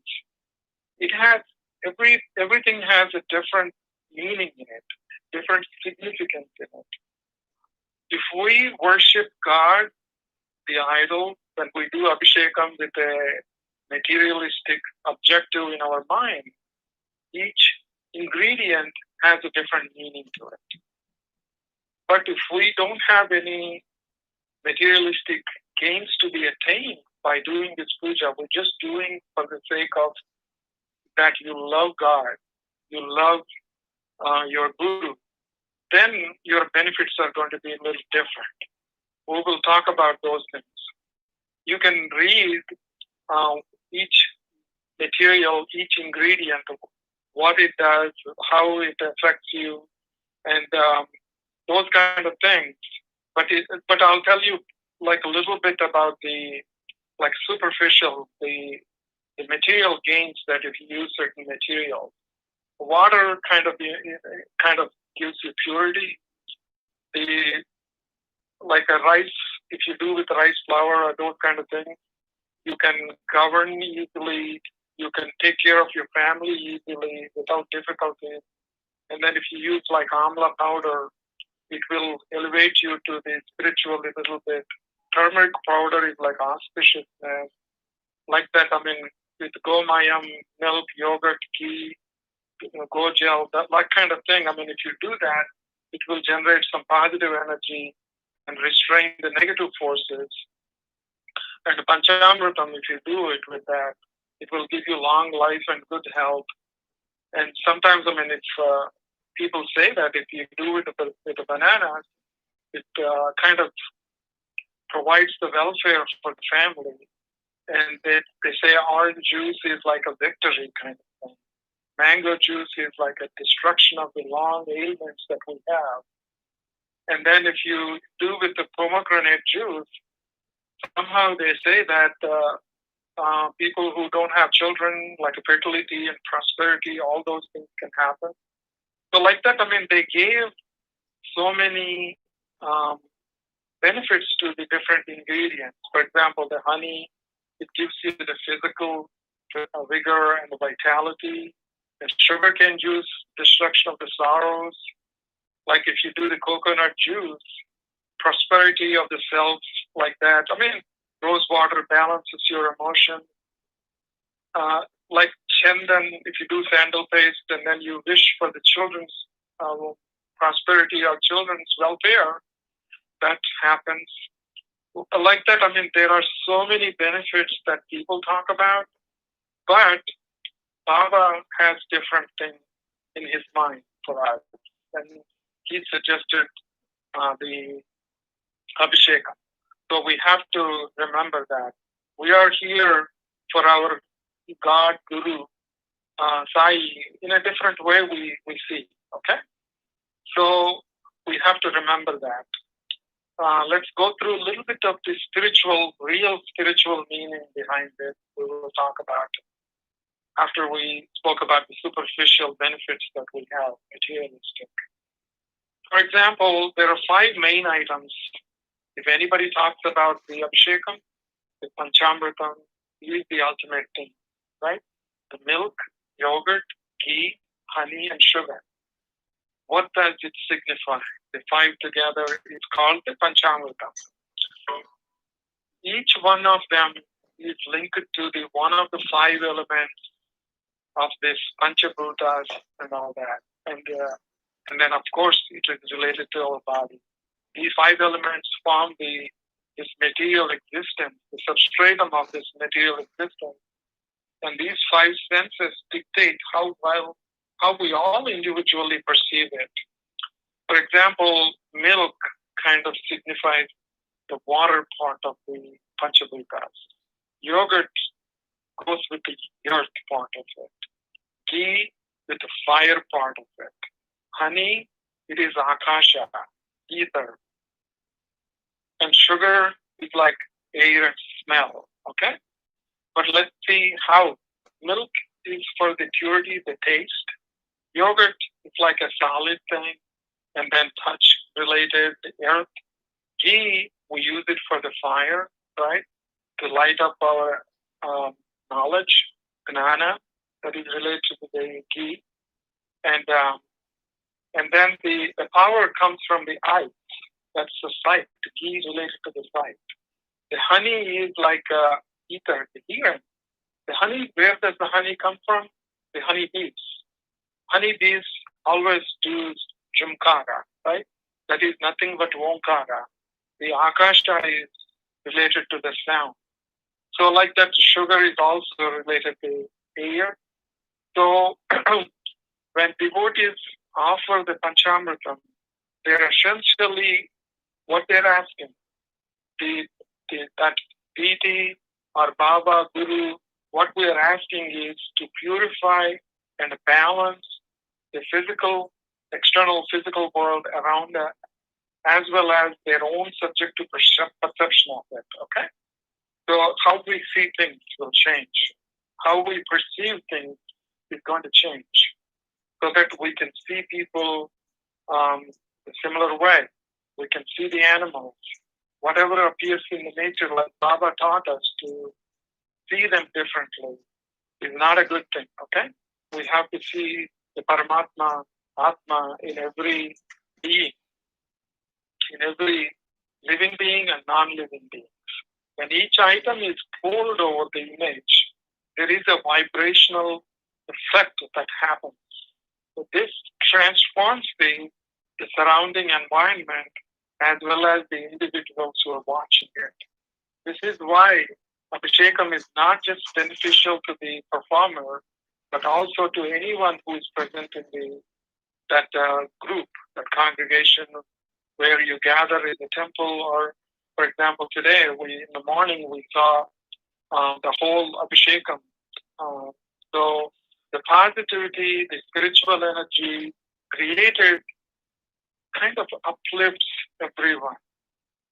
it has everything has a different meaning in it, different significance in it. If we worship God, the idol, when we do Abhishekam with a materialistic objective in our mind, each ingredient has a different meaning to it. But if we don't have any materialistic gains to be attained by doing this puja, we're just doing for the sake of that you love God, you love your Guru, then your benefits are going to be a little different. We will talk about those things. You can read each material, each ingredient, what it does, how it affects you, and those kind of things. But I'll tell you like a little bit about the like superficial, the material gains that if you use certain materials. Water kind of gives you purity. Like a rice, if you do with rice flour or those kind of things, you can govern easily, you can take care of your family easily without difficulties. And then if you use like amla powder, it will elevate you to the spiritual a little bit. Turmeric powder is like auspiciousness. Like that, I mean, with gomayam, milk, yogurt, ghee, go gel, that kind of thing. I mean, if you do that, it will generate some positive energy and restrain the negative forces. And the Panchamritam, if you do it with that, it will give you long life and good health. And sometimes, I mean, it's people say that if you do it with the bananas, it kind of provides the welfare for the family. And they say orange juice is like a victory kind of thing. Mango juice is like a destruction of the long ailments that we have. And then if you do with the pomegranate juice, somehow they say that people who don't have children, like fertility and prosperity, all those things can happen. So like that, I mean, they gave so many benefits to the different ingredients. For example, the honey, it gives you the physical vigor and the vitality. The sugarcane juice, destruction of the sorrows. Like if you do the coconut juice, prosperity of the self, like that. I mean, rose water balances your emotion. Like chandan, if you do sandal paste and then you wish for the children's prosperity or children's welfare, that happens. Like that, I mean, there are so many benefits that people talk about, but Baba has different things in his mind for us. And he suggested the Abhishekam. So we have to remember that. We are here for our God, Guru, Sai, in a different way we see, okay? So we have to remember that. Let's go through a little bit of the real spiritual meaning behind it. We will talk about it after we spoke about the superficial benefits that we have, materialistic. For example, there are 5 main items. If anybody talks about the Abhishekam, the Panchamritam, is the ultimate thing, right? The milk, yogurt, ghee, honey, and sugar. What does it signify? The 5 together is called the Panchamritam. Each one of them is linked to one of the 5 elements of this Panchabhutas and all that. And then, of course, it is related to our body. These 5 elements form this material existence, the substratum of this material existence. And these 5 senses dictate how we all individually perceive it. For example, milk kind of signifies the water part of the Panchabhutas. Yogurt goes with the earth part of it. Ghee with the fire part of it. Honey, it is akasha, ether. And sugar is like air and smell, okay? But let's see how milk is for the purity, the taste. Yogurt is like a solid thing, and then touch related, the earth. Ghee, we use it for the fire, right? To light up our knowledge, gnana, that is related to the ghee. And then the power comes from the eye. That's the sight. The ghee is related to the sight. The honey is like ether, the hearing. The honey, where does the honey come from? The honeybees. Honeybees always do jumkara, right? That is nothing but omkara. The akasha is related to the sound. So like that, sugar is also related to air. So when devotees offer the Panchamritam, they're essentially what they're asking. That deity or Baba, Guru, what we are asking is to purify and balance the external physical world around us, as well as their own subjective perception of it, okay? So how we see things will change. How we perceive things is going to change, so that we can see people a similar way. We can see the animals. Whatever appears in the nature, like Baba taught us to see them differently, is not a good thing, okay? We have to see the Paramatma, Atma in every being, in every living being and non-living being. When each item is pulled over the image, there is a vibrational effect that happens. So this transforms the surrounding environment as well as the individuals who are watching it. This is why Abishekam is not just beneficial to the performer, but also to anyone who is present in that group, that congregation where you gather in the temple. Or, for example, today in the morning we saw the whole Abishekam. So the positivity, the spiritual energy created kind of uplifts everyone.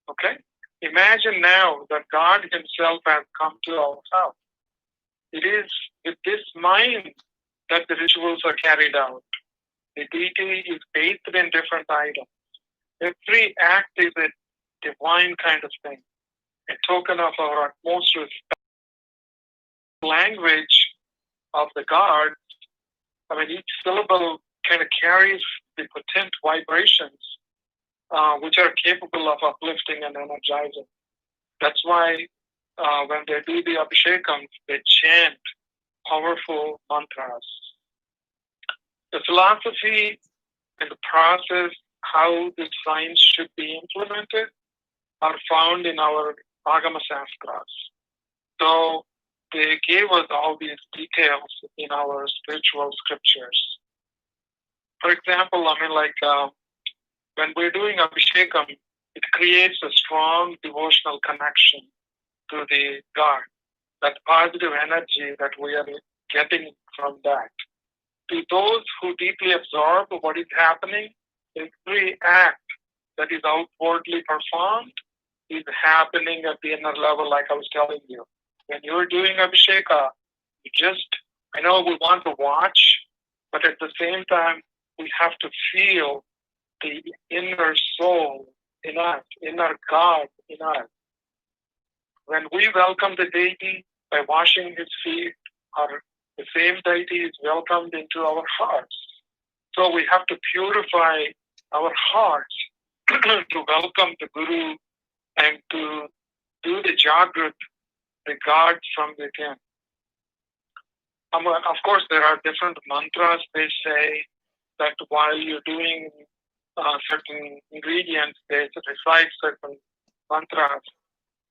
Okay? Imagine now that God Himself has come to our house. It is with this mind that the rituals are carried out. The deity is bathed in different items. Every act is a divine kind of thing, a token of our utmost respect. Language of the gods, each syllable kind of carries the potent vibrations which are capable of uplifting and energizing. That's why when they do the Abhishekam, they chant powerful mantras. The philosophy and the process, how the science should be implemented, are found in our Agama Sastras. So they gave us all these details in our spiritual scriptures. For example, when we're doing Abhishekam, it creates a strong devotional connection to the God, that positive energy that we are getting from that. To those who deeply absorb what is happening, every act that is outwardly performed is happening at the inner level, like I was telling you. When you're doing Abhisheka, I know we want to watch, but at the same time, we have to feel the inner soul in us, inner God in us. When we welcome the deity by washing his feet, the same deity is welcomed into our hearts. So we have to purify our hearts to welcome the Guru and to do the Jagrat, the God from within. Of course, there are different mantras. They say that while you're doing certain ingredients, they recite certain mantras,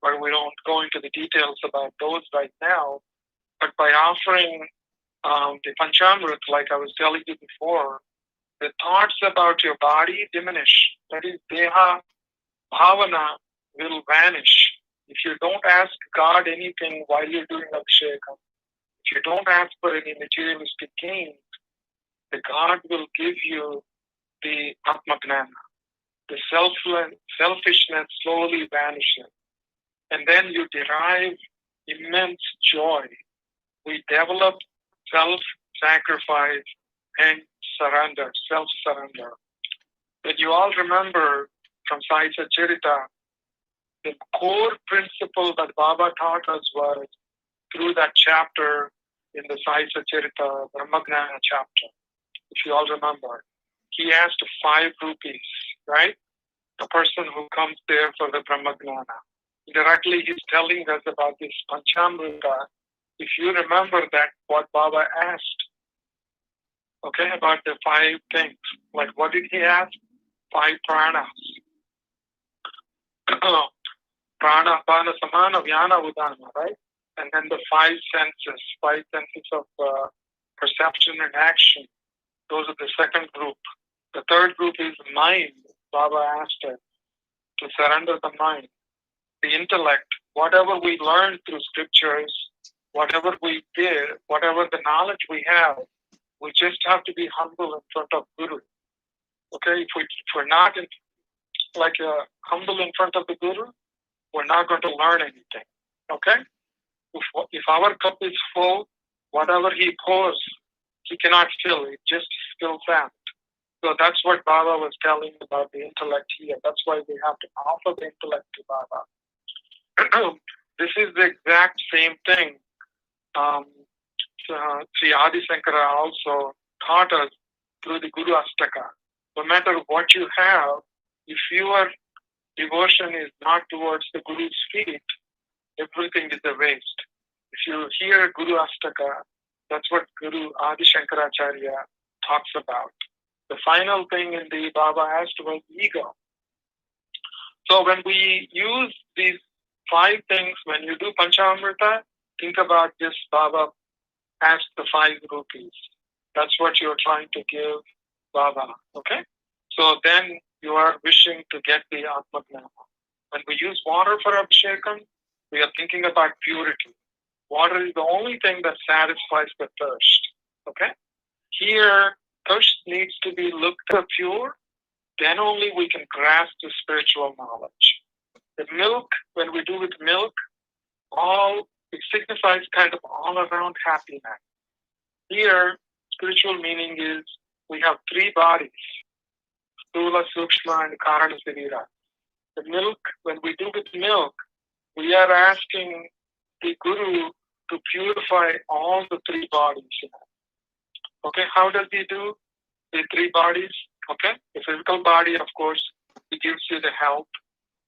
but we don't go into the details about those right now. But by offering the Panchamrit, like I was telling you before, the thoughts about your body diminish. That is, Deha Bhavana will vanish. If you don't ask God anything while you're doing Abhishekam, if you don't ask for any materialistic gains, the God will give you the Atmagnana. The selfishness slowly vanishes. And then you derive immense joy. We develop self-sacrifice and surrender, self-surrender. But you all remember from Sai Satcharita, the core principle that Baba taught us was through that chapter in the Sai Satcharita Brahmagnana chapter. If you all remember, he asked 5 rupees, right? The person who comes there for the Brahmagnana. Directly, he's telling us about this Panchamrita. If you remember that, what Baba asked, okay, about the 5 things. Like, what did he ask? 5 pranas. Prana, Pana, Samana, Vyana, Udana, right? And then the 5 senses, 5 senses of perception and action. Those are the second group. The third group is mind. Baba asked us to surrender the mind. The intellect, whatever we learned through scriptures, whatever we did, whatever the knowledge we have, we just have to be humble in front of Guru. Okay, if we're not humble in front of the Guru, we're not going to learn anything. Okay? If our cup is full, whatever he pours, he cannot fill it, just spills out. So that's what Baba was telling about the intellect here. That's why we have to offer the intellect to Baba. This is the exact same thing. Sri Adi Shankara also taught us through the Guru Astaka. No matter what you have, if your devotion is not towards the Guru's feet, everything is a waste. If you hear Guru Astaka, that's what Guru Adi Shankaracharya talks about. The final thing in the Baba asked was ego. So when we use these 5 things, when you do Panchamrita, think about this. Baba asked the 5 rupees. That's what you're trying to give Baba. Okay? So then you are wishing to get the Atmagnana. When we use water for Abhishekam, we are thinking about purity. Water is the only thing that satisfies the thirst. Okay? Here, thirst needs to be looked at pure, then only we can grasp the spiritual knowledge. The milk, when we do with milk, it signifies kind of all around happiness. Here, spiritual meaning is we have 3 bodies, Sthula, Sukshma, and Karana Sarira. The milk, when we do with milk, we are asking the Guru to purify all the 3 bodies. Okay, how does he do the 3 bodies? Okay, the physical body, of course, he gives you the health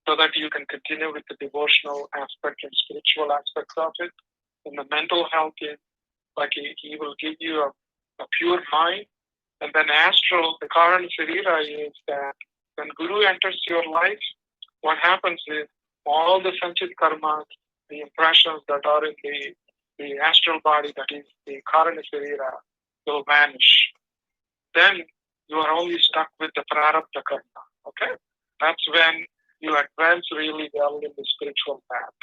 so that you can continue with the devotional aspect and spiritual aspects of it. And the mental health is like he will give you a pure mind. And then astral, the Karana Sarira is that when Guru enters your life, what happens is all the Sanchit karmas, the impressions that are in the astral body, that is the Karana Sarira, will vanish. Then you are only stuck with the Prarabdha karma. Okay? That's when you advance really well in the spiritual path.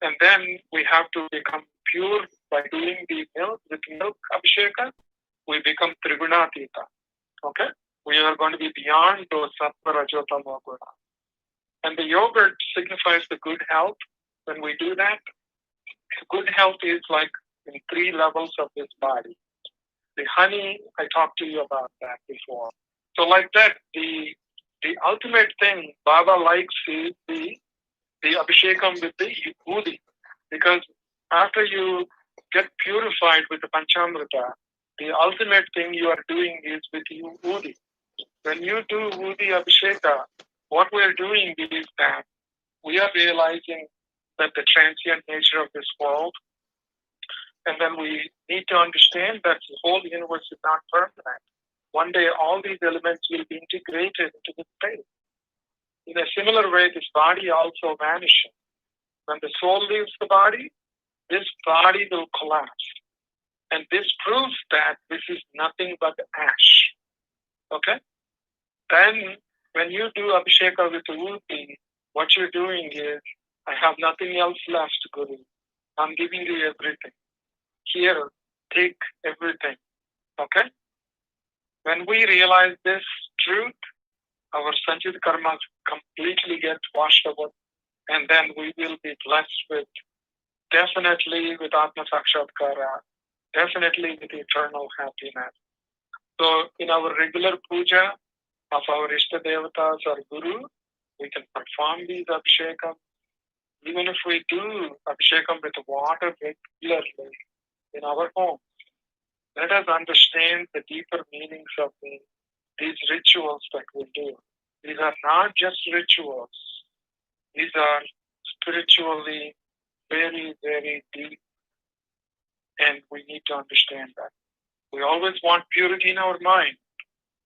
And then we have to become pure by doing the milk, with milk Abhisheka, we become Trigunatita. Okay? We are going to be beyond those Sattva, Rajotama, Guna. And the yogurt signifies the good health. When we do that, good health is like in 3 levels of this body. The honey, I talked to you about that before. So like that, the ultimate thing Baba likes is the Abhishekam with the Udi. Because after you get purified with the Panchamrita, the ultimate thing you are doing is with Udi. When you do Udi Abhisheka, what we are doing is that we are realizing that the transient nature of this world, And then we need to understand that the whole universe is not permanent. One day, all these elements will be integrated into the space. In a similar way, this body also vanishes. When the soul leaves the body, this body will collapse. And this proves that this is nothing but ash. Okay? Then, when you do Abhisheka with the Uti, what you're doing is, I have nothing else left, Guru. I'm giving you everything. Here, take everything. Okay? When we realize this truth, our Sanchit karmas completely get washed away. And then we will be blessed with, definitely with Atma Sakshatkara, definitely with eternal happiness. So in our regular puja of our Ishta Devatas or Guru, we can perform these Abhishekam. Even if we do Abhishekam with water regularly in our home, let us understand the deeper meanings of these rituals that we do. These are not just rituals. These are spiritually very, very deep. And we need to understand that. We always want purity in our mind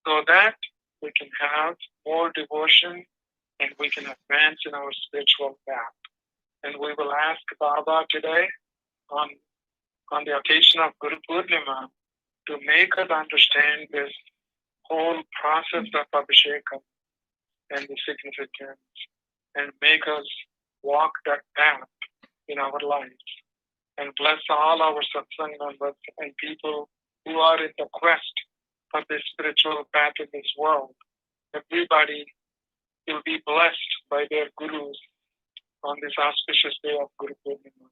so that we can have more devotion and we can advance in our spiritual path. And we will ask Baba today on the occasion of Guru Poornima to make us understand this whole process of Abhishekam and the significance and make us walk that path in our lives. And bless all our Satsang members and people who are in the quest for this spiritual path in this world. Everybody will be blessed by their gurus on this auspicious day of Guru Poornima.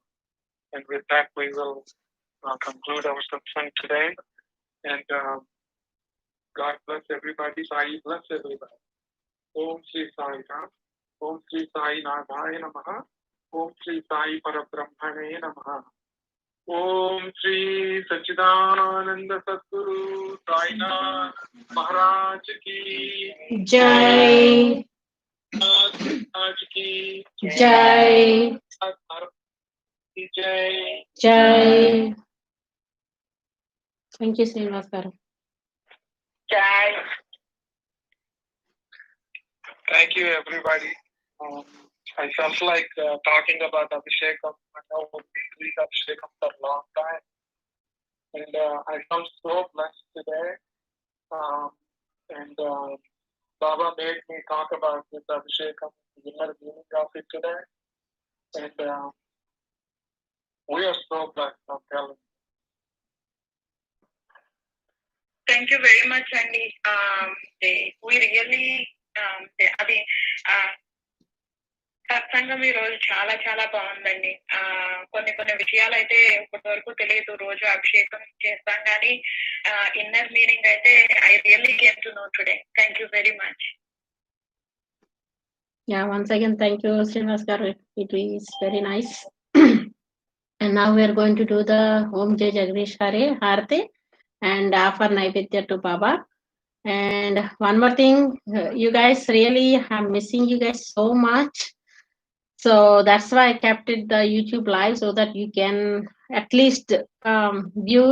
And with that, we will conclude our satsang today. And God bless everybody. Sai bless everybody. Om Shri Sai Ram. Om Shri Sai Nadhaya Namaha. Om Shri Sai Parabrahmane Namaha. Om Shri Sachidananda Sadguru Sainath Maharaj Ki Jai. Maharaj Ki Jai. Aarti Jai. Jai. Thank you, Srinivas. Jai. Thank you, everybody. I felt like talking about Abhishekam. I know we've been doing Abhishekam for a long time. And I felt so blessed today. Baba made me talk about this Abhishekam, the inner meaning of it today. And we are so blessed, I'm telling you. Thank you very much, Andy. We really, సత్సంగం ఈ రోజు చాలా చాలా బాగుందండి. కొన్ని విషయాలు అయితే ఇప్పటి వరకు తెలియదు. రోజు అభిషేకం చేస్తాం కానీ ఇన్నర్ మీనింగ్ అయితే I really came to know today. Thank you very much. Yeah, once again, thank you, Srinivas garu. It is very nice. And now we are going to do the Om Jai Jagdish Hare Aarti and offer Naivedya to Baba. And one more thing, you guys really, I'm missing you guys so much. So that's why I kept it the YouTube live so that you can at least view,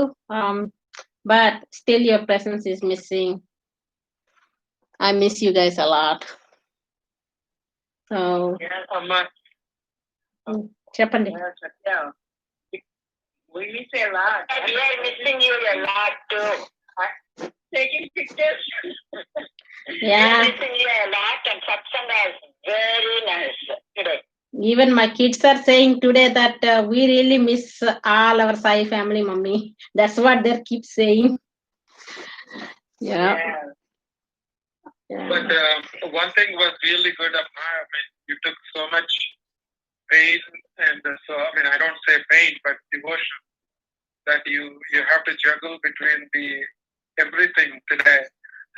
but still your presence is missing. I miss you guys a lot. So, Chapandi. Yeah. We miss a lot. We are missing you a lot too. Taking pictures. Yeah. We are missing you a lot, and Satsang is very nice today. Even my kids are saying today that we really miss all our Sai family, mummy. That's what they keep saying. Yeah. But one thing was really good of her. I mean, you took so much pain, and so I mean, I don't say pain, but devotion that you have to juggle between everything today,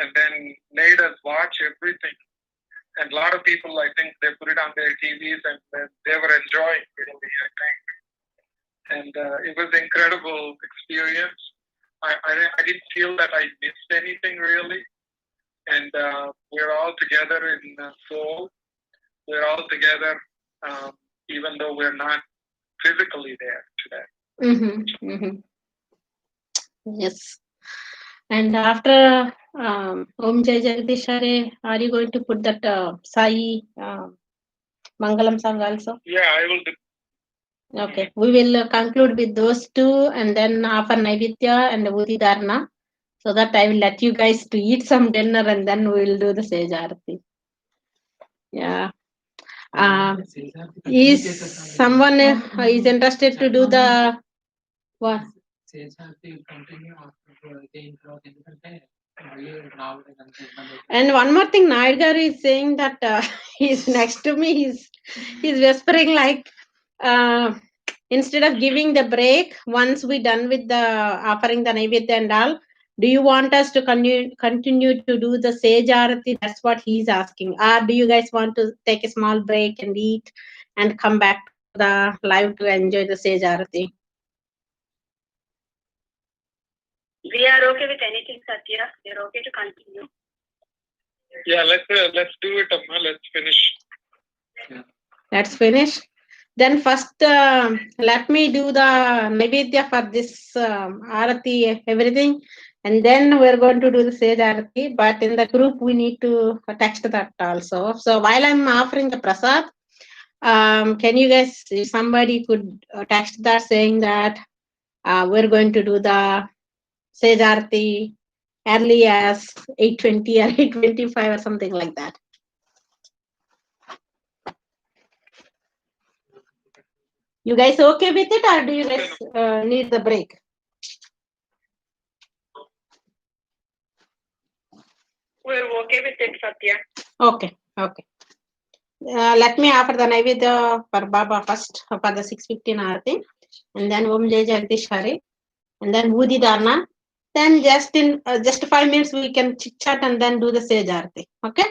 and then made us watch everything. And a lot of people, I think, they put it on their TVs and they were enjoying really, I think. And it was an incredible experience. I didn't feel that I missed anything really. And we're all together in soul. We're all together, even though we're not physically there today. Yes. And after Om Jai Jagdish Hare, are you going to put that Sai Mangalam song also? Yeah, I will do. Okay, we will conclude with those two and then offer Naividya and Udi Dharna, so that I will let you guys to eat some dinner and then we will do the Seja Aarti. Yeah. Is someone is interested to do the what? And one more thing, Naidgar is saying that he's next to me. He's whispering like, instead of giving the break, once we done with the offering the Naivedya and all, do you want us to continue to do the Seja Aarti? That's what he's asking. Or do you guys want to take a small break and eat and come back to the live to enjoy the Seja Aarti? We are okay with anything, Satya. We are okay to continue. Yeah, let's do it, Amma. Let's finish. Let's finish. Then first, let me do the Naivedya for this Aarati, everything. And then we're going to do the Sage Aarati. But in the group, we need to text that also. So while I'm offering the Prasad, can you guys, if somebody could text that saying that we're going to do the Sage Aarati early as 8:20 or 8:25 or something like that. You guys okay with it, or do you guys need the break? We're okay with it, Satya. Okay. Let me offer the Naivedya for Baba first for the 6:15 Aarati, and then Om Jai Jagdish Hare, and then Udi Dharna. Then just in just 5 minutes we can chit chat and then do the Sage Aarati. Okay.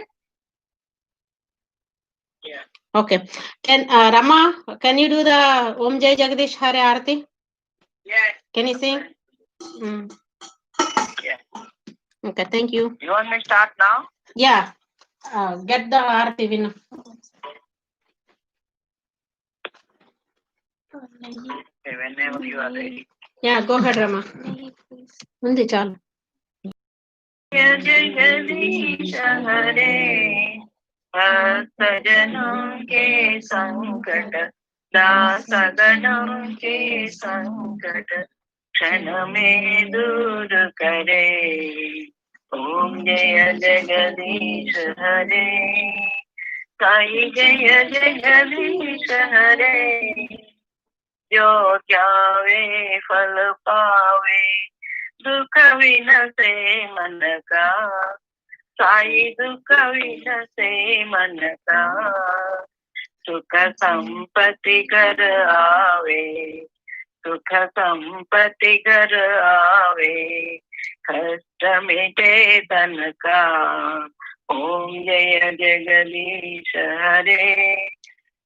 Yeah. Okay. Can Rama, can you do the Om Jai Jagdish Hare Aarati? Yeah. Can you sing? Yeah. Okay. Thank you. You want me to start now? Yeah. Get the Aarati winner. Okay, whenever you are ready. Yeah, go ahead, Rama. Undi chalu. Jai Jagadish Hare, भक्तजनों के संकट दासगणों के संकट क्षण में दूर करे। ओम जय जगदीश हरे, साई जय जगदीश हरे। जो चावे फल पावे, दुख विनसे मन का, साई दुख विनसे मन का। सुख संपत्ति कर आवे, सुख संपत्ति कर आवे, कष्ट मिटे तन का। ओम जय जगदीश हरे,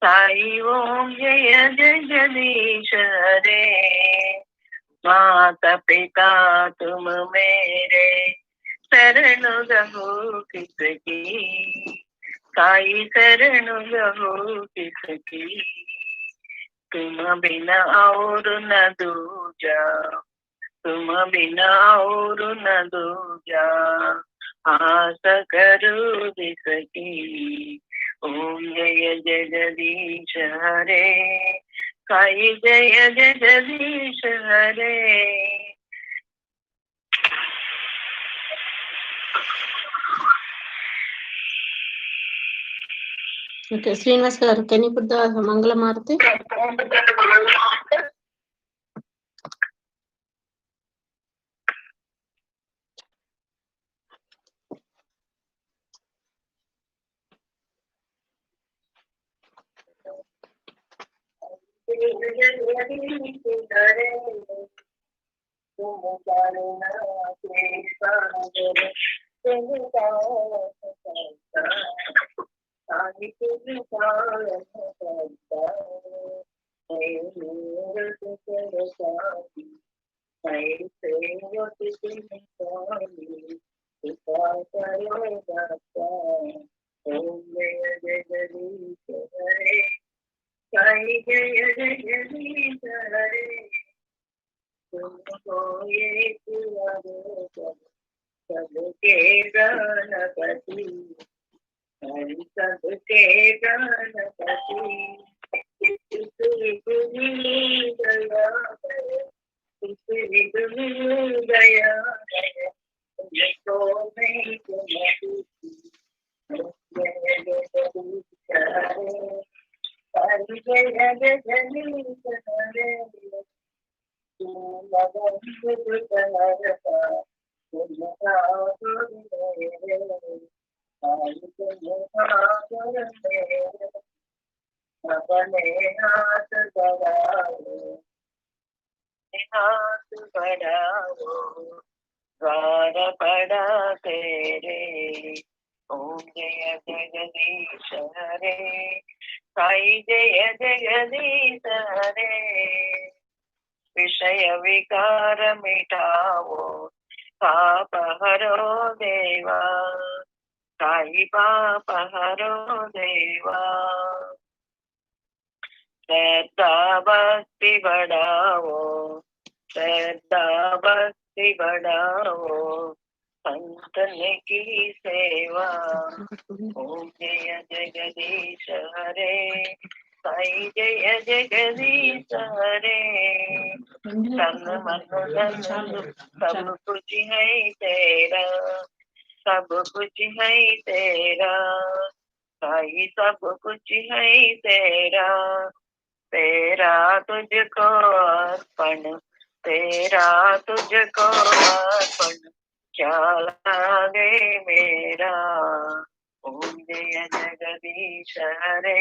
साई ओम जय जगदीश हरे। माता पिता तुम मेरे, शरण गहु किसकी, साई शरण गहु किसकी। तुम बिना और न दूजा, तुम बिना और न दूजा, आस करू जिसकी। ओम जय जगदीश हरे, साई जय जगदीश हरे। Okay, Srinivas garu, can you put the Mangalam Aarati? सबके गणपति हरि सबके गणपति गया गया तो नहीं अपने हाथ बढ़ाओ द्वार पड़ा तेरे ओम जय जगदीश हरे साई जय जगदीश हरे विषय विकार मिटाओ पाप हरो देवा साई पाप हरो देवा श्रद्धा भक्ति बढ़ाओ श्रद्धा भक्ति बढ़ाओ संतन की सेवा ओम जय जगदीश हरे साई जय जगदीश हरे तन मन धन सब कुछ है तेरा सब कुछ है तेरा साई सब कुछ है तेरा तेरा तुझको अर्पण तेरा तुझको अर्पण क्या लागे मेरा ओम जय जगदीश हरे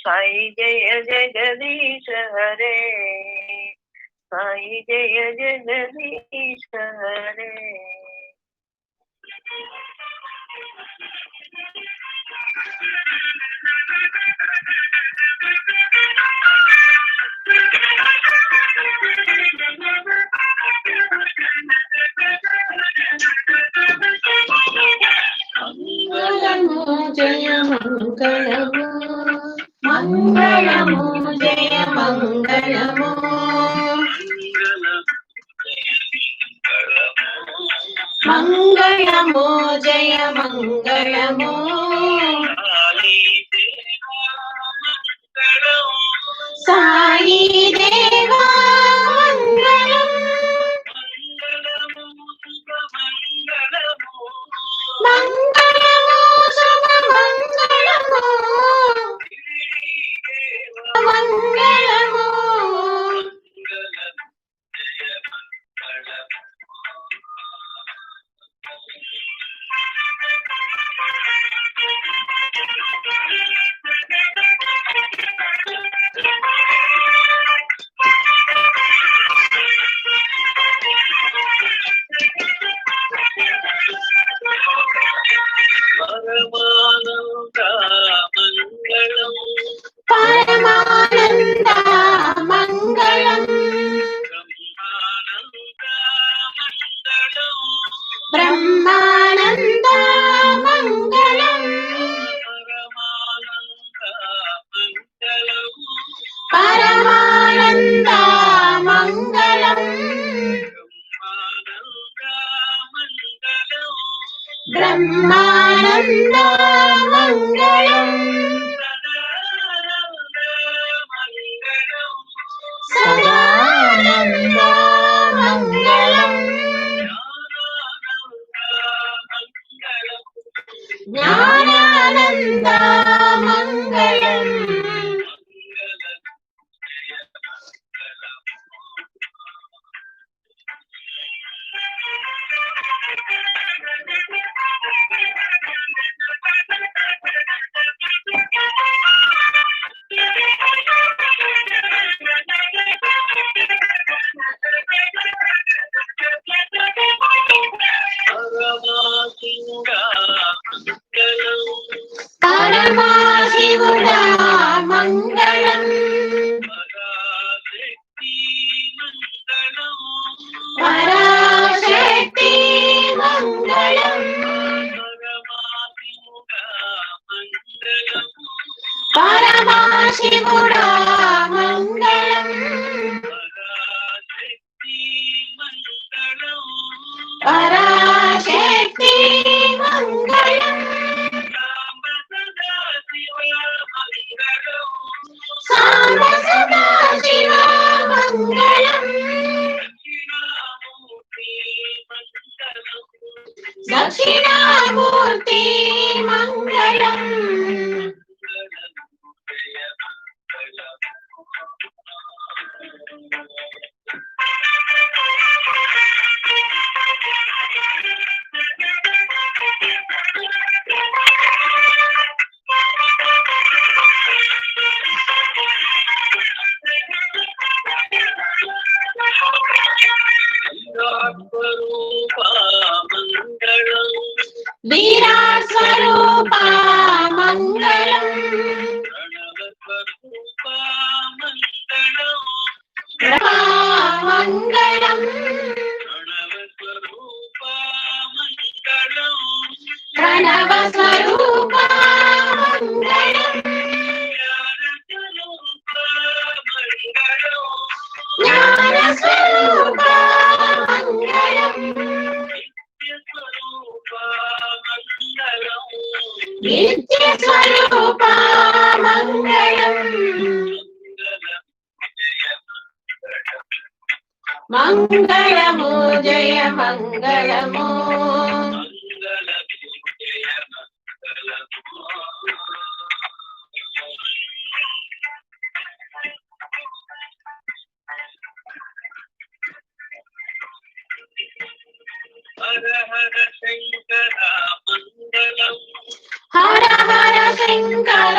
साई जय जगदीश हरे साई जय जगदीश हरे మంగళము జయ మంగళము మంగళము జయ మంగళము మంగళము జయ మంగళము సాయి దేవా మంగళం మంగళము శుభ మంగళము మంగళము పరమానంద మంగళం బ్రహ్మానంద మంగళం పరమానంద మంగళం బ్రహ్మానంద మంగళం సదానంద మంగళం జ్ఞానానంద మంగళం పరమాశివుడా మంగళం పరాశక్తి మంగళం పరమాశివుడా మంగళం विराट स्वरूपा मंगलम मंगलम प्रणव स्वरूपा मंगलम ज्ञान स्वरूपा मंगलम नित्य स्वरूपा मंगलम मंगलमो जय मंगलमो हर हर शंकर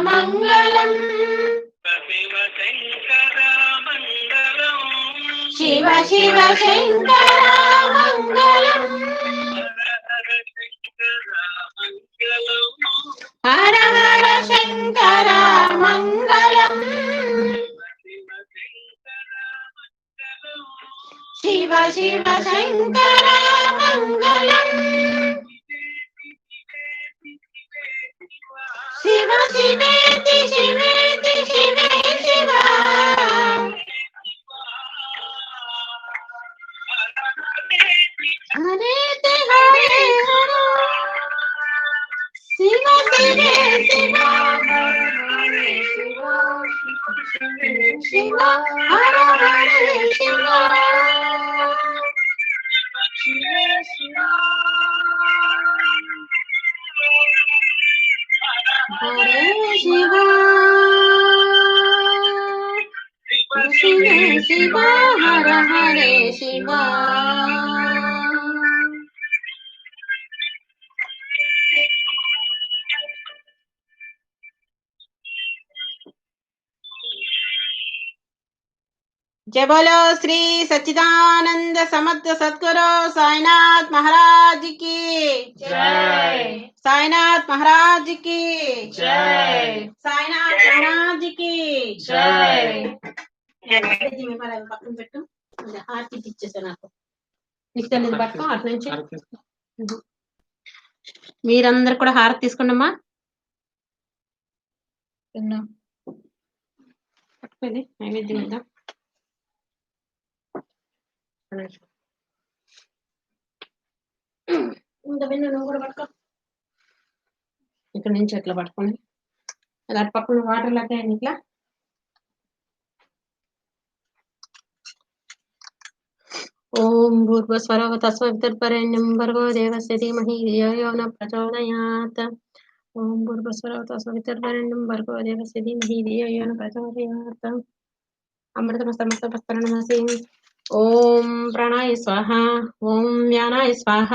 मंगलम शिव शिव शंकर मंगलम हर हर शंकर मंगलम शिव शिव शंकर मंगलम शिव शिवेति शिवेति शिवे शिवा हरे ते हरे शिव शिवे शिवा हरे शिवा शिवा हर हरे शिवा शिवे शिवा हरे शिवा शिवे शिवा हर हरे शिवा जय बोलो श्री सच्चिदानंद समर्थ सद्गुरु साईनाथ महाराज की जय साईनाथ महाराज की जय साईनाथ महाराज की जय పక్కన పెట్టు ఆర్తి ఇచ్చేసా నాకు నీకు తెలియదు పట్టుకో అటు నుంచి మీరందరు కూడా హారతి తీసుకోండమ్మా పట్టుకోది నైవేద్యం ఉందా ఇంకా విన్ను నువ్వు కూడా పట్టుకో ఇక్కడ నుంచి అట్లా పట్టుకోండి అలా పక్కన వాటర్ లాగా ఇట్లా ఓం భూర్భువస్వరః తస్సవితుర్వరేण्यं భర్గో దేవస్య ధీమహి ధియో యో న ప్రచోదయాత్ ఓం భూర్భువస్వరః తస్సవితుర్వరేण्यं భర్గో దేవస్య ధీమహి ధియో యో న ప్రచోదయాత్ అమృతమస్తమస్తపస్తరణమసి ఓం ప్రాణాయ స్వాహ ఓం వ్యానాయ స్వాహ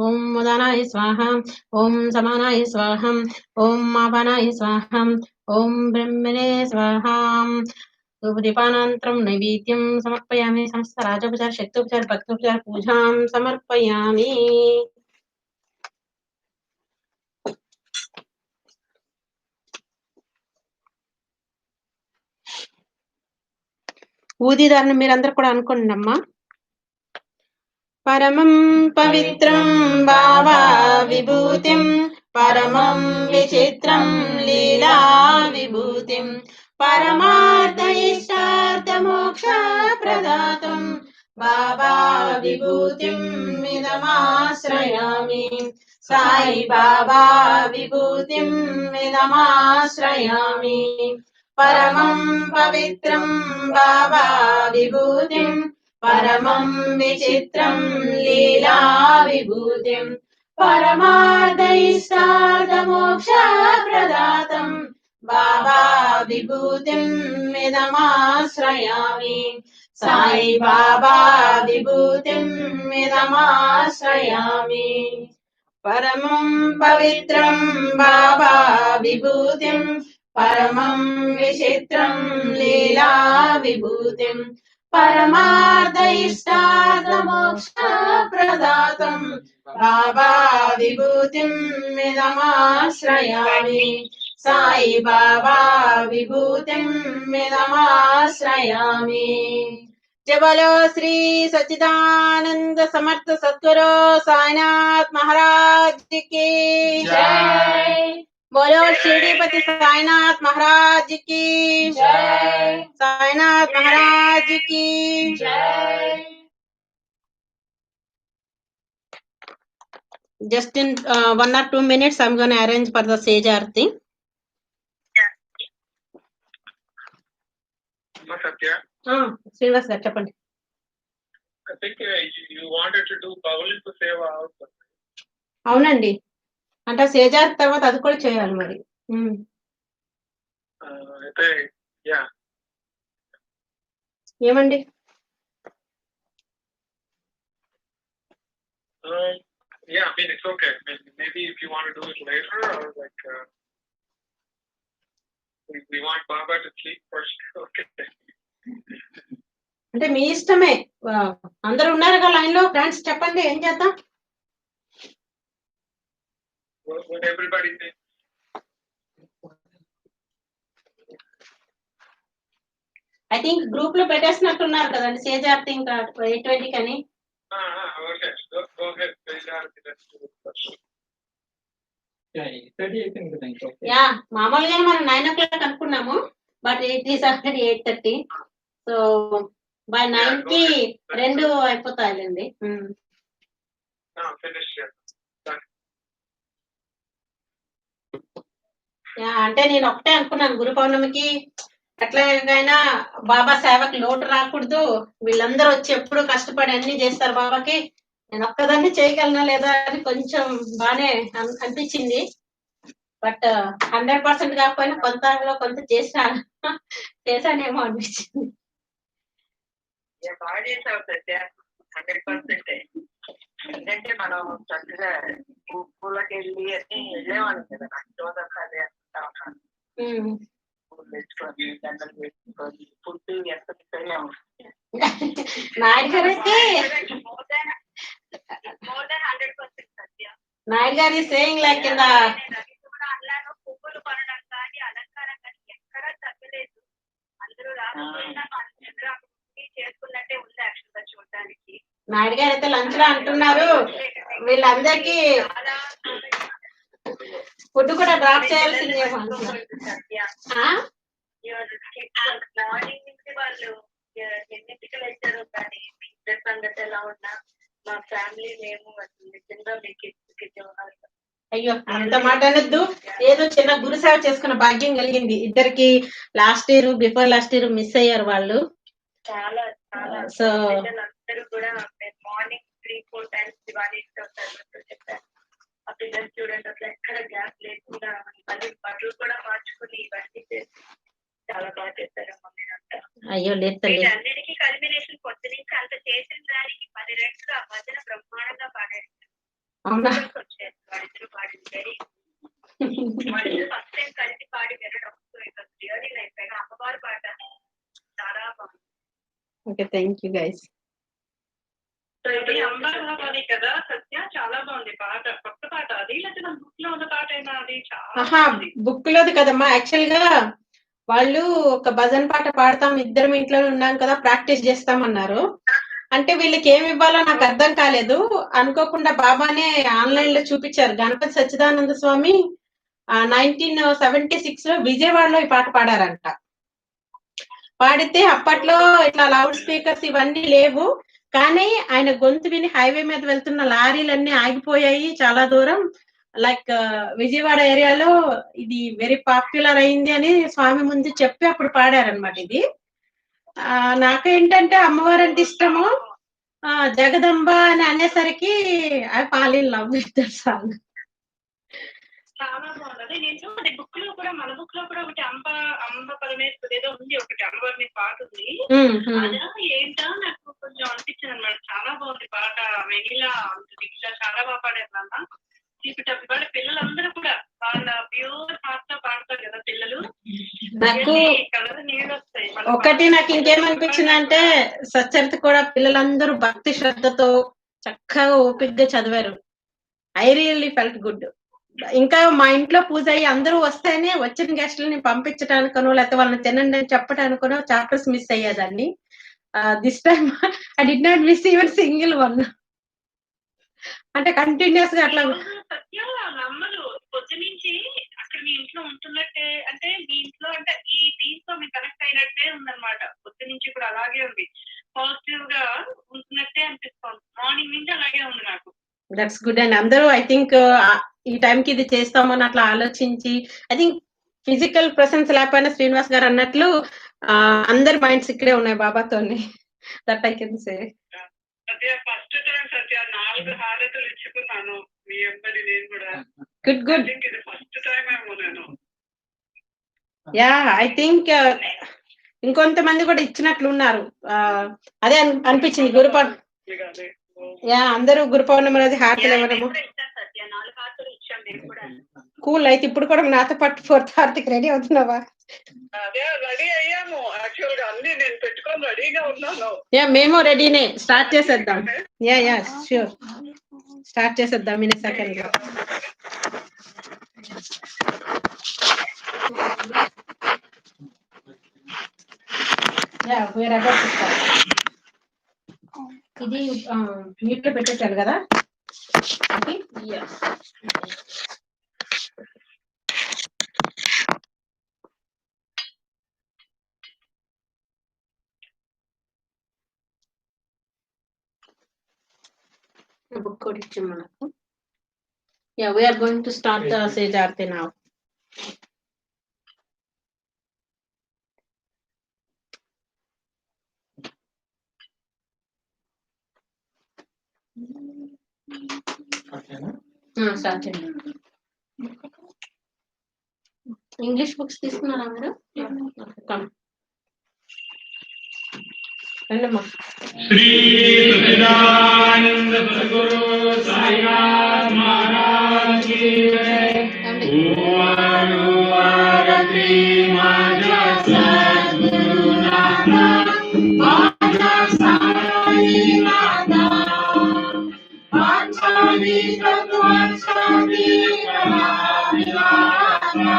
ఓం ఉదానాయ స్వాహ ఓం సమానాయ స్వాహ ఓం ఆపానాయ స్వాహ ఓం బ్రహ్మణే స్వాహ ధూపదీపానంతరం నైవేద్యం సమర్పయామి సమస్త రాజోపచార శక్తోపచార భక్తోపచార పూజాం సమర్పయామి ఊదిదారుని మీరందరూ కూడా అనుకోండి అమ్మా పరమం పవిత్రం భావా విభూతిం పరమం విచిత్రం లీలా విభూతిం పరమార్థ ఇష్టార్థ మోక్ష ప్రదాతం బాబా విభూతిం మిదమాశ్రయామి సాయి బాబా విభూతిం మిదమాశ్రయామి పరమం పవిత్రం బాబా విభూతిం పరమం విచిత్రం లీలా విభూతిం పరమార్థ ఇష్టార్థ మోక్ష ప్రదాతం బాబా విభూతిం మిదమాశ్రయామి సాయి బాబా విభూతిం మిదమాశ్రయామి పరమం పవిత్రం బాబా విభూతిం పరమం విచిత్రం లీలా విభూతిం పరమార్థ ఇష్టార్థ మోక్ష ప్రదాతం బాబా విభూతిం మిదమాశ్రయామి సాయి బాబా విభూతిం మిదమాశ్రయామి. जय बोलो श्री सच्चिदानंद समर्थ सद्गुरु साईनाथ महाराज की जय. बोलो शिरडीपति साईनाथ महाराज की जय. साईनाथ महाराज की जय. Just in 1 or 2 minutes, I'm going to arrange for the Seja Aarti. Satya. Srinivas garu చెప్పండి. I think you wanted to do Pavlinka Seva also. అవునండి, అంటే సేజా తర్వాత అది కూడా చేయాలి మరి. అయితే యా ఏమండి? Yeah, I mean, it's okay. I mean, maybe if you want to do it later, or like, we want Baba to sleep first. Okay. అంటే మీ ఇష్టమే. అందరూ ఉన్నారు కదా లైన్ లో, ఫ్రెండ్స్ చెప్పండి ఏం చేద్దాం. What everybody thinks. I think group లో పెట్టేసినట్టున్నారు కదండి సేజార్తి ఇంకా 8:20 కని. Okay. Go ahead. యా, మామూలుగా మనం 9 o'clock అనుకున్నాము, but it is already 8:30. So by 9 కి 2 అయిపోతాయండి. అంటే నేను ఒకటే అనుకున్నాను, గురు పౌర్ణమికి ఎట్లాగైనా బాబా సేవకి లోటు రాకూడదు, వీళ్ళందరూ వచ్చి ఎప్పుడు కష్టపడి అన్ని చేస్తారు బాబాకి, నేను ఒక్కదాన్ని చేయగలనా లేదా అని కొంచెం బానే అనిపించింది. బట్ 100% కాకపోయినా కొంత చేశానేమో అనిపించింది. బాగా చేసావు సత్య, 100%. ఎందుకంటే మనం చక్కగా పూలకి వెళ్ళి అన్ని వెళ్ళేవాళ్ళం కదా, నాకు అదే పెట్టుకొని దండలు పెట్టుకొని ఫుడ్ ఎంత తిరిగాము. నాయుడు గారి సేయింగ్ లైక్ కింద పువ్వులు కొనడం కానీ అలంకారం కానీ ఎక్కడా తగ్గలేదు. అందరూ చేసుకున్నట్టే ఉంది యాక్చువల్గా చూడడానికి. నాయుడు గారు అయితే లంచ్ లో అంటున్నారు వీళ్ళందరికీ ఫుడ్ కూడా డ్రాప్ చేయాల్సిందేమో. మార్నింగ్ నుంచి వాళ్ళు ఎన్నింటికి వచ్చారు కానీ ఇద్దరు సంగతి ఎలా ఉన్నా మా ఫ్యామిలీ మేము నిజంగా మీకు అయ్యో అంత మాట అనొద్దు, ఏదో చిన్న గురు సేవ చేసుకున్న భాగ్యం కలిగింది ఇద్దరికి. Last year before last year miss అయ్యారు వాళ్ళు. చాలా చాలా సో అందరూ కూడా మార్నింగ్ 3-4 times దివాళీ చెప్పారు. ఆ పిల్లలు చూడండి అట్లా ఎక్కడ గ్యాప్ లేకుండా మళ్ళీ బట్టలు కూడా మార్చుకుని ఇవన్నీ చేసి చాలా బాగా చేశారమ్మా మీరంతా. అయ్యో లేదు, అన్నిటికీ కల్మినేషన్ కొత్త నుంచి అంత చేసిన దానికి 10 రెట్లు ఆ మధ్యన బ్రహ్మాండంగా పాడారు. వచ్చారు వాళ్ళిద్దరు పాడింది, వాళ్ళిద్దరు ఫస్ట్ టైం కలిసి పాడి వినడం రియల్లీ నైస్. అమ్మవారు పాట చాలా బాగుంది. Okay, thank you guys. అమ్మాయి కదా సత్య, చాలా బాగుంది పాట. కొత్త పాట అది లేదా బుక్ లో ఉన్న పాట అయినా అది బుక్ లోది కదమ్మా. యాక్చువల్ గా వాళ్ళు ఒక భజన్ పాట పాడతాం, ఇద్దరం ఇంట్లో ఉన్నాం కదా, ప్రాక్టీస్ చేస్తామన్నారు. అంటే వీళ్ళకి ఏమి ఇవ్వాలో నాకు అర్థం కాలేదు. అనుకోకుండా బాబానే ఆన్లైన్ లో చూపించారు. గణపతి సచ్చిదానంద స్వామి 1976 లో విజయవాడలో ఈ పాట పాడారంట. పాడితే అప్పట్లో ఇట్లా లౌడ్ స్పీకర్స్ ఇవన్నీ లేవు, కానీ ఆయన గొంతు విని హైవే మీద వెళ్తున్న లారీలన్నీ ఆగిపోయాయి చాలా దూరం. లైక్ విజయవాడ ఏరియాలో ఇది వెరీ పాపులర్ అయింది అని స్వామి ముందు చెప్పి అప్పుడు పాడారనమాట. ఇది నాకేంటంటే అమ్మవారు అంటే ఇష్టము, జగదంబ అని అనేసరికి I fall in love with that song. చాలా బాగుంది. నేను అది బుక్ లో కూడా, మన బుక్ లో కూడా ఒకటి అంబ పరమేశ్వరి ఏదో ఉంది, ఒకటి అమ్మవారి మీద పాట ఉంది. అదా ఏంటో నాకు కొంచెం అనిపించింది అనమాట. చాలా బాగుంది పాట. వెనిలా దీక్ష చాలా బాగా పాడారు నాన్న. వాళ్ళ పిల్లలందరూ కూడా వాళ్ళ ప్యూర్ హార్ట్ తో పాడతారు కదా పిల్లలు, కళ్ళ నీళ్ళు వస్తాయి. ఒకటి నాకు ఇంకేమనిపించిందంటే సచ్చరిత కూడా పిల్లలందరూ భక్తి శ్రద్ధతో చక్కగా ఓపికగా చదివారు. I really felt good. ఇంకా మా ఇంట్లో పూజ అయ్యి అందరూ వస్తేనే వచ్చిన గెస్టులని పంపించడానికనో లేకపోతే వాళ్ళని తినండి అని చెప్పడానికనో చాప్టర్స్ మిస్ అయ్యేదాన్ని. This time I did not miss even single one. అంటే కంటిన్యూస్ గా అట్లా సత్య నమ్మరు పొద్దు నుంచి అక్కడ మీ ఇంట్లో ఉంటున్నట్టే, అంటే మీ ఇంట్లో అంటే ఈ దీంతో మీకు కనెక్ట్ అయినట్టే ఉందన్నమాట. పొద్దు నుంచి కూడా అలాగే ఉంది, పాజిటివ్ గా ఉంటున్నట్టే అనిపిస్తుంది. మార్నింగ్ నుంచి అలాగే ఉంది నాకు. That's good. అండ్ అందరూ ఐ థింక్ ఈ టైంకి ఇది చేస్తామని అట్లా ఆలోచించి, ఐ థింక్ ఫిజికల్ ప్రెసెన్స్ లేకపోయినా శ్రీనివాస్ గారు అన్నట్లు అందరి మైండ్స్ ఇక్కడే ఉన్నాయి బాబాతోని. That I can say. Satya first time Satya 4 హారతులు ఇచ్చుకున్నాను మీ అమ్మని నేను కూడా. Good good. ఇది ఫస్ట్ టైం ఏమో నేను. యా ఐ థింక్ ఇంకొంతమంది కూడా ఇచ్చినట్లు ఉన్నారు. అదే అనిపించింది గురు యా అందరూ గురు పౌర్ణమి రోజు హారతులు ఇవ్వడము. కూల్. అయితే ఇప్పుడు కూడా నాతో పాటు 4th హారతికి రెడీ అవుతున్నావా? అదే రెడీ అయ్యాము. యాక్చువల్ గా అన్ని నేను పెట్టుకొని రెడీగా ఉన్నాను. యా మేము రెడీనే. స్టార్ట్ చేసేద్దాం. యా యా ష్యూర్, స్టార్ట్ చేసేద్దాం ఇన్ సెకండ్ లో. Yeah where about to start. ఇది మ్యూట్ లో పెట్టేశారు కదా. ఓకే యా book code ఇచ్చి మనకు. Yeah, we are going to start the Seja Aarti now. Start చేయండి. ఇంగ్లీష్ బుక్స్ తీసుకున్నారా మీరు? రండమ్మా. శ్రీ సచ్చిదానంద సద్గురు సాయినాథ్ మహారాజ్ की जय. आरती माझ्या सद्गुरुनाथा, माझ्या साईनाथा, वाचाली तत्वाचाली कलाविलासा,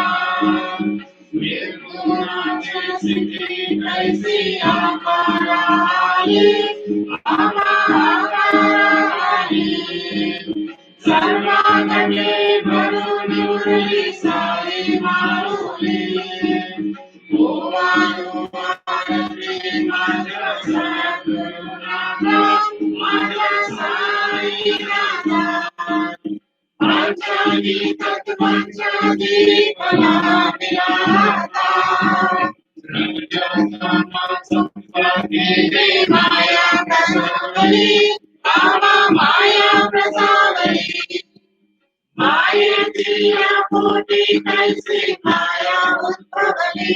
निर्गुणाची स्थिती कैसी आकाराली, आकाराली, सर्वांगणे भरून उरली सारी माऊली. आरती माझ्या सद्गुरुनाथा, माझ्या साईनाथा, वाचाली तत्वाचाली कलाविलासा, माया प्रसावली, बाबा माया प्रसावली, मायेची पोटी कैसी माया उत्पवली.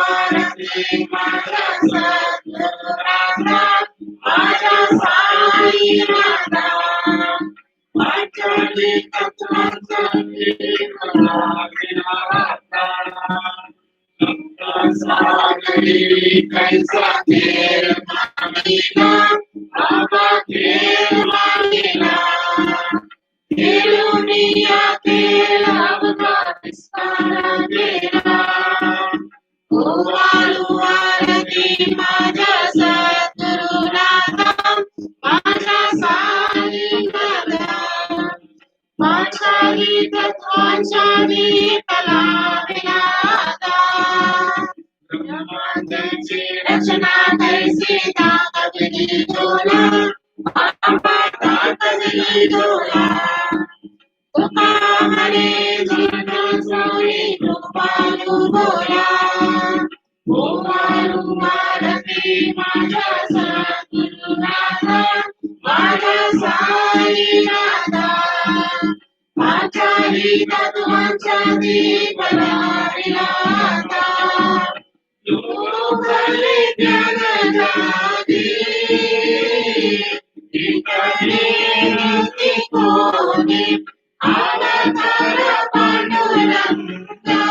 आरती माझ्या सद्गुरुनाथा, माझ्या साईनाथा, वाचाली तत्वाचाली कलाविलासा, सागरी कैसा खेळ मानिला, बाबा खेळ मानिला, खेळुनिया खेळ अवघा विस्तार केला. आरती माझ्या सद्गुरुनाथा, माझ्या साईनाथा, वाचाली तत्वाचाली कलाविलासा, ब्रह्मांडाची रचना कैसी ताकदली डोला, बाबा ताकदली डोला, तुका हरे जन सोई कृपालू बोला. आरती माझ्या सद्गुरुनाथा, माझ्या साईनाथा, वाचाली तत्वाचाली कलाविलासा, भले ज्ञान जागी, इकडे नसती कोणी, अवतार पांडुरंगा,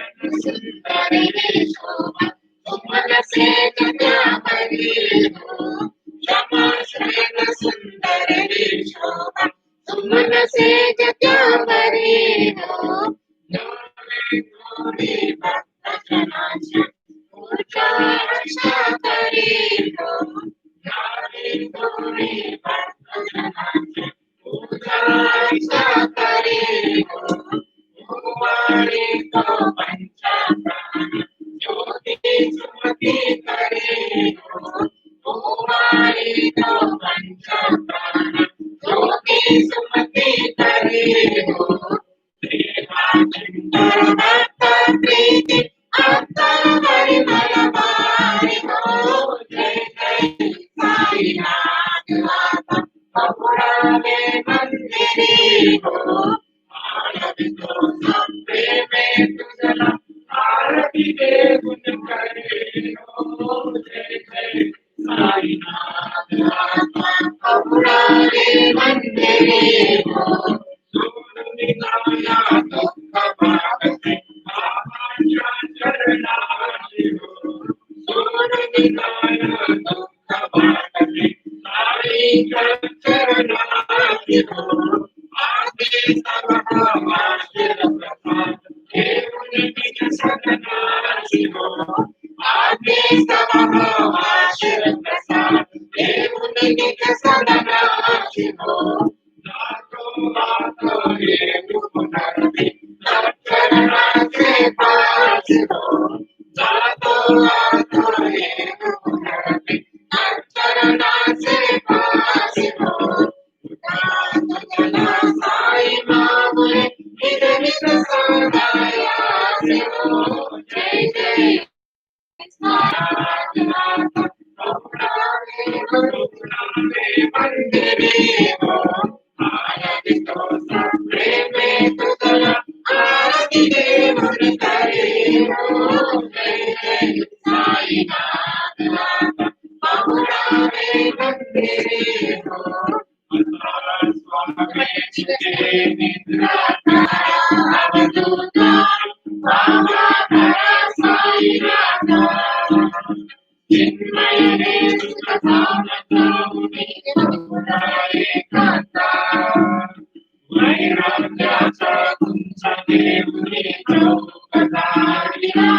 सुंदरी शोभा तुमन से जगमगी हो क्षमा शयन सुंदरी शोभा तुमन से जगमगी हो गौरी गौरी भक्त जनार्दन पूजा अर्चा करी हो गौरी गौरी भक्त जनार्दन पूजा अर्चा करी हो कुमारी को पंचा प्राण ज्योति सुमति करे हो कुमारी को पंचा प्राण ज्योति सुमति करे हो देवाचंद्र भक्त प्रीति अत्तर परिमल पारि हो जय जय साईनाथ माता बहुरावे मंदिरी हो आरती तो सब प्रेम तुझला आरती के गुण करे हो जय जय साईनाथ माता बहुरावे मंदिरी हो सूर निकाया दुख भागते आवाजा चरणारि हो सूर निकाया दुख भागते साई चरणारि हो आगे सब आशीर प्रसाद केवल निज सदनारि हो आगे सब आशीर प्रसाद केवल निज सदनारि हो नातो नातो ये दुखनर्ति चरणा से पास हो नातो नातो ये दुखनर्ति चरणा से पास हो तुझला साई मामुले निज निज सदाया से हो जय जय साईनाथ माता बहुरावे मंदिरे हो आरती तो सब प्रेम तुझला आरती के मन करे हो जय जय साईनाथ माता बहुरावे मंदिरे हो स्वामी चिते निद्रा अवधूता बाबा भरा साईनाथ चिन्मय रे सुखधाम जाऊनी बहुराए कांता वैराग्याचा तुमचा देवनी चौकधारिला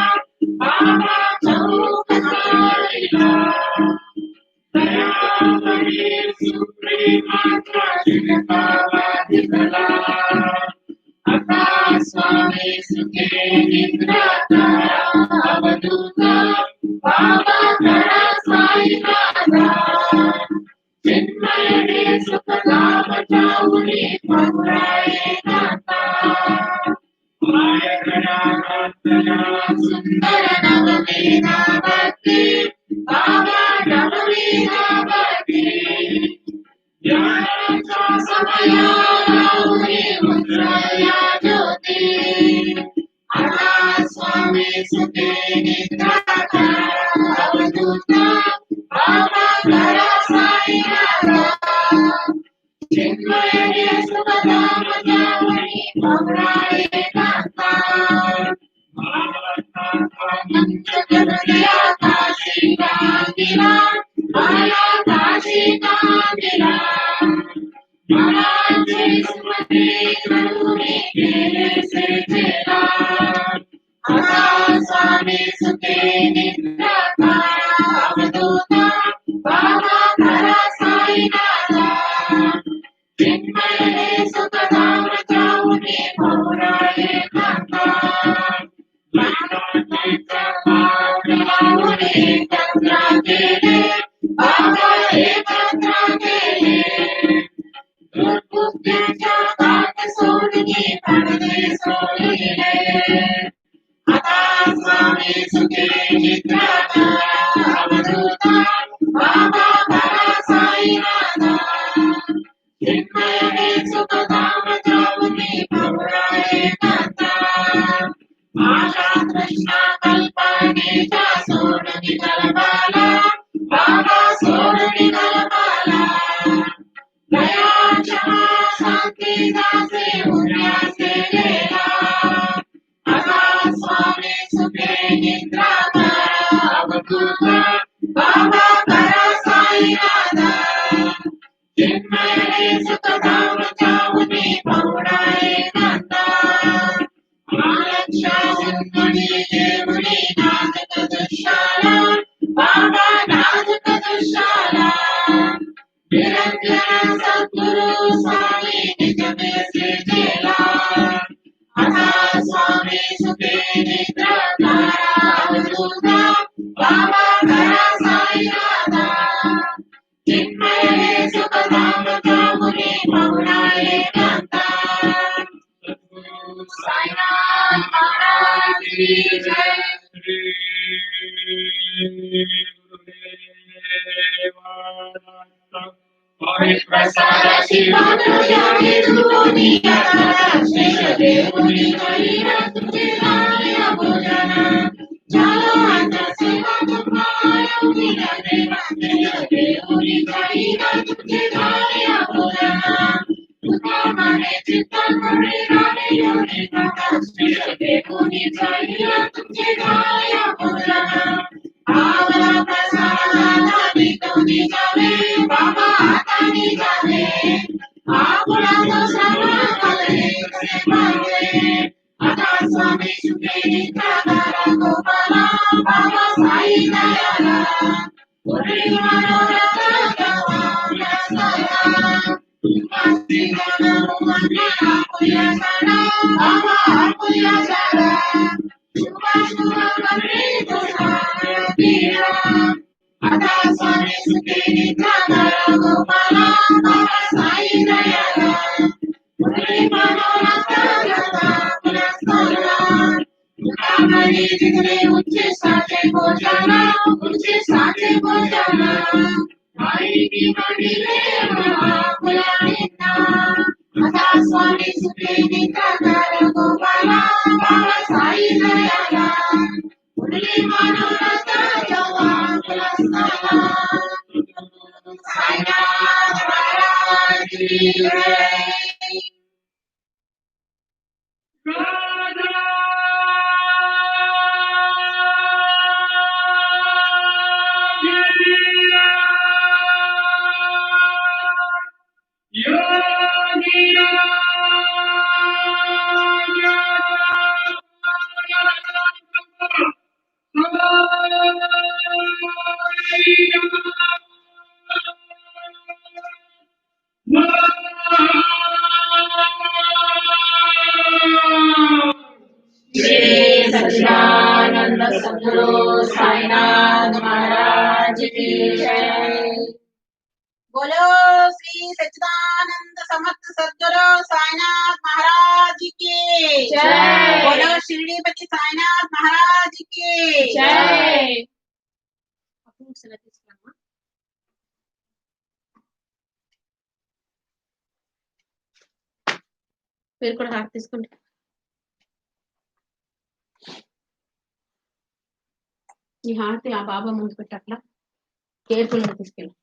बाबा चौकधारिला दयामये सुप्रेमाचा शिरकावा दिसला आता स्वामी सुखे निद्राता अवधूता बाबा खरा साईनाथा चिन्मय रे सुखधाम जाऊनी बहुराए कांता माय गणाकांतया सुंदर नवमीना भक्ती बाबा नवमीना भक्ती ज्ञानाचा समया राहुरी मुद्रया ज्योती आता स्वामी सुखे निद्राता अवधूता बाबा खरा साईनाथा चिन्मय रे सुखधाम जाऊनी बहुराए कांता मंत्रगरुडया काशी गांगिला माया काशी गांगिला महाराजे सुमते करुणे केले सेजेला आता स्वामी सुखे निद्राता अवधूता बाबा खरा साईनाथा चिन्मय रे सुखधाम जाऊनी बहुराए कांता एकत्र केले बाबा एकत्र केले दुर्बुद्धीच्या गाठ सोडली पडदे सोडले आता स्वामी सुखे निद्राता अवधूता बाबा खरा साईनाथा चिन्मय रे सुखधाम जाऊनी बहुराए कांता आशा कृष्णा कल्पनेच्या सोडून कल्पाला बाबा सोडून कल्पाला दया क्षमा शांती दासे उल्हासे गेला आता स्वामी निद्राकार अवधूत बाबा करा साईनाथ चिन्मय सुखधाम चामुनी पौड़ाए नंदा महालक्ष्या सुंदरी देवनी नाथ कदुशाला बाबा नाथ कदुशाला निरंजन सद्गुरु स्वामी निज में से जेला अथा स्वामी सुखे निद्राकारा अवधूता बाबा करा साईनाथा चिन्मय सुखधाम चामुनी पौड़ाए नंदा साईनाथ महाराज की जय। प्रसाद शिवानी दुनिया देवनी करीना तुझे लाया भोजन चलो अंदर सेवा तुम्हारा बिना देवा देवनी करीना तुझे लाया भोजन माने चित्ता करे राने योनि प्रकाश देवनी करीना तुझे लाया भोजन आवला प्रसाद नदी तो निजावे बाबा आता निजावे आपुला तो सर्व कले से मावे आता स्वामी सुखे निद्राकारा गोपाला बाबा साई दयाला पुरी मनोरथ गवाला सया मासी गण मुमने आपुया सदा बाबा आपुया सदा शुभा शुभा करे तो सारा पीरा आता स्वामी सुखे निद्राकारा गोपाला बाबा साई दयाला पुरी मनोरथ गवाला सया कामरी जितने ऊंचे साचे को जाना ऊंचे साचे को जाना भाई की मंडिले महापुराणिता आता स्वामी सुखे निद्राकारा गोपाला बाबा साई दयाला पुरी मनोरथ गवाला सया साईनाथ महाराज की जय। श्री सच्चिदानंद सद्गुरु साईनाथ महाराज की जय। बोलो श्री सच्चिदानंद समर्थ सद्गुरु साईनाथ महाराज की जय। बोलो शिरडीपति साईनाथ महाराज की जय। మీరు కూడా హార్ట్ తీసుకోండి. ఈ హారతి ఆ బాబా ముందు పెట్టి అట్లా కేర్ఫుల్ గా తీసుకెళ్ళి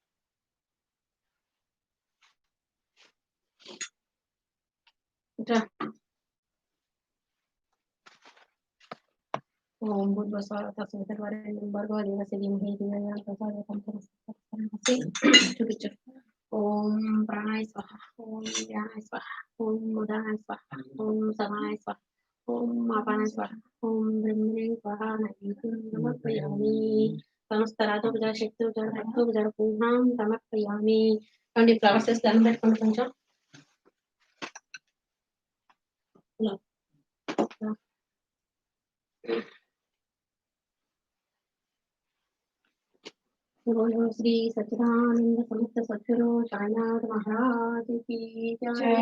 ఓం చూపించు. ఓం ప్రాణాయ స్వాహ ఓం ధ్యానాయ స్వాహ ఓం ఉదానాయ స్వాహ ఓం సమానాయ స్వాహ ఓం అపానాయ స్వాహ ఓం బ్రహ్మణే స్వాహ సమర్పయామి. సమస్త రాజోపచార శక్తోపచార భక్తోపచార పూర్ణాం సమర్పయామి. అండి ఫ్లవర్స్ దండం పెట్టుకోండి కొంచెం. बोलो श्री सच्चिदानंद समर्थ सद्गुरु साईनाथ महाराज की जय।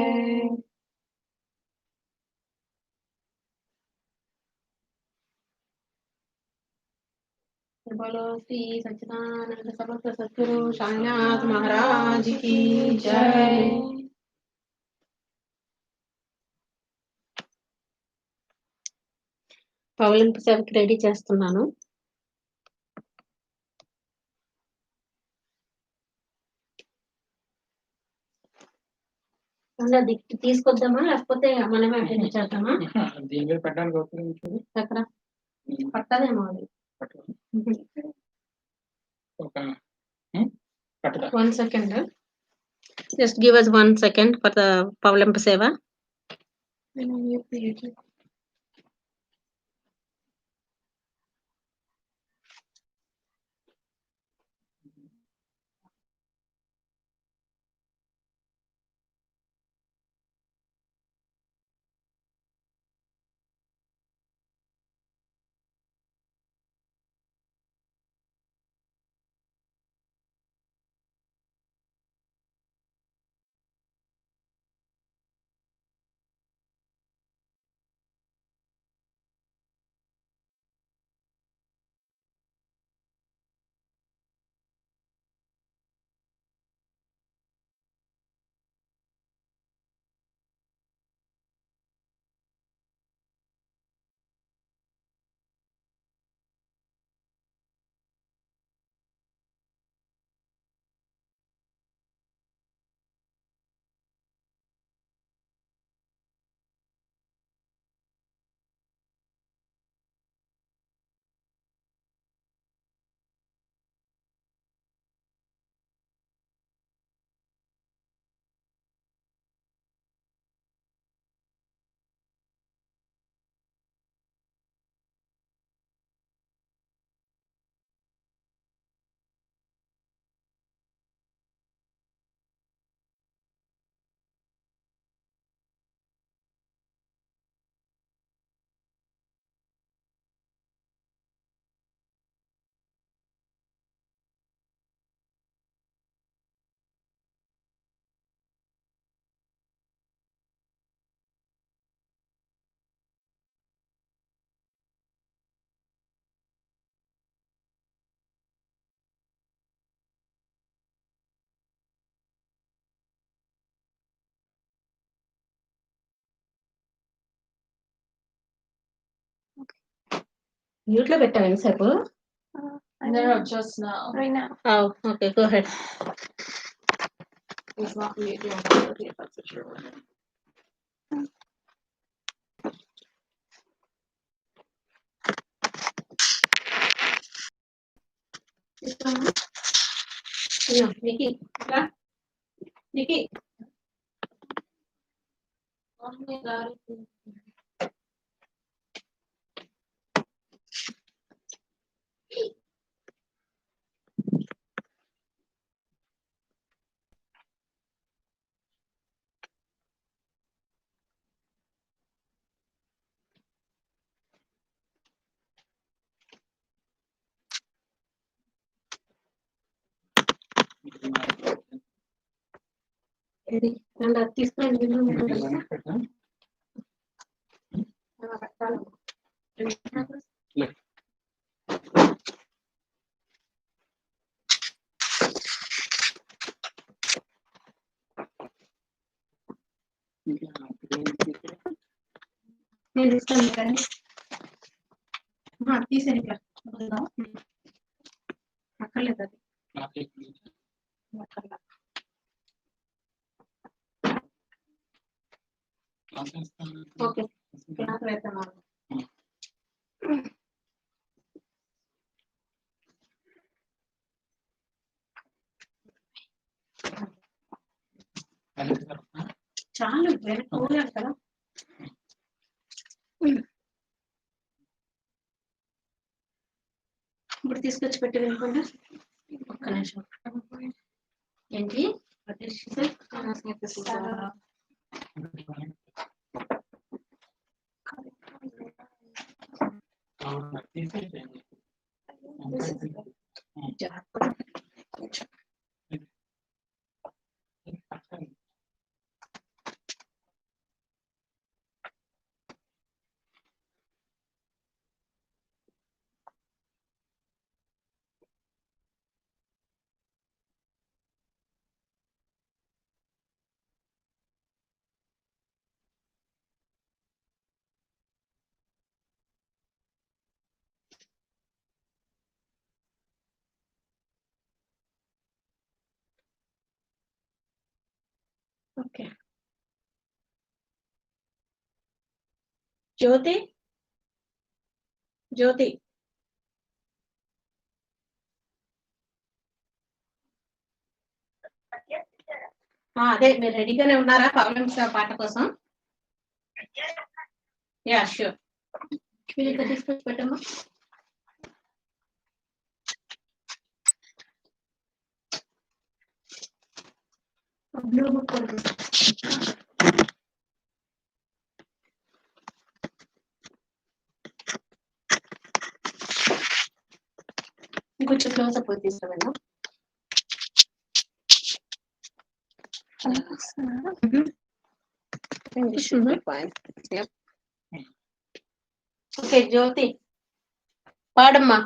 बोलो श्री सच्चिदानंद समर्थ सद्गुरु साईनाथ महाराज की जय। పౌలింపు సేవకి రెడీ చేస్తున్నాను. తీసుకొద్దామా లేకపోతే మనమే అటెండ్ చేద్దామా? దీని మీద పెట్టడానికి వస్తుంది ఎక్కడ పట్టదేమో అది. ఒక పట్టదా 1 second. Just give us 1 second for the Pavlampa Seva. Mute లో పెట్టావు ఎంతసేపు? No, just now. Right now. Oh, okay, go ahead. It's not muted on if that's what you're wondering. Yeah, Nikki. Nikki. And తీసుకురండి నేను ఇస్తాను కానీ తీసేది అక్కర్లేదు అది అక్కర్లేదు. ఓకే క్లాస్ వేస్తాను. చాలు పోలేదు కదా. ఇప్పుడు తీసుకొచ్చి పెట్టి వెళ్ళకుండా ఒక్క నిమిషం. ఏంటి ఓకే జ్యోతి జ్యోతి. అదే మీరు రెడీగానే ఉన్నారా ప్రాబ్లమ్స్ పాట కోసం? Yeah sure. తీసుకొచ్చి పెట్టమ్మా. బ్లూ బుక్ ఇంకొంచెం క్లోజ్ అప్ తీసుకోవాలా? ఓకే జ్యోతి పాడమ్మా.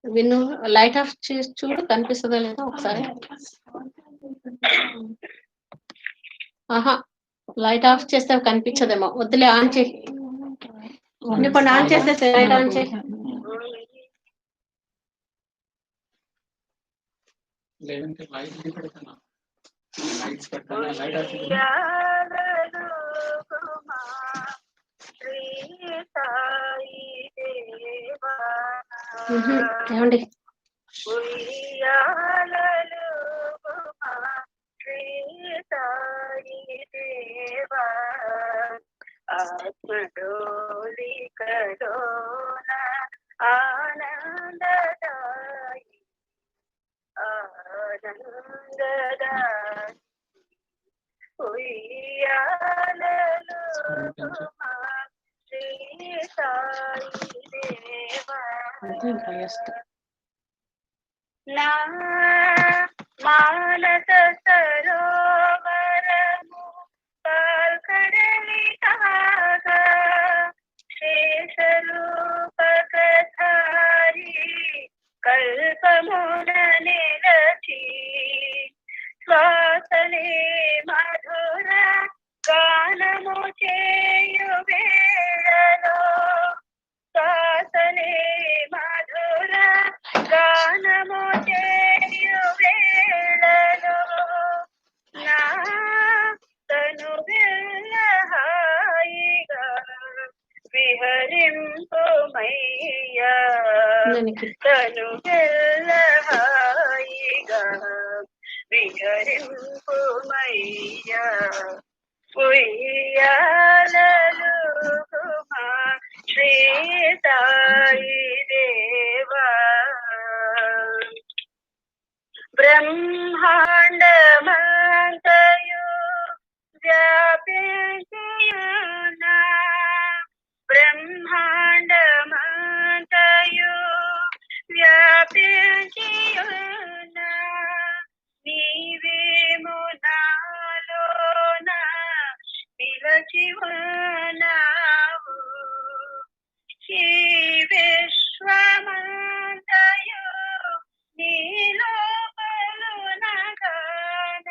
విను, లైట్ ఆఫ్ చేసి చూడు కనిపిస్తుందా లేదా ఒకసారి. ఆహా, లైట్ ఆఫ్ చేస్తే కనిపించదేమో, వద్దులే ఆన్ చేయి. ఇప్పుడు ఆన్ చేసేస్తే లైట్ ఆన్ చేయి. లేదంటే లైట్ పెడతాను. లైట్స్ పెట్టాను. లైట్ ఆఫ్ ఏమండి ఆనందదాయి ఉయ్యాలలో శ్రీ సాయి దేవా నా మానస సరోవరము కడలికాగా శేషరూపకధారి కల్పమున నిలచి శ్వాసలే మధుర గానము చేయు వేళలో శ్వాసలే మధుర గానము చేయు వేళలో నా తను హాయిగా విహరింపుమయ్యా తను హాయిగా విహరింపుమయ్యా ఉయ్యాలలుగుమా శ్రీ సాయి దేవా బ్రహ్మాండమంతయు వ్యాపించియున్నా బ్రహ్మాండమంతయు వ్యాపించియున్నా నీవేమో నాలోన నిలచి ఉన్నావు ఈ విశ్వమంతయు నీలో పలునగాన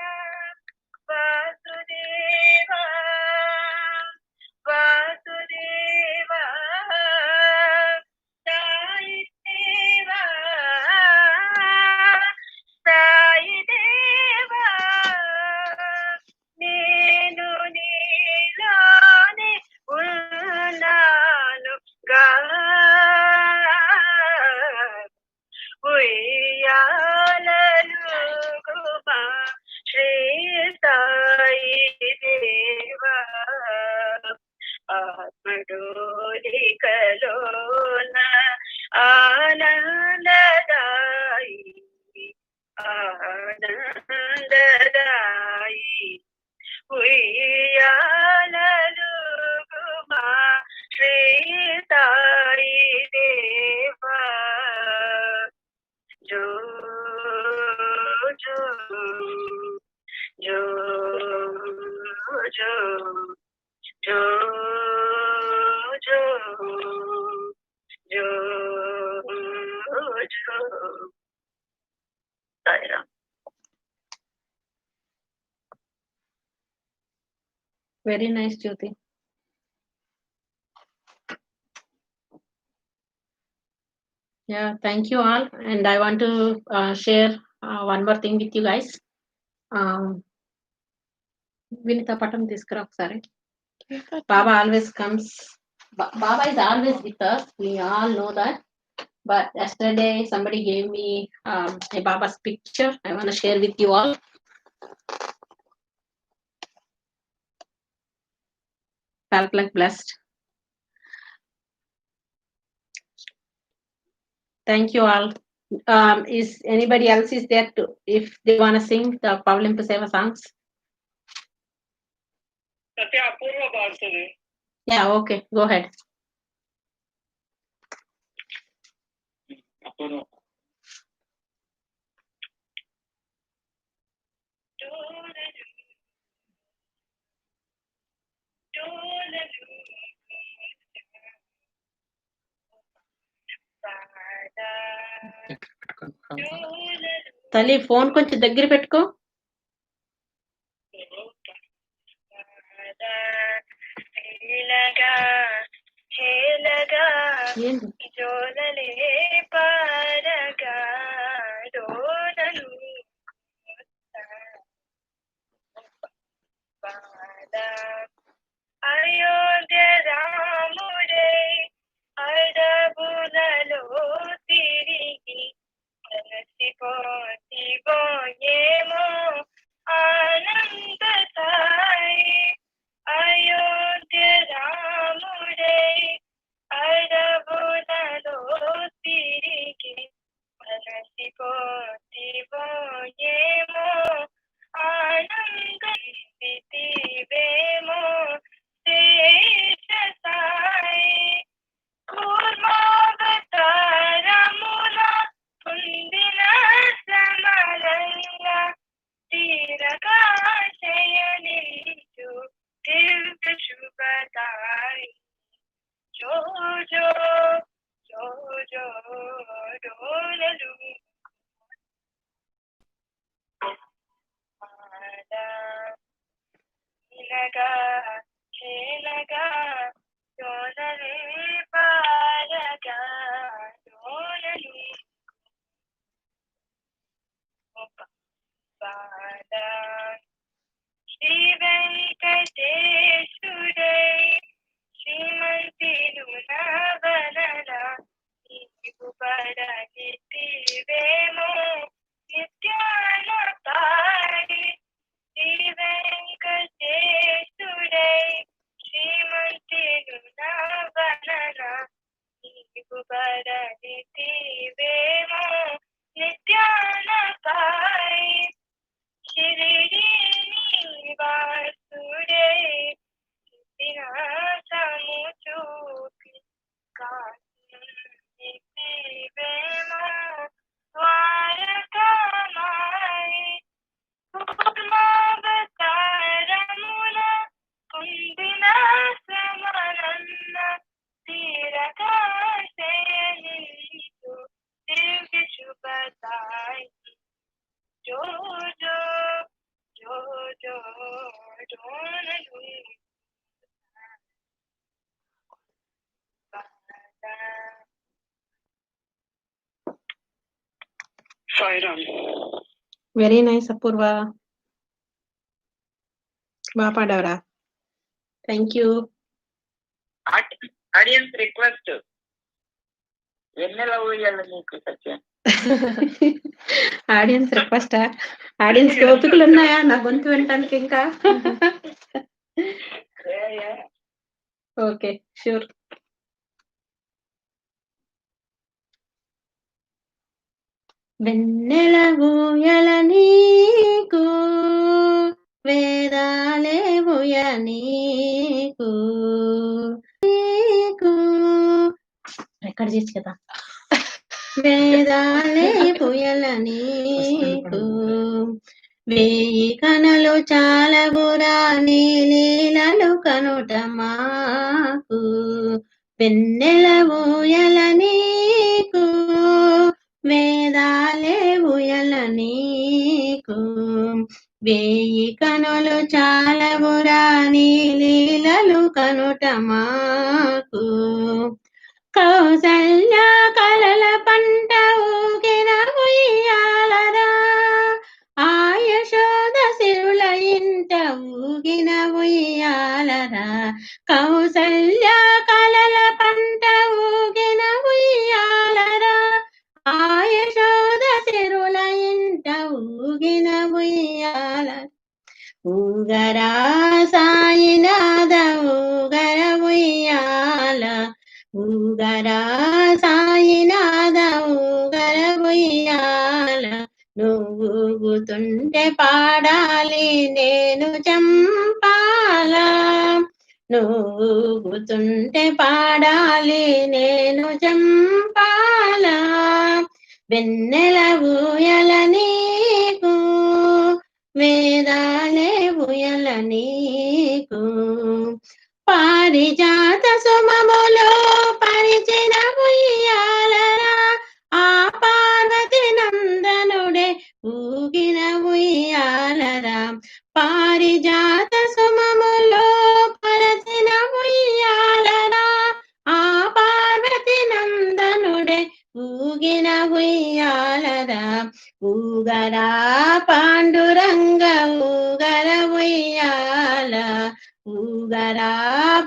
వాసుదేవా వాసుదేవా సాయి దేవా సాయి దేవా నేను నీలోనే ఉన్నాను గా ఉయ్యాలలుగుమా శ్రీ సాయి దేవా ఆత్మడోలికలోన ఆనందదాయి ఆనందదాయి ఉయ్యాలలుగుమా శ్రీ సాయి దేవా జో జో జో జో జో జో జో జో Sairam. Very nice Jyothi. Yeah, thank you all, and I want to share one more thing with you guys. Vinita patam తీసుకురా ఒకసారి. Baba always comes Baba is always with us. We all know that. But yesterday somebody gave me a Baba's picture. I want to share with you all. Felt like blessed. Thank you all. Is anybody else is there to, if they want to sing the Pavlimpa Seva songs? Yeah, okay, go ahead. తల్లి phone కొంచెం దగ్గర పెట్టుకో. అయోధ్య రాముడే అడవులలో తిరిగి అలసిపోయేమో ఆనంద సాయి. అయోధ్య రాముడే అడవులలో తిరిగి అలసిపోయేమో ఆనంద స్థితివేమో శేష సాయి. కూర్మావతారముల పొందిన సమరంగా తీరగా శయనించు దివ్య శుభదాయి. జో జో జో జో డోలలు ఇలగా చేలగా డోలలే పారగా డోలలు పాద. శ్రీ వెంకటేశుడై శ్రీమంతిలు నవనల నీవు పడనితివేమో నిత్యాన పాడి. శ్రీ వెంకటేశుడై శ్రీమంతిలు నవనల నీవు పడనితివేమో నిత్యాన పాడి. షిరిడి నివాసుడై వినాశము చూపి కాశీవేమో ద్వారకామాయి. కూర్మావతారముల పొందిన సమరన్న తీరగా శయనించు దివ్య శుభదాయి. జో జో జో జో డోలలు వెరీ నైస్ అపూర్వ, బాగా పాడవరా. Thank you. ఆడియన్స్ రిక్వెస్ట్ వెన్నెల ఊయల నీకు సత్యం. ఆడియన్స్ రిక్వెస్టా? ఆడియన్స్ ఓపికలు ఉన్నాయా నా గొంతు వినటానికి ఇంకా? Okay, sure. వెన్నెల ఊయల నీకు వేదాలే ఊయ నీకు రికార్డ్ చేసి కదా. వేదాలే ఊయల నీకు వేయి కనులు చాలబురా నీ లీలలు కనుట మాకు. వెన్నెల ఊయల నీకు వేదాలే ఊయల నీకు వేయి కనులు చాలబురా నీ లీలలు కనుట మాకు. కౌసల్య కలల పంట ఊగిన ఉయ్యాలరా ఆయశోద సిరుల ఇంట ఊగిన ఉయ్యాలరా. కౌసల్య కలల ఊగుతుంటే పాడాలి నేను చంపాలా, నువ్వు ఊగుతుంటే పాడాలి నేను చంపాలా, వెన్నెల ఊయల నీకు వేదాలే ఊయల నీకు, పారిజాత సుమములో పరిచిన ఉయ్యాలరా, ఆ పార్వతి నందనుడే ఊగిన ఉయ్యాలరా, పారిజాత సుమములో పరిచిన ఉయ్యాలరా, ఆ పార్వతి నందనుడే ఊగిన ఉయ్యాలరా, ఊగరా పాండురంగ ఊగర ఉయ్యాల, ఊగరా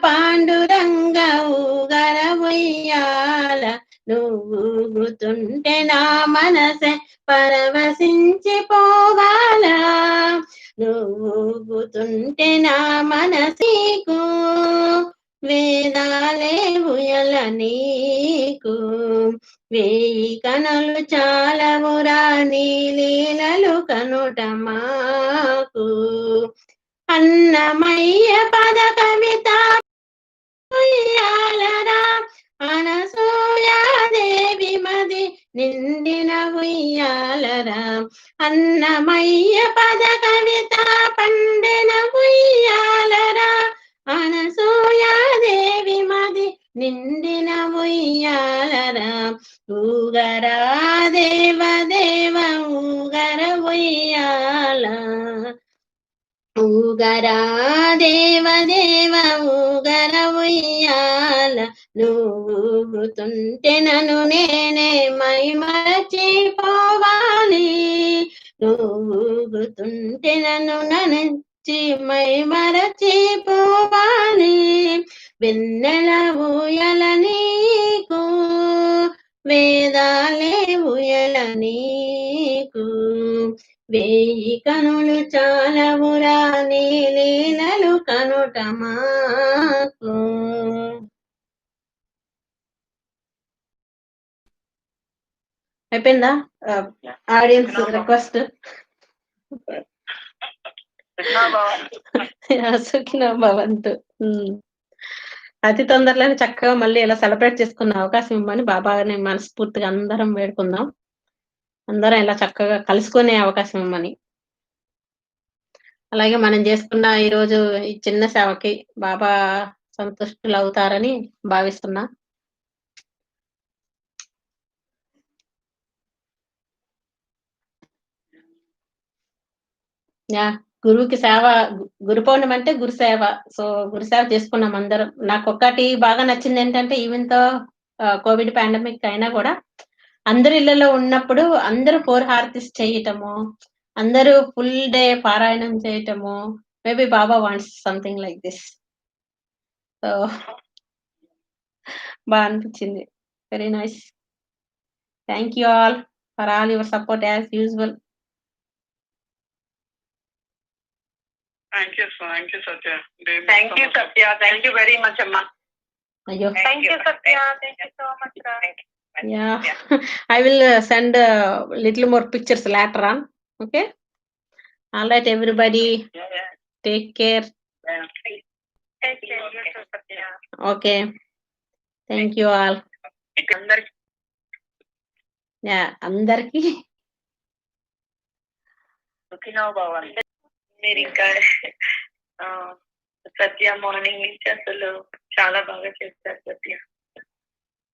పాండురంగ ఊగర ఉయ్యాల, నువ్వు ఊగుతుంటే నా మనసే పరవశించిపోవాలా, నువ్వు ఊగుతుంటే నా మనసీకు వేదాలే ఉయల నీకు, వేయి కనులు చాలవురా నీ లీలలు కనుట మాకు, అన్నమయ్య పద కవిత ఉయ్యాలరా, అనసూయాదేవి మది నిండిన ఉయ్యాలరా, అన్నమయ్య పద కవిత పండిన ఉయ్యాలరా, అనసూయాదేవి మది నిండిన ఉయ్యాలరా, ఊగరా దేవ దేవ ఊగర ఉయ్యాల, ఊగరా దేవ దేవ ఊగర ఉయ్యాల, నువ్వు ఊగుతుంటే నన్ను నేనే మై మరచిపోవాలి, నువ్వు ఊగుతుంటే నన్ను నచ్చి మై మరచిపోవాలి, వెన్నెల ఊయల నీకు వేదాలే ఊయల నీకు, వేయి కనులు చాలవురా నీ లీలలు కనుట మాకు. అయిపోయిందా ఆడియన్స్ రిక్వెస్ట్? సుఖినో భవంతు. అతి తొందరలోనే చక్కగా మళ్ళీ ఇలా సెలబ్రేట్ చేసుకున్న అవకాశం ఇవ్వమని బాబాని మనస్ఫూర్తిగా అందరం వేడుకుందాం. అందరం ఇలా చక్కగా కలుసుకునే అవకాశం ఇవ్వమని. అలాగే మనం చేసుకున్న ఈరోజు ఈ చిన్న సేవకి బాబా సంతుష్టులు అవుతారని భావిస్తున్నా. యా, గురువుకి సేవ, గురు పౌర్ణమి అంటే గురు సేవ. సో గురు సేవ చేసుకున్నాం అందరం. నాకు ఒక్కటి బాగా నచ్చింది ఏంటంటే, ఈవెన్ తో కోవిడ్ పాండమిక్ అయినా కూడా అందరు ఇళ్లలో ఉన్నప్పుడు అందరూ 4 హారతిస్ చేయటము, అందరూ ఫుల్ డే పారాయణం చేయటము. Maybe Baba wants something like this. So బాగా అనిపించింది. Very nice. Thank you all for all your support as usual. Thank you, Satya. Thank you, Satya. Thank you very much, Amma. Ayyo. Thank you, Satya. Thank you so much, sir. Yeah, I will send little more pictures later on. Okay. All right, everybody. Take care. Take care, you too, Satya. Okay. Thank you all. Yeah, andarki. మీరు ఇంకా సత్య morning నుంచి అసలు చాలా బాగా చేస్తారు సత్య.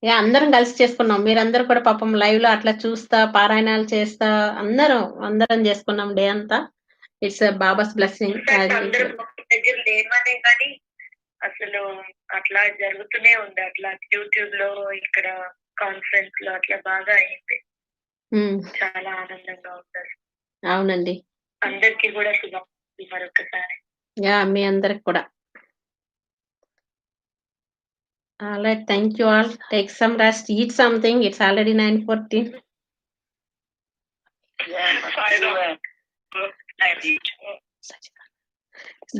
Yeah, అందరం కలిసి చేసుకున్నాం. మీరందరూ కూడా పాపం లైవ్ లో అట్లా చూస్తా పారాయణాలు చేస్తా అందరం చేసుకున్నాం డే అంతా. It's babas blessing. అందరూ దగ్గర లేమనే కానీ అసలు అట్లా జరుగుతూనే ఉంది. అట్లా యూట్యూబ్ లో ఇక్కడ కాన్ఫరెన్స్ లో అట్లా బాగా అయింది. చాలా ఆనందంగా ఉంటారు. అవునండి, అందరికి కూడా శుభాకాంక్షలు మరొకసారి. యా, మీ అందరికి కూడా. All right, thank you all. Take some rest, eat something. It's already 9:14.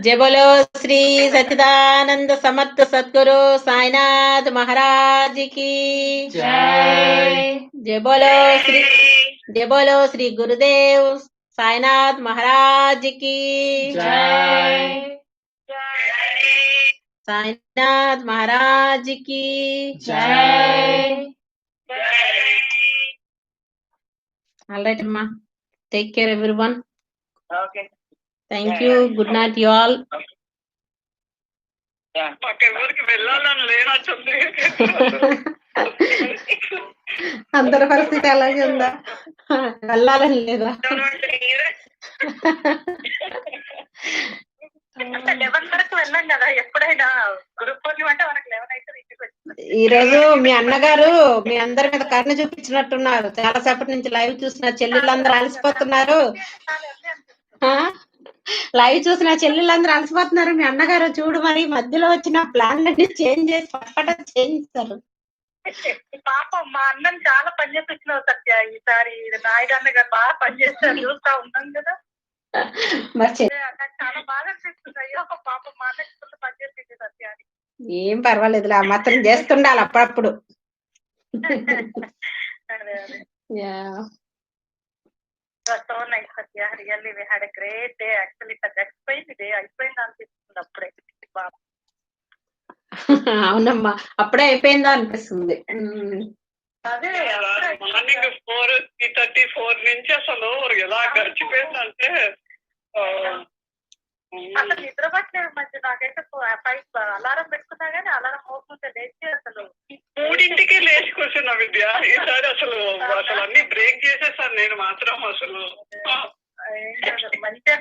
जय बोलो श्री सच्चिदानंद समर्थ सतगुरु साईनाथ महाराज की जय. जय बोलो श्री गुरुदेव సాయినాథ్ మహారాజ్ కి జై. సాయినాథ్ మహారాజ్ కి జై. ఆల్ రైట్ అమ్మా, take care everyone. Okay. Thank you. Good night you all. Yeah. మాకెవరికి వెళ్ళాలని లేనట్టుంది. అందరి పరిస్థితి అలాగే ఉందా? వెళ్ళాలని లేదా? అంటే 11 వరకు వెళ్ళాం కదా ఎప్పుడైనా. గురు పూర్ణిమ అంటే మనకు 11 అయితే ఇంటికి వచ్చింది. ఈ రోజు మీ అన్నగారు మీ అందరి మీద కరుణ చూపించినట్టున్నారు. చాలా సేపటి నుంచి లైవ్ చూసిన చెల్లెళ్ళందరూ అలసిపోతున్నారు. లైవ్ చూసిన చెల్లెళ్ళందరూ అలసిపోతున్నారు. మీ అన్నగారు చూడు మరి మధ్యలో వచ్చిన ప్లాన్లన్నీ చేంజ్ చేసి పక్కన చేయించారు. పాపం మా అన్నం చాలా పని చేపించినావు సత్య. ఈసారి నాయుడు అన్న గారు బాగా పనిచేస్తారు, చూస్తా ఉన్నాం కదా. మరి నాకు చాలా బాగా అనిపిస్తుంది. అయ్యో పాపం మా అన్నకి ఫుల్ పని చేసింది సత్య అని. ఏం పర్వాలేదులే, ఆ మాత్రం చేస్తుండాలి అప్పుడప్పుడు. అదే అదే. Yeah. So nice Satya, really we had a great day. Actually గడిచిపోయింది డే, అయిపోయింది అనిపిస్తుంది అప్పుడే. బాబా అవునమ్మా, అప్పుడే అయిపోయిందా అనిపిస్తుంది. అదే మార్నింగ్ 4:34 నుంచి అసలు ఎలా గడిచిపోయిందంటే అసలు నిద్ర పట్టలేదు మంచి. నాకైతే 5 అలారం పెట్టుకున్నా గానీ అలారం మోకుంటే లేచి అసలు 3ంటికి లేచి కూర్చున్నా విద్య. ఈసారి అసలు అన్ని బ్రేక్ చేసేసాను నేను మాత్రం. అసలు మంచిగా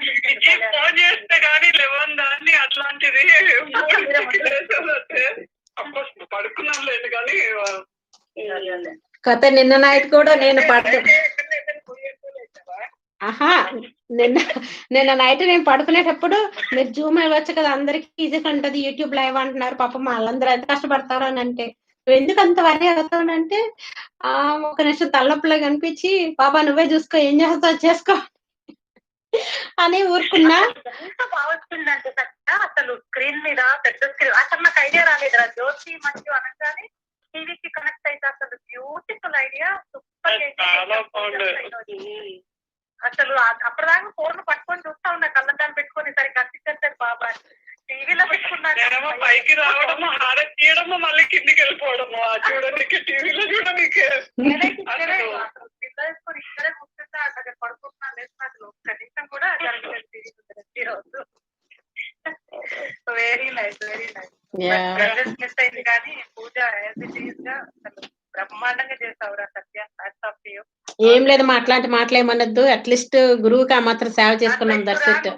ఫోన్ చేస్తే గానీ లేవని దాన్ని అట్లాంటిది 3ంటికి లేచేదంటే అఫ్కోర్స్ పడుకున్నాం లేదు కానీ కథ నిన్న నైట్ కూడా నేను నిన్న నైట్ నేను పడుకునేటప్పుడు మీరు జూమ్ అవ్వచ్చు కదా, అందరికి ఈజీ ఉంటది, యూట్యూబ్ లైవ్ అంటున్నారు, పాపం వాళ్ళందరూ ఎంత కష్టపడతారు అని అంటే, నువ్వు ఎందుకు అంత వరి అవుతావునంటే ఒక నిమిషం తలనొప్పిలా కనిపించి, బాబా నువ్వే చూసుకో, ఏం చేస్తావు చేసుకో అని ఊరుకున్నా. ఎంత బాగా వచ్చిందంటే అసలు స్క్రీన్ మీద పెద్ద స్క్రీన్. అసలు నాకు ఐడియా రాలేదురా, జ్యోతి మంచి అనగానే టీవీకి కనెక్ట్ అయితే అసలు బ్యూటిఫుల్ ఐడియా, సూపర్. అసలు అప్పటిదాకా ఫోన్ పట్టుకొని చూస్తా ఉన్నా, కళ్ళద్దాలు పెట్టుకొని సరే కనిపించారు బాబా. టీవీలో పెట్టుకున్నాను, పైకి రావడము, హారతి తీయడము, మళ్ళీ కిందికి వెళ్ళిపోవడము. చూడడానికి టీవీలో చూడడానికి పిల్ల వేసుకొని ఇక్కడే కూర్చుంటా అక్కడ పడుకుంటున్నా లేదు, అసలు కనీసం కూడా జరగలేదు. Very nice, very nice. Miss అయింది కానీ పూజ గా అసలు బ్రహ్మాండంగా చేస్తావురా సత్య. ఏం లేదు, అట్లాంటి మాటలేమనొద్దు. అట్లీస్ట్ గురువుకి ఆ మాత్రం సేవ చేసుకున్నాం.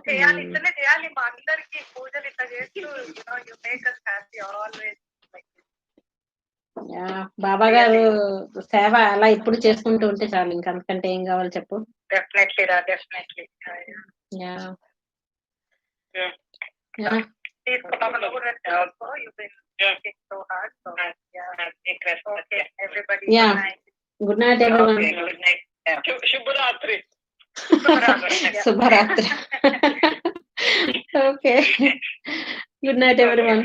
చేయాలి, ఇట్లనే చేయాలి. మా అందరికి పూజలు ఇట్లా చేస్తూ you make us happy always. బాబా గారు సేవ అలా ఎప్పుడు చేసుకుంటూ ఉంటే చాలు, ఇంకా అంతకంటే ఏం కావాలి చెప్పు. డెఫినెట్లీ రా, డెఫినెట్లీ. Good night everyone. శుభరాత్రి. శుభరాత్రి. Okay, good night everyone.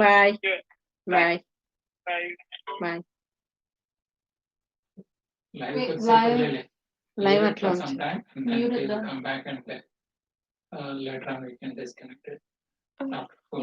Bye bye bye. Live at launch. Sometime, and then we'll come back and later on we can disconnect it. After 4.